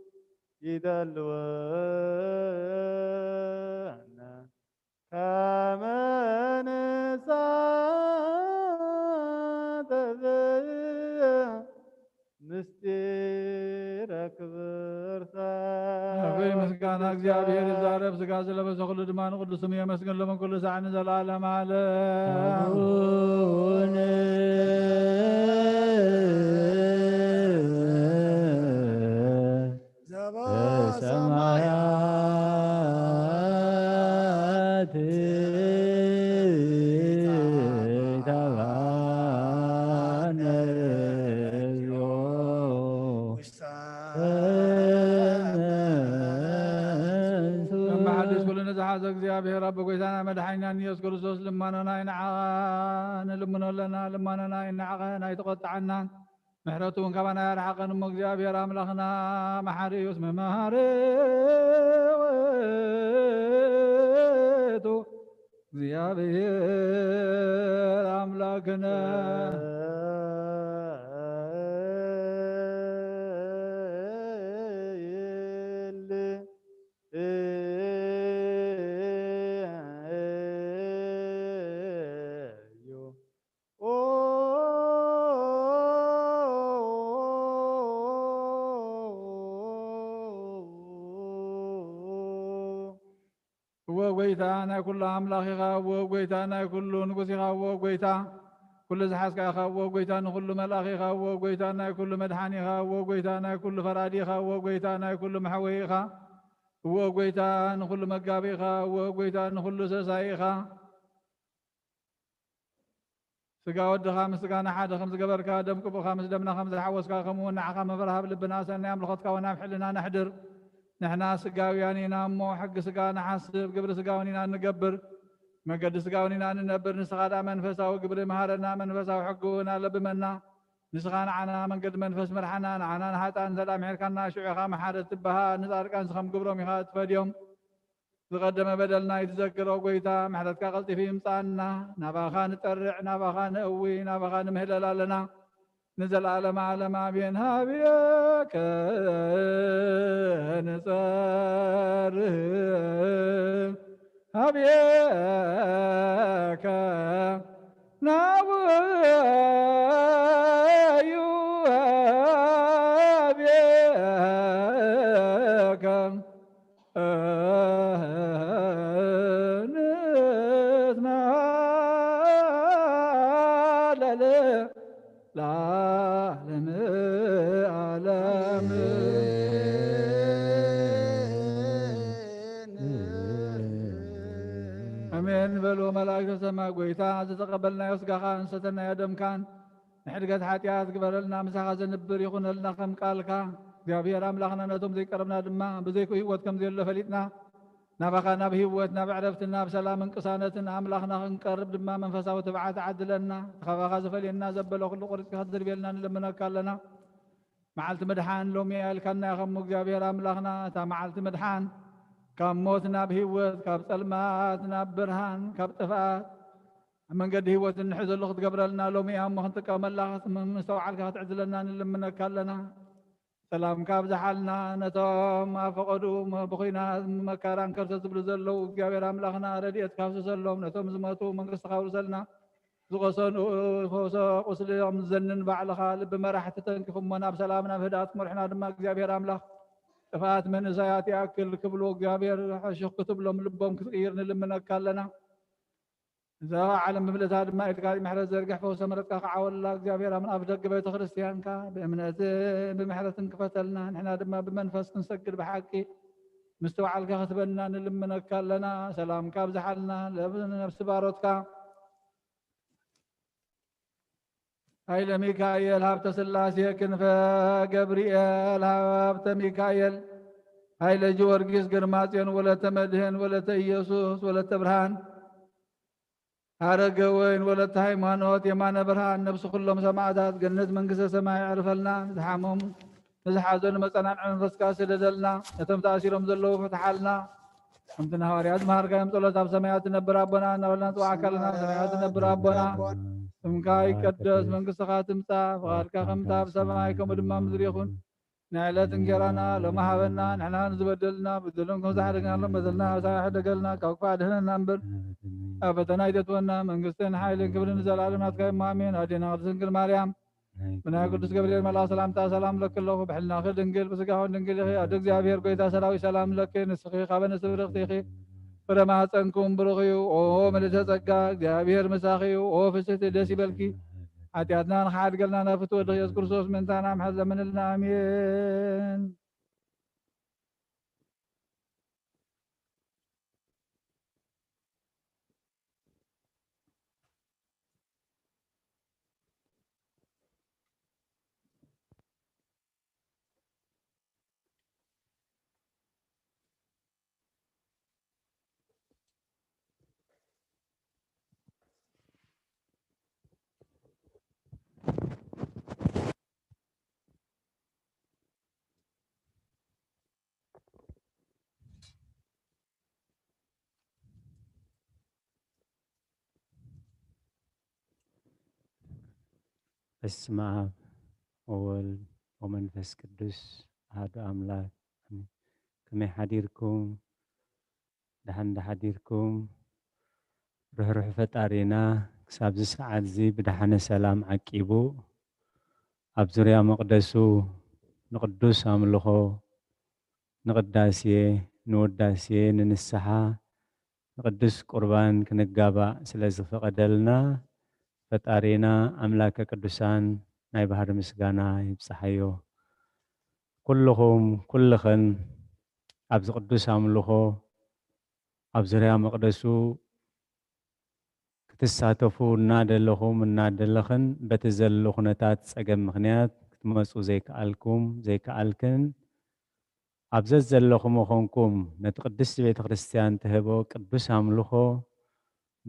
ይደልወና ከመ ንሳተፍ ምስጢረ ክብርተ አበይ ምስጋና እግዚአብሔር ይዛረብ ስጋ ስለበሰ ሁሉ ድማን ቅዱስም የመስገን ለመን ኩሉ ሰዓን ዘላለም ዓለም አቡነ በሰማያት ተባነ እግዚኦ لما حدث كل نزحات እግዚአብሔር ረብ ጎይታና መድኃኒና ኢየሱስ ክርስቶስ ልማናና ይንዓቀን ልምኖ ለና ልማናና ይንዓቀን አይተቆጣዓና ምሕረቱን ከማና ያርሐቀን እሞ እግዚአብሔር አምላኽና መሐሪ ኢየሱስ መሐሪ ውእቱ እግዚአብሔር አምላክነ ወጎይታ ናይ ኩሉ አምላኽ ኢኻ ወጎይታ ናይ ኩሉ ንጉስ ኢኻ ወጎይታ ኩሉ ዝሓዝካ ኢኻ ወጎይታ ንኩሉ መልአኽ ኢኻ ወጎይታ ናይ ኩሉ መድሓኒ ኢኻ ወጎይታ ናይ ኩሉ ፈራዲ ኢኻ ወጎይታ ናይ ኩሉ መሕወይ ኢኻ ወጎይታ ንኩሉ መጋቢ ኢኻ ወጎይታ ንኩሉ ሰሳይ ኢኻ ስጋ ወድኻ ምስጋና ሓደ ከም ዝገበርካ ደም ቅቡእኻ ምስ ደምና ከም ዝሓወስካ ከምኡ እውን ንዓኻ መብርሃብ ልብና ሰናይ ኣምልኾትካ ወናብ ሕልና ነሕድር ንሕና ስጋውያን ኢና እሞ ሕጊ ስጋ ንሓስብ ግብሪ ስጋውን ኢና ንገብር መገዲ ስጋውን ኢና ንነብር ንስኻ ዳ መንፈሳዊ ግብሪ መሃረና መንፈሳዊ ሕጊ እውን ኣለብመና ንስኻ ንዓና መንገዲ መንፈስ ምርሓና ንዓና ንሃጣን ሰላም ሒርካና ሽዑኻ መሓረት ትበሃል ንጻድቃን ከም ግብሮም ኢኻ ትፈድዮም ዝቐደመ በደልና ይትዘክሮ ጎይታ ምሕረትካ ቀልጢፉ ይምፃና ናባኻ ንጠርዕ ናባኻ ንእዊ ናባኻ ንምህለል ኣለና ንዘለዓለመ ዓለም አሜን ሃብየከ ንጸርህ ሃብየከ ናብዩ ሃብየከ ንትማለለ ለዓለመ ዓለም አሜን በሎ መላእክተ ሰማይ ጎይታ ዝተቀበልናዮ ስጋኻ እንሰተናዮ ደምካን ንሕድገት ሓጢአት ግበረልና ምሳኻ ዘንብር ይኹነልና ከም ቃልካ እግዚአብሔር አምላኽና ነቶም ዘይቀረብና ድማ ብዘይኩ ህይወት ከም ዘየሎ ፈሊጥና ናባኻ ናብ ህይወት ናብ ዕረፍትን ናብ ሰላምን ቅሳነትን ኣምላኽና ክንቀርብ ድማ መንፈሳዊ ትብዓት ዓድለና ተኸባኻ ዝፈልየና ዘበለ ኩሉ ቁርፅካ ክትዝርብየልና ንልምነካ ኣለና መዓልቲ ምድሓን ሎሚ ያልካና ከም እግዚአብሔር አምላኽና እታ መዓልቲ ምድሓን ካብ ሞት ናብ ህይወት ካብ ጸልማት ናብ ብርሃን ካብ ጥፍኣት መንገዲ ህይወት እንሕዘሉ ክትገብረልና ሎሚ እሞ ክንጥቀመላ ምስተውዓልካ ክትዕዝለና ንልምነካ ኣለና ሰላም ካብ ዝሓልና ነቶም ኣፈቐዱ ብኹናት መካራን ከርተ ዝብሉ ዘለው እግዚአብሔር አምላኽና ረድኤት ካብ ዝሰሎም ነቶም ዝመቱ መንግስቲ ካውርሰልና ዝቆሰኑ ቁስሎም ዘንን ባዕልኻ ልቢ መራሕቲ ተንኪኹሞ ናብ ሰላምና ብህድኣት መርሕና ድማ እግዚኣብሔር ኣምላኽ ጥፋት መንእሰያት ይኣክል ክብሉ እግዚኣብሔር ሕሹኽ ክትብሎም ልቦም ክትቅይር ንልምነካ ኣለና እዛ ዓለም ብምልእታ ድማ ኢልካ ምሕረት ዘርግሕ ፈውሰ ምሕረትካ ክዓወላ እግዚኣብሔር ኣብ ደገ ቤተ ክርስቲያንካ ብእምነትን ብምሕረትን ክፈተልና ንሕና ድማ ብመንፈስ ክንሰግድ ብሓቂ ምስቲ ባዕልካ ክትበና ንልምነካ ኣለና ሰላምካ ብዝሓልና ነብሲ ባሮትካ ኃይለ ሚካኤል ሀብተ ስላሴ ክንፈ ገብርኤል ሀብተ ሚካኤል ኃይለ ጊዮርጊስ ግርማጽዮን ወለተ መድህን ወለተ ኢየሱስ ወለተ ብርሃን ሀረገ ወይን ወለተ ሃይማኖት የማነ ብርሃን ነብሲ ኩሎም ሰማዕታት ገነት መንግስተ ሰማይ ዕርፈልና ዝሓሞም ንዝሓዘኑ መፀናንዒ መንፈስካ ስደደልና ነቶም ተኣሲሮም ዘለዉ ፍትሓልና ከምቲ ሐዋርያት መሃርካዮም ጸሎት ኣብ ሰማያት ትነብር ኣቦና እናበልና ንጽዋዕካ ኣለና ኣብ ሰማያት ትነብር ኣቦና ስምካ ይቀደስ መንግስትኻ ትምጻእ ፈቃድካ ከምታ ኣብ ሰማይ ከምኡ ድማ ምድሪ ይኹን ንዕለት እንጀራና ሎሚ ሃበና ንሕና ንዝበደልና በደሎም ከም ዝሓደግናሎም በደልና ሳይሕደገልና ካብ ክፉእ ኣድህነና እምበር ኣብ ፈተና ኣይተትወና መንግስትን ሓይልን ክብርን ንዘለዓለም ናትካ እሞ ኣሜን ኣዴና ቅድስት ድንግል ማርያም ብናይ ቅዱስ ገብርኤል መልአክ ሰላምታ ሰላም ለኪ ኣለኹ ብሕልናኺ ድንግል ብስጋኹን ድንግል ኢኺ ኣደ እግዚኣብሔር ጎይታ ሰራዊት ሰላም ለኪ ንስኺ ካበ ንስብ ርኽቲ ኢኺ ፍረ ማኅፀንኩም ብሩኽ እዩ ኦ ምልዕተ ጸጋ እግዚኣብሔር ምሳኺ እዩ ኦ ፍስሕቲ ደስ ይበልኪ ኃጢአትና ንኽሓድገልና ናብ ፍትወ ኢየሱስ ክርስቶስ ምንታና ምሕረት ለምንልና ኣሜን በስመ አብ ወወልድ ወመንፈስ ቅዱስ አሐዱ አምላክ አሜን። ከመይ ሓዲርኩም ደሓን ሓዲርኩም ርኅሩሕ ፈጣሪና ክሳብ ዚ ሰዓት እዚ ብድሓነ ሰላም ዓቂቡ ኣብ ዙርያ መቕደሱ ንቅዱስ ኣምልኾ ንቅዳሴ ንውዳሴ ንንስሓ ንቅዱስ ቁርባን ክንጋባእ ስለ ዝፈቀደልና ፈጣሪና ኣምላከ ቅዱሳን ናይ ባህር ምስጋና ይብፅሓዮ። ኩልኹም ኩልኽን ኣብዚ ቅዱስ ኣምልኾ ኣብ ዙርያ መቕደሱ ክትሳተፉ እናደለኹም እናደለኽን በቲ ዘሎ ኩነታት ፀገም ምክንያት ክትመፁ ዘይከኣልኩም ዘይከኣልክን ኣብዚ ዘለኹም ኮንኩም ነቲ ቅድስቲ ቤተ ክርስቲያን ትህቦ ቅዱስ ኣምልኾ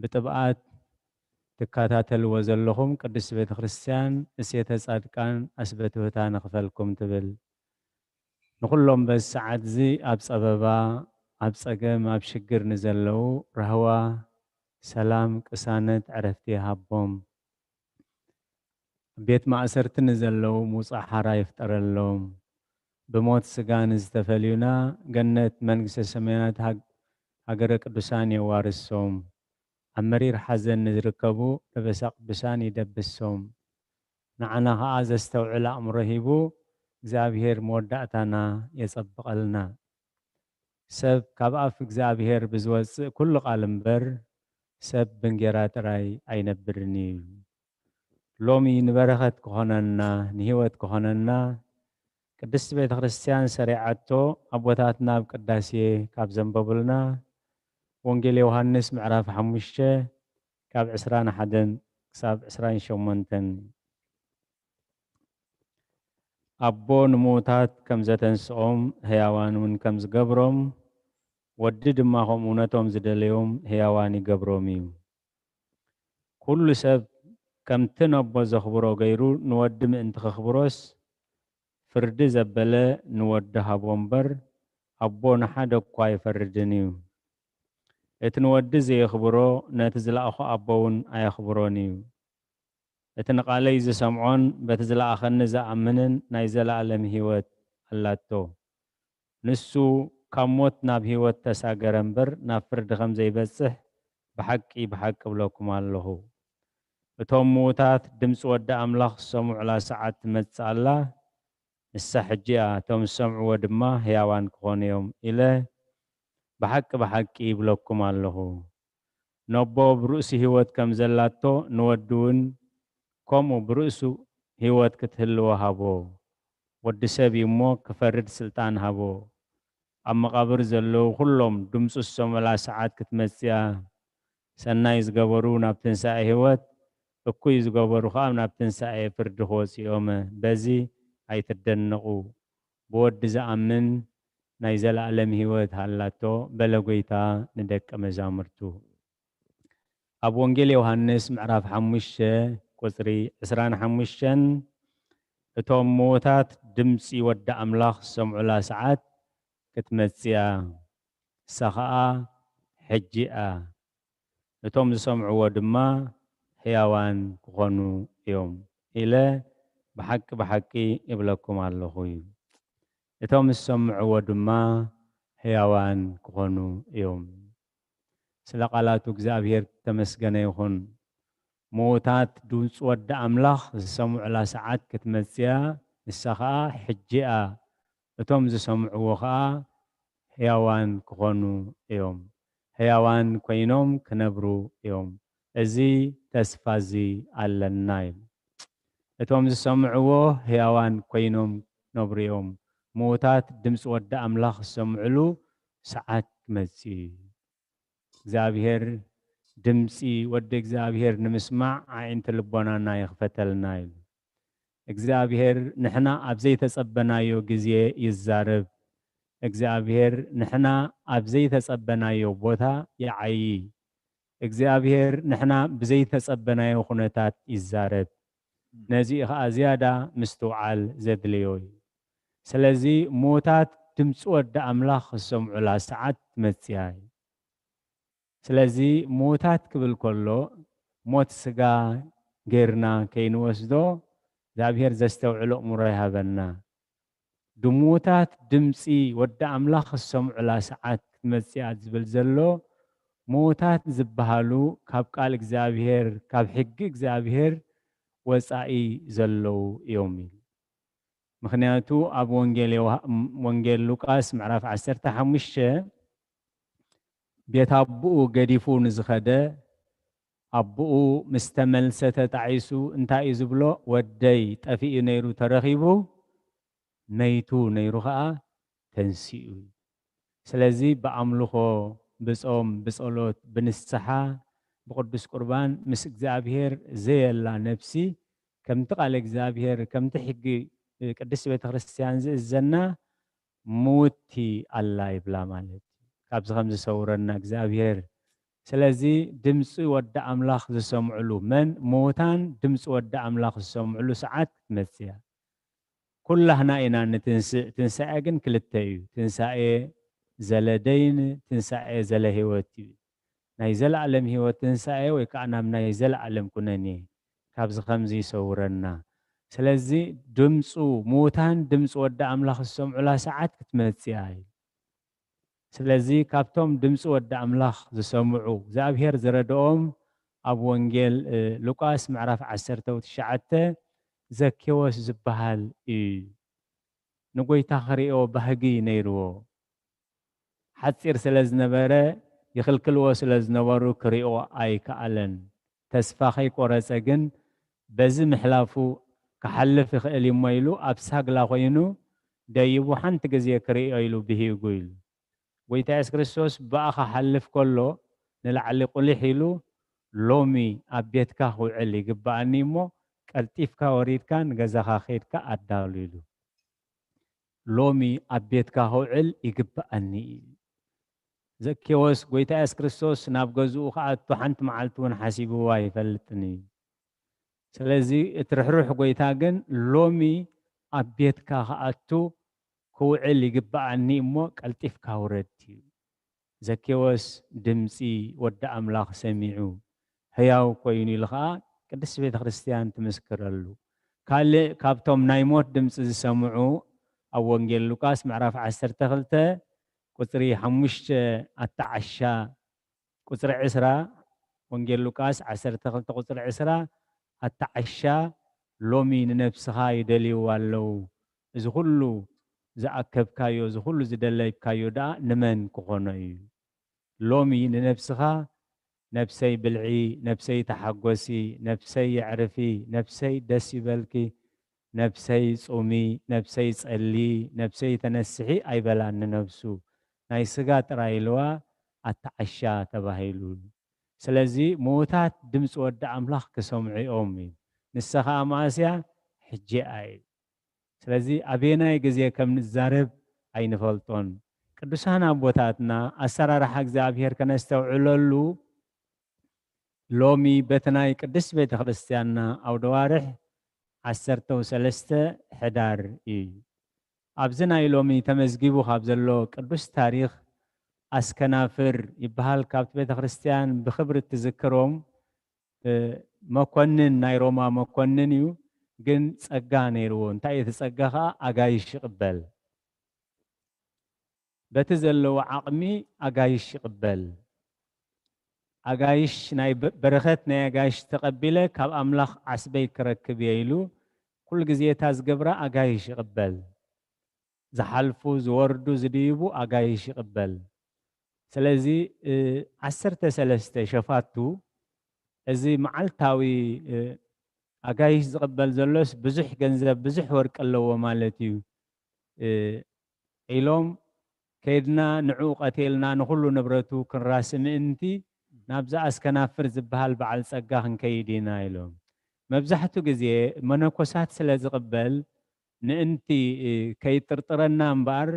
ብጥብዓት ትከታተልዎ ዘለኹም ቅድስቲ ቤተ ክርስቲያን እሴተ ጻድቃን ኣስበትውታ ንኽፈልኩም ትብል ንኩሎም በዚ ሰዓት እዚ ኣብ ፀበባ ኣብ ፀገም ኣብ ሽግር ንዘለዉ ራህዋ ሰላም ቅሳነት ዕረፍቲ ሃቦም ቤት ማእሰርቲ ንዘለዉ ምውፃእ ሓራ ይፍጠረሎም ብሞት ስጋ ንዝተፈልዩና ገነት መንግስተ ሰማያት ሃገረ ቅዱሳን የዋርሶም ኣብ መሪር ሓዘን ንዝርከቡ በበሳ ቅዱሳን ይደብሶም ንዓና ከዓ ዘስተውዕል ኣእምሮ ሂቡ እግዚኣብሔር መወዳእታና የፀብቐልና ሰብ ካብ ኣፍ እግዚኣብሔር ብዝወፅእ ኩሉ ቃል እምበር ሰብ ብንጌራ ጥራይ ኣይነብርን እዩ። ሎሚ ንበረኸት ክኾነና ንሂወት ክኾነና ቅድስቲ ቤተ ክርስቲያን ሰሪዓቶ ኣቦታትና ኣብ ቅዳሴ ካብ ዘንበቡልና ወንጌል ዮሐንስ ምዕራፍ 5 ካብ 21 ክሳብ 28 ኣቦ ንሙታት ከም ዘተንስኦም ህያዋን እውን ከም ዝገብሮም ወዲ ድማ ከምኡ ነቶም ዝደለዮም ህያዋን ይገብሮም እዩ። ኩሉ ሰብ ከምቲ ነቦ ዘኽብሮ ገይሩ ንወዲ ምእንቲ ከኽብሮስ ፍርዲ ዘበለ ንወዲ ሃቦ እምበር ኣቦ ንሓደ እኳ ይፈርድን እዩ። እቲ ንወዲ ዘየኽብሮ ነቲ ዝለኣኾ ኣቦ እውን ኣየኽብሮን እዩ። እቲ ንቃለይ ዝሰምዖን በቲ ዝለኣኸኒ ዝኣምንን ናይ ዘለኣለም ሂወት ኣላቶ ንሱ ካብ ሞት ናብ ሂወት ተሳገረ እምበር ናብ ፍርዲ ከም ዘይበፅሕ ብሓቂ ብሓቂ ብለኩም ኣለኹ። እቶም ሞታት ድምፂ ወዲ ኣምላኽ ዝሰምዑላ ሰዓት ትመጽእ ኣላ ንሳ ሕጂኣ እቶም ዝሰምዕዎ ድማ ህያዋን ክኾኑ እዮም ኢለ ብሓቂ ይብለኩም ኣለኹ ነቦ ብርእሲ ህይወት ከም ዘላቶ ንወዲ እውን ከምኡ ብርእሱ ህይወት ክትህልዎ ሃቦ ወዲ ሰብ እሞ ክፈርድ ስልጣን ሃቦ ኣብ መቃብር ዘለዉ ኩሎም ድምፂ ዝሰምዑላ ሰዓት ክትመጽያ ሰናይ ዝገበሩ ናብ ትንሣኤ ህይወት እኩይ ዝገበሩ ከዓ ናብ ትንሣኤ ፍርዲ ክወፂኦም በዚ ኣይትደነቁ ብወዲ ዝኣምን ናይ ዘለዓለም ህይወት ሃላቶ በለ ጎይታ ንደቀ መዛሙርቱ ኣብ ወንጌል ዮሃንስ ምዕራፍ 5 ቁጽሪ 25 እቶም ሞታት ድምፂ ወዲ ኣምላኽ ዝሰምዑላ ሰዓት ክትመጽያ እሳ ከዓ ሕጂኣ እቶም ዝሰምዕዎ ድማ ህያዋን ክኾኑ እዮም ኢለ ብሓቂ ይብለኩም ኣለኹ እቶም ዝሰምዕዎ ድማ ህያዋን ክኾኑ እዮም ስለ ቃላቱ እግዚአብሔር ተመስገነ ይኹን ሞታት ድምፂ ወዲ ኣምላኽ ዝሰምዑላ ሰዓት ክትመጽያ ንሳ ከዓ ሕጂኣ እቶም ዝሰምዕዎ ከዓ ህያዋን ክኾኑ እዮም ህያዋን ኮይኖም ክነብሩ እዮም እዚ ተስፋ እዚ ኣለና እቶም ዝሰምዕዎ ህያዋን ኮይኖም ክነብሩ እዮም ሞታት ድምፂ ወዲ ኣምላኽ ዝሰምዕሉ ሰዓት ክመጽእ እግዚአብሔር ድምፂ ወዲ እግዚአብሔር ንምስማዕ ዓይንቲ ልቦናና ይኽፈተልና ኢሉ እግዚአብሔር ንሕና ኣብ ዘይተጸበናዮ ግዜ ይዛረብ እግዚአብሔር ንሕና ኣብ ዘይተጸበናዮ ቦታ ይዓይ እግዚአብሔር ንሕና ብዘይተጸበናዮ ኩነታት ይዛረብ ነዚ ከዓ ዝያዳ ምስትውዓል ዘድልዮ ስለዚ ሞታት ድምፂ ወዲ ኣምላኽ ዝሰምዑላ ሰዓት ትመጽያ ስለዚ ሞታት ክብል ከሎ ሞት ስጋ ጌርና ከይንወስዶ እግዚአብሔር ዘስተውዕሎ እምሮ ይሃበና ድሞታት ድምፂ ወዲ ኣምላኽ ዝሰምዑላ ሰዓት ክትመጽያ ዝብል ዘሎ ሞታት ዝበሃሉ ካብ ቃል እግዚአብሔር ካብ ሕጊ እግዚአብሔር ወፃኢ ዘለዉ እዮም ምክንያቱ ኣብ ወንጌል ሉቃስ ምዕራፍ 15 ቤት ኣቦኡ ገዲፉ ንዝኸደ ኣቦኡ ምስ ተመልሰተ ጣዒሱ እንታይ እዩ ዝብሎ ወደይ ጠፊኡ ነይሩ ተረኺቡ መይቱ ነይሩ ከዓ ተንሲኡ ስለዚ ብኣምልኾ ብጾም ብጸሎት ብንስሓ ብቅዱስ ቁርባን ምስ እግዚአብሔር ዘየላ ነፍሲ ከምቲ ቃል እግዚአብሔር ከምቲ ሕጊ ቅድስት ቤተ ክርስቲያን ዝእዘና ሙቲ ኣላ ይብላ ማለት ካብዚ ከም ዝሰውረና እግዚአብሔር ስለዚ ድምፂ ወዲ ኣምላኽ ዝሰምዕሉ መን ሞታን ድምፂ ወዲ ኣምላኽ ዝሰምዕሉ ሰዓት ክትመጽያ ኩላህና ኢና ንትንስእ ትንሳኤ ግን ክልተ እዩ ትንሳኤ ዘለደይን ትንሳኤ ዘለ ህይወት እዩ ናይ ዘለዓለም ህይወት ትንሳኤ ወይ ከዓ ናብ ናይ ዘለዓለም ኩነኔ ካብዚ ከምዚ ይሰውረና ስለዚ ድምፁ ሞታን ድምፂ ወዲ ኣምላኽ ዝሰምዑላ ሰዓት ክትመጽያ ስለዚ ካብቶም ድምፂ ወዲ ኣምላኽ ዝሰምዑ እግዚአብሔር ዝረድኦም ኣብ ወንጌል ሉቃስ ምዕራፍ 19 ዘኬዎስ ዝበሃል እዩ ንጎይታ ክሪኦ ባህጊ ነይርዎ ሓፂር ስለ ዝነበረ ይኽልክልዎ ስለ ዝነበሩ ክሪኦ ኣይከኣለን ተስፋ ከይቆረፀ ግን በዚ ምሕላፉ ክሓልፍ ይኽእል እሞ ኢሉ ኣብ ሳግላ ኮይኑ ደይቡ ሓንቲ ግዜ ክሪኦ ኢሉ ብሂጉ ኢሉ ጎይታ ኢየሱስ ክርስቶስ በኣ ክሓልፍ ከሎ ንላዕሊ ቁሊሕ ኢሉ ሎሚ ኣብ ቤትካ ክውዕል ይግባኣኒ እሞ ቀልጢፍካ ወሪድካ ንገዛኻ ኸይድካ ኣዳሉ ኢሉ ሎሚ ኣብ ቤትካ ክውዕል ይግባኣኒ ዘኬዎስ ጎይታ ኢየሱስ ክርስቶስ ናብ ገዝኡ ከኣቱ ሓንቲ መዓልቲ እውን ሓሲብዋ ይፈልጥኒ ስለዚ እትርሕሩሕ ጎይታ ግን ሎሚ ኣብ ቤትካ ከኣቱ ክውዕል ይግባኣኒ እሞ ቀልጢፍካ ውረድ እዩ ዘኬዎስ ድምፂ ወዲ ኣምላኽ ሰሚዑ ህያው ኮይኑ ኢሉ ከዓ ቅድስት ቤተ ክርስቲያን ትምስክረሉ ካልእ ካብቶም ናይ ሞት ድምፂ ዝሰምዑ ኣብ ወንጌል ሉቃስ ምዕራፍ 12 ቁጽሪ 5 ኣታዓሻ ቁጽሪ 20 ወንጌል ሉቃስ 12 ቁጽሪ 20 التعشى لومي نفسها يدلي والو إذا كله زأكب كايو إذا كله زدلي كايو دا نمن كوناي لومي نفسها نفسي بلعي نفسي تحقوسي نفسي يعرفي نفسي دسي بلكي نفسي صومي نفسي صلي نفسي تنسحي أي بلان نفسه نايسقات رايلوا التعشى تباهيلون سلازي موتات دمس ود أملاخ كسمعي أمي نسخة أماسيا حجي أي سلازي أبينا يجزي كم نزارب أي نفلتون قدسنا أبوتاتنا أسرار حق زابير كنستوعللو لومي بتناي قدس بيت خريستياننا أو دوارح 13 حدار أبزنا لومي تمزجيبو خابزلو قدس تاريخ أسكنافر يبهال كابت بيت خريستيان بخبرة تذكرهم مكونن نايروما مكونن يو جن ጸጋ ነይርዎ እንታይ የተጸጋኻ ኣጋይሽ ይቕበል በቲ ዘለዎ ዓቕሚ ኣጋይሽ ይቕበል ኣጋይሽ ናይ በረኸት ናይ ኣጋይሽ ተቐቢለ ካብ ኣምላኽ ዓስበይ ክረክብ ኢሉ ኩሉ ግዜ እታ ዝገብራ ኣጋይሽ ይቕበል ዝሓልፉ ዝወርዱ ዝድይቡ ኣጋይሽ ይቕበል ስለዚ 13 ሸፋቱ እዚ መዓልታዊ ኣጋይሽ ዝቕበል ዘሎስ ብዙሕ ገንዘብ ብዙሕ ወርቂ ኣለዎ ማለት እዩ ኢሎም ከይድና ንዑ ቀቴልና ንኹሉ ንብረቱ ክንራስ ምእንቲ ናብዛ ኣስከናፍር ዝበሃል በዓል ጸጋ ክንከይድ ኢና ኢሎም መብዛሕትኡ ግዜ መነኮሳት ስለ ዝቕበል ንእንቲ ከይጥርጥረና እምበር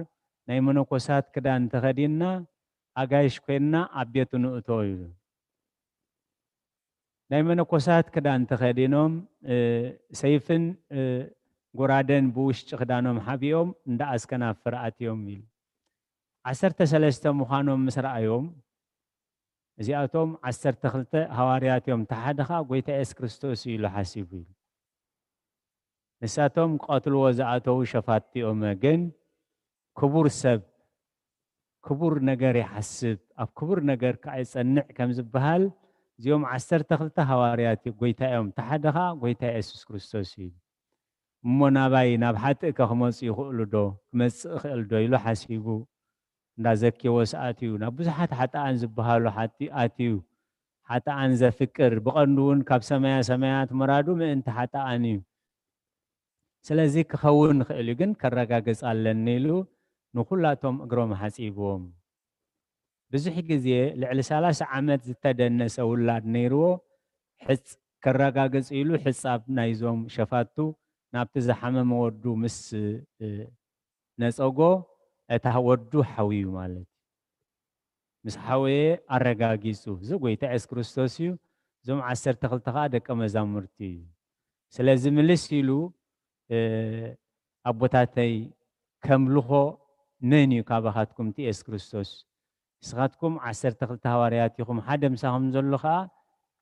ናይ መነኮሳት ክዳን ተኸዲና ኣጋይሽ ኮይንና ኣብ ቤቱ ንእቶ ኢሉ ናይ መነኮሳት ክዳን ተኸዲኖም ሰይፍን ጎራደን ብውሽጢ ክዳኖም ሓቢኦም እንዳ ኣስከናፍር ኣትዮም ኢሉ 13 ምዃኖም ምስ ረኣዮም እዚኣቶም 12 ሃዋርያት እዮም ተሓደኻ ጎይታ ኢየሱስ ክርስቶስ ኢሉ ሓሲቡ ኢሉ ንሳቶም ቀትልዎ ዝኣተው ሸፋቲኦም ግን ክቡር ሰብ ክቡር ነገር ይሓስብ ኣብ ክቡር ነገር ከዓ ይጸንዕ ከም ዝበሃል እዚኦም 12 ሃዋርያት ጎይታ እዮም ተሓደኻ ጎይታ ኢየሱስ ክርስቶስ ኢሉ እሞ ናባይ ናብ ሓጥእ ክመፁ ይኽእሉ ዶ ክመፅእ ይኽእል ዶ ኢሉ ሓሲቡ እንዳዘኪዎ ሰኣትዩ ናብ ብዙሓት ሓጥኣን ዝበሃሉ ኣትዩ ሓጥኣን ዘፍቅር ብቐንዱ እውን ካብ ሰማያ ሰማያት ምራዱ ምእንቲ ሓጥኣን እዩ ስለዚ ክኸውን ክእል እዩ ግን ከረጋግፅ ኣለኒ ኢሉ ንኩላቶም እግሮም ሓፂብዎም ብዙሕ ግዜ ልዕሊ 30 ዓመት ዝተደነሰ ውላድ ነይርዎ ሕፅ ከረጋግፅ ኢሉ ሕፃብ ናይዞም ሸፋቱ ናብቲ ዝሓመመ ወዱ ምስ ነፀጎ እታ ወዱ ሓዊዩ ማለት ምስ ሓወየ ኣረጋጊፁ እዚ ጎይታ ኢየሱስ ክርስቶስ እዩ እዞም 12 ከዓ ደቀ መዛሙርቲ እዩ ስለዚ ምልስ ኢሉ ኣቦታተይ ከምልኾ መን እዩ ካባኻትኩም እቲ ኢየሱስ ክርስቶስ ንስኻትኩም 12 ሃዋርያት ኢኹም ሓደ ምሳኹም ዘሎ ከዓ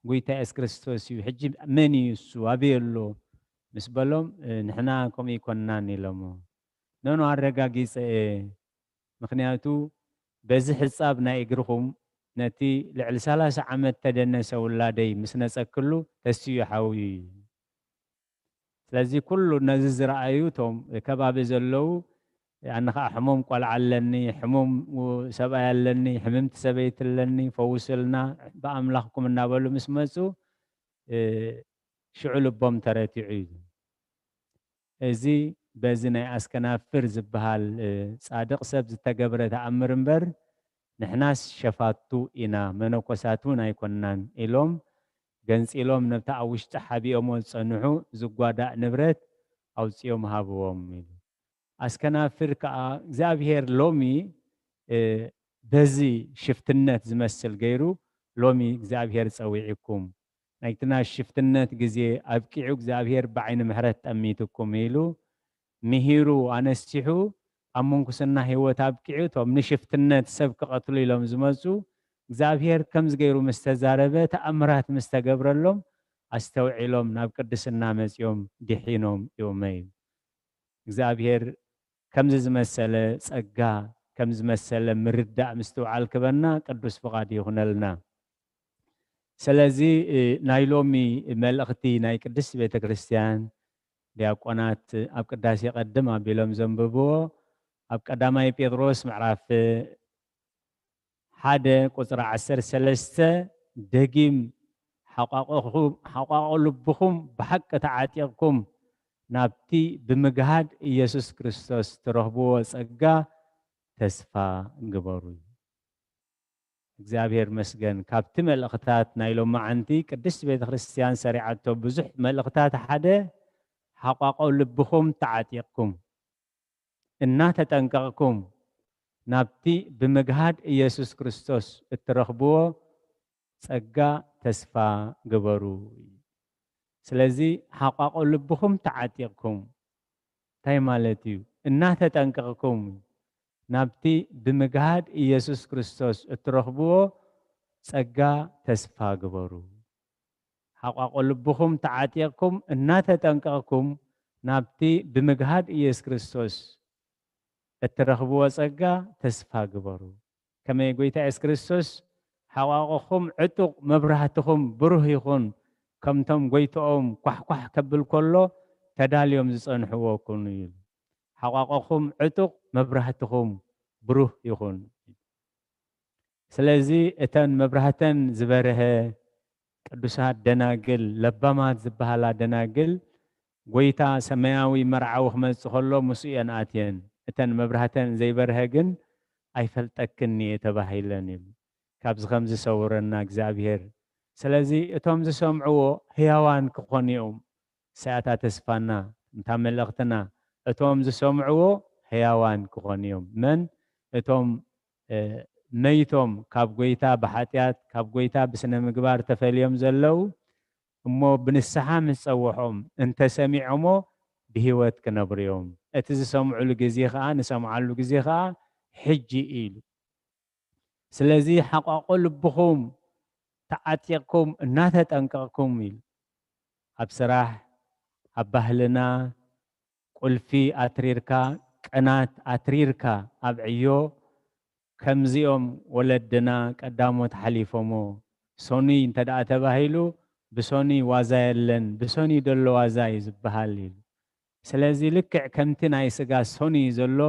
ጎይታ ኢየሱስ ክርስቶስ እዩ ሕጂ መን እዩ እሱ ኣበይ ኣሎ ምስ በሎም ንሕና ከምኡ ይኮንናን ኢሎሞ ነኖ ኣረጋጊፀ ምክንያቱ በዚ ሕፃብ ናይ እግርኹም ነቲ ልዕሊ 30 ዓመት ተደነሰ ውላደይ ምስ ነፀክሉ ተስዩ ሓውዩ ስለዚ ኩሉ ነዚ ዝረኣዩ እቶም ከባቢ ዘለው ኣነ ከዓ ሕሞም ቆልዓ ኣለኒ ሕሞም ሰብኣይ ኣለኒ ሕምምቲ ሰበይቲ ኣለኒ ፈውስልና ብኣምላኽኩም እናበሉ ምስ መፁ ሽዑ ልቦም ተረቲዑ እዩ እዚ በዚ ናይ ኣስከናፍር ዝበሃል ጻድቕ ሰብ ዝተገብረ ተኣምር እምበር ንሕናስ ሸፋቱ ኢና መነኮሳት እውን ኣይኮንናን ኢሎም ገንፂሎም ነብታ ኣብ ውሽጢ ሓቢኦሞ ዝፀንሑ ዝጓዳእ ንብረት ኣውፅኦም ሃብዎም ኢሉ ኣስከናፍር ከዓ እግዚኣብሄር ሎሚ በዚ ሽፍትነት ዝመስል ገይሩ ሎሚ እግዚኣብሄር ፀዊዕኩም ናይትና ሽፍትነት ግዜ ኣብቂዑ እግዚኣብሄር ብዓይኒ ምሕረት ጠሚትኩም ኢሉ ምሂሩ ኣነስቲሑ ኣብ መንኩስና ህይወት ኣብቂዑ እቶም ንሽፍትነት ሰብ ክቐትሉ ኢሎም ዝመፁ እግዚኣብሄር ከምዚ ገይሩ ምስ ተዛረበ ተኣምራት ምስ ተገብረሎም ኣስተውዒሎም ናብ ቅድስና መፂኦም ድሒኖም እዮም እዩ እግዚኣብሄር ከምዚ ዝመሰለ ጸጋ ከምዚ ዝመሰለ ምርዳእ ምስትውዓል ክበና ቅዱስ ፍቓድ ይኹነልና سلازي نايلومي ملأختي ناي قدس بيت كريستيان دياقونات أب قداسي قدم أبيلوم زنببو أب قدامي بيدروس معرف حدا قصر عسر سلسة دقيم حقاق لبخم بحق تعاتيكم نابتي بمجهد يسوع كريستوس ترهبو سجا تسفى قبروي እግዚአብሔር መስገን ካብቲ መልእኽታት ናይሎም ማዓንቲ ቅድስት ቤተ ክርስቲያን ሰሪዓቶ ብዙሕ መልእኽታት ሓደ ሓቋቆ ልብኹም ተዓጢቕኩም እናተጠንቀቕኩም ናብቲ ብምግሃድ ኢየሱስ ክርስቶስ እትረኽብዎ ጸጋ ተስፋ ግበሩ ስለዚ ሓቋቆ ልብኹም ተዓጢቕኩም እንታይ ማለት እዩ እናተጠንቀቕኩም ናብቲ ብምግሃድ ኢየሱስ ክርስቶስ እትረኽብዎ ጸጋ ተስፋ ግበሩ ሓቋቆ ልብኹም ተዓጢቕኩም እናተጠንቀቕኩም ናብቲ ብምግሃድ ኢየሱስ ክርስቶስ እትረኽብዎ ጸጋ ተስፋ ግበሩ ከመይ ጎይታ ኢየሱስ ክርስቶስ ሓቋቆኹም ዕጡቕ መብራህትኹም ብሩህ ይኹን ከምቶም ጎይቶኦም ኳሕኳሕ ከብል ከሎ ተዳልዮም ዝጸንሕዎ ኩኑ እዩ ሓቋቆኹም ዕጡቕ መብራህትኹም ብሩህ ይኹን ስለዚ እተን መብራህተን ዝበርሀ ቅዱሳት ደናግል ለባማት ዝበሃላ ደናግል ጎይታ ሰማያዊ መርዓዊ ክመጽእ ከሎ ምስኡ እየን ኣትየን እተን መብራህተን ዘይበርሀ ግን ኣይፈልጠክን እየ ተባሂለን እዩ ካብዚ ከም ዝሰውረና እግዚአብሔር ስለዚ እቶም ዝሰምዕዎ ህያዋን ክኾኑ እዮም ሰዓታ ተስፋና እንታ መልእኽትና እቶም ዝሰምዕዎ ህያዋን ክኾኑ እዮም መን እቶም መይቶም ካብ ጎይታ ብሓጢያት ካብ ጎይታ ብስነ ምግባር ተፈልዮም ዘለው እሞ ብንስሓ ምስ ፀውሖም እንተሰሚዖሞ ብህይወት ክነብሩ እዮም እቲ ዝሰምዑሉ ግዜ ከዓ ንሰምዓሉ ግዜ ከዓ ሕጂ ኢሉ ስለዚ ሓቋቆ ልብኹም ተዓጢቕኩም እናተጠንቀቕኩም ኢሉ ኣብ ስራሕ ኣብ ባህልና ቁልፊ ኣትሪርካ ቅናት ኣትሪርካ ኣብ ዕዮ ከምዚኦም ወለድና ቀዳሞት ሓሊፎሞ ሶኒ እንተደኣ ተባሂሉ ብሶኒ ዋዛ የለን ብሶኒ ደሎ ዋዛ እዩ ዝበሃል ኢሉ ስለዚ ልክዕ ከምቲ ናይ ስጋ ሶኒ ዘሎ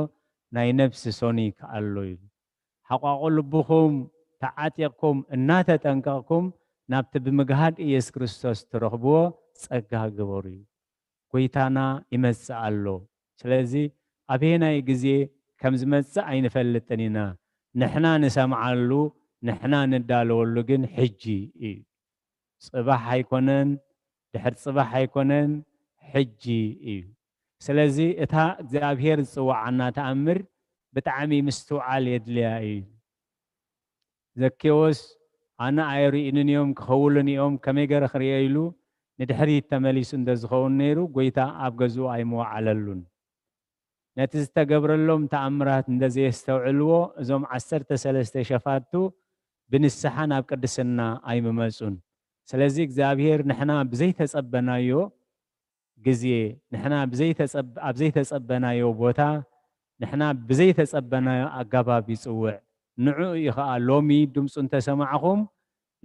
ናይ ነፍሲ ሶኒ ከኣሎ ኢሉ ሓቋቆ ልብኹም ተዓጢቕኩም እናተጠንቀቕኩም ናብቲ ብምግሃድ ኢየሱስ ክርስቶስ ትረኽብዎ ጸጋ ግበሩ እዩ ጎይታና ይመጽእ ኣሎ ስለዚ ኣበየናይ ግዜ ከም ዝመጽእ ኣይንፈልጥን ኢና ንሕና ንሰምዓሉ ንሕና ንዳለወሉ ግን ሕጂ እዩ ጽባሕ ኣይኮነን ድሕሪ ጽባሕ ኣይኮነን ሕጂ እዩ ስለዚ እታ እግዚአብሔር ዝፅዋዓና ተኣምር ብጣዕሚ ምስትውዓል የድልያ እዩ ዘኬዎስ ኣነ ኣይርኢንን እዮም ክኸውሉን እዮም ከመይ ገረ ክሪኦ ኢሉ ንድሕሪት ተመሊሱ እንደዝኸውን ነይሩ ጎይታ ኣብ ገዝኡ ኣይመዋዓለሉን ነቲ ዝተገብረሎም ተኣምራት እንደዘየስተውዕልዎ እዞም 13 ሸፋቱ ብንስሓ ናብ ቅድስና ኣይመመፁን ስለዚ እግዚአብሔር ንሕና ብዘይተጸበናዮ ግዜ ንሕና ኣብ ዘይተጸበናዮ ቦታ ንሕና ብዘይተጸበናዮ ኣገባብ ይጽውዕ ንዑ እዩ ከዓ ሎሚ ድምፁ እንተሰማዕኹም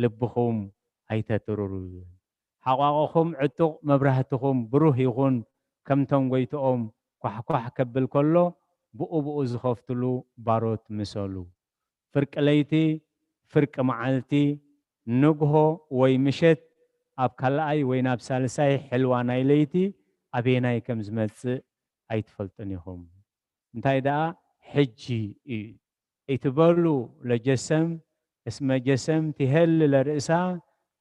ልብኹም ኣይተትርሩ ሓቋቆኹም ዕጡቕ መብራህትኹም ብሩህ ይኹን ከምቶም ጎይቶኦም ኳሕኳሕ ከብል ከሎ ብኡ ዝኸፍትሉ ባሮት ምሰሉ ፍርቂ ለይቲ ፍርቂ መዓልቲ ንግሆ ወይ ምሸት ኣብ ካልኣይ ወይ ናብ ሳልሳይ ሕልዋ ናይ ለይቲ ኣበየናይ ከም ዝመጽእ ኣይትፈልጡን ኢኹም እንታይ ደኣ ሕጂ እዩ እትበሉ ለጀሰም እስመ ጀሰም ትሄል ለርእሳ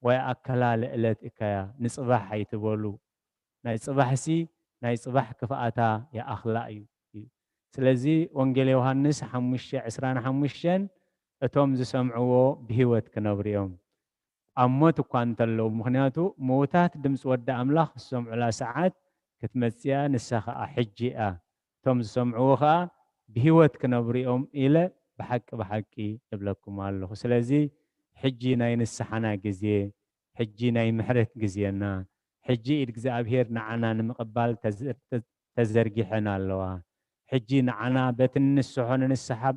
ወይ ኣከላ ለዕለት እካያ ንጽባሕ ኣይትበሉ ናይ ጽባሕሲ ናይ ጽባሕ ክፍኣታ የኣኽላ እዩ ስለዚ ወንጌል ዮሃንስ 5:25 እቶም ዝሰምዕዎ ብህይወት ክነብሩ እዮም ኣብ ሞት እኳ እንተለዉ ምክንያቱ ሞታት ድምፂ ወዲ ኣምላኽ ዝሰምዑላ ሰዓት ክትመፅያ ንሳ ከዓ ሕጂ እያ እቶም ዝሰምዕዎ ከዓ ብህይወት ክነብሩ እዮም ኢለ ብሓቂ እብለኩም ኣለኹ ስለዚ ሕጂ ናይ ንስሓና ግዜ ሕጂ ናይ ምሕረት ግዜና ሕጂ ኢድ እግዚአብሔር ንዓና ንምቕባል ተዘርጊሐን ኣለዋ ሕጂ ንዓና በቲ ንስሖ ንስሓብ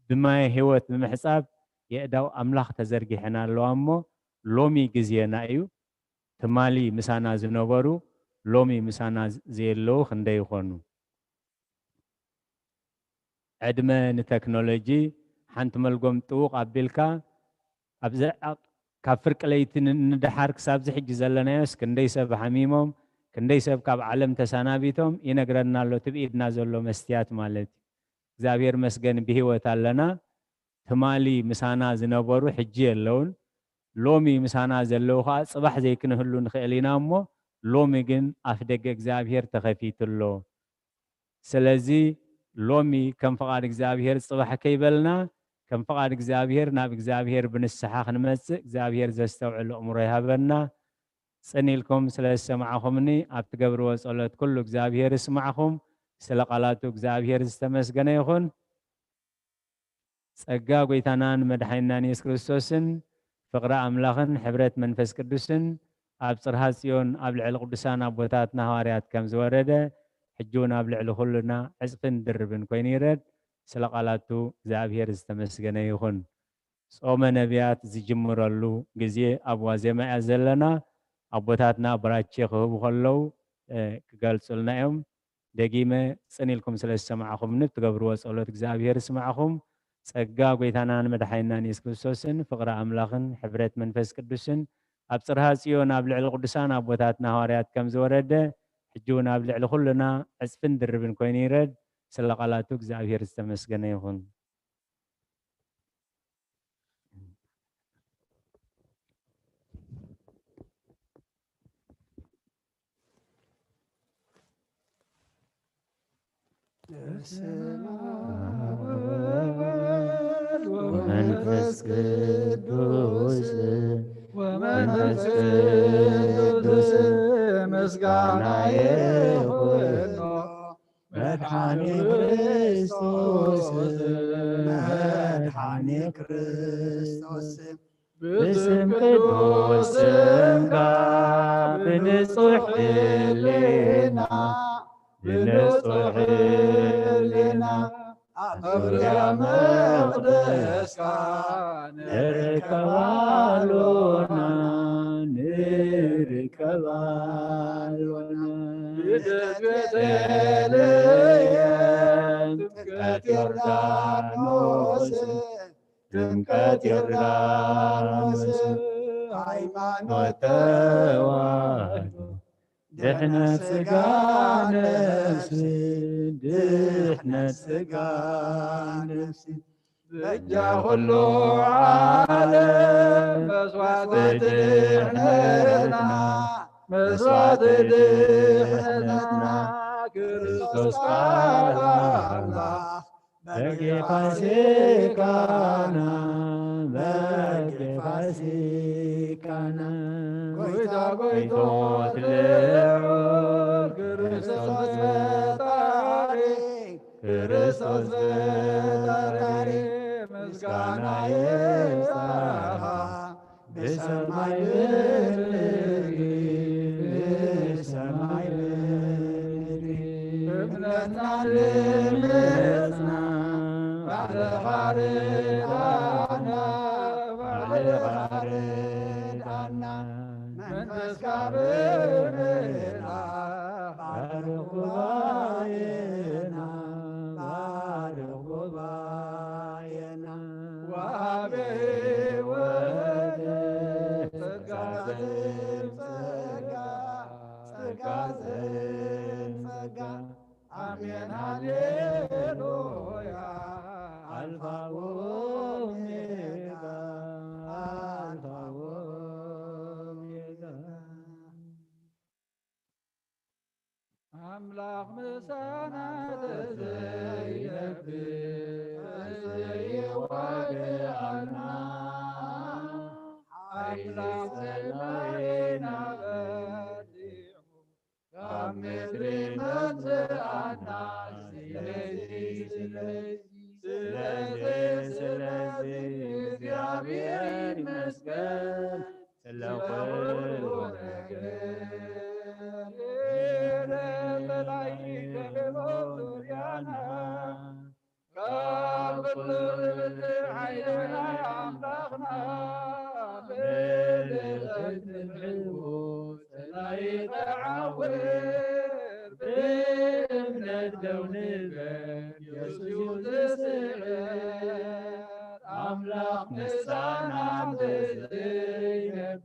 ብማይ ህይወት ብምሕፃብ የእዳው ኣምላኽ ተዘርጊሐን ኣለዋ እሞ ሎሚ ግዜና እዩ ትማሊ ምሳና ዝነበሩ ሎሚ ምሳና ዘየለው ክንደይ ይኾኑ ዕድመ ንቴክኖሎጂ ሓንቲ መልጎም ጥውቕ ኣቢልካ ካብ ፍርቂ ለይቲ ንድሓር ክሳብ ዝሕጂ ዘለናዮስ ክንደይ ሰብ ሓሚሞም ክንደይ ሰብ ካብ ዓለም ተሰናቢቶም ይነግረና ኣሎ ትብኢድና ዘሎ መስትያት ማለት እግዚአብሔር መስገን ብሂወት ኣለና ትማሊ ምሳና ዝነበሩ ሕጂ የለውን ሎሚ ምሳና ዘለው ከዓ ጽባሕ ዘይክንህሉ ንኽእል ኢና እሞ ሎሚ ግን ኣፍ ደገ እግዚአብሔር ተኸፊትሎ ስለዚ ሎሚ ከም ፈቃድ እግዚአብሔር ጽባሕ ከይበልና ከም ፈቃድ እግዚአብሔር ናብ እግዚአብሔር ብንስሓ ክንመጽእ እግዚአብሔር ዘስተውዕል እምሮ ይሃበና ጽኒልኩም ስለ ሰማዓኹምኒ ኣብ ትገብርዎ ጸሎት ኩሉ እግዚአብሔር ይስማዓኹም ስለ ቃላቱ እግዚአብሔር ዝተመስገነ ይኹን ጸጋ ጎይታናን መድኃኒናን ኢየሱስ ክርስቶስን ፍቅረ ኣምላኽን ሕብረት መንፈስ ቅዱስን ኣብ ጽርሐ ጽዮን ኣብ ልዕሊ ቅዱሳን ኣቦታትና ሐዋርያት ከም ዝወረደ ሕጂውን ኣብ ልዕሊ ኩሉና ዕጽፍን ድርብን ኮይኑ ይረድ ስለ ቃላቱ እግዚአብሔር ዝተመስገነ ይኹን ጾመ ነቢያት ዝጅምረሉ ግዜ ኣብ ዋዜማ እያ ዘለና ኣቦታትና ብራቼ ክህቡ ከለው ክገልጹልና እዮም ደጊመ ጽኒልኩም ስለ ዝሰማዓኹም ትገብርዎ ጸሎት እግዚአብሔር ይስማዓኹም ጸጋ ጎይታናን መድኃኒናን ኢየሱስ ክርስቶስን ፍቅረ ኣምላኽን ሕብረት መንፈስ ቅዱስን ኣብ ጽርሐ ጽዮን ኣብ ልዕሊ ቅዱሳን ኣቦታትና ሐዋርያት ከም ዝወረደ ሕጂውን ኣብ ልዕሊ ኩሉና ዕጽፍን ድርብን ኮይኑ ይረድ ስለ ቃላቱ እግዚአብሔር ዝተመስገነ ይኹን ወመንፈስ ቅዱስ ወመንፈስ ቅዱስ ምስጋና ይሁን መድኃኔ ክርስቶስ መድኃኔ ክርስቶስ ብስም ቅዱስ ስምካ ብንጹሕ ሕሊና ብንጹሕ ሕሊና ኣብ ዙርያ መቅደስካ ንርከባሉና ቤተልሔም ጥምቀት ዮርዳኖስ ጥምቀት ዮርዳኖስ ሃይማኖት ተዋህዶ ድሕነት ሥጋ ነፍሲ ድሕነት ሥጋ ነፍሲ በጃ ኩሉ ዓለም መስዋዕት ድሕነትና መስዋዕት ድሕነትና ክርስቶስ ቃል አምላክ በጌ ፋሲካና በጌ ፋሲካና ጎይታ ጎይቶት ልዑል ክርስቶስ ፈጣሪ ክርስቶስ ፈጣሪ ምስጋና ይብዛህ በሰማይ ምድር በሰማይ ምድር እምነትና ልምጽና ባለ ኻርዳና ባለ ኻርዳና መንፈስ ካብርና ባርኽ ጉባኤና ባርኽ ጉባኤና ወሃበ ሕይወት ጸጋ ዘእምጸጋ ጸጋ ዘእምጸጋ አሜን ሃሌሉያ አልፋ ወኦሜጋ አልፋ ወኦሜጋ አምላክ ምሳና ተዘይነብር ዘይዋግአና አምላክ ሰማይና በዲሑ ካብ ምድሪ መጽአና ስለዚ እግዚአብሔር ይመስገን ስለ ኩሉ ነገር ለመላእክት በዙሪያና ካብ ኩሉ ኃይልና አምላኽና بإمنة كون يسوع زسعر أملاك مسانا تزينبر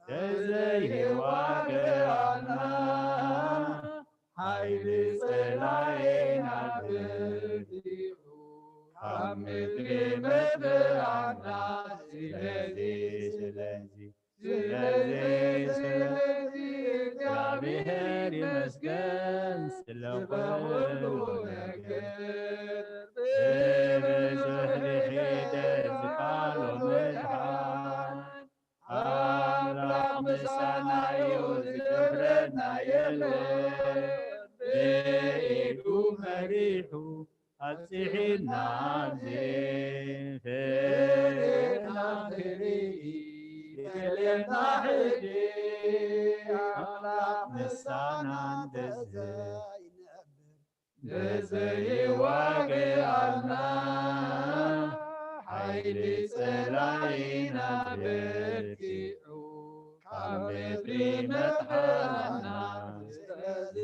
تزيه واقعنا حيل سلاينا بديعو حمد بمدعنا سلازي እግዚአብሔር ይመስገን ስለ ሁሉ ነገር በብዙሕ ልሒደት ቃሉ ምድሓን አምላክ ምሳና እዩ ዝደፍረና የለን ብኢዱ መሪሑ አብፅሒና ፍሬና ክርኢ ይደልየና ሕጂ አምላክ ምሳናን ዘይዋግአልና ሓይሊ ጸላኢና በርቲዑ ካብ ምድሪ መጥሓና ስለዚ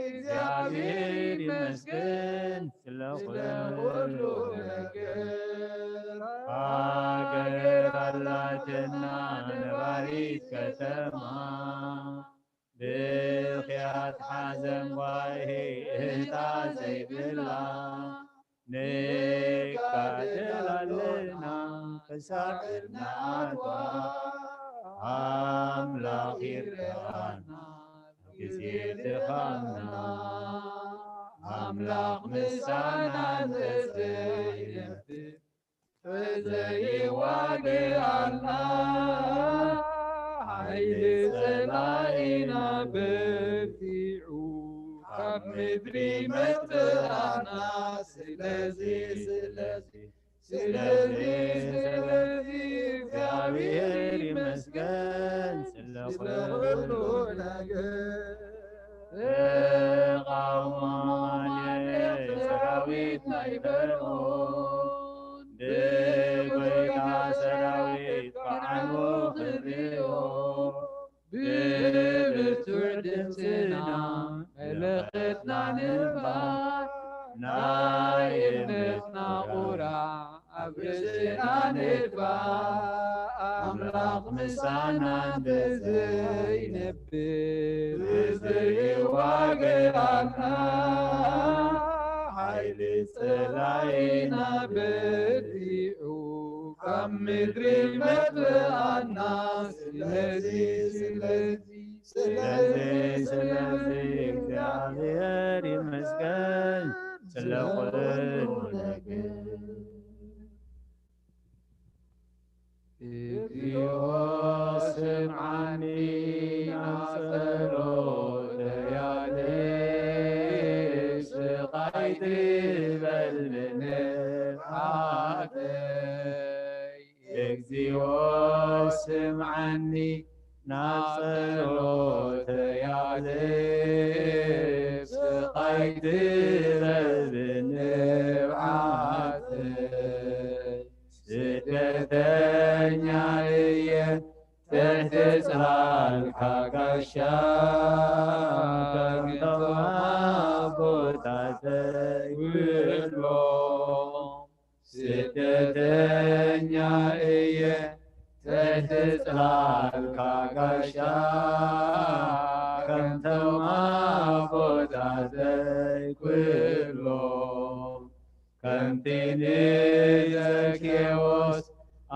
እግዚአብሔር ይመስገን ስለ ሁሉ ነገር አገር አላትና ነባሪት ከተማ ብኽያት ሓዘን ጓሂ እህታ ዘይብላ ንቃትላለና ክሳብ እናቷ አምላኽ ይርዳና ጊዜ ድኻምና አምላኽ ምሳናን ዘይዋግአልና ሓይሊ ጸላኢና በርቲዑ ካብ ምድሪ መጥኣና ስለዚ እግዚአብሔር ይመስገን ስለ ሁሉ ነገር ተቃውሞን ሰራዊት ናይ ፈርዖን ብጎይታ ሰራዊት ከዓኑ ክሪኦ ብብርቱዕ ድምፅና መለኸትና ንባር ናይ እምነትና ቁራዕ ኣብ ርእስና ንድፋ አምላክ ምሳናን በዘይነብር ዘይዋግአልና ሓይሊ ጸላኢና በርቲዑ ካብ ምድሪ መጥኣና ስለዚ እግዚአብሔር ይመስገን ስለ ኩሉ ነገር እግዚኦ ስምዓኒ ጸሎተያለ ስቃይ ትበል ብንፍዓተይ እግዚኦ ስምዓኒ ጸሎተያለ ስቃይ ትበል ብንፍዓተይ ስደተኛ እየ ትሕቲ ጽላልካ ጋሻ ከምቶም ኣቦታተይ ውዕሎ ስደተኛ እየ ትሕቲ ጽላልካ ጋሻ ከምቶም ኣቦታተይ ውዕሎ ከምቲ ንዘኬዎስ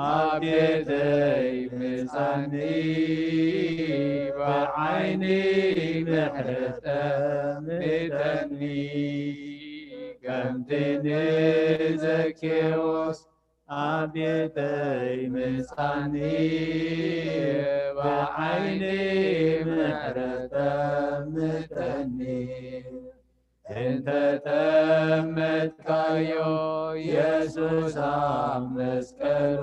ኣብ ቤተይ ምጻኒ ብዓይኒ ምሕረት ጠምተኒ ከምቲ ንዘኬዎስ ኣብ ቤተይ ምጻኒ ብዓይኒ ምሕረት ጠምተኒ እንተ ጠመትካዮ ኢየሱስ ኣብ መስቀሉ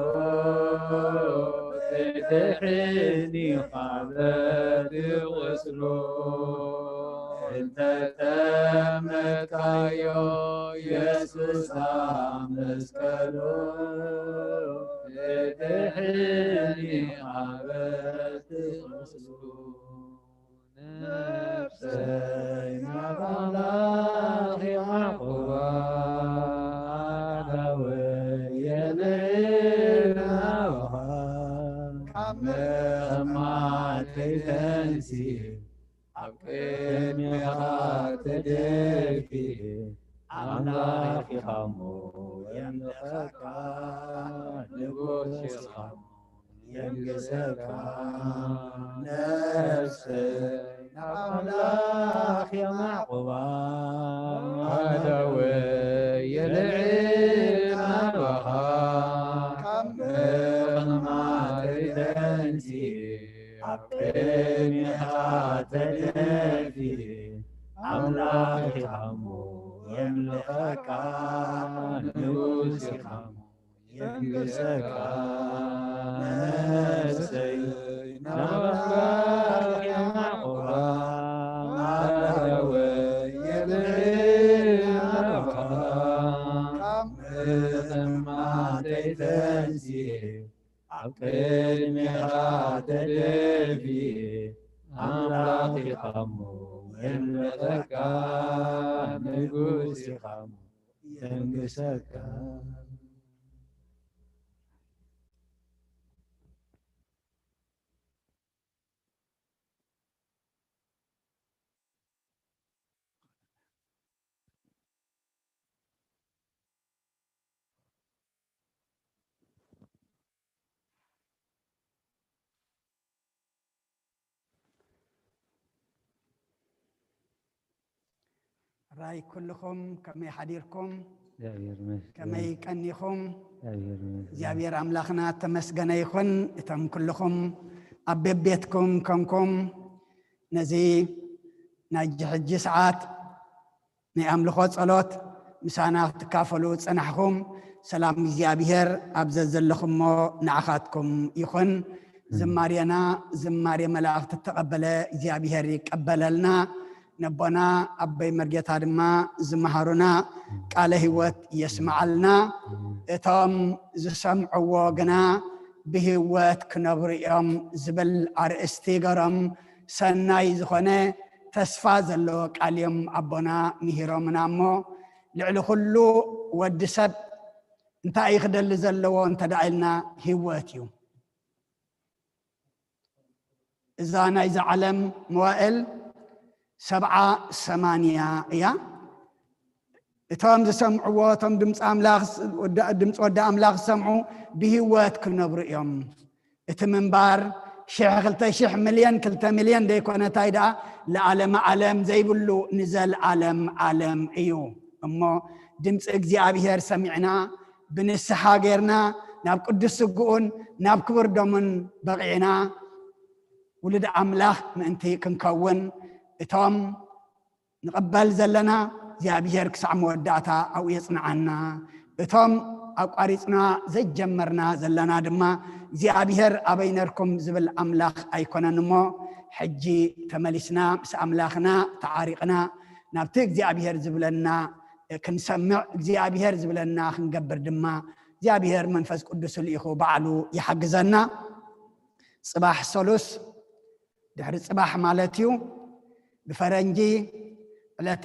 ትድሕኒኻ በትቕስሉ እንተ ጠመትካዮ ኢየሱስ ኣብ መስቀሉ بدحني عبت نفسي الله معقوبة داوية لنا كما تنسي عقيد ميقات دلفي أملاك خمو يملكك نقوش خمو ينقسك نفسي أملاك يا معقوبة داوية لنا كما تنسي عقيم يعتدفي أملاك خمو يملكك نوس خمو ينقسك نفسي نبلك يا معقوبة داوية لنا كما تنسي عقل ميقات دلفي أملاك خمو يملكك نقوس خمو ينقسك راي كلكم كما يحديركم كما يكنيكم زابير أملاخنا تمسجنا يخون إتم كلكم أبيب بيتكم كمكم نزي نجح الجسعات نأملخوت صلوت مسانا تكافلوا تسنحكم سلام زابير أبزل لكم نعخاتكم يخون زمارينا زماري ملاك تتقبل زابير يقبل لنا نبنا أبي مرجت هرما زمهرنا قال هوت يسمع لنا إتام زسمع وجنا بهوت كنبريم زبل أرستيجرم سناي زخنة تسفاز اللوك عليهم أبنا مهرم نامو لعل خلو ودسب انت يخدل زلو انت دعينا هواتيو إذا نايز علم موائل 7-8 يا إتام سمعوا تام دمس أملاخ دمس ودا أملاخ سمعوا بهوات كنبر يوم إتمنبار شغلت شح مليون كلتا مليون ديكونا تايدا لعالم عالم زي بلو نزل عالم أيو أما دمس أجزاء سمعنا بنسحا غيرنا ناب قدس سقون ناب كبر دومن بغينا ولد أملاخ ما أنتي كنكون إتام نقبل زلنا زابير كسع مودعتا أو يصنعنا إتام أقاريصنا زي جمرنا زلنا دما زابير أبينركم زبل أملاخ أيكونا نمو حجي تملسنا بس أملاخنا تعارقنا نبتك زابير زبلنا كنسمع زابير زبلنا خنقبر دما زابير منفس قدس الإخو بعلو يحجزنا صباح سولوس دحر صباح مالتيو بفرنجي على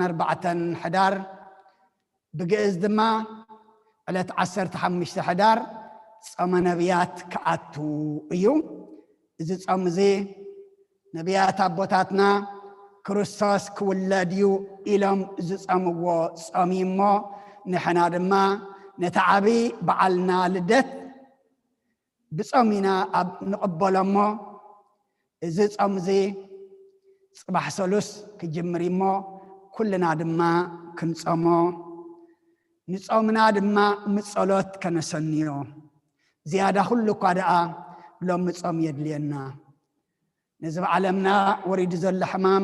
14 حدار بقيز دما على 15 حدار صام نبيات كأتو إيو إذا صام زي نبيات أبوتاتنا كريستوس كولاديو إلهم إذا صاموا صاميمو نحنا دما نتعبي بعلنا لدت بصامينا نقبلمو إذا صام زي صباح سولوس كجمريمو كلنا دما كنصامو نصامنا دما مصلوت كنسنيو زياده كل قداء لو مصام يدلينا نزب عالمنا وريد زل حمام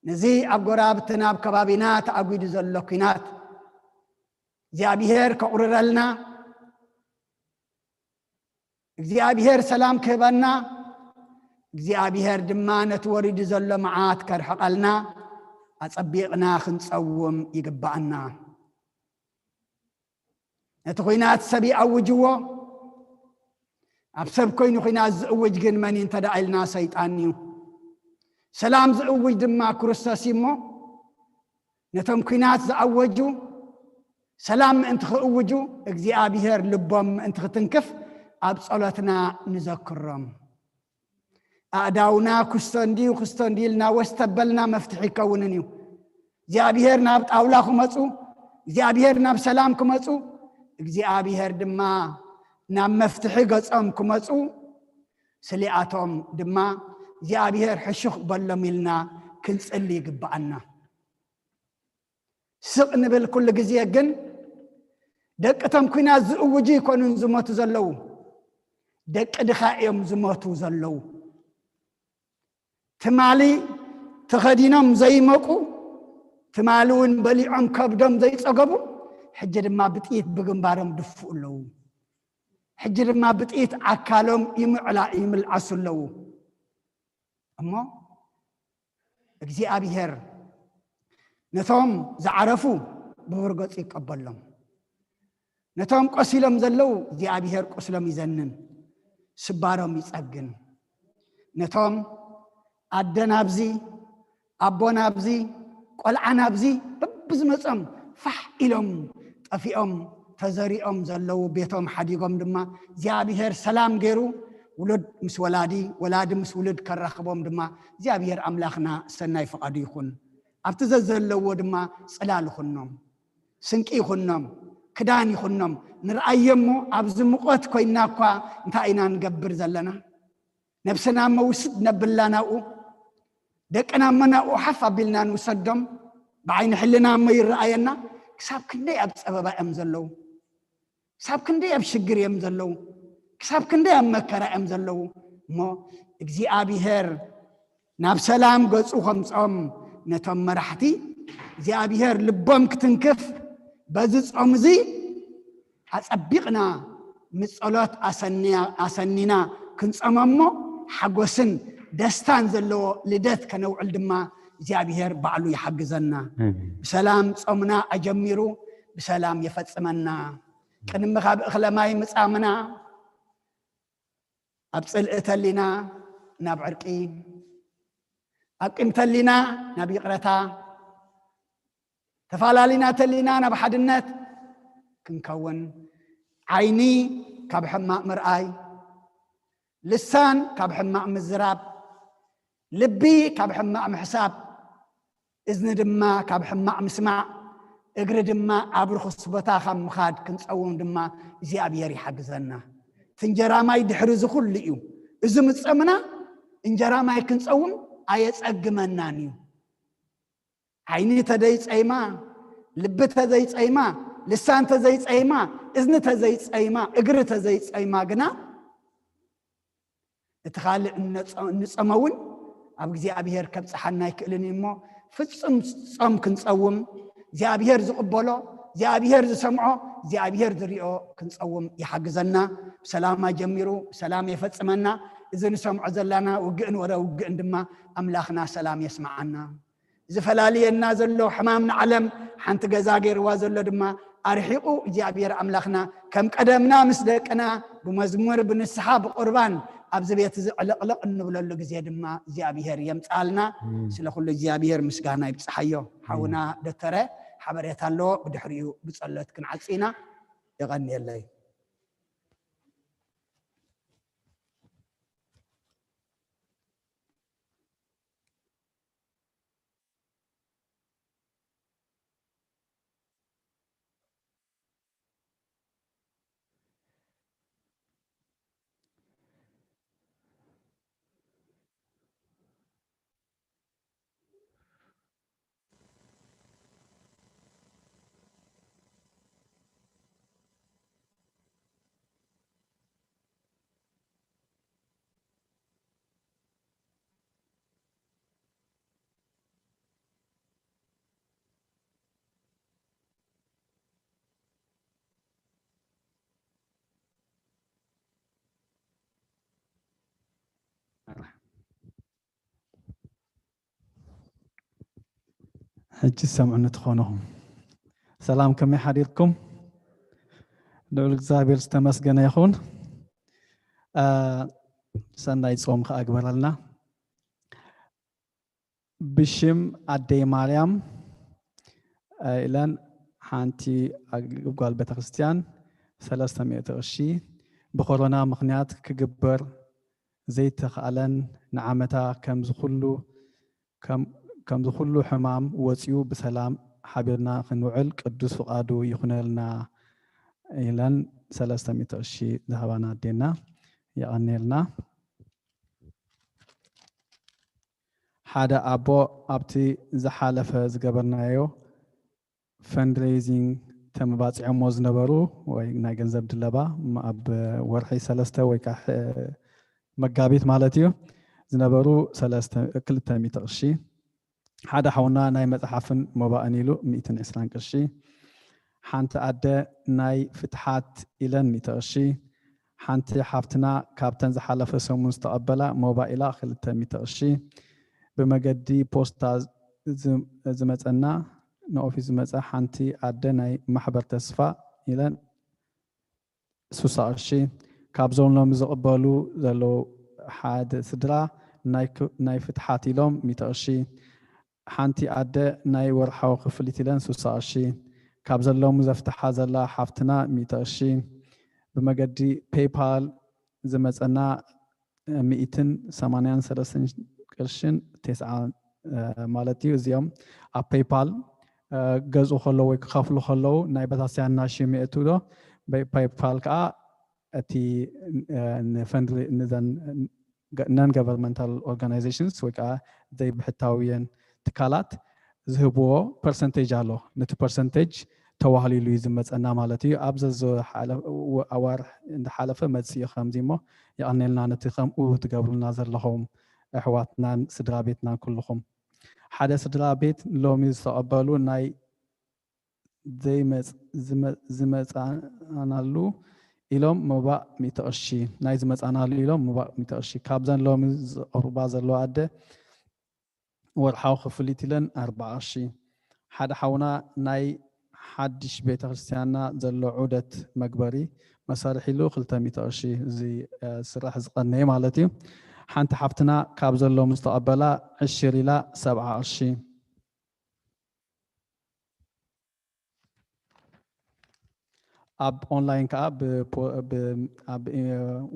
نزي أقرابتنا بكبابينا تأقيد زل كينات زيابيهر كأوررلنا زيابيهر سلام كبنا زيابيهر دمانة وريد زل معات كرحقلنا أصبيقنا خنصوم يقبعنا نتخوينات سبي أوجوا أبسب كوين خوينات زأوج جن منين تدعيلنا سيطانيو سلام زأوج دما كرستاسيمو نتم كوينات زأوجوا سلام انت خأوجوا اجزي آبيهر لبهم انت ختنكف أبصلتنا نذكرهم أداونا كستندي وكستنديلنا واستبلنا مفتحي كوننيو زيابيهرنا بتأولاكم مصو زيابيهرنا بسلامكم مصو زيابيهر دما نام مفتحي قصامكم مصو سليعاتهم دما زيابيهر حشوخ بلميلنا كنسألي قبعنا سقن بالكل جزية جن دقتهم كنا زوجي كونن زموت زلو دق دخائهم زموت زلو تمالي تخدينهم زي مقو تمالون بليعم كبدهم زي صقبو حجر ما بتقيت بجنبارهم دفو له حجر ما بتقيت عكالهم يمعلا يملعسو له أما اجزي أبيهر نتهم زعرفو بورقص يقبلهم نتهم قسلم زلو زي أبيهر قسلم يزنن سبارهم يسأجن نتهم أدنا بزي أبونا بزي قلعنا بزي ببزمصم فح إلهم طفيهم تزريهم زلو بيتهم حديقهم دما زيابيهر سلام غيرو ولد مس ولادي ولاد مس ولد كرخبهم دما زيابيهر أملاخنا سناي فقادي يخون أبتزلو دما صلال يخونهم سنكي يخونهم كدان يخونهم نرأيمو أبزمقوت كويناكوا انتا اينا نقبر زلنا نفسنا موسد نبلاناو دقنا مناو حفا بلنا نسدم بعين حلنا ما يرأينا كساب كندي أب سببا أمزلو كساب كندي أب شجر يمزلو كساب كندي أب مكرا أمزلو مو اجزي أبيهر ناب سلام قصو خمسهم نتم مرحتي زي أبيهر لبهم كتنكف بزز أمزي هتصبقنا مسألات أسنينا كنت أمامو حقوسن دستان زلو لدت كنوع الدما زيابيهر بعلو يحجزنا بسلام صمنا أجميرو بسلام يفتسمنا كن مخاب إخلماي مسامنا أبصل إتلنا نابعرقي أقيم تلنا نبي قرتا تفعلالنا تلنا نبحدنت كنكون عيني كبحماء مرآي لسان كبحماء مزراب لبي كبحماء محساب إذن دما كبحماء مسمع اقر دما عبر خصبتا خم مخاد كنسأوهم دما زي أبيري حقزنا تنجرا ما يدحرز كل يو إذا متسأمنا انجرا ما يكنسأوهم آيات أقمنانيو عيني تدايت أيما لب تدايت أيما لسان تزايت أيما إذن تزايت أيما اقر تزايت أيما قنا اتخالي نسأمون أبقى زي أبيهر كبس حنا يكلني مو فتصم صم كنسأوم زي أبيهر زقبله زي أبيهر زسمعه زي أبيهر ذريئه كنسأوم يحجزنا بسلامة جميرو بسلام يفتسمنا إذا نسمع زلنا وقئن ورا وقئن دما أملاخنا سلام يسمعنا إذا فلالي النازل له حمامنا علم حنت جزاجر وازل دما أرحقوا زي أبيهر أملاخنا كم قدمنا مسدقنا بمزمور بنسحاب قربان أبزبيت علق النبلة اللي زياد ما زيابيهر يمتعلنا سلا كل زيابيهر مسجانا يبصحيو حونا دكتورة حبريت الله بدحريو بتصلت كن عصينا يغني الله حج السمع نتخونهم سلام كم حديثكم ልዑል እግዚአብሔር ዝተመስገነ ይኹን ሰናይ ጾም ከአግበረልና ብሽም አደይ ማርያም ኢለን ሓንቲ ጓል ቤተክርስቲያን 300 ቅርሺ ብኮሮና ምክንያት ክግበር ዘይተኸኣለን ንዓመታ ከምዚ ኩሉ ሕማም ወፂኡ ብሰላም ሓቢርና ክንውዕል ቅዱስ ፍቃዱ ይኹነልና ኢለን 300 ቅርሺ ዝሃባና ኣዴና ይቀኒልና ሓደ ኣቦ ኣብቲ ዝሓለፈ ዝገበርናዮ ፈንድሬዚንግ ተመባፂዖሞ ዝነበሩ ወይ ናይ ገንዘብ ድለባ ኣብ ወርሒ 3 ወይ ከዓ መጋቢት ማለት እዩ ዝነበሩ 200 ቅርሺ ሓደ ሓውና ናይ መጽሓፍን ሞባእን ኢሉ 120 ቅርሺ ሓንቲ ኣደ ናይ ፍትሓት ኢለን 100 ቅርሺ ሓንቲ ሓፍትና ካብተን ዝሓለፈ ሰሙን ዝተቐበላ ሞባይላ 200 ቅርሺ ብመገዲ ፖስታ ዝመፀና ንኦፊስ ዝመፀ ሓንቲ ኣደ ናይ ማሕበር ተስፋ ኢለን 60 ቅርሺ ካብዞም ሎም ዝቕበሉ ዘለው ሓደ ስድራ ናይ ፍትሓት ኢሎም 100 ቅርሺ ሓንቲ ኣደ ናይ ወርሓዊ ክፍሊት ኢለን 60 ቅርሺ ካብ ዘሎም ዘፍትሓ ዘላ ሓፍትና 100 ቅርሺ ብመገዲ ፔይፓል ዝመፀና 183 ቅርሽን 9 ማለት እዩ እዚኦም ኣብ ፔይፓል ገዝኡ ከለው ወይ ክኸፍሉ ከለው ናይ ቤተክርስቲያንና ሽም የእትውዶ ፔይፓል ከዓ እቲ ነን ገቨርንመንታል ኦርጋናይዜሽንስ ወይ ከዓ ዘይብሕታውያን ትካላት ዝህብዎ ፐርሰንቴጅ ኣሎ ነቲ ፐርሰንቴጅ ተዋህሊሉ እዩ ዝመፀና ማለት እዩ ኣብዚ ኣዋርሕ እንዳሓለፈ መፅኡ ከምዚ እሞ ይቀኒልና ነቲ ከምኡ ትገብሩልና ዘለኹም ኣሕዋትናን ስድራ ቤትናን ኩልኹም ሓደ ስድራ ቤት ሎሚ ዝተቐበሉ ናይ ዝመፃናሉ ኢሎም መባእ 100 ቅርሺ ናይ ዝመፃናሉ ኢሎም መባእ 100 ቅርሺ ካብዘን ሎሚ ዝቕርባ ዘለዋ ኣደ ወርሓዊ ክፍሊት ኢለን 40 ቅርሺ ሓደ ሓውና ናይ ሓድሽ ቤተክርስቲያንና ዘሎ ዑደት መግበሪ መሳርሒ ኢሉ 200 ቅርሺ እዚ ስራሕ ዝቐነየ ማለት እዩ ሓንቲ ሓፍትና ካብ ዘሎም ዝተቐበላ 10 ኢላ 70 ቅርሺ ኣብ ኦንላይን ከዓ ኣብ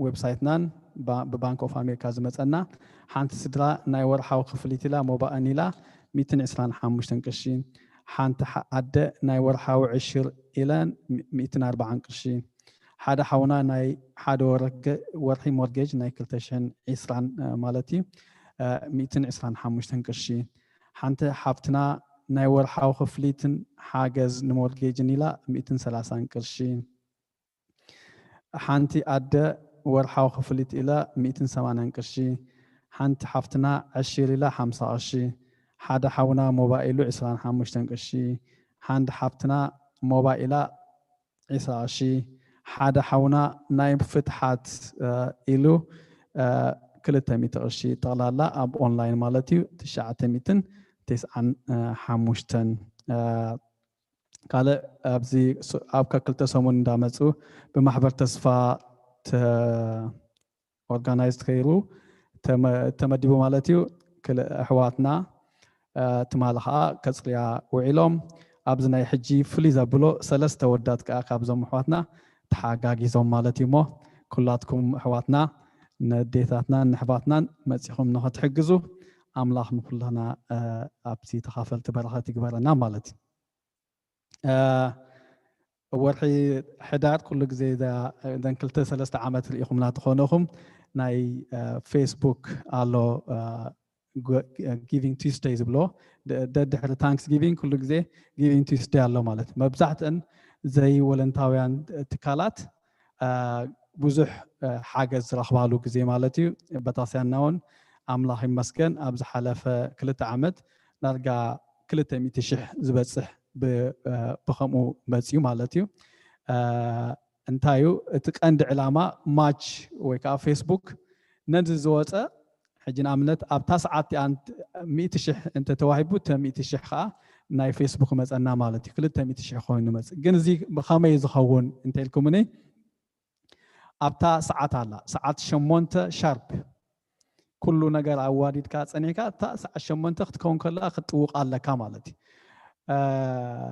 ዌብሳይትናን ብባንክ ኦፍ ኣሜሪካ ዝመፀና ሓንቲ ስድራ ናይ ወርሓዊ ክፍሊት ኢላ ሞባእን ኢላ 125 ቅርሺ ሓንቲ ኣደ ናይ ወርሓዊ 10 ኢለን 140 ቅርሺ ሓደ ሓውና ናይ ሓደ ወርሒ ሞርጌጅ ናይ 2020 ማለት እዩ 125 ቅርሺ ሓንቲ ሓፍትና ናይ ወርሓዊ ክፍሊትን ሓገዝ ንሞርጌጅን ኢላ 130 ቅርሺ ሓንቲ ኣደ ወርሓዊ ክፍሊት ኢላ 180 ቅርሺ ሓንቲ ሓፍትና 10 ኢላ 50 ቅርሺ ሓደ ሓውና ሞባይሉ 25 ቅርሺ ሓንቲ ሓፍትና ሞባይላ 20 ቅርሺ ሓደ ሓውና ናይ ፍትሓት ኢሉ 200 ቅርሺ ጠቕላላ ኣብ ኦንላይን ማለት እዩ 995 ካልእ ኣብዚ ኣብ ክልተ ሰሙን እንዳመፁ ብማሕበር ተስፋ ኦርጋናይዝ ከይሩ ተመዲቡ ማለት እዩ ኣሕዋትና ትማሊ ከዓ ከፅርያ ውዒሎም ኣብዚ ናይ ሕጂ ፍሉይ ዘብሎ 3 ወዳት ከዓ ካብዞም ኣሕዋትና ተሓጋጊዞም ማለት እዩ ሞ ኩላትኩም ኣሕዋትና ንዴታትናን ንሕባትናን መፂኹም ንኽትሕግዙ ኣምላኽ ንኩልና ኣብቲ ተኻፈልቲ በረኸት ይግበረና ማለት እዩ ወርሒ ሕዳር ኩሉ ግዜ ዘን 2-3 ዓመት ርኢኹምና ትኾነኹም ናይ ፌስቡክ ኣሎ ጊቪንግ ቱስዴይ ዝብሎ ድሕሪ ታንክስ ጊቪንግ ኩሉ ግዜ ጊቪንግ ቱስዴይ ኣሎ ማለት መብዛሕትአን ዘይ ወለንታውያን ትካላት ብዙሕ ሓገዝ ዝረኽባሉ ግዜ ማለት እዩ ቤተክርስቲያንና እውን ኣምላኽ ይመስገን ኣብ ዝሓለፈ 2 ዓመት ዳርጋ 200,000 ዝበፅሕ ብከምኡ መፅዩ ማለት እዩ እንታይ እዩ እቲ ቀንዲ ዕላማ ማች ወይ ከዓ ፌስቡክ ነዚ ዝወፀ حجنا أمنت أبتا ساعات أنت 100 شح أنت توهبو 100 شح خا ناي فيسبوك مثلا مالتي كلتا 100 شح خوين مثلا جنزي بخامي زخون أنت الكومني أبتا ساعات على ساعات شمونت شارب كل نجار عواديد كات أنيكا تا ساعات شمونت تكون كلها خطوق على كمالتي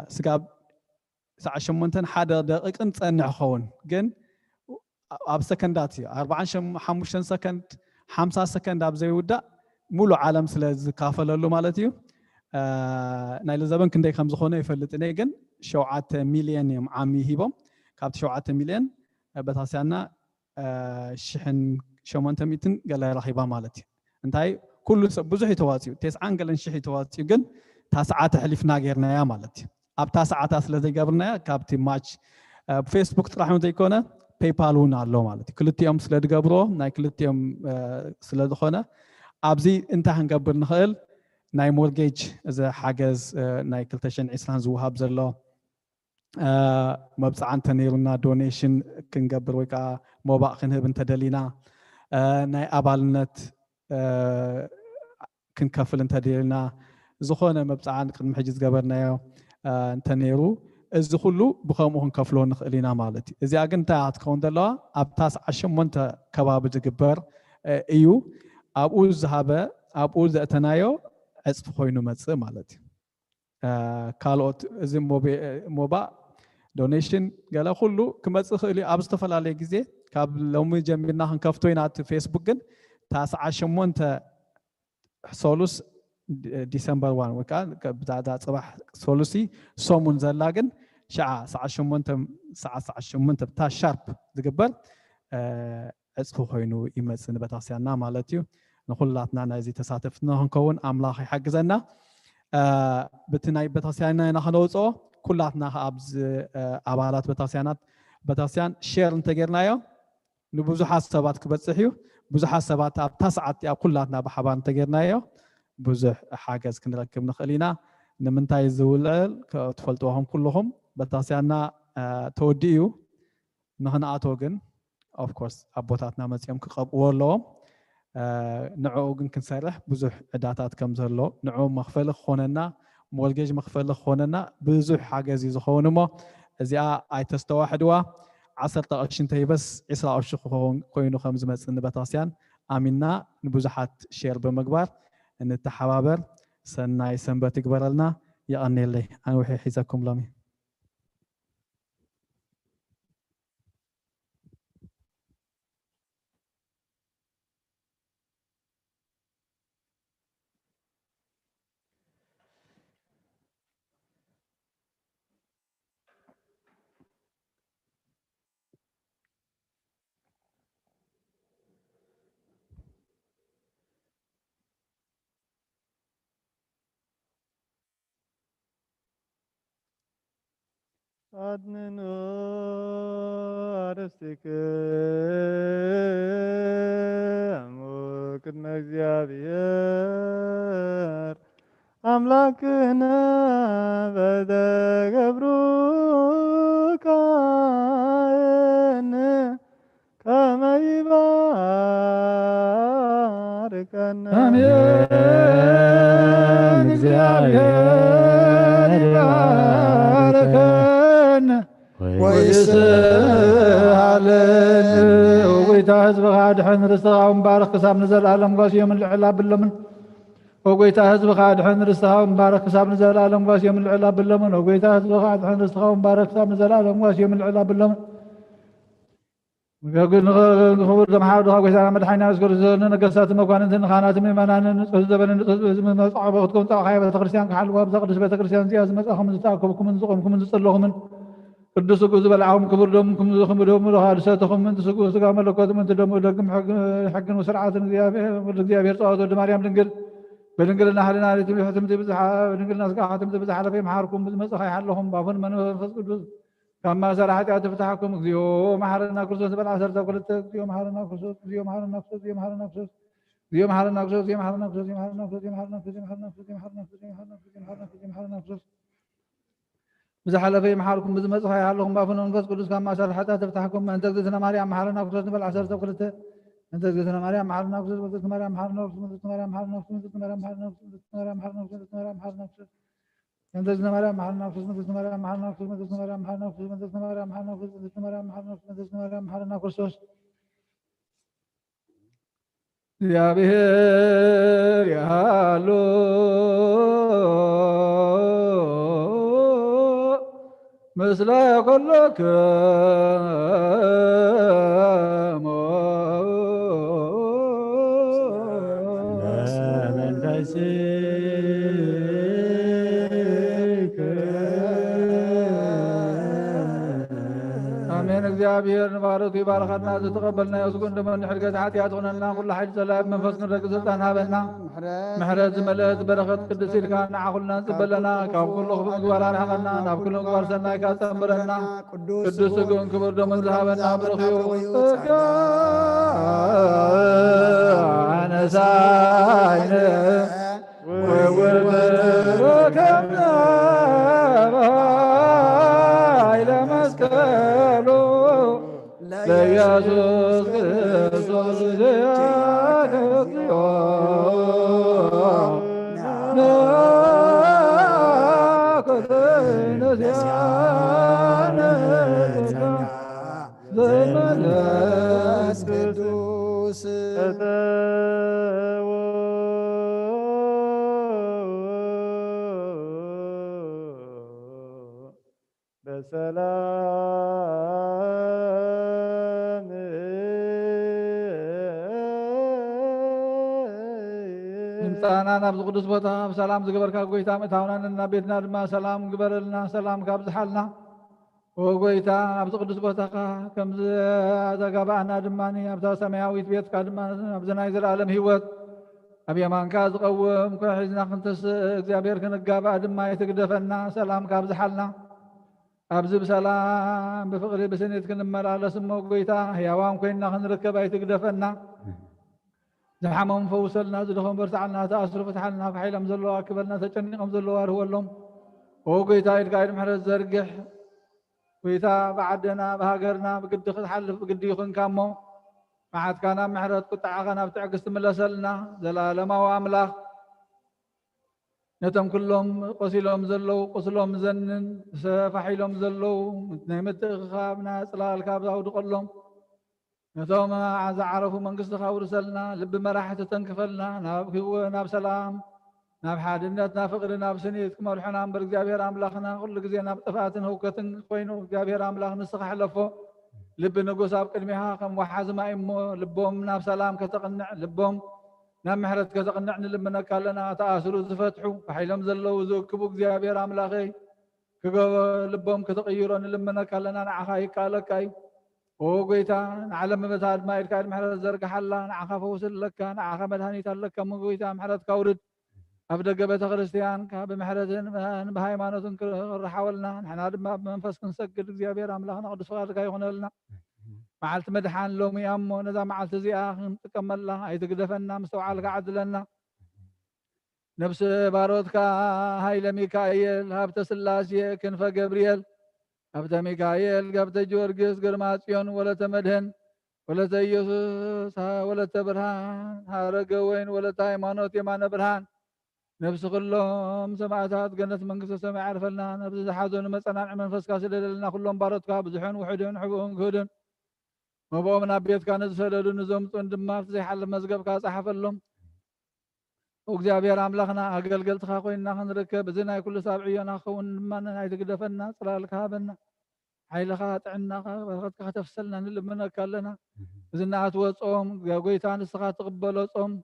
سقاب ساعات شمونتن حدا دقيق أنت أنع خون جن أب سكنداتي 45 سكند 50 سكند أب زي ودا مولو عالم سلاز كافل له مالتيو نايل زبن كندي خمس خونه يفلت نيجن شوعات مليون يوم عامي هيبم كابت شوعات مليون بتحسنا شحن شومنت ميتن قال رحيبا مالتي انتي كل بزح يتواتيو 9 قال نشح يتواتيو جن تاسعات حلفنا غيرنا يا مالتي اب تاسعات سلازي قبرنا كابتي ماتش فيسبوك طرحون تيكونا باي بالون الله مالتي كلتيهم سلاد قبرو ناي كلتيهم سلاد خونه ابزي انت هنقبر نخيل ناي مورجيج اذا حاجز ناي كلتشن عسران زوهاب زلو مبصعان تنيرنا دونيشن كنقبر ويكا موبا خنهب انت دلينا ناي ابالنت كنكفل انت دلينا زخونه مبصعان قدم حجز قبرنا انت نيرو እዚ ኩሉ ብከምኡ ክንከፍሎ ንኽእል ኢና ማለት እዩ እዚኣ ግን እንታይ ክትከውን ዘለዋ ኣብ ታስዓ 8 ከባቢ ዝግበር እዩ ኣብኡ ዝሃበ ኣብኡ ዘእተናዮ ዕፅፊ ኮይኑ መፅእ ማለት እዩ ካልኦት እዚ ሞባ ዶኔሽን ገለ ኩሉ ክመፅእ ክእል እዩ ኣብ ዝተፈላለየ ግዜ ካብ ሎሚ ጀሚርና ክንከፍቶ ኢና እቲ ፌስቡክ ግን ታስዓ 8 ሶሉስ ዲሰምበር 1 ወካ ብዛዕዳ ፅባሕ ሶሉሲ ሶሙን ዘላ ግን شعا ساعة 8 بتاع شارب ዝግበር ዕፅፊ ኮይኑ ይመፅእ ንበታስያና ማለት እዩ ንኩላትና ናይዚ ተሳተፍትና ክንከውን ኣምላኽ ይሓግዘና በቲ ናይ በታስያና ንኽነውፅኦ ኩላትና ኣብዚ ኣባላት በታስያን ሼር እንተጌርናዮ ንብዙሓት ሰባት ክበፅሕ እዩ ብዙሓት ሰባት ኣብ ታስዓት ኣብ ኩላትና ብሓባር እንተጌርናዮ ብዙሕ ሓገዝ ክንረክብ ንኽእል ኢና ንምንታይ ዝውልዕል ክትፈልጥዎም ኩልኹም በታስያና ተወዲኡ ንኽንኣቶ ግን ኦፍ ኮርስ ኣቦታትና መፅኦም ክቐብዎ ኣለዎም ንዕኡ ግን ክንሰርሕ ብዙሕ ዕዳታት ከም ዘሎ ንዕኡ መኽፈሊ ክኾነና ሞርጌጅ መኽፈሊ ክኾነና ብዙሕ ሓገዝ እዩ ዝኸውን እሞ እዚኣ ኣይተስተዋሕድዋ 10 ቅርሺ እንተይበስ 20 ቅርሺ ኮይኑ ከም ዝመፅእ ንበታስያን ኣሚንና ንብዙሓት ሼር ብምግባር እንተሓባበር ሰናይ ሰንበት ይግበረልና يقنيلي أنا وحي حيزكم لامي أدنو أرستك أموكد مجابير أملاكنا بدا قبروك كما يباركنا آمين እግዚአብሔር ይባርከን ወይስሃለን ወጎይታ ህዝብኻ ድሕን ርስትኻ ምባረኽ ክሳብ ንዘለኣለም ጓስዮም ልዕላ ብለምን ወጎይታ ህዝብኻ ድሕን ርስትኻ ምባረኽ ክሳብ ንዘለኣለም ጓስዮም ልዕላ ብለምን ወጎይታ ህዝብኻ ድሕን ርስትኻ ምባረኽ ክሳብ ንዘለኣለም ጓስዮም ልዕላ ብለምን نخبر دم حاول دخل كذا مدحنا نذكر زلنا نقصات مكاننا خانات من منان زبنا صعب وتكون خايبة تقرسيان كحل واب تقرس بتقرسيان زياز مسأهم زتاكم كم نزقهم كم نزلهم من قدسوا جزء بالعام كبر دم كم نزقهم دم وهارساتهم من تسقوا سقام لكوت من تدم ولكم حق وسرعات الزياب يرصعوا دماريام لنقل بلنقلنا حالنا لتبي حتم تبزح بلنقلنا سقا حتم تبزح على في محاركم بمسخ يحلهم بافن من فسقوا كما سرحت تفتحكم زيو محرنا كرسوس بالعصر تقولت زيو محرنا كرسوس زيو محرنا كرسوس زيو محرنا كرسوس زيو محرنا كرسوس زيو محرنا كرسوس زيو محرنا كرسوس زيو محرنا كرسوس زيو محرنا كرسوس زيو محرنا كرسوس زيو محرنا كرسوس زيو محرنا كرسوس زيو محرنا كرسوس مزحل في محاركم بزمزح يحلهم بافن انفس كرسوس كما سرحت تفتحكم من تقدسنا مريم محرنا كرسوس بالعصر تقولت أنت زيتنا مريم محلنا وكسر أنت مريم محلنا وكسر أنت مريم محلنا وكسر أنت مريم محلنا وكسر أنت مريم محلنا وكسر أنت مريم محلنا وكسر أنت زيتنا مريم محلنا وكسر أنت مريم محلنا وكسر أنت مريم محلنا وكسر أنت مريم محلنا وكسر أنت مريم محلنا وكسر أنت مريم محلنا وكسر يا بهر يا لو مثل كلك آمين እግዚአብሔር ንባረቱ ይባረኸና ዝተቀበልና የስጉን ደመን ሕርገት ኃጢአት ሆነና ኩሉ ሓይል ሰላም መንፈስ ክንረክ ስልጣን ሃበና ምሕረት ዝመልአት በረኸት ቅድስ ኢልካ ንዓኹልና ንፅበለና ካብ ኩሉ ክፉእ ምግባር ኣርሕቐና ናብ ኩሉ ምግባር ሰናይ ካ ፀምረና ቅዱስ ስግኡን ክቡር ደሙን ዝሃበና ብረኽዩ ጸጋ ኣነሳይነ ወወልበረከብና ባይለ መስቀሉ ለኢየሱስ ክርስቶስ ዘያክዮ ዘመለስ ቅዱስ በሰላም ምምፃና ናብ ቅዱስ ቦታ ብሰላም ዝገበርካ ጎይታ ምእታውናንና ቤትና ድማ ሰላም ግበረልና ሰላም ካብ ዝሓልና ወጎይታ ኣብዚ ቅዱስ ቦታኻ ከምዚ ዘጋባእና ድማኒ ኣብታ ሰማያዊት ቤትካ ድማ ኣብዚ ናይ ዘለኣለም ሂወት ኣብ የማንካ ዝቐውም ሒዝና ክንተስእ እግዚኣብሔር ክንጋባእ ድማ ይትግደፈና ሰላም ካብ ዝሓልና ኣብዚ ብሰላም ብፍቕሪ ብስኒት ክንመላለስ እሞ ጎይታ ህያዋን ኮይንና ክንርከብ ኣይትግደፈና ዝሓመም ፈውሰልና ዝደኸም በርታዓልና ተኣስሩ ፍትሓልና ካሒሎም ዘለዋ ክበልና ተጨኒቆም ዘለዋ ርህወሎም ጎይታ ኢልካ ኢድ ምሕረት ዘርግሕ ጎይታ ብዓድና ብሃገርና ብግዲ ክትሓልፍ ብግዲ ይኹንካ እሞ መዓትካ ናብ ምሕረት ቁጣዓኻ ናብ ትዕግስቲ ትምለሰልና ዘላለማዊ ኣምላኽ ነቶም ኩሎም ቆሲሎም ዘለው ቁስሎም ዘንን ተፋሒሎም ዘለው ናይ ምትእኽኻብ ናይ ፅላልካ ብዛውድቀሎም ነቶም ዝዓረፉ መንግስትኻ ውርሰልና ልቢ መራሕቲ ተንክፈልና ናብ ሰላም ናብ ሓድነት ናብ ፍቅሪ ናብ ስኒት ክመርሑና እምበር እግዚኣብሔር ኣምላኽና ኩሉ ግዜ ናብ ጥፍኣትን ህውከትን ኮይኑ እግዚኣብሔር ኣምላኽ ንስኻ ሕለፎ ልቢ ንጉስ ኣብ ቅድሚኻ ከም ወሓዚ ማይ እሞ ልቦም ናብ ሰላም ከተቕንዕ ልቦም ናብ ምሕረት ከተቕንዕ ንልምነካ ኣለና ተኣስሩ ዝፈትሑ ካሒሎም ዘለው ዝእክቡ እግዚኣብሔር ኣምላኸይ ልቦም ከተቕይሮ ንልምነካ ኣለና ንዓኻ ይከኣለካ እዩ ጎይታ ንዓለም መታ ድማ ኢልካ ኢድ ምሕረት ዘርግሓላ ንዓኻ ፈውስለካ ንዓኻ መድሃኒት ኣለካ እሞ ጎይታ ምሕረትካ ውርድ ኣብ ደገ ቤተ ክርስቲያን ብምሕረትን ብሃይማኖትን ክረሓወልና ንሕና ድማ ብመንፈስ ክንሰግድ እግዚኣብሔር ኣምላኽና ቅዱስ ፈቃድካ ይኹነልና መዓልቲ መድሓን ሎሚ እያ እሞ ነዛ መዓልቲ እዚኣ ክንጥቀመላ ኣይትግደፈና ምስ ተባዕልካ ዓድለና ነብሲ ባሮትካ ሃይለ ሚካኤል ሃብተ ስላሴ ክንፈ ገብርኤል ሃብተ ሚካኤል ገብተ ጊዮርጊስ ግርማ ጽዮን ወለተ መድህን ወለተ ኢየሱስ ወለተ ብርሃን ሃረገ ወይን ወለተ ሃይማኖት የማነ ብርሃን ነብሲ ኩሎም ሰማዕታት ገነት መንግስተ ሰማይ ዓርፈልና ነብዚ ዝሓዘኑ መፀናንዒ መንፈስካ ስደለልና ኩሎም ባሮትካ ብዙሕን ውሕድን ሕቡእን ክህድን መብኦም ናብ ቤትካ ንዝሰደዱ ንዘምፁን ድማ ኣብቲ ዘይሓልፍ መዝገብካ ፃሓፈሎም እግዚአብሔር ኣምላኽና ኣገልገልትካ ኮይንና ክንርከብ እዚ ናይ ኩሉ ሳብዕዮና ክኸውን ድማ ኣይትግደፈና ፅላልካ ሃበና ሓይልኻ ጥዕናኻ በረኸትካ ከተፍሰልና ንልምነካ ኣለና እዚ እናኣትወ ፆም ጎይታ ንስኻ ትቕበሎ ፆም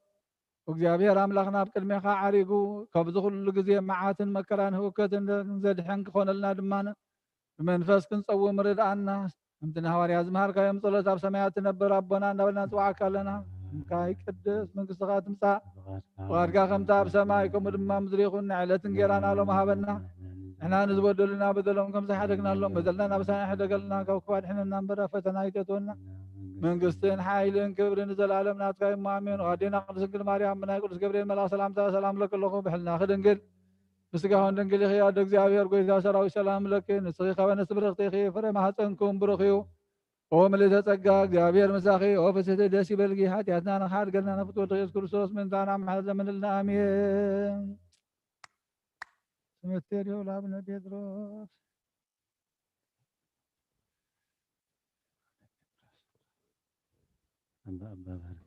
እግዚአብሔር ኣምላኽና ኣብ ቅድሜኻ ዓሪጉ ካብዚ ኩሉ ግዜ መዓትን መከራን ህውከትን ዘድሕን ክኾነልና ድማነ ብመንፈስ ክንፀውም ርድኣና ከምቲ ንሃዋርያ ዝምሃርካዮም ጸሎት ኣብ ሰማያት ትነብር ኣቦና እንዳበልና ንፅዋዕካ ኣለና ይቅደስ መንግስትኻ ትምፃእ ፍቃድካ ከምታ ኣብ ሰማይ ከምኡ ድማ ምድሪ ይኹን ንዕለት እንጀራና ሎም ሃበና ንሕና ንዝበደሉና በደሎም ከም ዘይሓደግናሎም በደልና ናብ ሰማይ ሕደገልና ካብ ክፉ ኣድሕነና እምበር ኣብ ፈተና ኣይተእትወና መንግስትን ሓይልን ክብርን ዘለኣለም ናትካ እዩ ኣሜን ኣዴና ቅድስት ድንግል ማርያም ብናይ ቅዱስ ገብርኤል መልኣክ ሰላምታ ሰላም ለከለኹ ብሕልና ክድንግል ምስጋሆን ድንግል ኢኺ ኣደ እግዚኣብሔር ጎይታ ሰራዊት ሰላም ለኪ ንስኺ ኸበነ ስብርኽቲ ኢኺ ፍረ ማህፀንኩም ብሩኽ እዩ ኦ ምልዕተ ጸጋ እግዚአብሔር መሳኺ ኦ ፍስሕቲ ደስ ይበልኪ ኃጢአትና ንኻድ ገልና ነፍቶ ኢየሱስ ክርስቶስ ምንታና ማሕለ ዘመንልና አሜን። ስመቴርዮ ለአቡነ ጴጥሮስ أبا أبا بارك